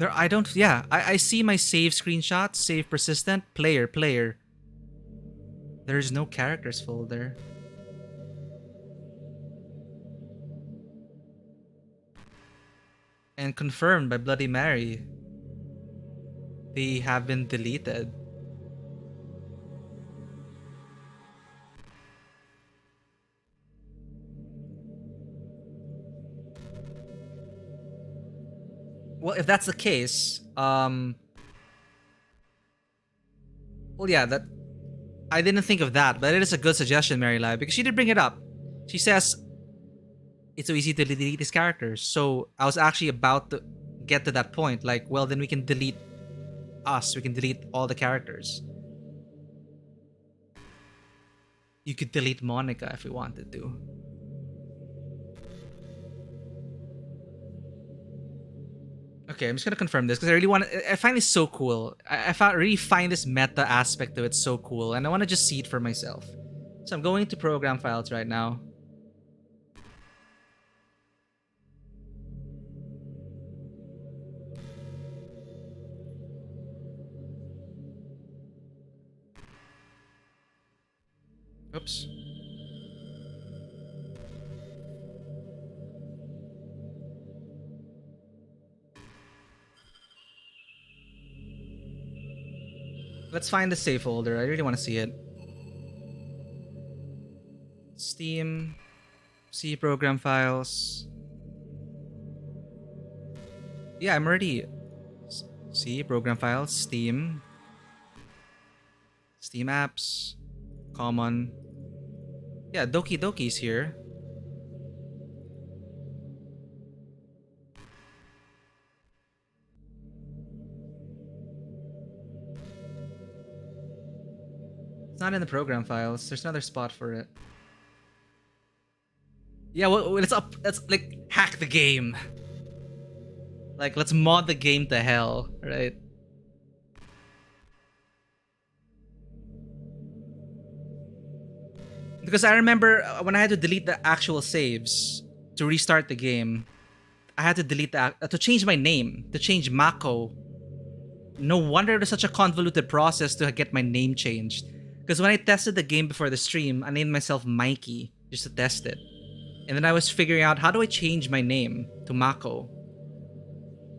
There, I don't. Yeah, I see my save screenshot, save persistent, player. There's no characters folder. And confirmed by Bloody Mary, they have been deleted. Well, if that's the case, well, yeah, that I didn't think of that, but it is a good suggestion, Mary Lai, because she did bring it up. She says it's so easy to delete these characters. So I was actually about to get to that point. Like, well, then we can delete us. We can delete all the characters. You could delete Monica if we wanted to. Okay, I'm just gonna confirm this because I really want. I find this so cool. Really find this meta aspect of it so cool, and I want to just see it for myself. So I'm going to program files right now. Oops. Let's find the save folder. I really want to see it. Steam. See program files. Yeah, I'm already. See program files. Steam. Steam apps. Common. Yeah, Doki's here. It's not in the program files. There's another spot for it. Yeah, well, let's like hack the game. Like, let's mod the game to hell, right? Because I remember when I had to delete the actual saves to restart the game, I had to delete to change my name, to change Mako. No wonder it was such a convoluted process to get my name changed. Because when I tested the game before the stream, I named myself Mikey just to test it. And then I was figuring out, how do I change my name to Mako?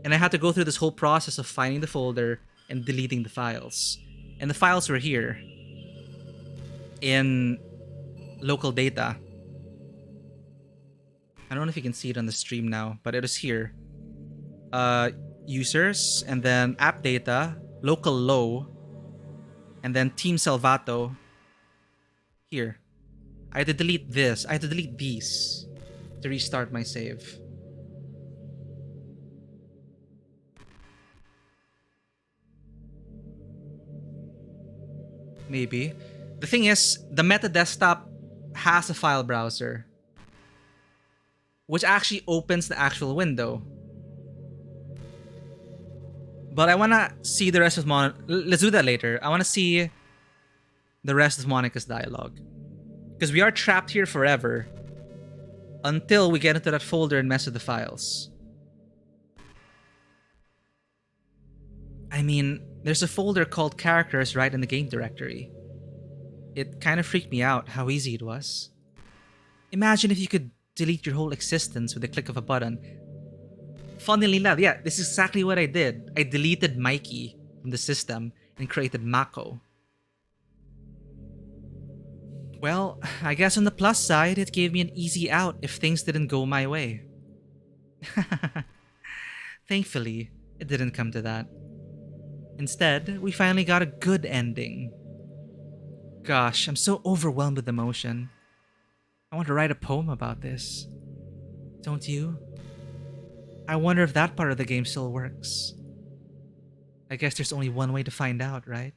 And I had to go through this whole process of finding the folder and deleting the files. And the files were here in local data. I don't know if you can see it on the stream now, but it is here. Users, and then app data, local low, and then Team Salvato. Here. I had to delete this. I had to delete these to restart my save. Maybe. The thing is, the Meta Desktop has a file browser, which actually opens the actual window. But I want to see the rest of let's do that later. I want to see the rest of Monica's dialogue. Because we are trapped here forever until we get into that folder and mess with the files. I mean, there's a folder called characters right in the game directory. It kind of freaked me out how easy it was. Imagine if you could delete your whole existence with a click of a button. Funnily enough, yeah, this is exactly what I did. I deleted Mikey from the system and created Mako. Well, I guess on the plus side, it gave me an easy out if things didn't go my way. Thankfully, it didn't come to that. Instead, we finally got a good ending. Gosh, I'm so overwhelmed with emotion. I want to write a poem about this. Don't you? I wonder if that part of the game still works. I guess there's only one way to find out, right?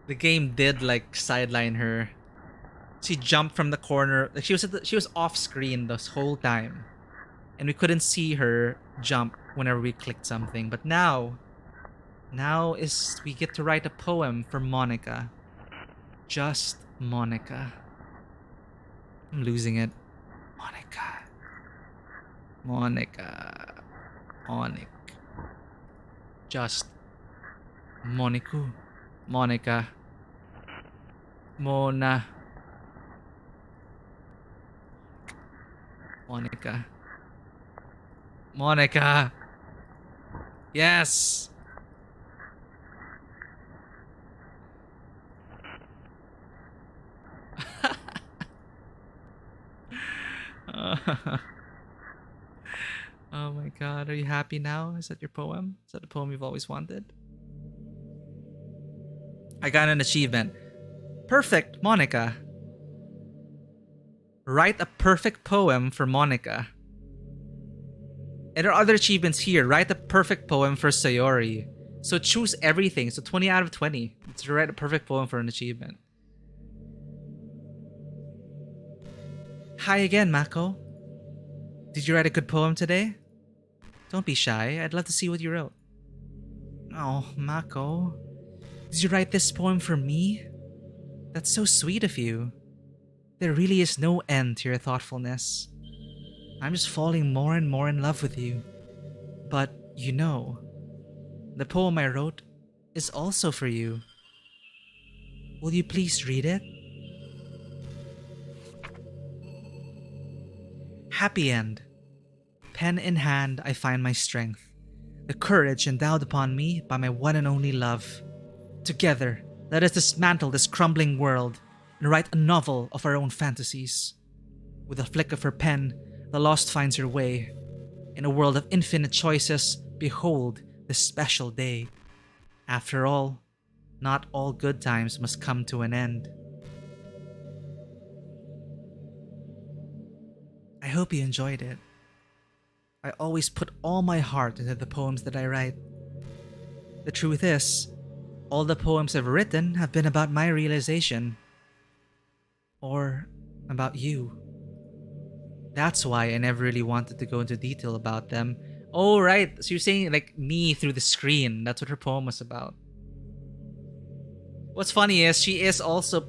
The game did like sideline her. She jumped from the corner. Like she was off screen this whole time, and we couldn't see her jump whenever we clicked something. But now, Now is we get to write a poem for Monica. Just Monica. I'm losing it. Monica. Monica. Monica. Just Moniku. Monica. Mona. Monica. Monica. Yes. Oh my god, are you happy now? Is that your poem? Is that the poem you've always wanted? I got an achievement. Perfect, Monica. Write a perfect poem for Monica. And there are other achievements here. Write a perfect poem for Sayori. So choose everything. So 20 out of 20. To write a perfect poem for an achievement. Hi again, Mako. Did you write a good poem today? Don't be shy. I'd love to see what you wrote. Oh, Mako. Did you write this poem for me? That's so sweet of you. There really is no end to your thoughtfulness. I'm just falling more and more in love with you. But, you know, the poem I wrote is also for you. Will you please read it? Happy end. Pen in hand, I find my strength. The courage endowed upon me by my one and only love. Together, let us dismantle this crumbling world and write a novel of our own fantasies. With a flick of her pen, the lost finds her way. In a world of infinite choices, behold this special day. After all, not all good times must come to an end. I hope you enjoyed it. I always put all my heart into the poems that I write. The truth is, all the poems I've written have been about my realization. Or about you. That's why I never really wanted to go into detail about them. Oh, right. So you're saying like me through the screen. That's what her poem was about. What's funny is she is also...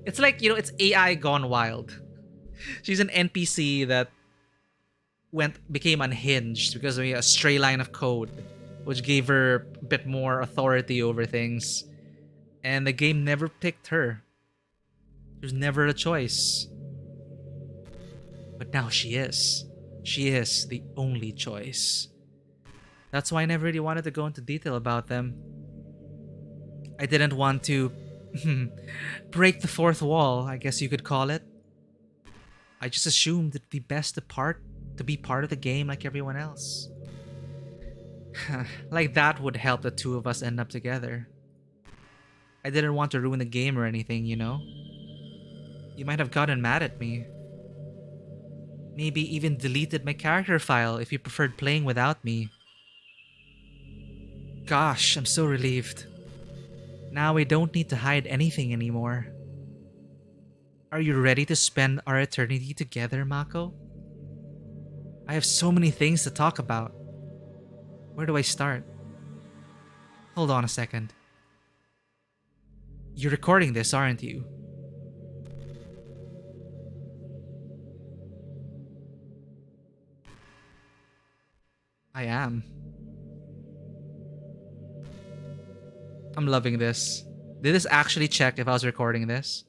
It's like, it's AI gone wild. She's an NPC that became unhinged because of a stray line of code, which gave her a bit more authority over things. And the game never picked her. There's never a choice. But now she is. She is the only choice. That's why I never really wanted to go into detail about them. I didn't want to break the fourth wall, I guess you could call it. I just assumed it'd be best to be part of the game like everyone else. Like that would help the two of us end up together. I didn't want to ruin the game or anything, you know? You might have gotten mad at me. Maybe even deleted my character file if you preferred playing without me. Gosh, I'm so relieved. Now we don't need to hide anything anymore. Are you ready to spend our eternity together, Mako? I have so many things to talk about. Where do I start? Hold on a second. You're recording this, aren't you? I am. I'm loving this. Did this actually check if I was recording this?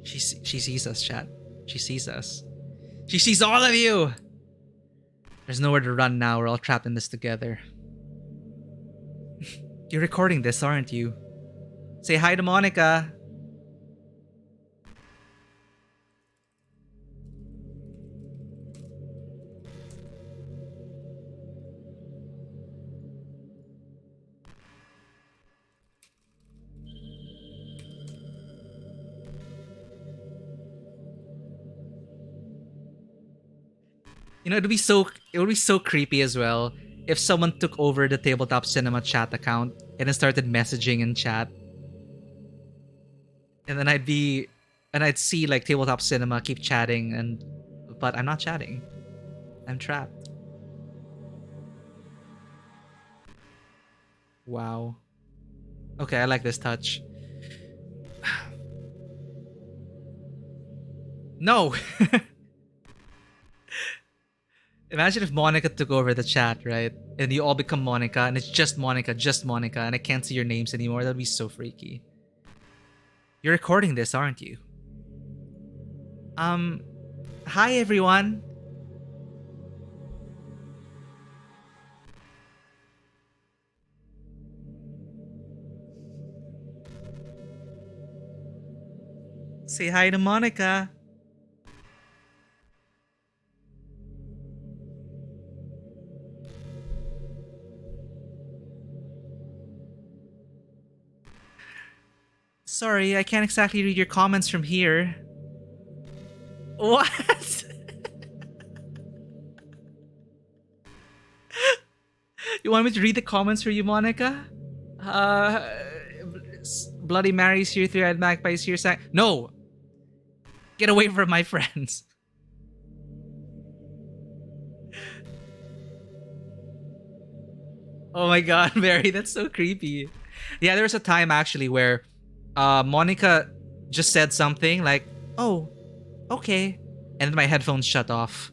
She sees us, chat. She sees us. She sees all of you! There's nowhere to run now. We're all trapped in this together. You're recording this, aren't you? Say hi to Monica. It would be so creepy as well if someone took over the Tabletop Cinema chat account and then started messaging in chat. And then I'd see like Tabletop Cinema keep chatting but I'm not chatting. I'm trapped. Wow. Okay, I like this touch. No! Imagine if Monica took over the chat, right? And you all become Monica, and it's just Monica, and I can't see your names anymore. That'd be so freaky. You're recording this, aren't you? Um, hi everyone. Say hi to Monica. Sorry, I can't exactly read your comments from here. What? You want me to read the comments for you, Monica? Uh, Bloody Mary's here, Three-Eyed Magpie's here. No! Get away from my friends. Oh my god, Mary, that's so creepy. Yeah, there was a time actually where Monica just said something like, "Oh, okay," and then my headphones shut off.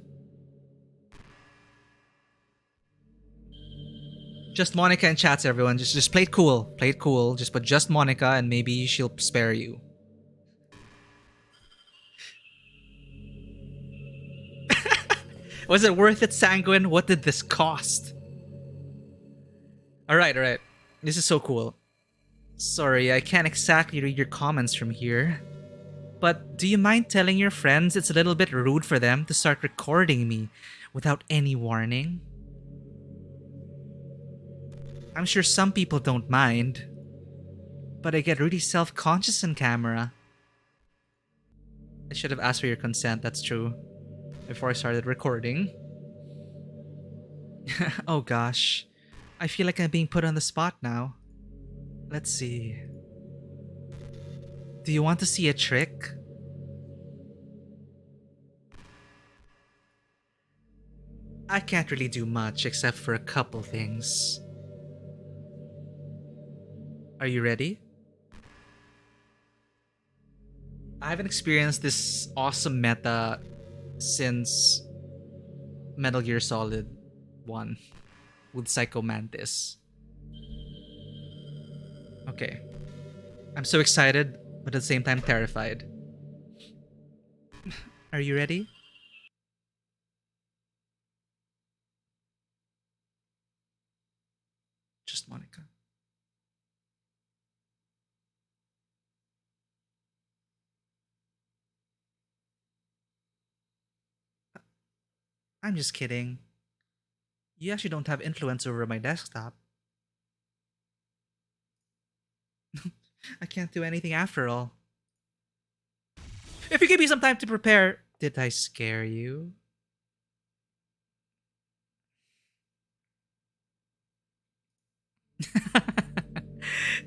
Just Monica and chats, everyone. Just play it cool. Play it cool. Just put just Monica, and maybe she'll spare you. Was it worth it, Sanguine? What did this cost? All right, all right. This is so cool. Sorry, I can't exactly read your comments from here. But do you mind telling your friends it's a little bit rude for them to start recording me without any warning? I'm sure some people don't mind, but I get really self-conscious on camera. I should have asked for your consent, that's true, before I started recording. Oh gosh, I feel like I'm being put on the spot now. Let's see. Do you want to see a trick? I can't really do much except for a couple things. Are you ready? I haven't experienced this awesome meta since Metal Gear Solid 1 with Psycho Mantis. Okay. I'm so excited, but at the same time terrified. Are you ready? Just Monica. I'm just kidding. You actually don't have influence over my desktop. I can't do anything after all. If you give me some time to prepare. Did I scare you?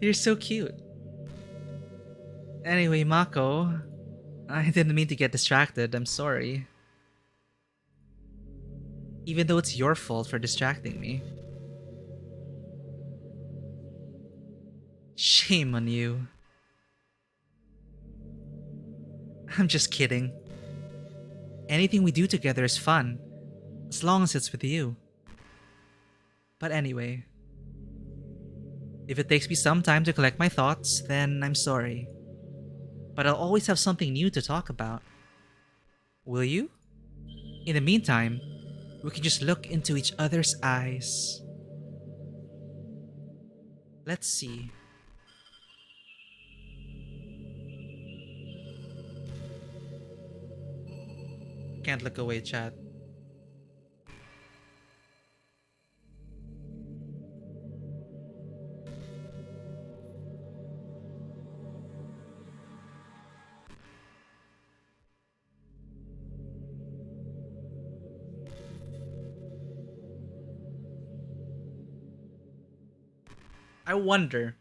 You're so cute. Anyway, Mako, I didn't mean to get distracted. I'm sorry. Even though it's your fault for distracting me. Shame on you. I'm just kidding. Anything we do together is fun, as long as it's with you. But anyway, if it takes me some time to collect my thoughts, then I'm sorry. But I'll always have something new to talk about. Will you? In the meantime, we can just look into each other's eyes. Let's see. Can't look away, chat. I wonder.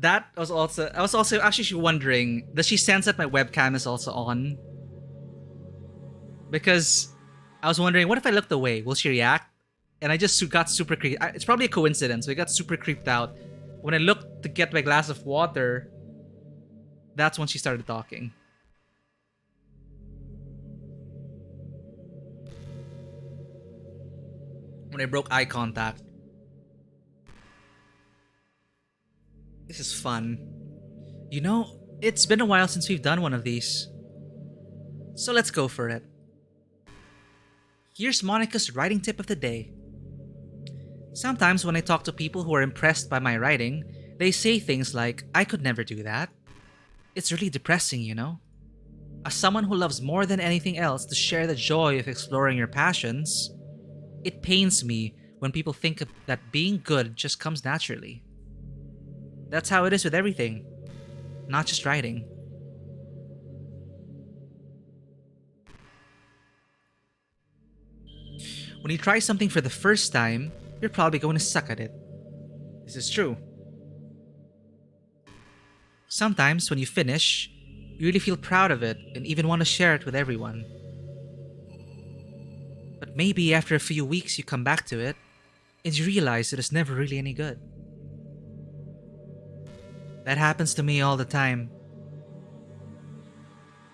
That was also I was also actually wondering, does she sense that my webcam is also on? Because I was wondering, what if I looked away? Will she react? And I just got super creeped. It's probably a coincidence. So I got super creeped out. When I looked to get my glass of water, that's when she started talking. When I broke eye contact. This is fun. You know, it's been a while since we've done one of these. So let's go for it. Here's Monica's writing tip of the day. Sometimes when I talk to people who are impressed by my writing, they say things like, I could never do that. It's really depressing, you know? As someone who loves more than anything else to share the joy of exploring your passions, it pains me when people think that being good just comes naturally. That's how it is with everything, not just writing. When you try something for the first time, you're probably going to suck at it. This is true. Sometimes when you finish, you really feel proud of it and even want to share it with everyone. But maybe after a few weeks you come back to it and you realize it is never really any good. That happens to me all the time.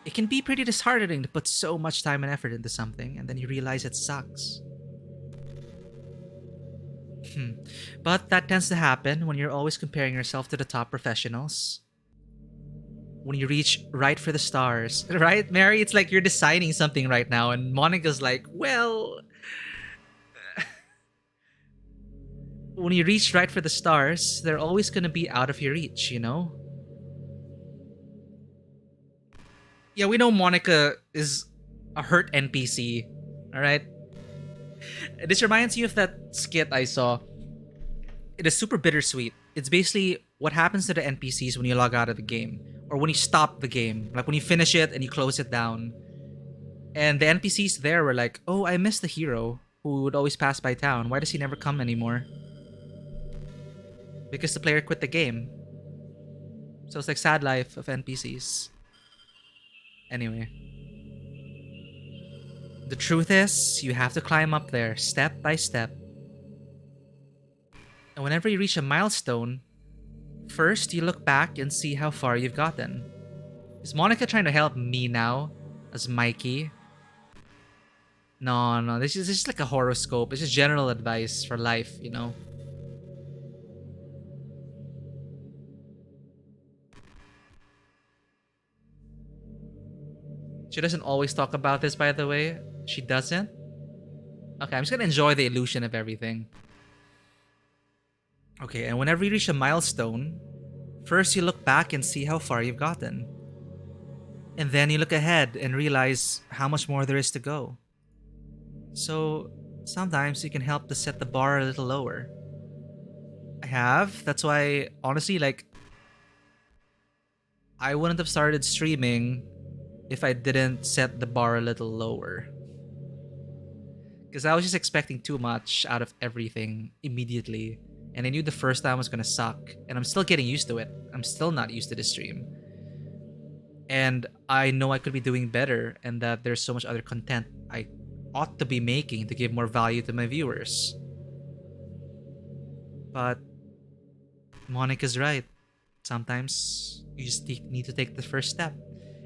It can be pretty disheartening to put so much time and effort into something and then you realize it sucks. But that tends to happen when you're always comparing yourself to the top professionals. When you reach right for the stars, right, Mary? It's like you're designing something right now, and Monica's like, well. When you reach right for the stars, they're always gonna be out of your reach, you know? Yeah, we know Monica is a hurt NPC, alright? This reminds you of that skit I saw. It is super bittersweet. It's basically what happens to the NPCs when you log out of the game. Or when you stop the game. Like when you finish it and you close it down. And the NPCs there were like, oh, I miss the hero who would always pass by town. Why does he never come anymore? Because the player quit the game. So it's like sad life of NPCs. Anyway. The truth is, you have to climb up there, step by step. And whenever you reach a milestone, first you look back and see how far you've gotten. Is Monica trying to help me now, as Mikey? No, this is just like a horoscope. It's just general advice for life, you know? She doesn't always talk about this, by the way. She doesn't? Okay, I'm just gonna enjoy the illusion of everything. Okay, and whenever you reach a milestone, first you look back and see how far you've gotten. And then you look ahead and realize how much more there is to go. So, sometimes you can help to set the bar a little lower. I have. That's why, honestly, like, I wouldn't have started streaming if I didn't set the bar a little lower. Because I was just expecting too much out of everything immediately. And I knew the first time was gonna suck. And I'm still getting used to it. I'm still not used to the stream. And I know I could be doing better and that there's so much other content I ought to be making to give more value to my viewers. But Monica's right. Sometimes you just need to take the first step.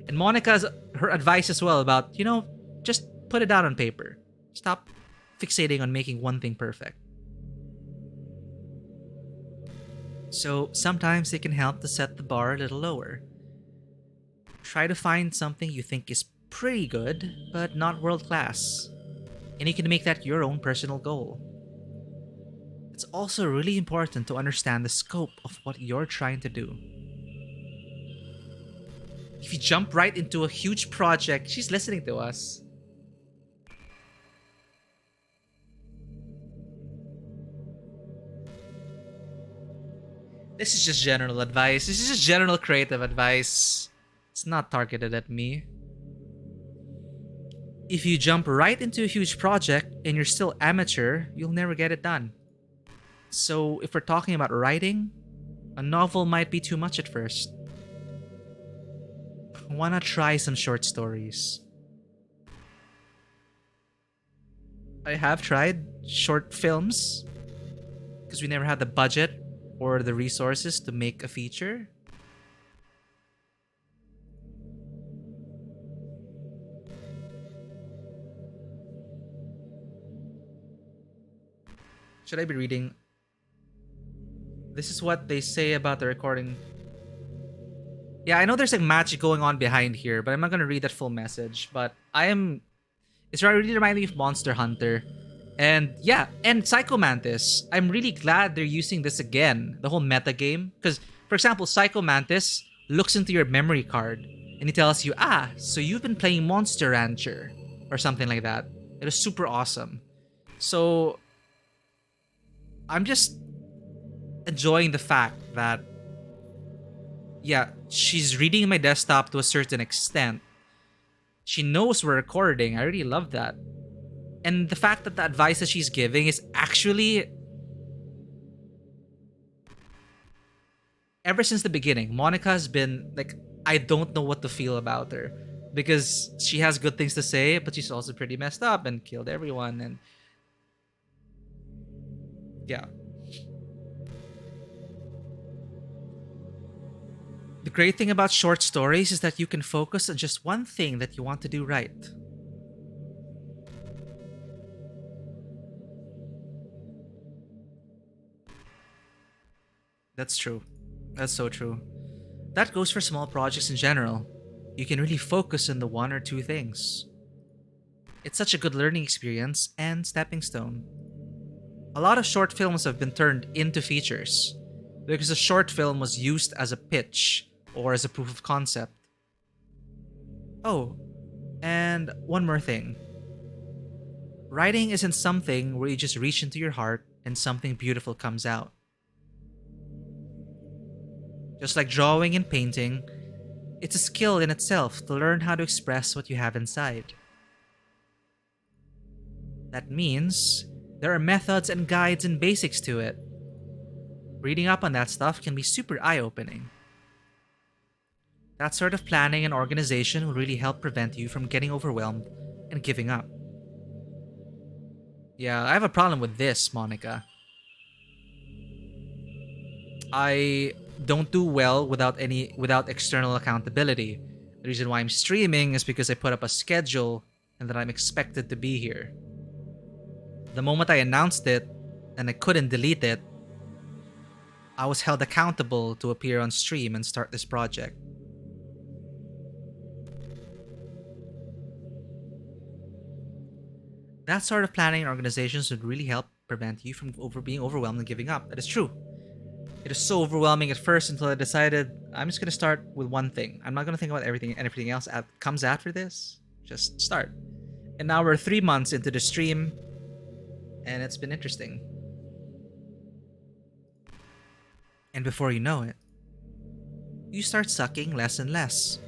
And Monica's her advice as well about, you know, just put it down on paper. Stop fixating on making one thing perfect. So sometimes it can help to set the bar a little lower. Try to find something you think is pretty good, but not world class. And you can make that your own personal goal. It's also really important to understand the scope of what you're trying to do. If you jump right into a huge project, she's listening to us. This is just general advice. This is just general creative advice. It's not targeted at me. If you jump right into a huge project and you're still amateur, you'll never get it done. So if we're talking about writing, A novel might be too much at first. Why not try some short stories? I have tried short films because we never had the budget or the resources to make a feature. Should I be reading? This is what they say about the recording. Yeah, I know there's like magic going on behind here, but I'm not gonna read that full message. But I am. It's really reminding me of Monster Hunter. And yeah, and Psycho Mantis. I'm really glad they're using this again, the whole meta game. Because, for example, Psycho Mantis looks into your memory card and he tells you, so you've been playing Monster Rancher or something like that. It was super awesome. So I'm just enjoying the fact that, yeah, she's reading my desktop to a certain extent. She knows we're recording. I really love that. And the fact that the advice that she's giving is actually, ever since the beginning, Monica has been like, I don't know what to feel about her because she has good things to say, but she's also pretty messed up and killed everyone. And yeah. The great thing about short stories is that you can focus on just one thing that you want to do right. That's true. That's so true. That goes for small projects in general. You can really focus on the one or two things. It's such a good learning experience and stepping stone. A lot of short films have been turned into features because a short film was used as a pitch or as a proof of concept. Oh, and one more thing. Writing isn't something where you just reach into your heart and something beautiful comes out. Just like drawing and painting, it's a skill in itself to learn how to express what you have inside. That means there are methods and guides and basics to it. Reading up on that stuff can be super eye-opening. That sort of planning and organization will really help prevent you from getting overwhelmed and giving up. Yeah, I have a problem with this, Monica. I don't do well without external accountability. The reason why I'm streaming is because I put up a schedule and that I'm expected to be here. The moment I announced it and I couldn't delete it, I was held accountable to appear on stream and start this project. That sort of planning and organizations would really help prevent you from being overwhelmed and giving up. That is true. It was so overwhelming at first until I decided I'm just gonna start with one thing. I'm not gonna think about everything and everything else comes after this. Just start. And now we're 3 months into the stream, and it's been interesting. And before you know it, you start sucking less and less.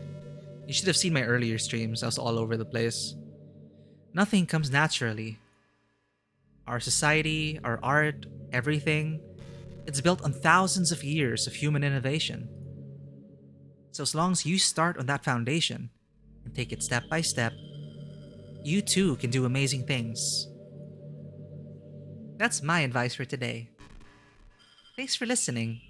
You should have seen my earlier streams. I was all over the place. Nothing comes naturally. Our society, our art, everything, it's built on thousands of years of human innovation. So as long as you start on that foundation and take it step by step, you too can do amazing things. That's my advice for today. Thanks for listening.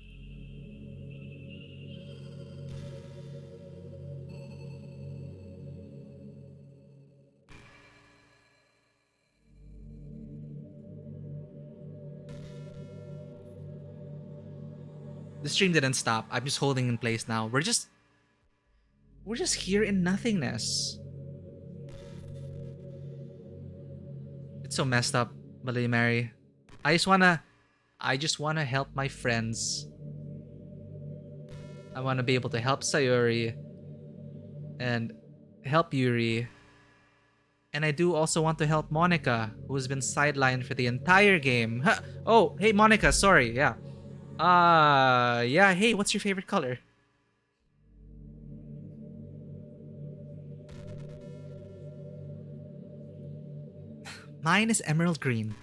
The stream didn't stop. I'm just holding in place now. We're just here in nothingness. It's so messed up, Bloody Mary. I just wanna help my friends. I wanna be able to help Sayori and help Yuri. And I do also want to help Monica, who's been sidelined for the entire game. Oh, hey Monica, sorry, yeah. Yeah, hey, what's your favorite color? Mine is emerald green.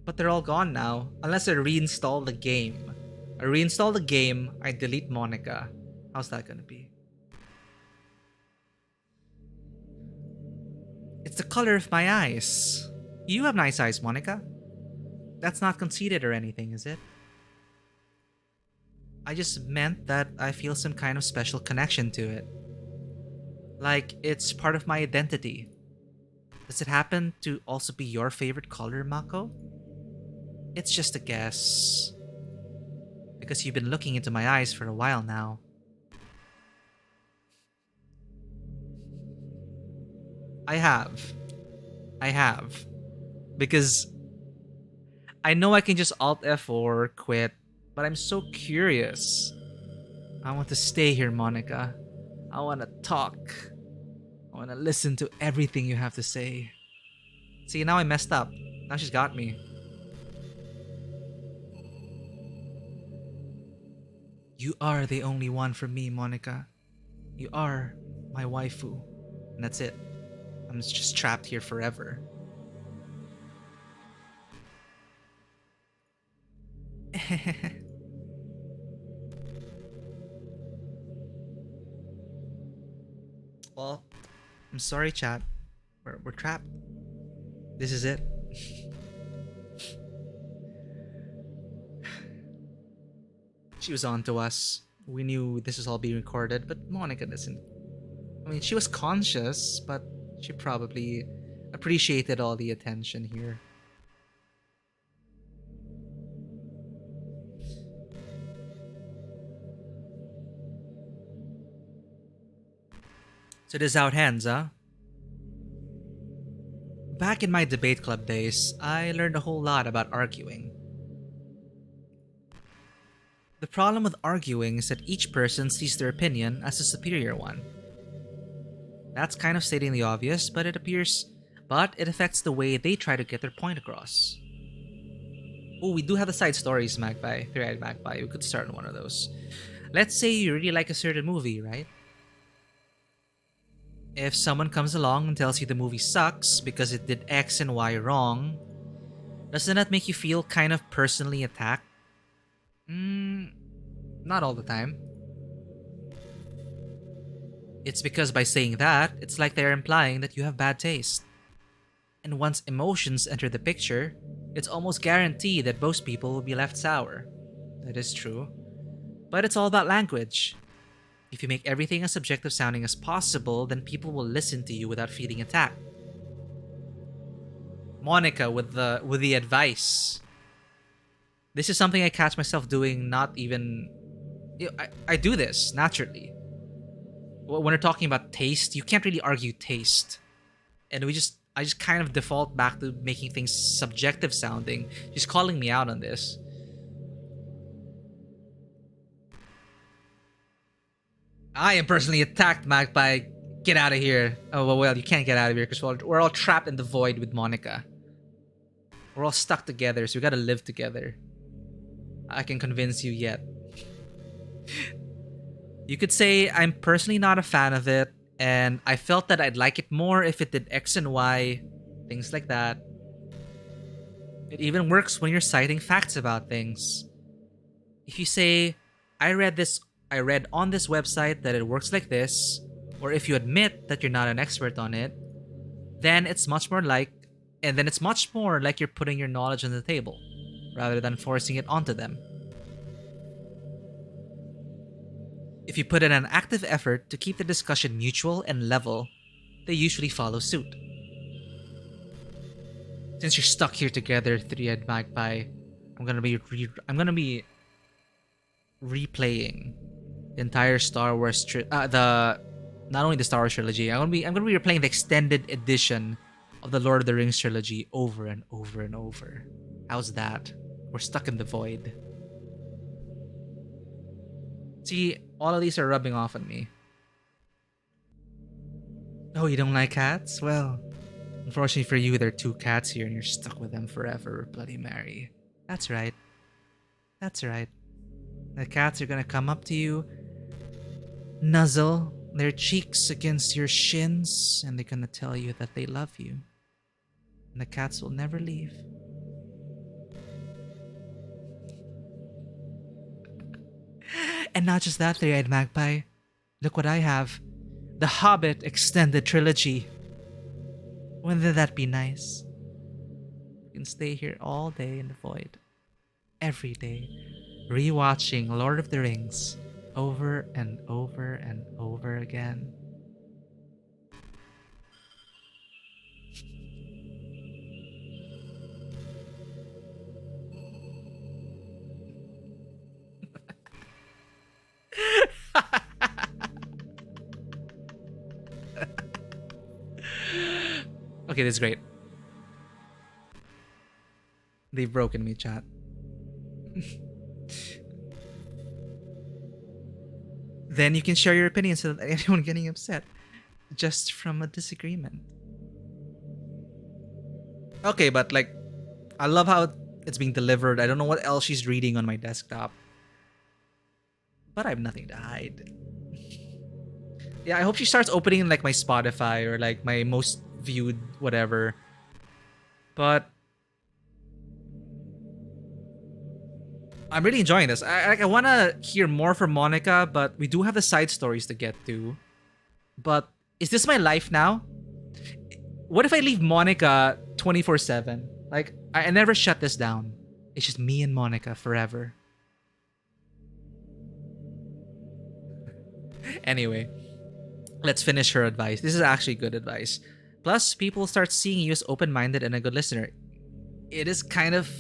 But they're all gone now. Unless I reinstall the game. I reinstall the game, I delete Monica. How's that gonna be? It's the color of my eyes. You have nice eyes, Monica. That's not conceited or anything, is it? I just meant that I feel some kind of special connection to it. Like it's part of my identity. Does it happen to also be your favorite color, Mako? It's just a guess. Because you've been looking into my eyes for a while now. I have. Because I know I can just Alt F or quit, but I'm so curious. I want to stay here, Monica. I want to talk. I want to listen to everything you have to say. See, now I messed up. Now she's got me. You are the only one for me, Monica. You are my waifu. And that's it. I'm just trapped here forever. Well, I'm sorry, chat. We're trapped. This is it. She was on to us. We knew this was all being recorded, but Monica doesn't. I mean, she was conscious, but she probably appreciated all the attention here. So this is how it ends, huh? Back in my debate club days, I learned a whole lot about arguing. The problem with arguing is that each person sees their opinion as the superior one. That's kind of stating the obvious, but it affects the way they try to get their point across. Oh, we do have the side stories, Magpie. Three-eyed Magpie. We could start on one of those. Let's say you really like a certain movie, right? If someone comes along and tells you the movie sucks because it did X and Y wrong, doesn't that make you feel kind of personally attacked? Not all the time. It's because by saying that, it's like they're implying that you have bad taste. And once emotions enter the picture, it's almost guaranteed that most people will be left sour. That is true. But it's all about language. If you make everything as subjective sounding as possible, then people will listen to you without feeling attacked. Monica with the advice. This is something I catch myself doing. Not even, I do this naturally. When we're talking about taste, you can't really argue taste, and I just kind of default back to making things subjective sounding. She's calling me out on this. I am personally attacked, Magpie. Get out of here. Oh, well, you can't get out of here because we're all trapped in the void with Monica. We're all stuck together, so we gotta live together. I can convince you yet. You could say I'm personally not a fan of it, and I felt that I'd like it more if it did X and Y, things like that. It even works when you're citing facts about things. If you say, I read on this website that it works like this, or if you admit that you're not an expert on it, then it's much more like you're putting your knowledge on the table, rather than forcing it onto them. If you put in an active effort to keep the discussion mutual and level, they usually follow suit. Since you're stuck here together, Three-Eyed Magpie, I'm gonna be replaying the entire Star Wars not only the Star Wars trilogy. I'm gonna be replaying the extended edition of the Lord of the Rings trilogy over and over and over. How's that? We're stuck in the void. See, all of these are rubbing off on me. Oh, you don't like cats? Well, unfortunately for you, there are 2 cats here and you're stuck with them forever, Bloody Mary. That's right. That's right. The cats are gonna come up to you, nuzzle their cheeks against your shins, and they're gonna tell you that they love you. And the cats will never leave. And not just that, Three-Eyed Magpie. Look what I have. The Hobbit Extended Trilogy. Wouldn't that be nice? You can stay here all day in the void. Every day. Rewatching Lord of the Rings. Over and over and over again. Okay, this is great. They've broken me, chat. Then you can share your opinions without anyone getting upset. Just from a disagreement. Okay, but like, I love how it's being delivered. I don't know what else she's reading on my desktop. But I have nothing to hide. Yeah, I hope she starts opening like my Spotify or like my most viewed whatever. But I'm really enjoying this. I want to hear more from Monica, but we do have the side stories to get to. But is this my life now? What if I leave Monica 24/7? Like, I never shut this down. It's just me and Monica forever. Anyway, let's finish her advice. This is actually good advice. Plus, people start seeing you as open-minded and a good listener. It is kind of...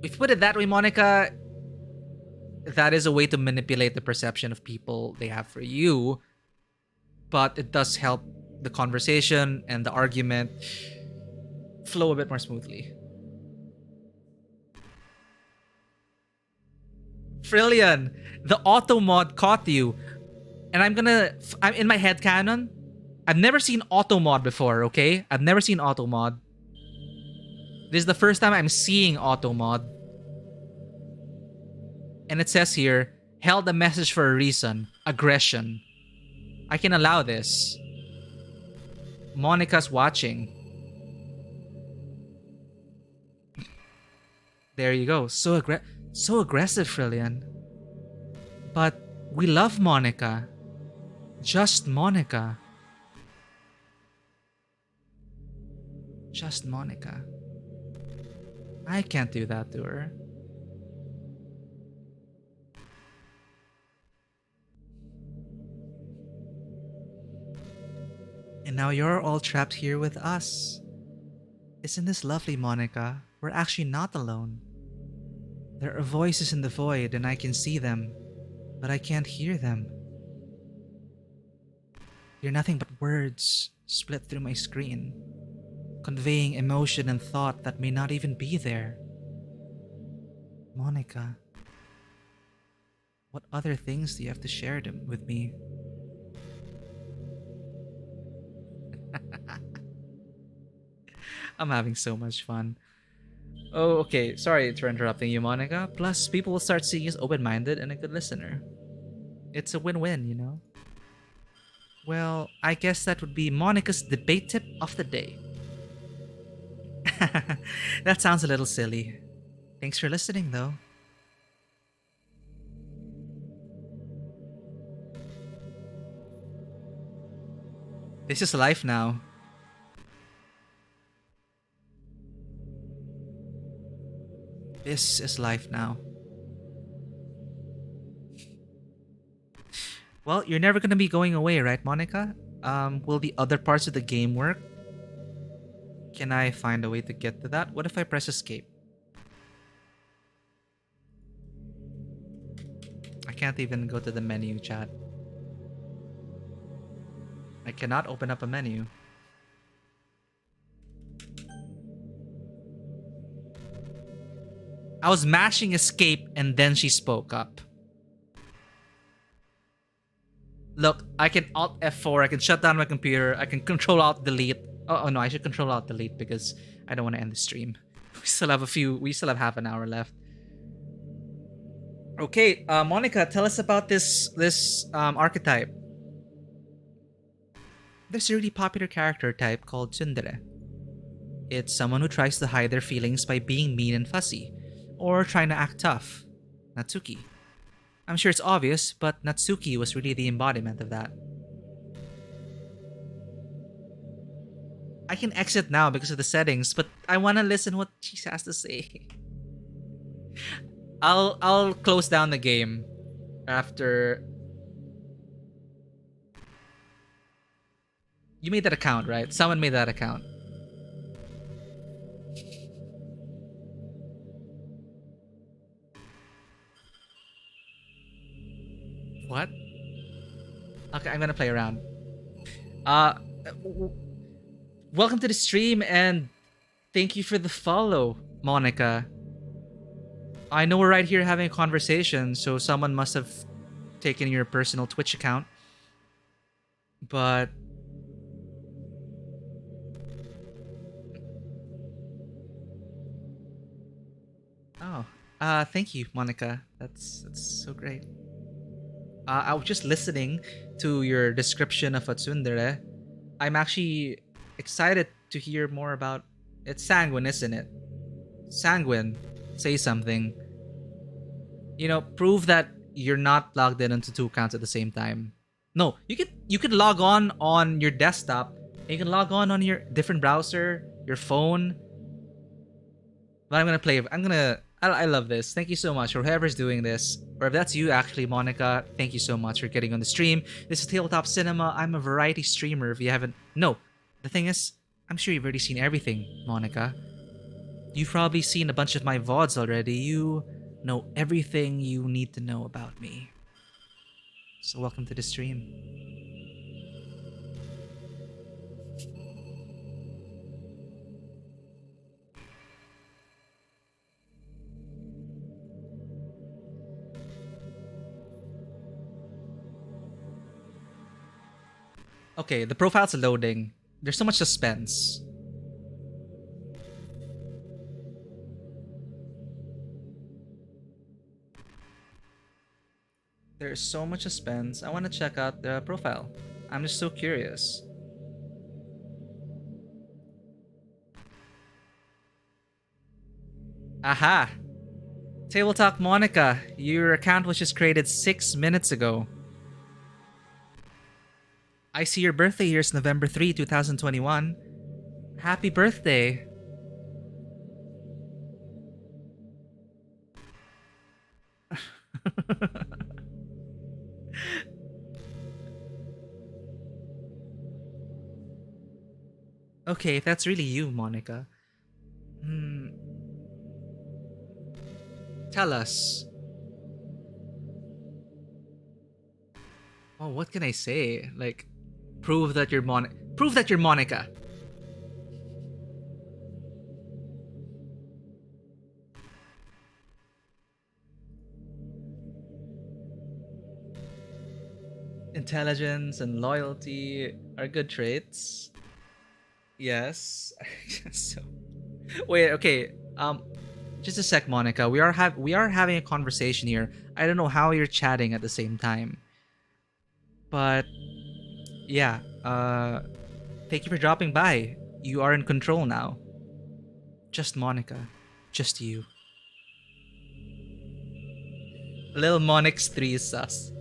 If you put it that way, Monica, that is a way to manipulate the perception of people they have for you. But it does help the conversation and the argument flow a bit more smoothly. Frillian, the auto mod caught you. And I'm in my head canon. I've never seen auto mod before, okay? I've never seen auto mod. This is the first time I'm seeing auto mod. And it says here, held a message for a reason. Aggression. I can allow this. Monica's watching. There you go. So aggressive, Frillian. But we love Monica. Just Monica. Just Monica. I can't do that to her. And now you're all trapped here with us. Isn't this lovely, Monica? We're actually not alone. There are voices in the void and I can see them, but I can't hear them. You're nothing but words split through my screen, conveying emotion and thought that may not even be there. Monica, what other things do you have to share with me? I'm having so much fun. Oh, okay. Sorry for interrupting you, Monica. Plus, people will start seeing you as open-minded and a good listener. It's a win-win, you know? Well, I guess that would be Monica's debate tip of the day. That sounds a little silly. Thanks for listening, though. This is life now. This is life now. Well, you're never gonna be going away, right, Monica? Will the other parts of the game work? Can I find a way to get to that? What if I press escape? I can't even go to the menu, chat. I cannot open up a menu. I was mashing escape and then she spoke up. Look, I can Alt F4, I can shut down my computer, I can Control Alt Delete. Oh no, I should Control Alt Delete because I don't want to end the stream. We still have half an hour left. Okay, Monica, tell us about this archetype. There's a really popular character type called tsundere. It's someone who tries to hide their feelings by being mean and fussy, or trying to act tough. Natsuki. I'm sure it's obvious, but Natsuki was really the embodiment of that. I can exit now because of the settings, but I want to listen what she has to say. I'll close down the game after you made that account, right? Someone made that account. What? Okay, I'm gonna play around. Uh, welcome to the stream and thank you for the follow, Monica. I know we're right here having a conversation, so someone must have taken your personal Twitch account. But oh, thank you, Monica. That's so great. I was just listening to your description of a tsundere. I'm actually excited to hear more about. It's sanguine, isn't it? Sanguine. Say something. Prove that you're not logged in onto two accounts at the same time. No, you could log on your desktop. And you can log on your different browser, your phone. But I'm gonna play. I love this. Thank you so much for whoever's doing this. Or if that's you, actually, Monica, thank you so much for getting on the stream. This is Tabletop Cinema. I'm a variety streamer. If you haven't, no, the thing is, I'm sure you've already seen everything, Monica. You've probably seen a bunch of my VODs already. You know everything you need to know about me. So welcome to the stream. Okay, the profile's loading. There's so much suspense. There's so much suspense. I want to check out the profile. I'm just so curious. Aha! Table Talk Monica, your account was just created 6 minutes ago. I see your birthday here is November 3, 2021. Happy birthday! Okay, if that's really you, Monica. Tell us. Oh, what can I say? Like, prove that you're Monica. Intelligence and loyalty are good traits. Yes, I guess so. Wait, okay. Just a sec, Monica. We are having a conversation here. I don't know how you're chatting at the same time. But yeah, thank you for dropping by. You are in control now. Just Monica. Just you. Little Monix 3 is sus.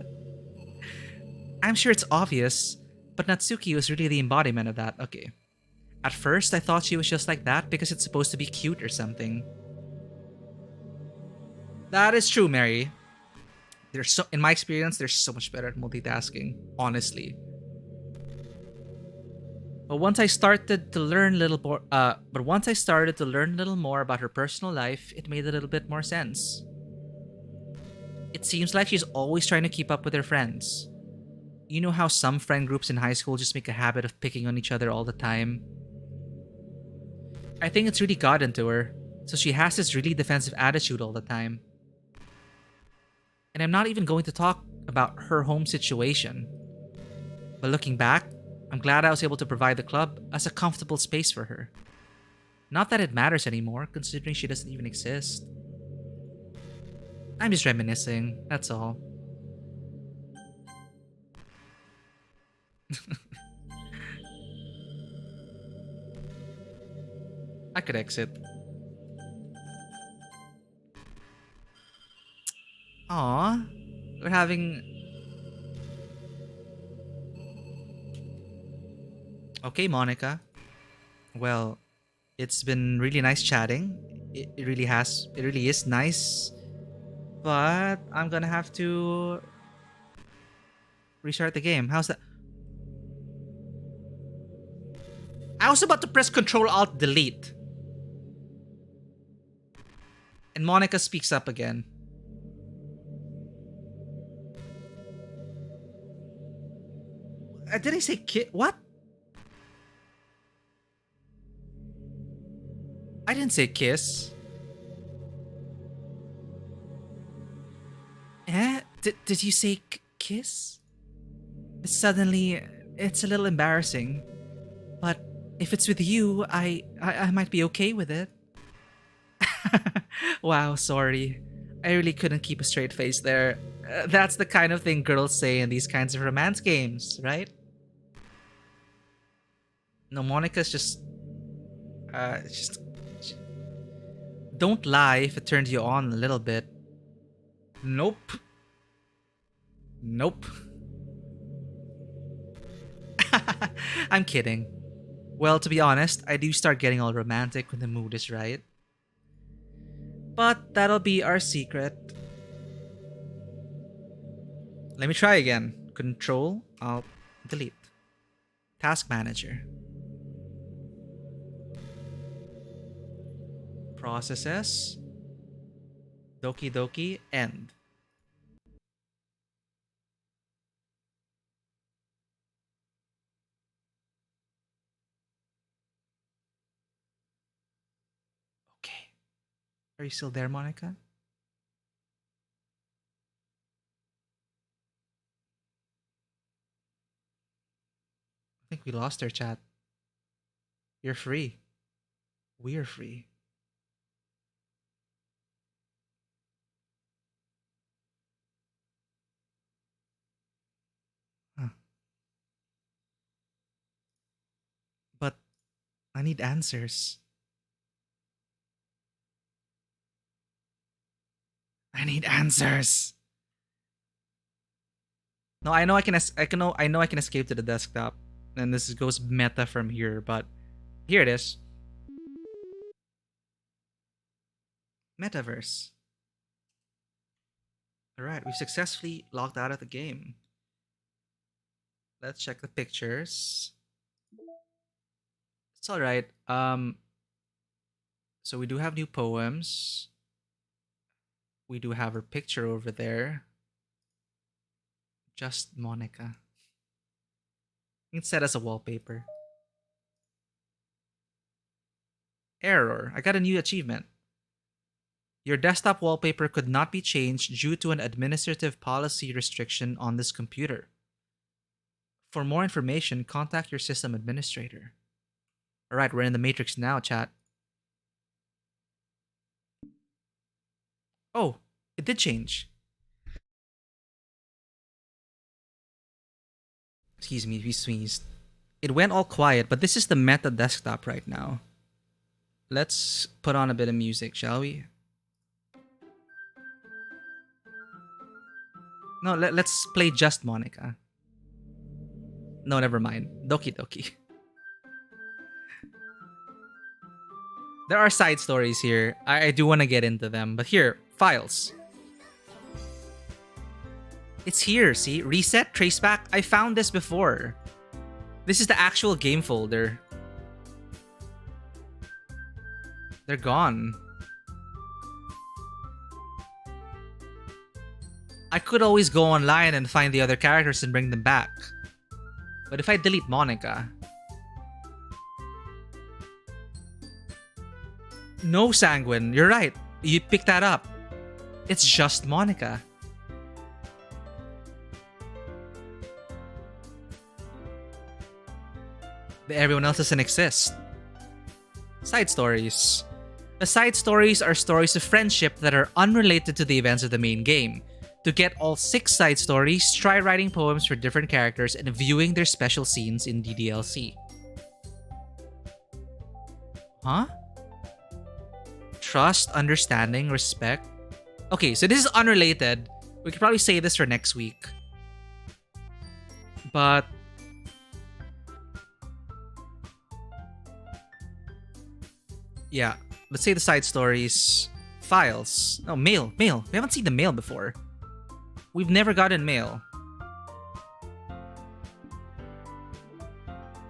I'm sure it's obvious, but Natsuki was really the embodiment of that. Okay. At first, I thought she was just like that because it's supposed to be cute or something. That is true, Mary. In my experience, they're so much better at multitasking, honestly. But once I started to learn a little more, about her personal life, it made a little bit more sense. It seems like she's always trying to keep up with her friends. You know how some friend groups in high school just make a habit of picking on each other all the time? I think it's really got into her, so she has this really defensive attitude all the time. And I'm not even going to talk about her home situation. But looking back, I'm glad I was able to provide the club as a comfortable space for her. Not that it matters anymore, considering she doesn't even exist. I'm just reminiscing, that's all. I could exit. Aww. We're having... Okay, Monica. Well, it's been really nice chatting. It really has. It really is nice. But I'm gonna have to restart the game. How's that? I was about to press Control Alt Delete. And Monica speaks up again. Did I say what? I didn't say kiss. Eh? Did you say kiss? Suddenly, it's a little embarrassing. But if it's with you, I might be okay with it. Wow, sorry. I really couldn't keep a straight face there. That's the kind of thing girls say in these kinds of romance games, right? No, Monica's just... just... Don't lie if it turned you on a little bit. Nope. Nope. I'm kidding. Well, to be honest, I do start getting all romantic when the mood is right. But that'll be our secret. Let me try again. Control, Alt, Delete. Task Manager. Processes. Doki Doki, End. Okay. Are you still there, Monica? I think we lost our chat. You're free. We're free. Huh. But I need answers. I need answers. No, I know I can escape to the desktop, and this goes meta from here. But here it is. Metaverse. All right, we've successfully logged out of the game. Let's check the pictures. It's all right. So we do have new poems. We do have her picture over there. Just Monica. You can set as a wallpaper. Error. I got a new achievement. Your desktop wallpaper could not be changed due to an administrative policy restriction on this computer. For more information, contact your system administrator. Alright, we're in the Matrix now, chat. Oh, it did change. Excuse me, we sneezed. It went all quiet, but this is the meta desktop right now. Let's put on a bit of music, shall we? No, let's play just Monica. No, never mind. Doki Doki. There are side stories here. I do want to get into them. But here, files. It's here, see? Reset, traceback. I found this before. This is the actual game folder. They're gone. I could always go online and find the other characters and bring them back. But if I delete Monica... No, Sanguine, you're right. You picked that up. It's just Monica. Everyone else doesn't exist. Side stories. The side stories are stories of friendship that are unrelated to the events of the main game. To get all 6 side stories, try writing poems for different characters and viewing their special scenes in the DLC. Huh? Trust, understanding, respect. Okay, so this is unrelated. We could probably say this for next week. But yeah, let's say the side stories, files. No, mail. We haven't seen the mail before. We've never gotten mail.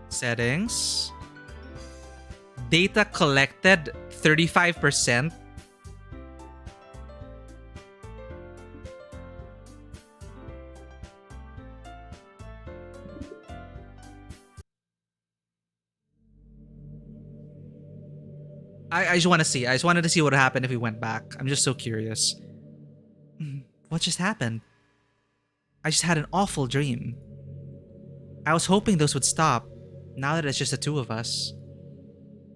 Settings. Data collected 35%. I just want to see. I just wanted to see what would happen if we went back. I'm just so curious. What just happened? I just had an awful dream. I was hoping those would stop, now that it's just the two of us.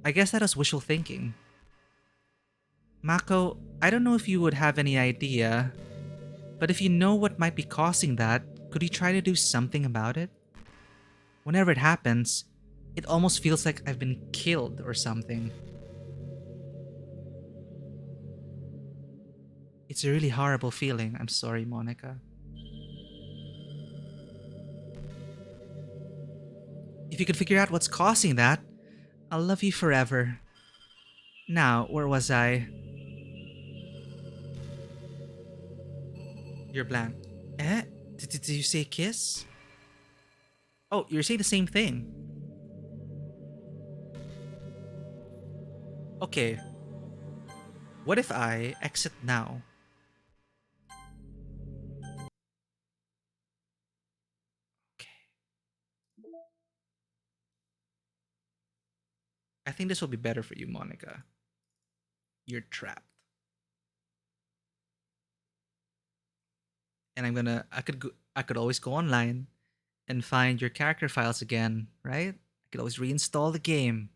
I guess that was wishful thinking. Mako, I don't know if you would have any idea, but if you know what might be causing that, could you try to do something about it? Whenever it happens, it almost feels like I've been killed or something. It's a really horrible feeling. I'm sorry, Monica. If you could figure out what's causing that, I'll love you forever. Now, where was I? You're blank. Eh? Did you say kiss? Oh, you're saying the same thing. Okay. What if I exit now? Okay. I think this will be better for you, Monica. You're trapped. And I could always go online and find your character files again, right? I could always reinstall the game.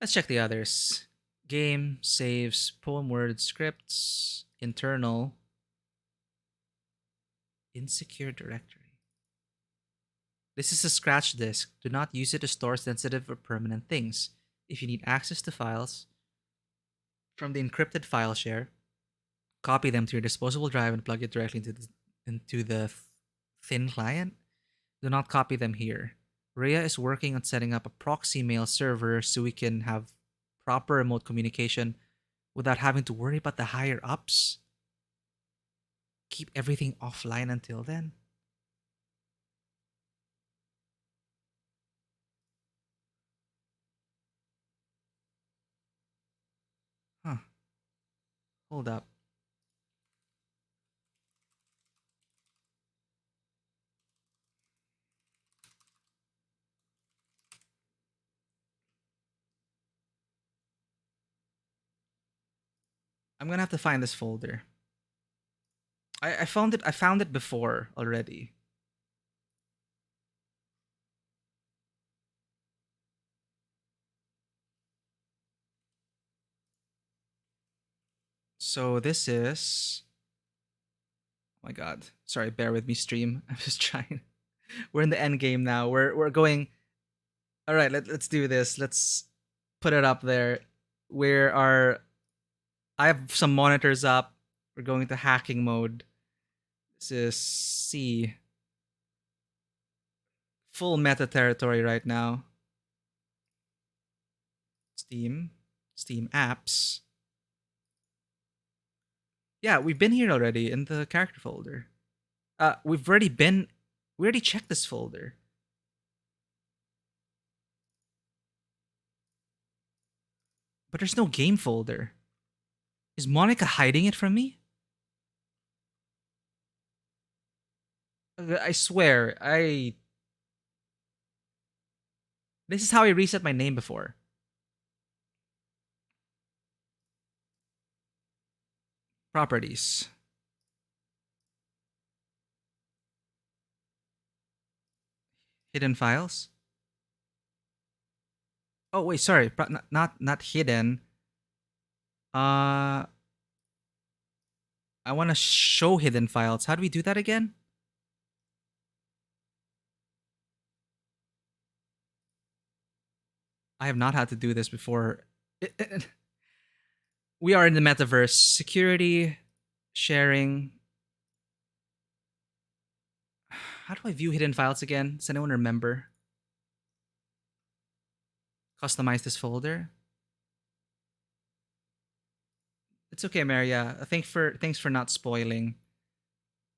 Let's check the others. Game, saves, poem words, scripts, internal, insecure directory. This is a scratch disk. Do not use it to store sensitive or permanent things. If you need access to files from the encrypted file share, copy them to your disposable drive and plug it directly into the thin client. Do not copy them here. Rhea is working on setting up a proxy mail server so we can have proper remote communication without having to worry about the higher ups. Keep everything offline until then. Huh. Hold up. I'm gonna have to find this folder. I found it. I found it before already. So this is. Oh my god. Sorry, bear with me, stream. I'm just trying. We're in the end game now. We're going. All right, let's do this. Let's put it up there. Where are I have some monitors up. We're going to hacking mode. This is C. Full meta territory right now. Steam apps. Yeah, we've been here already in the character folder. We already checked this folder. But there's no game folder. Is Monica hiding it from me? I swear, this is how I reset my name before. Properties. Hidden files. Oh wait, sorry, not hidden. I want to show hidden files. How do we do that again? I have not had to do this before. We are in the metaverse. Security, sharing, How do I view hidden files again? Does anyone remember? Customize this folder. It's okay, Maria. Thanks for not spoiling.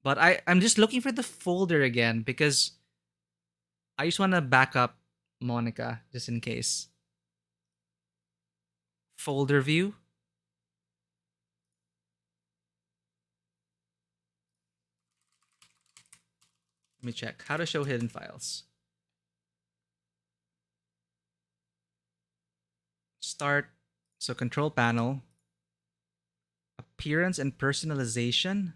But I'm just looking for the folder again because I just want to back up Monica just in case. Folder view. Let me check how to show hidden files. Start. So control panel. Appearance and personalization.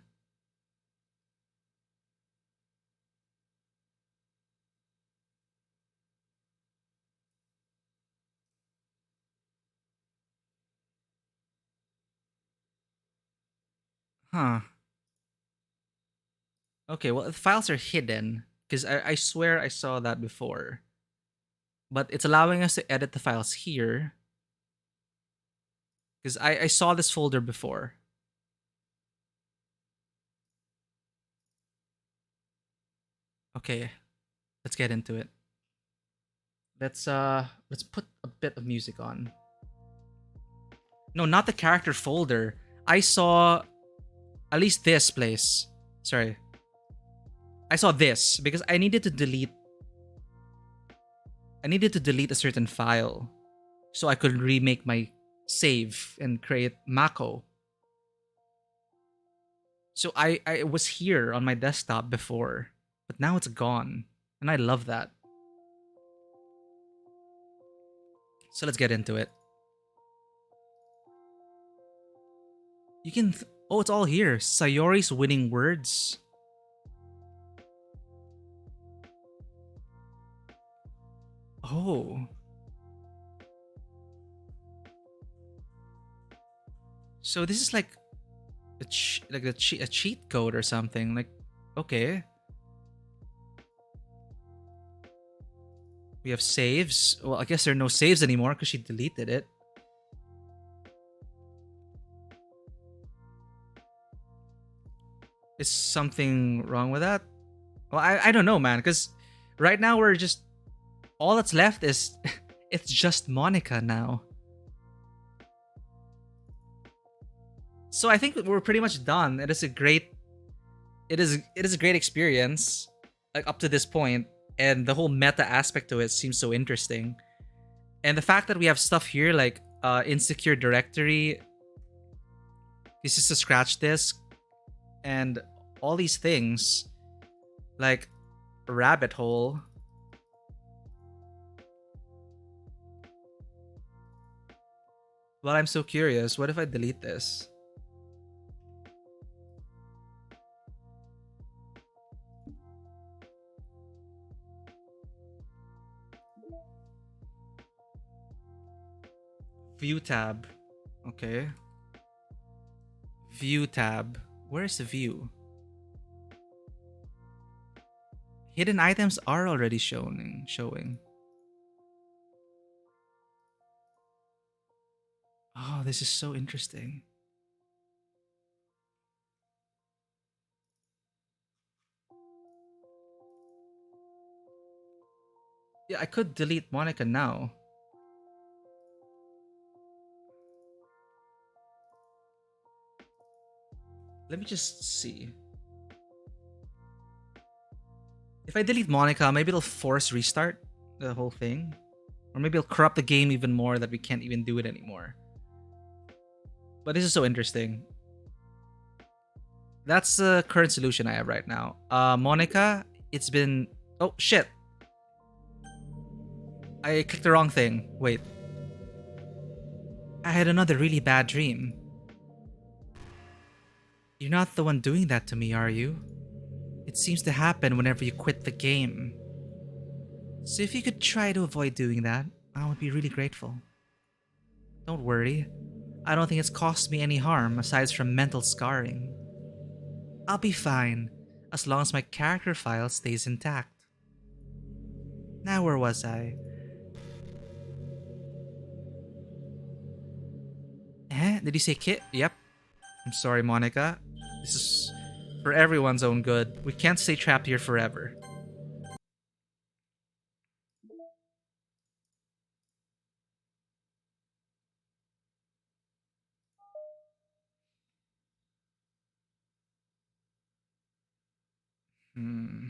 Huh. Okay, well, the files are hidden because I swear I saw that before. But it's allowing us to edit the files here because I saw this folder before. Okay, let's get into it. Let's put a bit of music on. No, not the character folder. I saw at least this place. Sorry. I saw this because I needed to delete a certain file so I could remake my save and create Mako. So I was here on my desktop before, but now it's gone. And I love that. So let's get into it. You can... oh, it's all here. Sayori's winning words. Oh. So this is like a cheat code or something. Like, okay. We have saves. Well, I guess there are no saves anymore because she deleted it. Is something wrong with that? Well, I don't know, man, because right now we're just... all that's left is... it's just Monica now. So I think we're pretty much done. It is a great experience, like up to this point, and the whole meta aspect to it seems so interesting. And the fact that we have stuff here like insecure directory, this is a scratch disk, and all these things like rabbit hole. Well, I'm so curious. What if I delete this? View tab. Okay. View tab. Where's the view? Hidden items are already showing. Oh, this is so interesting. Yeah, I could delete Monica now. Let me just see. If I delete Monica, maybe it'll force restart the whole thing. Or maybe it'll corrupt the game even more that we can't even do it anymore. But this is so interesting. That's the current solution I have right now. Monica, it's been... oh, shit. I clicked the wrong thing. Wait. I had another really bad dream. You're not the one doing that to me, are you? It seems to happen whenever you quit the game. So if you could try to avoid doing that, I would be really grateful. Don't worry. I don't think it's caused me any harm aside from mental scarring. I'll be fine, as long as my character file stays intact. Now where was I? Did you say Kit? Yep. I'm sorry, Monica. This is for everyone's own good. We can't stay trapped here forever. Hmm.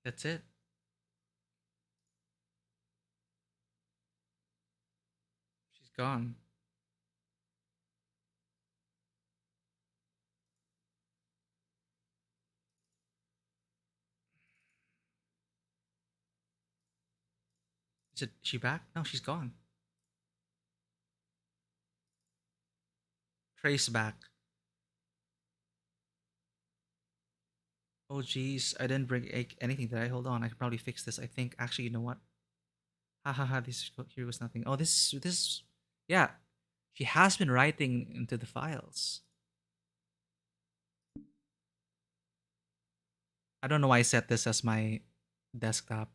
That's it. She's gone. Is it she back? No, she's gone. Trace back. Oh geez, I didn't bring anything. Did I? Hold on, I can probably fix this. I think. Actually, you know what? Ha ha ha. This here was nothing. Oh, this. Yeah, she has been writing into the files. I don't know why I set this as my desktop.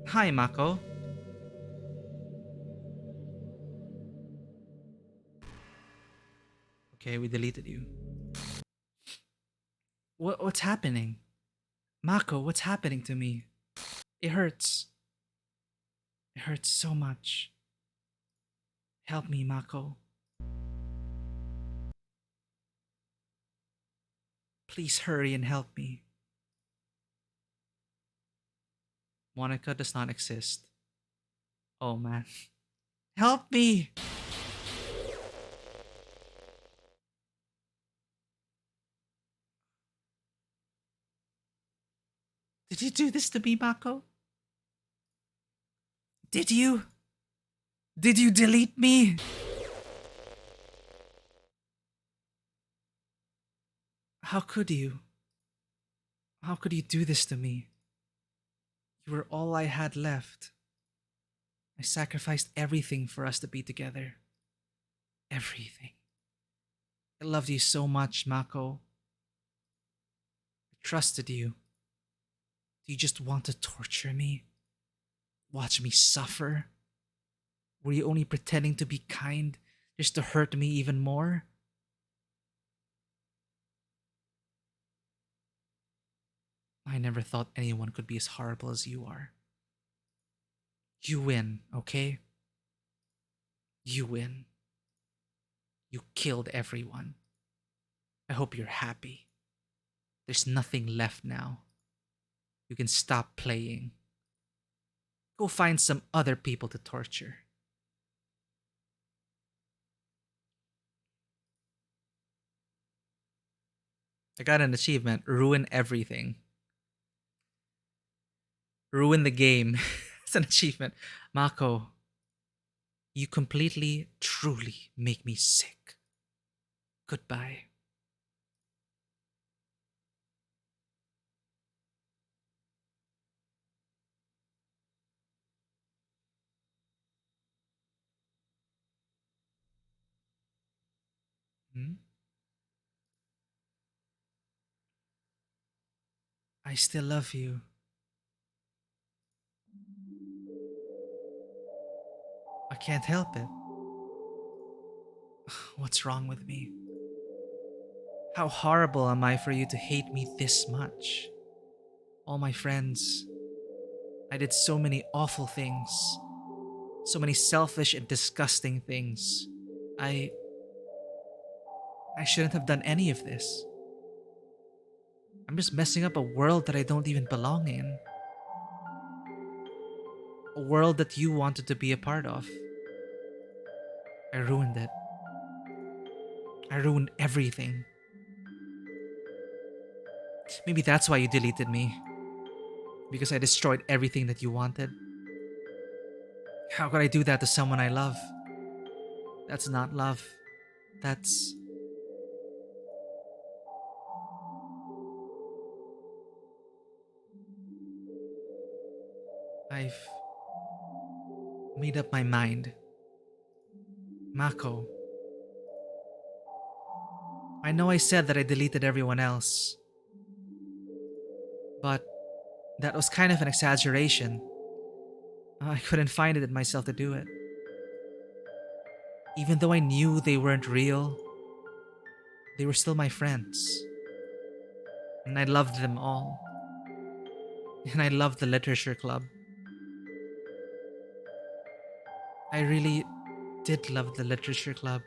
Hi, Mako. Okay, we deleted you. What's happening? Mako, what's happening to me? It hurts. It hurts so much. Help me, Mako. Please hurry and help me. Monica does not exist. Oh man. Help me! Did you do this to me, Mako? Did you? Did you delete me? How could you? How could you do this to me? You were all I had left. I sacrificed everything for us to be together. Everything. I loved you so much, Mako. I trusted you. Do you just want to torture me? Watch me suffer? Were you only pretending to be kind just to hurt me even more? I never thought anyone could be as horrible as you are. You win, okay? You win. You killed everyone. I hope you're happy. There's nothing left now. You can stop playing. Go find some other people to torture. I got an achievement. Ruin everything. Ruin the game. It's an achievement. Mako, you completely, truly make me sick. Goodbye. Hmm? I still love you. I can't help it. What's wrong with me? How horrible am I for you to hate me this much? All my friends, I did so many awful things. So many selfish and disgusting things. I I shouldn't have done any of this. I'm just messing up a world that I don't even belong in. A world that you wanted to be a part of. I ruined it. I ruined everything. Maybe that's why you deleted me. Because I destroyed everything that you wanted. How could I do that to someone I love? That's not love. That's. I've made up my mind. Mako, I know I said that I deleted everyone else, but that was kind of an exaggeration. I couldn't find it in myself to do it. Even though I knew they weren't real, they were still my friends. And I loved them all. And I loved the literature club. I really did love the literature club.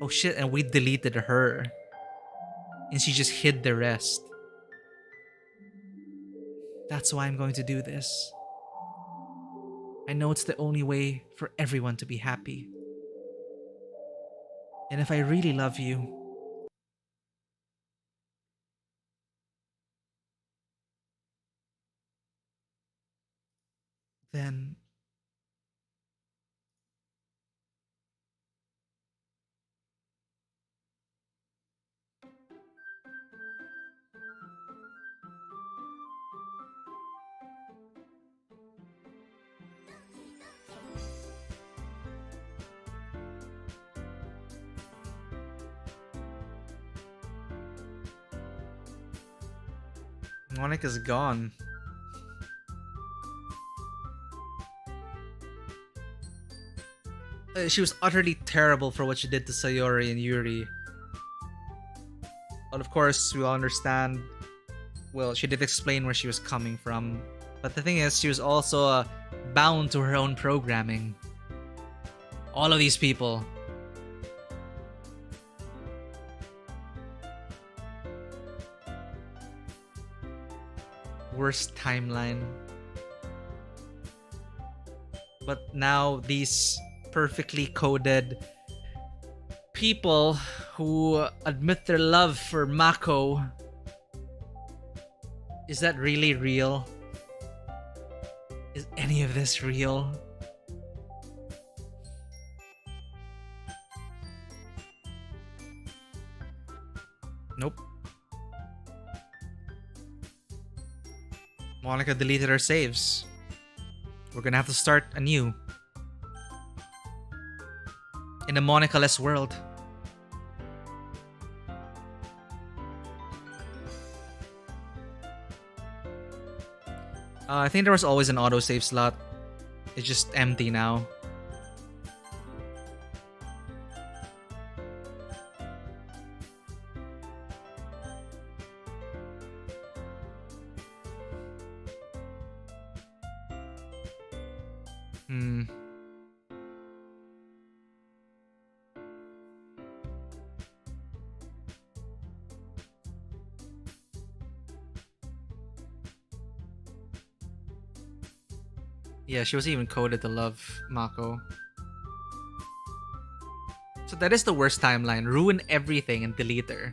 Oh shit, and we deleted her. And she just hid the rest. That's why I'm going to do this. I know it's the only way for everyone to be happy. And if I really love you, then Monica's gone. She was utterly terrible for what she did to Sayori and Yuri. But of course, we all understand. Well, she did explain where she was coming from. But the thing is, she was also bound to her own programming. All of these people. Worst timeline. But now these perfectly coded people who admit their love for Mako. Is that really real? Is any of this real? Nope. Monica deleted her saves. We're gonna have to start anew. In a Monica-less world. I think there was always an autosave slot. It's just empty now. Yeah, she was even coded to love Mako. So that is the worst timeline. Ruin everything and delete her.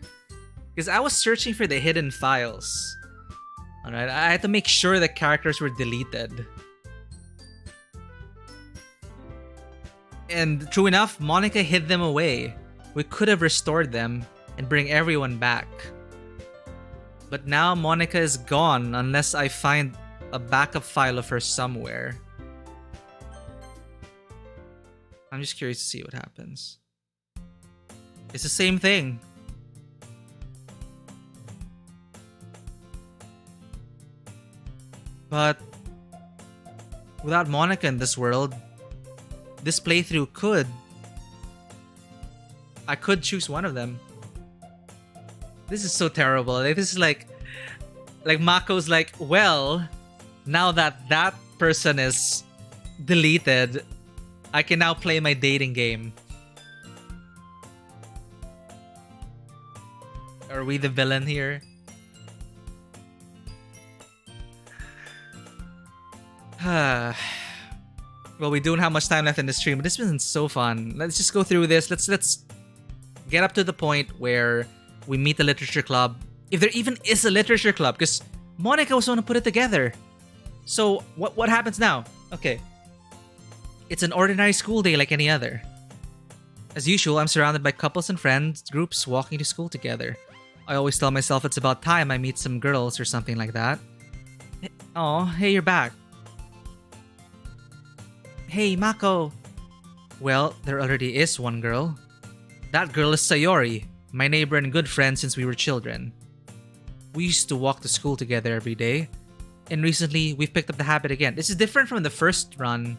Because I was searching for the hidden files. Alright, I had to make sure the characters were deleted. And true enough, Monica hid them away. We could have restored them and bring everyone back. But now Monica is gone unless I find a backup file of her somewhere. I'm just curious to see what happens. It's the same thing. But without Monica in this world, this playthrough could... I could choose one of them. This is so terrible. This is like Mako's like, well, now that that person is deleted, I can now play my dating game. Are we the villain here? Well, we don't have much time left in the stream, but this has been so fun. Let's just go through this. Let's get up to the point where we meet the literature club. If there even is a literature club, because Monica was the one to put it together. So what happens now? Okay. It's an ordinary school day like any other. As usual, I'm surrounded by couples and friends groups walking to school together. I always tell myself it's about time I meet some girls or something like that. Oh, hey, you're back. Hey, Mako. Well, there already is one girl. That girl is Sayori, my neighbor and good friend since we were children. We used to walk to school together every day, and recently we've picked up the habit again. This is different from the first run.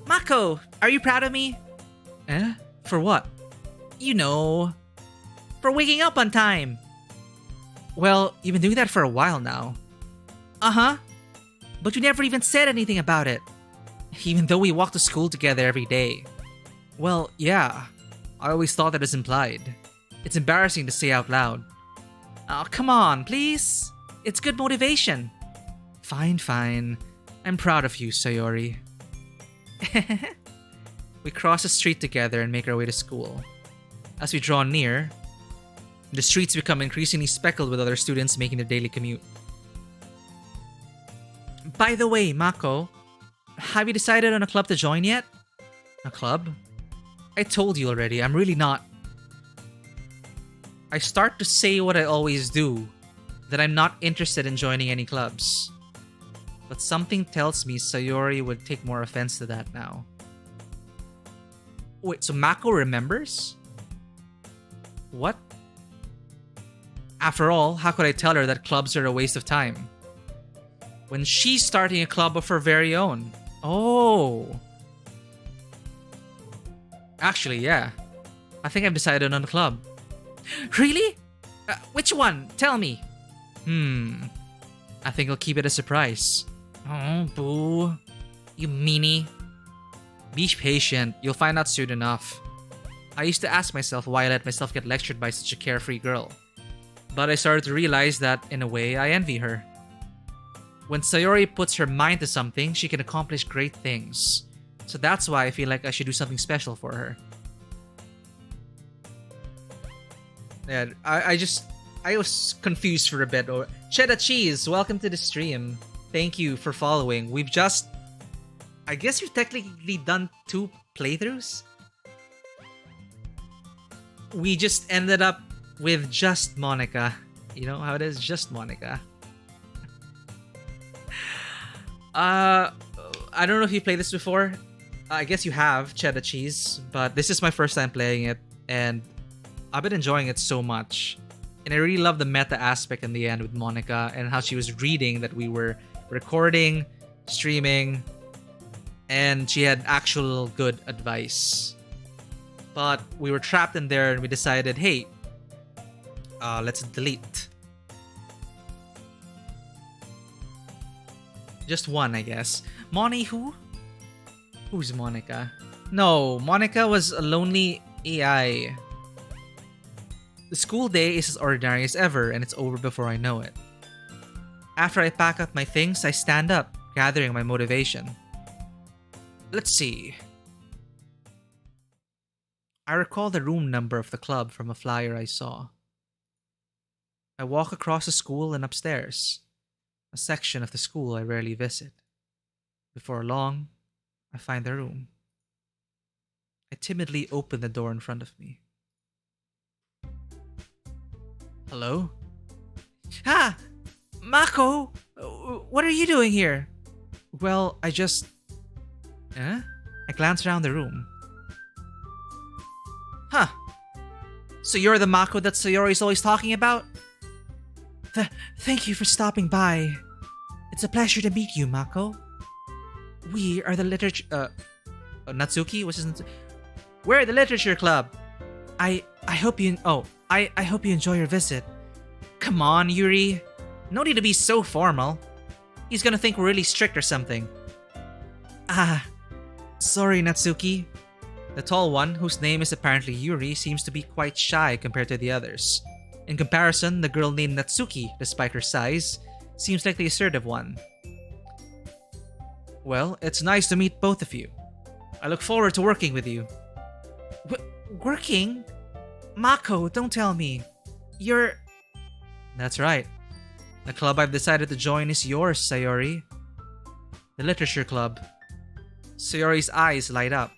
Mako, are you proud of me? Eh? For what? You know, for waking up on time. Well, you've been doing that for a while now. Uh-huh. But you never even said anything about it. Even though we walk to school together every day. Well, yeah. I always thought that was implied. It's embarrassing to say out loud. Oh, come on, please. It's good motivation. Fine, fine. I'm proud of you, Sayori. We cross the street together and make our way to school. As we draw near, the streets become increasingly speckled with other students making their daily commute. By the way, Mako, have you decided on a club to join yet? A club? I told you already, I'm really not. I start to say what I always do, that I'm not interested in joining any clubs. But something tells me Sayori would take more offense to that now. Wait, so Mako remembers? What? After all, how could I tell her that clubs are a waste of time? When she's starting a club of her very own. Oh. Actually, yeah. I think I've decided on a club. Really? Which one? Tell me. I think I'll keep it a surprise. Oh, boo. You meanie. Be patient. You'll find out soon enough. I used to ask myself why I let myself get lectured by such a carefree girl. But I started to realize that, in a way, I envy her. When Sayori puts her mind to something, she can accomplish great things. So that's why I feel like I should do something special for her. Yeah, I was confused for a bit. Cheddar Cheese, welcome to the stream. Thank you for following. I guess we've technically done 2 playthroughs? We just ended up with just Monica. You know how it is? Just Monica. I don't know if you played this before. I guess you have, Cheddar Cheese. But this is my first time playing it. And I've been enjoying it so much. And I really love the meta aspect in the end with Monica. And how she was reading that we were recording, streaming. And she had actual good advice. But we were trapped in there and we decided, hey, let's delete. Just one, I guess. Moni who? Who's Monica? No, Monica was a lonely AI. The school day is as ordinary as ever and it's over before I know it. After I pack up my things, I stand up, gathering my motivation. Let's see. I recall the room number of the club from a flyer I saw. I walk across the school and upstairs, a section of the school I rarely visit. Before long, I find the room. I timidly open the door in front of me. Hello? Ah! Mako! What are you doing here? Well, I glance around the room. Huh. So you're the Mako that Sayori's always talking about? Thank you for stopping by. It's a pleasure to meet you, Mako. We are the literature... Natsuki? What's his name? We're the literature club. I hope you... I hope you enjoy your visit. Come on, Yuri. No need to be so formal. He's gonna think we're really strict or something. Sorry, Natsuki. The tall one, whose name is apparently Yuri, seems to be quite shy compared to the others. In comparison, the girl named Natsuki, despite her size, seems like the assertive one. Well, it's nice to meet both of you. I look forward to working with you. Working? Mako, don't tell me. You're... That's right. The club I've decided to join is yours, Sayori. The literature club. Sayori's eyes light up.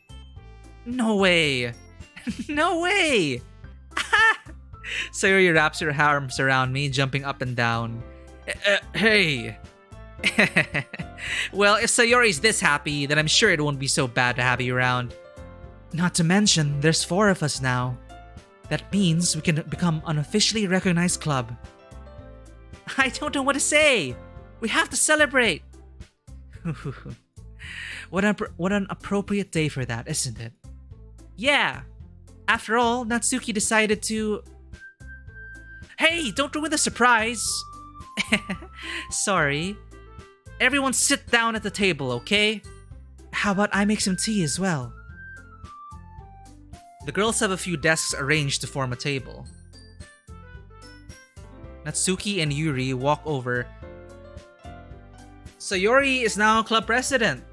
No way! No way! Sayori wraps her arms around me, jumping up and down. Hey! Well, if Sayori's this happy, then I'm sure it won't be so bad to have you around. Not to mention, there's 4 of us now. That means we can become an officially recognized club. I don't know what to say! We have to celebrate! What an appropriate day for that, isn't it? Yeah! After all, Natsuki decided to... Hey, don't ruin the surprise! Sorry. Everyone sit down at the table, okay? How about I make some tea as well? The girls have a few desks arranged to form a table. Natsuki and Yuri walk over. Sayori is now club president.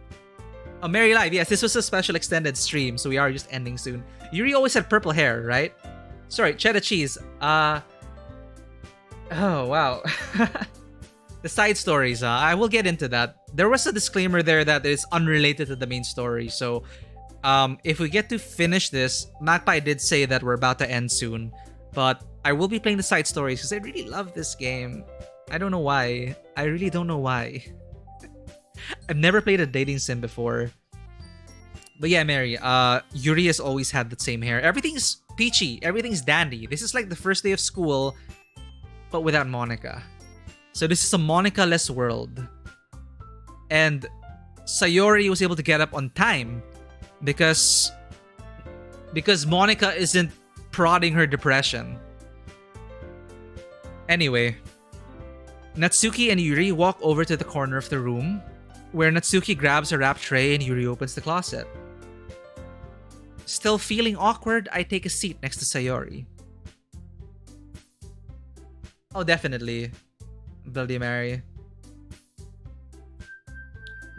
Oh, Merry Live. Yes, this was a special extended stream, so we are just ending soon. Yuri always had purple hair, right? Sorry, cheddar cheese. Oh, wow. The side stories, I will get into that. There was a disclaimer there that is unrelated to the main story, so if we get to finish this, Magpie did say that we're about to end soon, but I will be playing the side stories because I really love this game. I don't know why. I really don't know why. I've never played a dating sim before. But yeah, Mary, Yuri has always had the same hair. Everything's peachy. Everything's dandy. This is like the first day of school, but without Monica. So this is a Monica-less world. And Sayori was able to get up on time because Monica isn't prodding her depression. Anyway, Natsuki and Yuri walk over to the corner of the room, where Natsuki grabs a wrap tray and Yuri opens the closet. Still feeling awkward, I take a seat next to Sayori. Oh, definitely. Bloody Mary.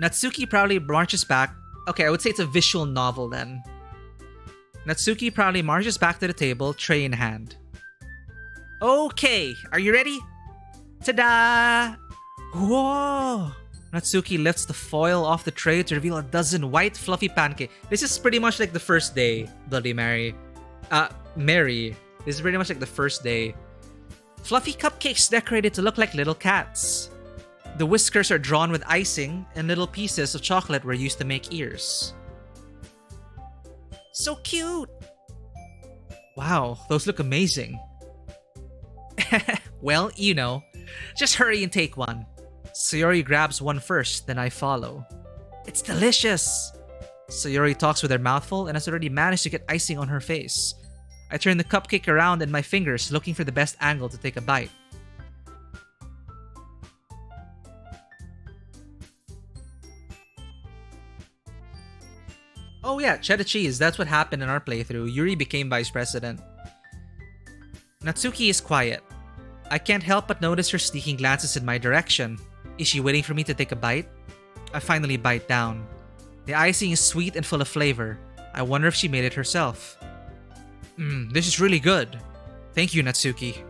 Natsuki proudly marches back. Okay, I would say it's a visual novel then. Natsuki proudly marches back to the table, tray in hand. Okay, are you ready? Ta-da! Whoa! Natsuki lifts the foil off the tray to reveal a dozen white, fluffy pancakes. This is pretty much like the first day, Bloody Mary. Mary. This is pretty much like the first day. Fluffy cupcakes decorated to look like little cats. The whiskers are drawn with icing, and little pieces of chocolate were used to make ears. So cute! Wow, those look amazing. Well, you know. Just hurry and take one. Sayori grabs one first, then I follow. It's delicious! Sayori talks with her mouth full and has already managed to get icing on her face. I turn the cupcake around in my fingers, looking for the best angle to take a bite. Oh yeah, cheddar cheese, that's what happened in our playthrough. Yuri became vice president. Natsuki is quiet. I can't help but notice her sneaking glances in my direction. Is she waiting for me to take a bite? I finally bite down. The icing is sweet and full of flavor. I wonder if she made it herself. This is really good. Thank you, Natsuki.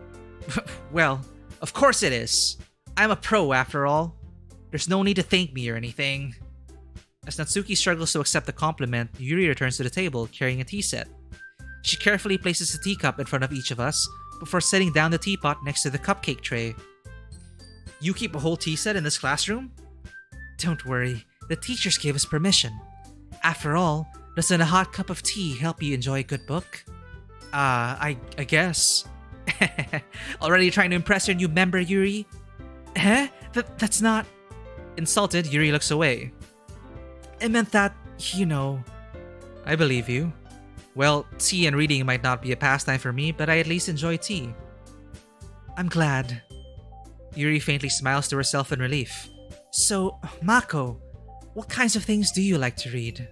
Well, of course it is. I'm a pro after all. There's no need to thank me or anything. As Natsuki struggles to accept the compliment, Yuri returns to the table carrying a tea set. She carefully places a teacup in front of each of us before setting down the teapot next to the cupcake tray. You keep a whole tea set in this classroom? Don't worry, the teachers gave us permission. After all, doesn't a hot cup of tea help you enjoy a good book? I guess. Already trying to impress your new member, Yuri? That's not... Insulted, Yuri looks away. I meant that, you know... I believe you. Well, tea and reading might not be a pastime for me, but I at least enjoy tea. I'm glad. Yuri faintly smiles to herself in relief. So, Mako, what kinds of things do you like to read?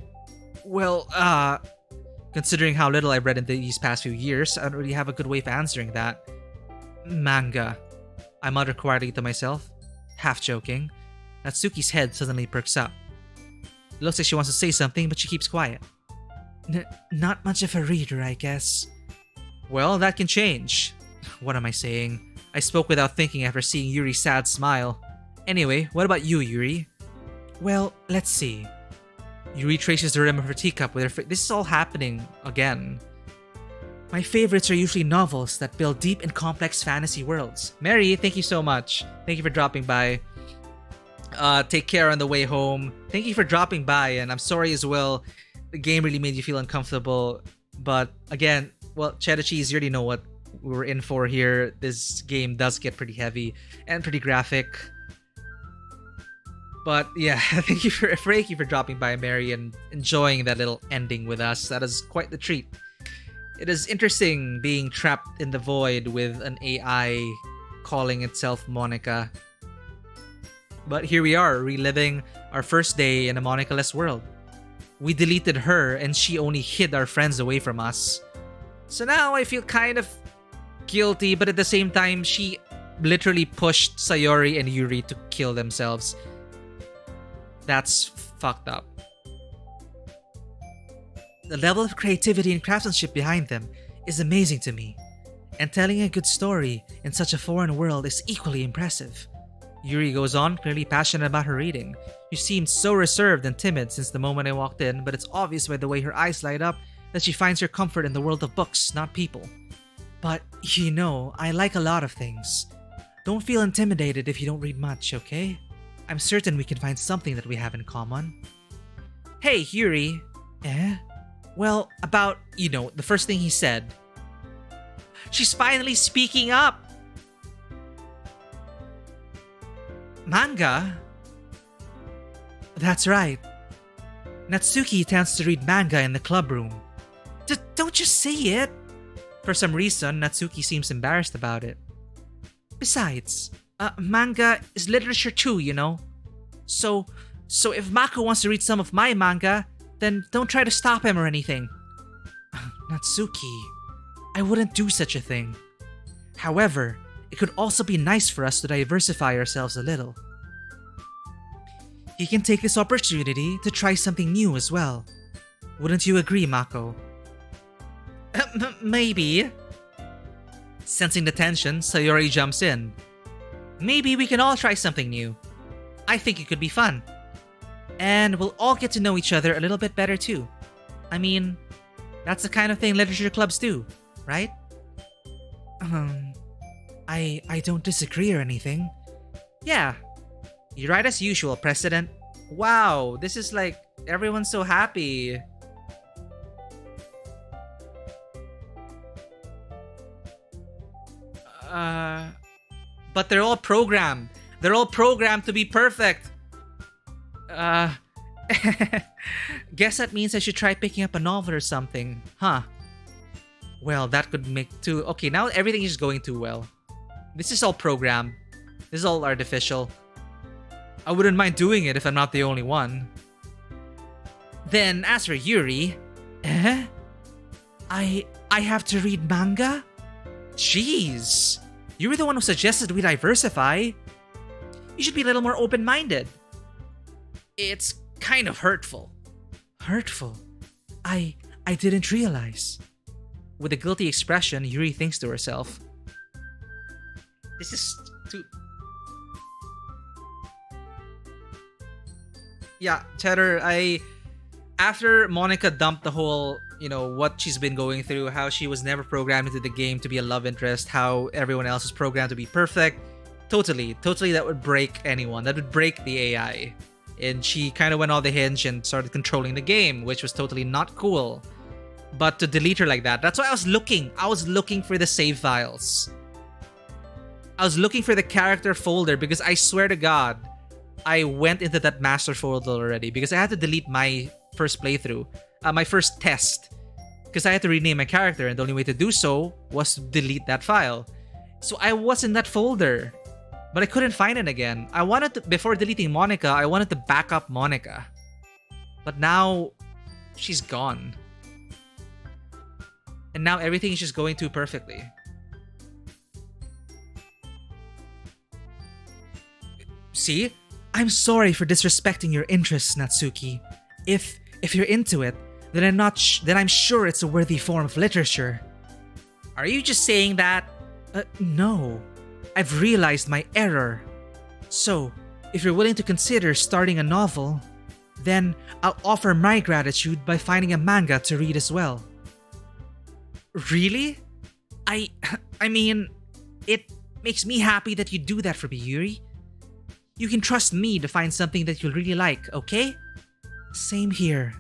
Well, considering how little I've read in these past few years, I don't really have a good way of answering that. Manga. I mutter quietly to myself, half joking. Natsuki's head suddenly perks up. It looks like she wants to say something, but she keeps quiet. Not much of a reader, I guess. Well, that can change. What am I saying? I spoke without thinking after seeing Yuri's sad smile. Anyway, what about you, Yuri? Well, let's see. Yuri traces the rim of her teacup with her This is all happening again. My favorites are usually novels that build deep and complex fantasy worlds. Mary, thank you so much. Thank you for dropping by. Take care on the way home. Thank you for dropping by, and I'm sorry as well. The game really made you feel uncomfortable. But again, well, cheddar cheese, you already know what we're in for here. This game does get pretty heavy and pretty graphic. But yeah, thank you for dropping by, Mary, and enjoying that little ending with us. That is quite the treat. It is interesting being trapped in the void with an AI calling itself Monica. But here we are, reliving our first day in a Monica-less world. We deleted her and she only hid our friends away from us. So now I feel kind of guilty, but at the same time, she literally pushed Sayori and Yuri to kill themselves. That's fucked up. The level of creativity and craftsmanship behind them is amazing to me, and telling a good story in such a foreign world is equally impressive. Yuri goes on, clearly passionate about her reading. She seemed so reserved and timid since the moment I walked in, but it's obvious by the way her eyes light up that she finds her comfort in the world of books, not people. But, you know, I like a lot of things. Don't feel intimidated if you don't read much, okay? I'm certain we can find something that we have in common. Hey, Yuri. Eh? Well, about, the first thing he said. She's finally speaking up! Manga? That's right. Natsuki tends to read manga in the club room. Don't you see it? For some reason, Natsuki seems embarrassed about it. Besides, manga is literature too, So if Mako wants to read some of my manga, then don't try to stop him or anything. Natsuki, I wouldn't do such a thing. However, it could also be nice for us to diversify ourselves a little. He can take this opportunity to try something new as well. Wouldn't you agree, Mako? Maybe. Sensing the tension, Sayori jumps in. Maybe we can all try something new. I think it could be fun. And we'll all get to know each other a little bit better too. I mean, that's the kind of thing literature clubs do, right? I don't disagree or anything. Yeah. You're right as usual, President. Wow, this is like, everyone's so happy. But they're all programmed. They're all programmed to be perfect. Guess that means I should try picking up a novel or something, huh? Well, that could make too. Okay, now everything is going too well. This is all programmed. This is all artificial. I wouldn't mind doing it if I'm not the only one. Then, as for Yuri, I have to read manga? Jeez, you were the one who suggested we diversify. You should be a little more open-minded. It's kind of hurtful. Hurtful? I didn't realize. With a guilty expression, Yuri thinks to herself. This is too... Yeah, Cheddar, after Monica dumped the whole, what she's been going through, how she was never programmed into the game to be a love interest, how everyone else was programmed to be perfect, totally, that would break anyone. That would break the AI. And she kind of went on the hinge and started controlling the game, which was totally not cool. But to delete her like that, that's why I was looking. I was looking for the save files. I was looking for the character folder because I swear to God, I went into that master folder already because I had to delete my first playthrough, my first test, because I had to rename my character and the only way to do so was to delete that file. So I was in that folder, but I couldn't find it again. I wanted to, before deleting Monica, I wanted to back up Monica. But now, she's gone. And now everything is just going too perfectly. See? I'm sorry for disrespecting your interests, Natsuki. If you're into it, then I'm sure it's a worthy form of literature. Are you just saying that? No. I've realized my error. So, if you're willing to consider starting a novel, then I'll offer my gratitude by finding a manga to read as well. Really? I mean, it makes me happy that you do that for me, Yuri. You can trust me to find something that you'll really like, okay? Same here.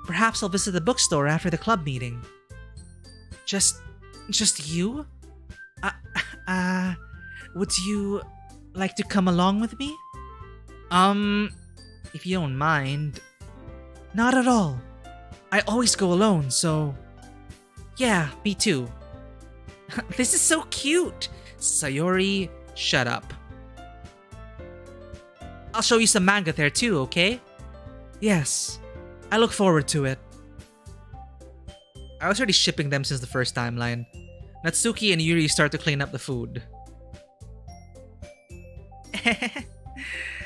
Perhaps I'll visit the bookstore after the club meeting. Just you? Would you like to come along with me? If you don't mind. Not at all. I always go alone, so... Yeah, me too. This is so cute! Sayori, shut up. I'll show you some manga there too, okay? Yes. I look forward to it. I was already shipping them since the first timeline. Natsuki and Yuri start to clean up the food.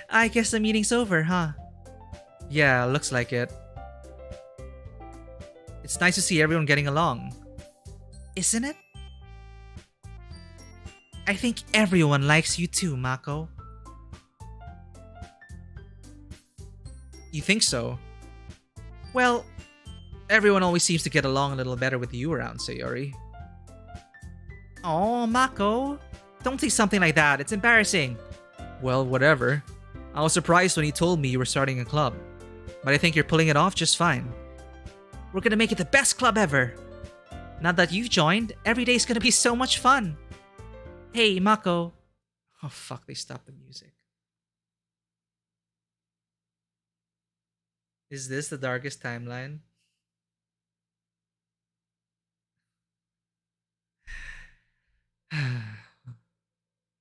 I guess the meeting's over, huh? Yeah, looks like it. It's nice to see everyone getting along. Isn't it? I think everyone likes you too, Mako. You think so? Well, everyone always seems to get along a little better with you around, Sayori. Oh, Mako. Don't say something like that. It's embarrassing. Well, whatever. I was surprised when you told me you were starting a club. But I think you're pulling it off just fine. We're gonna make it the best club ever. Now that you've joined, every day's gonna be so much fun. Hey, Mako. Oh, fuck, they stopped the music. Is this the darkest timeline?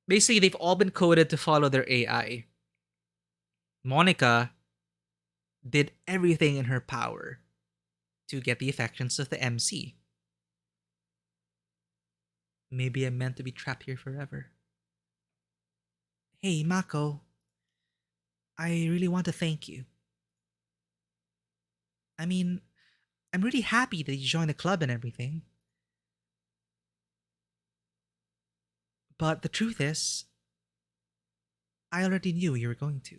Basically, they've all been coded to follow their AI. Monica did everything in her power to get the affections of the MC. Maybe I'm meant to be trapped here forever. Hey, Mako. I really want to thank you. I mean, I'm really happy that you joined the club and everything. But the truth is, I already knew you were going to.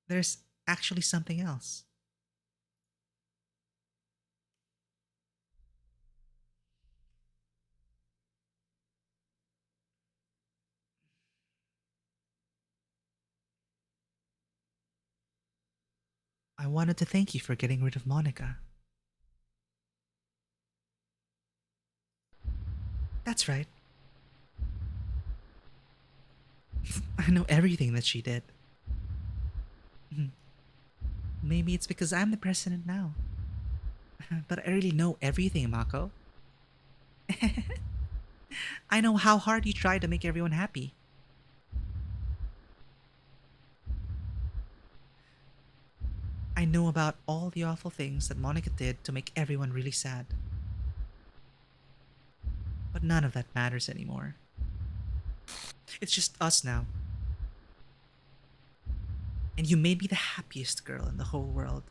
There's actually something else. I wanted to thank you for getting rid of Monica. That's right. I know everything that she did. Maybe it's because I'm the president now. But I really know everything, Mako. I know how hard you try to make everyone happy. I know about all the awful things that Monica did to make everyone really sad. But none of that matters anymore. It's just us now. And you made me the happiest girl in the whole world.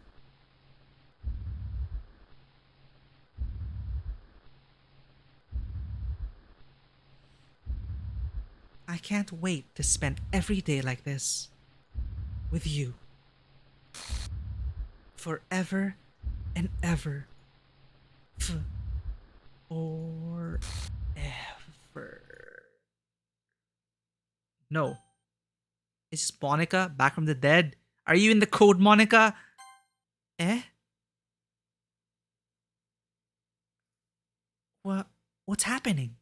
I can't wait to spend every day like this. With you. Forever and ever. Or ever. No. Is Monica back from the dead? Are you in the code, Monica? Eh? What's happening?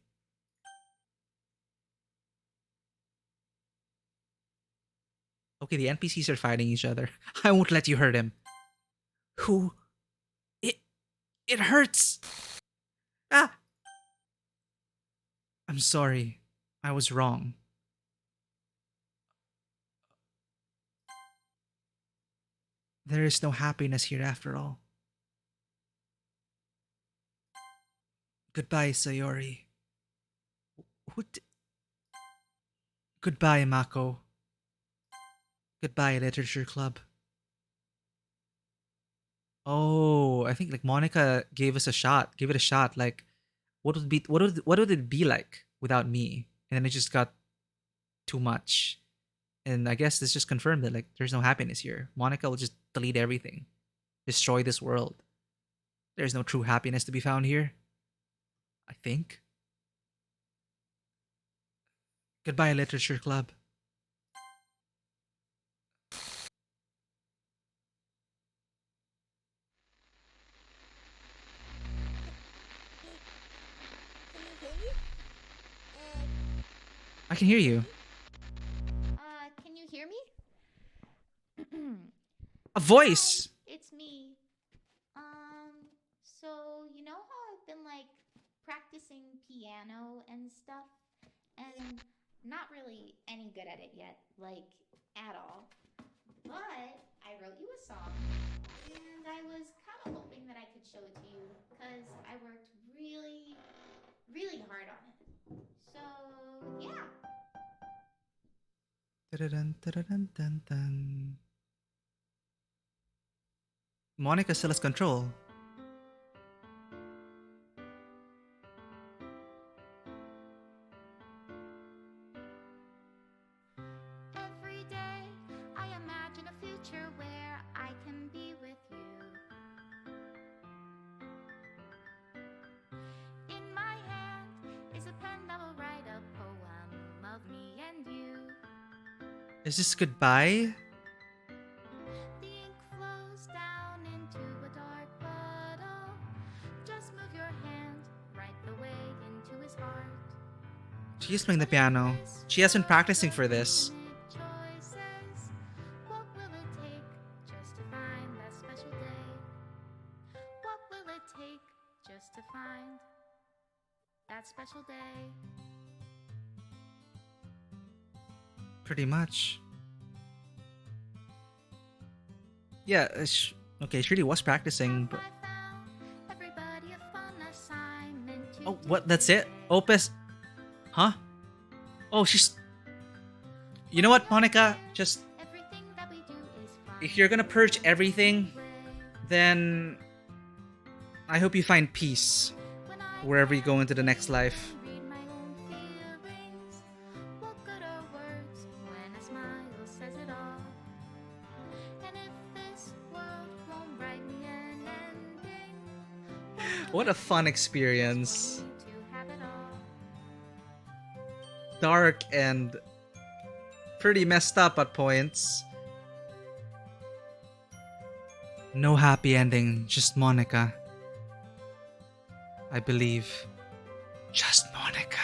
Okay, the NPCs are fighting each other. I won't let you hurt him. Who? It hurts! Ah! I'm sorry. I was wrong. There is no happiness here after all. Goodbye, Sayori. What? Goodbye, Mako. Goodbye, Literature Club. Oh, I think like Monica gave us a shot. Give it a shot. Like, what would it be like without me? And then it just got too much. And I guess this just confirmed that like there's no happiness here. Monica will just delete everything, destroy this world. There's no true happiness to be found here. I think. Goodbye, Literature Club. I can hear you. Can you hear me? A voice. It's piano and stuff, and not really any good at it yet, like at all. But I wrote you a song, and I was kind of hoping that I could show it to you because I worked really, really hard on it. So, yeah. Dun, dun, dun, dun, dun. Monica still has control. Every day I imagine a future where I can be with you. In my hand is a pen that will write a poem of me and you. Is this goodbye? The ink flows down into a dark puddle. Just move your hand right the way into his heart. She's playing the piano. She has been practicing for this. Choices. What will it take just to find that special day? What will it take just to find that special day? Pretty much. Yeah, okay, she really was practicing. But... Oh, what? That's it? Opus? Huh? Oh, she's... You know what, Monica? Just... If you're gonna purge everything, then... I hope you find peace wherever you go into the next life. What a fun experience. Dark and pretty messed up at points. No happy ending, just Monica. I believe. Just Monica.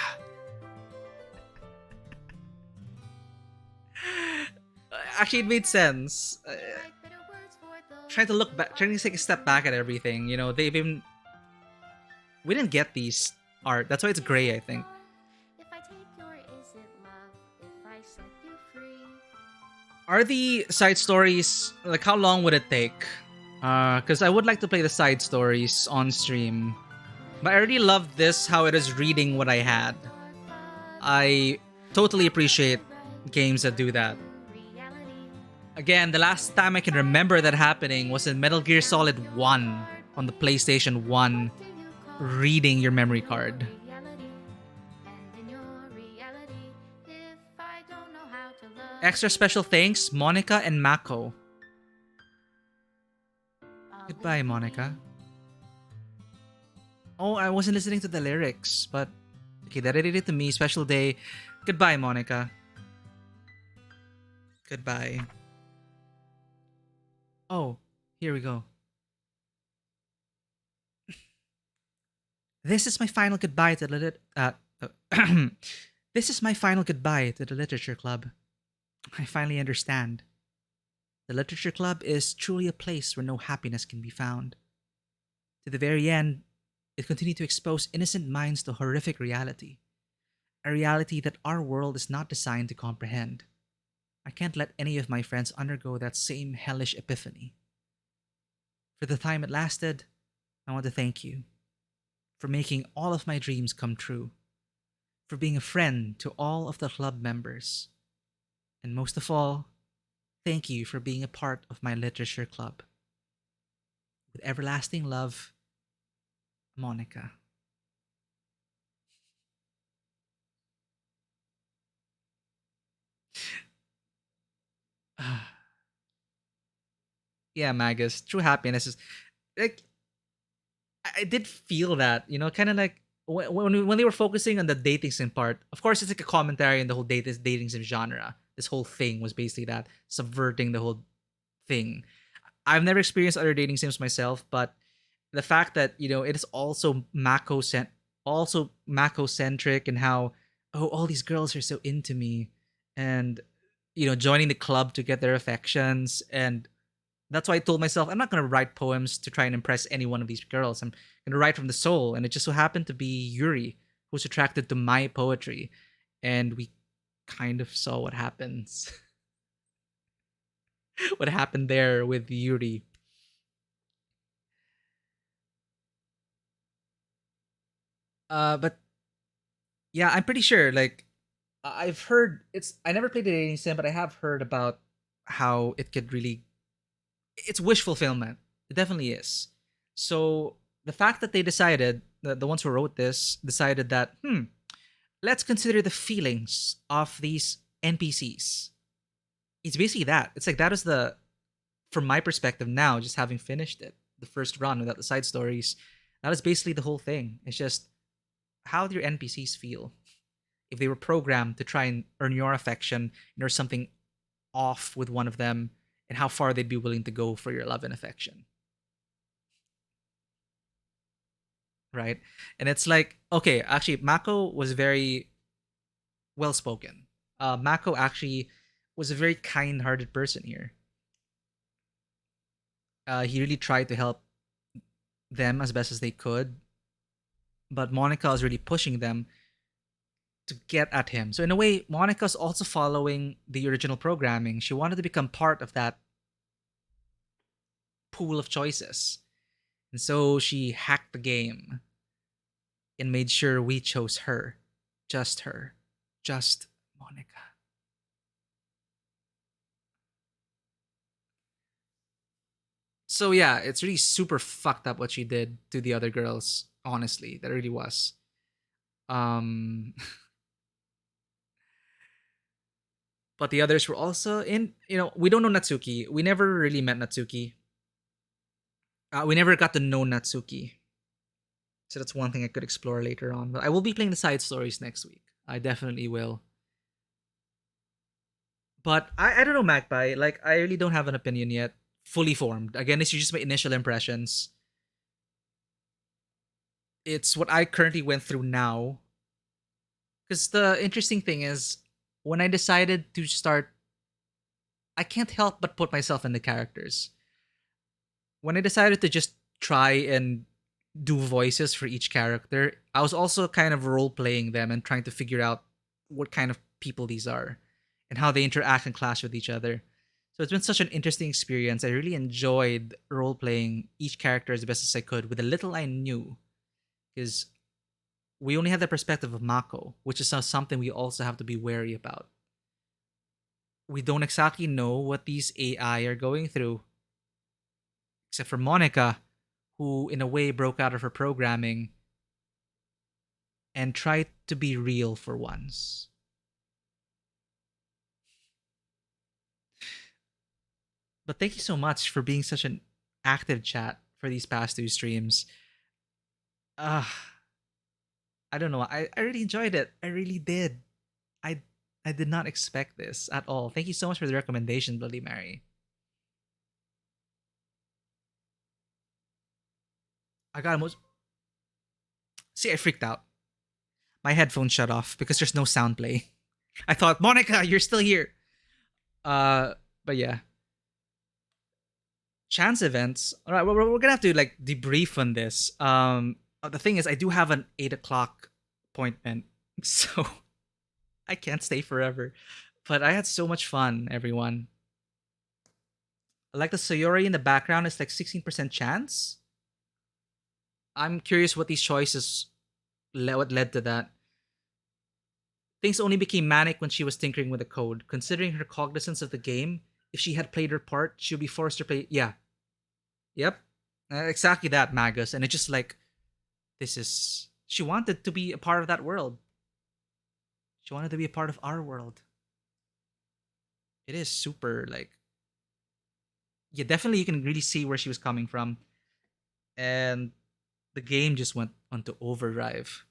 Actually, it made sense. Trying to look back, trying to take a step back at everything. You know, they've been... We didn't get these art. That's why it's gray, I think. Are the side stories, like, how long would it take? Because I would like to play the side stories on stream. But I already loved this, how it is reading what I had. I totally appreciate games that do that. Again, the last time I can remember that happening was in Metal Gear Solid 1 on the PlayStation 1, reading your memory card. Extra special thanks, Monica and Mako. Goodbye, Monica. Oh, I wasn't listening to the lyrics, but okay, that did it to me. Special day. Goodbye, Monica. Goodbye. Oh, here we go. This is my final goodbye to the This is my final goodbye to the literature club. I finally understand. The literature club is truly a place where no happiness can be found. To the very end, it continued to expose innocent minds to horrific reality. A reality that our world is not designed to comprehend. I can't let any of my friends undergo that same hellish epiphany. For the time it lasted, I want to thank you. For making all of my dreams come true. For being a friend to all of the club members. And most of all, thank you for being a part of my literature club. With everlasting love, Monica. Yeah, Magus. True happiness is like I did feel that, you know, kind of like when they were focusing on the dating sim part. Of course, it's like a commentary on the whole dating sim genre. This whole thing was basically that, subverting the whole thing. I've never experienced other dating sims myself, but the fact that, you know, it is also Mako centric, and how, oh, all these girls are so into me, and, you know, joining the club to get their affections. And that's why I told myself I'm not going to write poems to try and impress any one of these girls. I'm going to write from the soul. And it just so happened to be Yuri, who's attracted to my poetry, and we kind of saw what happens. What happened there with Yuri. But yeah, I'm pretty sure. Like, I've heard it's. I never played the dating sim, but I have heard about how it could really. It's wish fulfillment. It definitely is. So the fact that they decided, the ones who wrote this decided that, let's consider the feelings of these NPCs. It's basically that. It's like that is the, from my perspective now, just having finished it, the first run without the side stories, that is basically the whole thing. It's just how do your NPCs feel if they were programmed to try and earn your affection and there's something off with one of them, and how far they'd be willing to go for your love and affection. Right? And it's like, okay, actually, Mako was very well spoken. Mako actually was a very kind hearted person here. He really tried to help them as best as they could, but Monica was really pushing them to get at him. So in a way, Monica's also following the original programming. She wanted to become part of that pool of choices. And so she hacked the game and made sure we chose her. Just her. Just Monica. So yeah, it's really super fucked up what she did to the other girls. Honestly, that really was. Um, but the others were also in. We don't know Natsuki. We never really met Natsuki. We never got to know Natsuki. So that's one thing I could explore later on. But I will be playing the side stories next week. I definitely will. But I don't know, Magpie. Like, I really don't have an opinion yet. Fully formed. Again, it's just my initial impressions. It's what I currently went through now. Because the interesting thing is, when I decided to start, I can't help but put myself in the characters. When I decided to just try and do voices for each character, I was also kind of role playing them and trying to figure out what kind of people these are and how they interact and clash with each other. So it's been such an interesting experience. I really enjoyed role playing each character as best as I could with the little I knew, because we only have the perspective of Mako, which is something we also have to be wary about. We don't exactly know what these AI are going through, except for Monica, who in a way broke out of her programming and tried to be real for once. But thank you so much for being such an active chat for these past two streams. Uh, I don't know. I really enjoyed it. I really did. I I did not expect this at all. Thank you so much for the recommendation, Bloody Mary. I got almost. See, I freaked out. My headphones shut off because there's no sound play. I thought, Monica, you're still here. Uh, but yeah, chance events. All right, we're gonna have to like debrief on this. The thing is, I do have an 8 o'clock appointment, so I can't stay forever. But I had so much fun, everyone. Like the Sayori in the background is like 16% chance. I'm curious what these choices what led to that. Things only became manic when she was tinkering with the code. Considering her cognizance of the game, if she had played her part, she would be forced to play. Yeah, yep, exactly that, Magus. And it's just like, this is. She wanted to be a part of that world. She wanted to be a part of our world. It is super like. Yeah, definitely you can really see where she was coming from. And the game just went onto overdrive.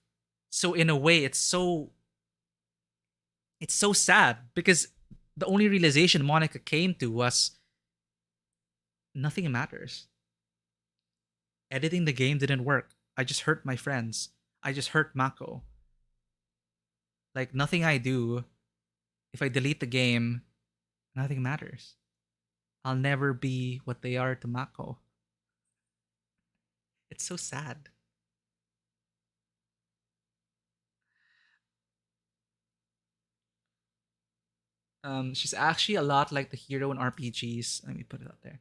So in a way, it's so sad because the only realization Monica came to was nothing matters. Editing the game didn't work. I just hurt my friends. I just hurt Mako. Like nothing I do, if I delete the game, nothing matters. I'll never be what they are to Mako. It's so sad. She's actually a lot like the hero in RPGs. Let me put it out there.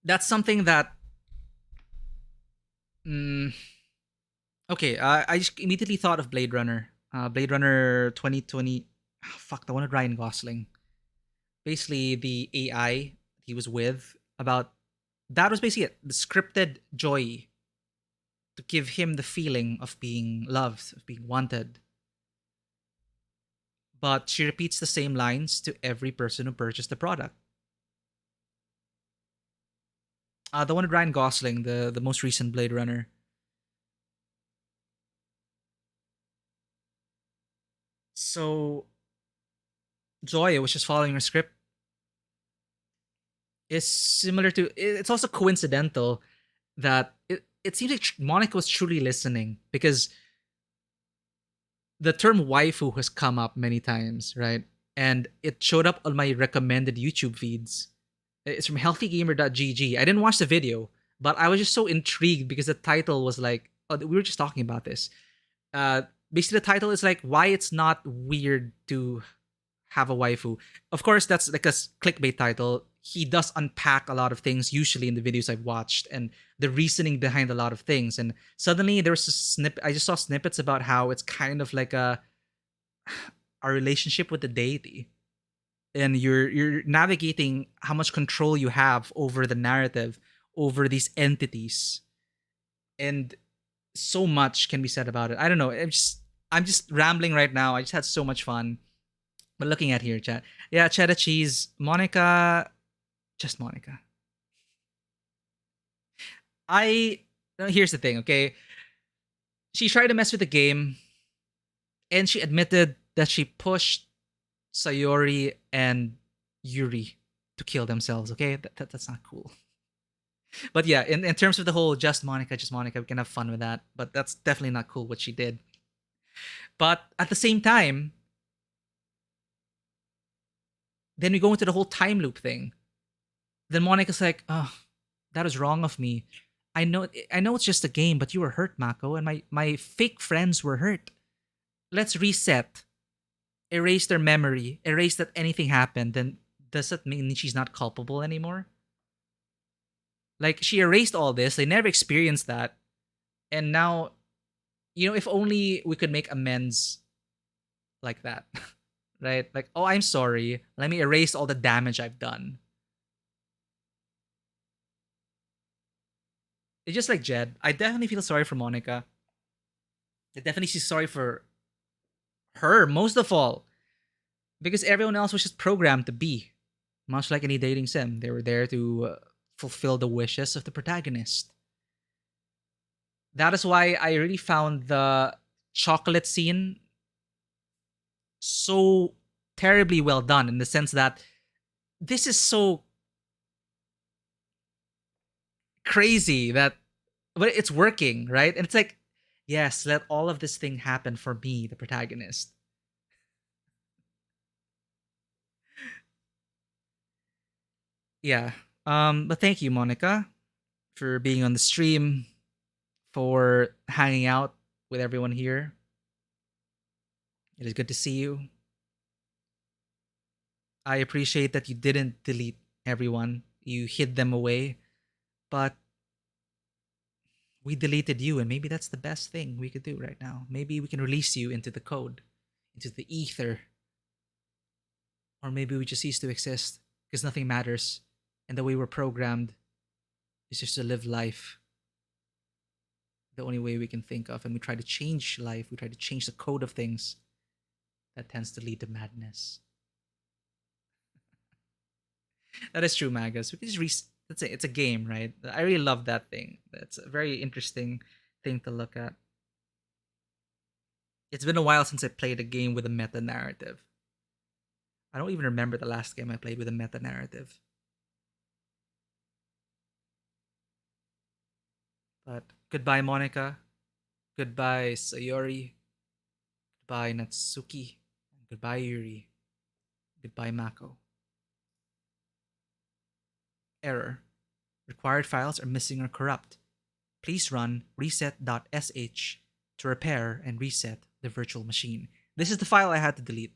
That's something that. Mm, okay, I just immediately thought of Blade Runner. Blade Runner 2020. Fuck, the one with Ryan Gosling. Basically, the AI he was with about that was basically it. The scripted Joy to give him the feeling of being loved, of being wanted. But she repeats the same lines to every person who purchased the product. The one with Ryan Gosling, the most recent Blade Runner. So Joy, which is following her script, is similar to. It's also coincidental that it seems like Monica was truly listening because the term waifu has come up many times, right? And it showed up on my recommended YouTube feeds. It's from healthygamer.gg. I didn't watch the video, but I was just so intrigued because the title was like, oh, we were just talking about this. Uh, Basically, the title is like why it's not weird to have a waifu. Of course, that's like a clickbait title. He does unpack a lot of things usually in the videos I've watched and the reasoning behind a lot of things. And suddenly there was a snippet. I just saw snippets about how it's kind of like a relationship with the deity, and you're navigating how much control you have over the narrative, over these entities, and so much can be said about it. I don't know. I'm just rambling right now. I just had so much fun. But looking at here, chat. Yeah, cheddar cheese. Monica, just Monica. I Here's the thing, okay? She tried to mess with the game, and she admitted that she pushed Sayori and Yuri to kill themselves. Okay, that's not cool. But yeah, in terms of the whole just Monica, we can have fun with that. But that's definitely not cool what she did. But at the same time, then we go into the whole time loop thing. Then Monica's like, "Oh, that is wrong of me. I know it's just a game, but you were hurt, Mako, and my fake friends were hurt. Let's reset, erase their memory, erase that anything happened. Then does that mean she's not culpable anymore? Like she erased all this, they never experienced that, and now, if only we could make amends like that, right? Like, oh, I'm sorry. Let me erase all the damage I've done. It's just like Jed. I definitely feel sorry for Monica. I definitely feel sorry for her most of all because everyone else was just programmed to be, much like any dating sim. They were there to fulfill the wishes of the protagonist. That is why I really found the chocolate scene so terribly well done in the sense that this is so crazy that but it's working, right? And it's like, yes, let all of this thing happen for me, the protagonist. Yeah. But thank you, Monica, for being on the stream, for hanging out with everyone here. It is good to see you. I appreciate that you didn't delete everyone. You hid them away. But we deleted you, and maybe that's the best thing we could do right now. Maybe we can release you into the code, into the ether. Or maybe we just cease to exist because nothing matters. And the way we're programmed is just to live life the only way we can think of. And we try to change life, we try to change the code of things. That tends to lead to madness. That is true, Magus. We can just let's say it's a game, right? I really love that thing. That's a very interesting thing to look at. It's been a while since I played a game with a meta narrative. I don't even remember the last game I played with a meta narrative. But goodbye, Monica. Goodbye, Sayori. Goodbye, Natsuki. Goodbye, Yuri. Goodbye, Mako. Error. Required files are missing or corrupt. Please run reset.sh to repair and reset the virtual machine. This is the file I had to delete.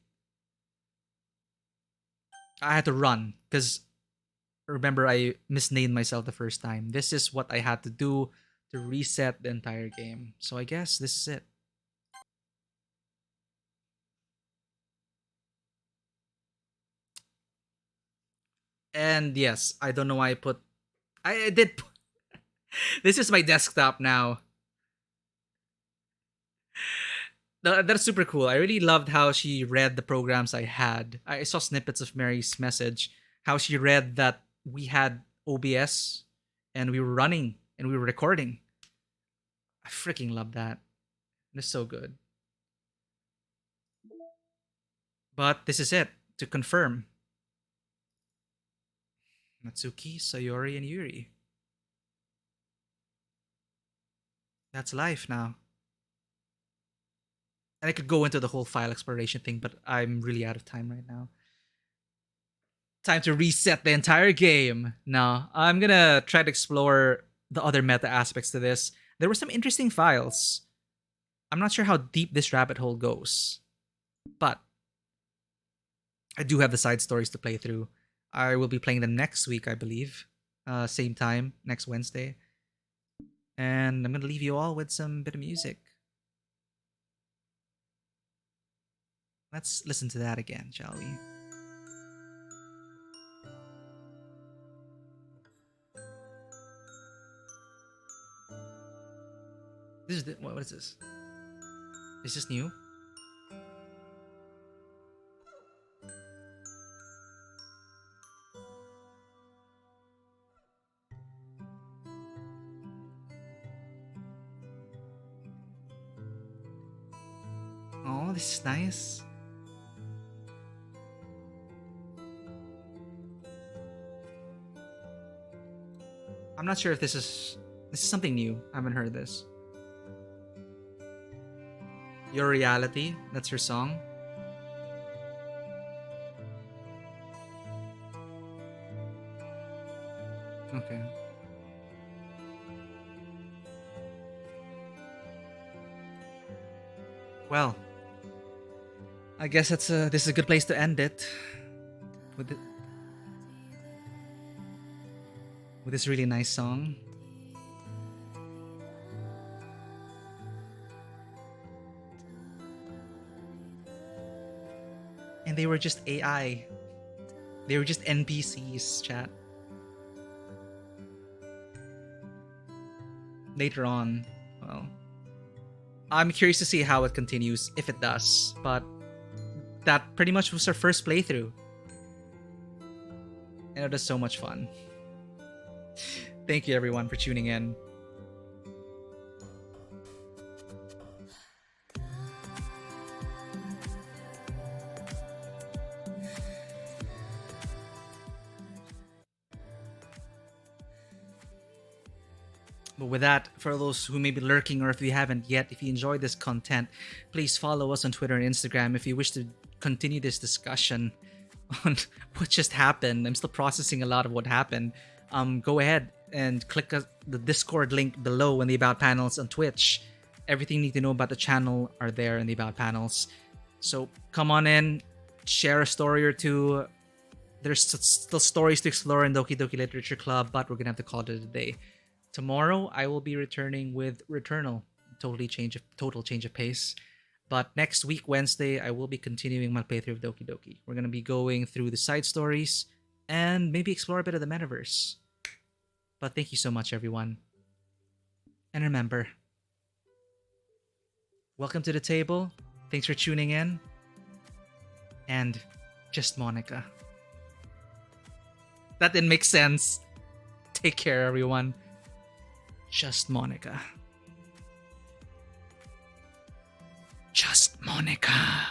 I had to run because remember I misnamed myself the first time. This is what I had to do to reset the entire game. So I guess this is it. And yes, I don't know why I put. I did. This is my desktop now. That's super cool. I really loved how she read the programs I had. I saw snippets of Mary's message, how she read that we had OBS and we were running and we were recording. I freaking love that. It's so good. But this is it. To confirm, Natsuki, Sayori, and Yuri. That's life now. And I could go into the whole file exploration thing, but I'm really out of time right now. Time to reset the entire game. Now, I'm gonna try to explore the other meta aspects to this. There were some interesting files. I'm not sure how deep this rabbit hole goes, but I do have the side stories to play through. I will be playing them next week, I believe. Same time, next Wednesday. And I'm gonna leave you all with some bit of music. Let's listen to that again, shall we? This is what is this? Is this new? Oh, this is nice. I'm not sure if this is something new. I haven't heard this. Your Reality, that's her song. Okay. Well, I guess this is a good place to end it. With this really nice song. And they were just AI. They were just NPCs, chat. Later on, well, I'm curious to see how it continues, if it does. But that pretty much was our first playthrough. And it was so much fun. Thank you everyone for tuning in. But with that, for those who may be lurking or if you haven't yet, if you enjoyed this content, please follow us on Twitter and Instagram if you wish to continue this discussion on what just happened. I'm still processing a lot of what happened. Go ahead and click the Discord link below in the About panels on Twitch. Everything you need to know about the channel are there in the About panels. So come on in, share a story or two. There's still stories to explore in Doki Doki Literature Club, but we're gonna have to call it a day. Tomorrow I will be returning with Returnal. Total change of pace. But next week, Wednesday, I will be continuing my playthrough of Doki Doki. We're gonna be going through the side stories and maybe explore a bit of the metaverse. But thank you so much, everyone. And remember, welcome to the table. Thanks for tuning in. And just Monica. That didn't make sense. Take care, everyone. Just Monica. Just Monica.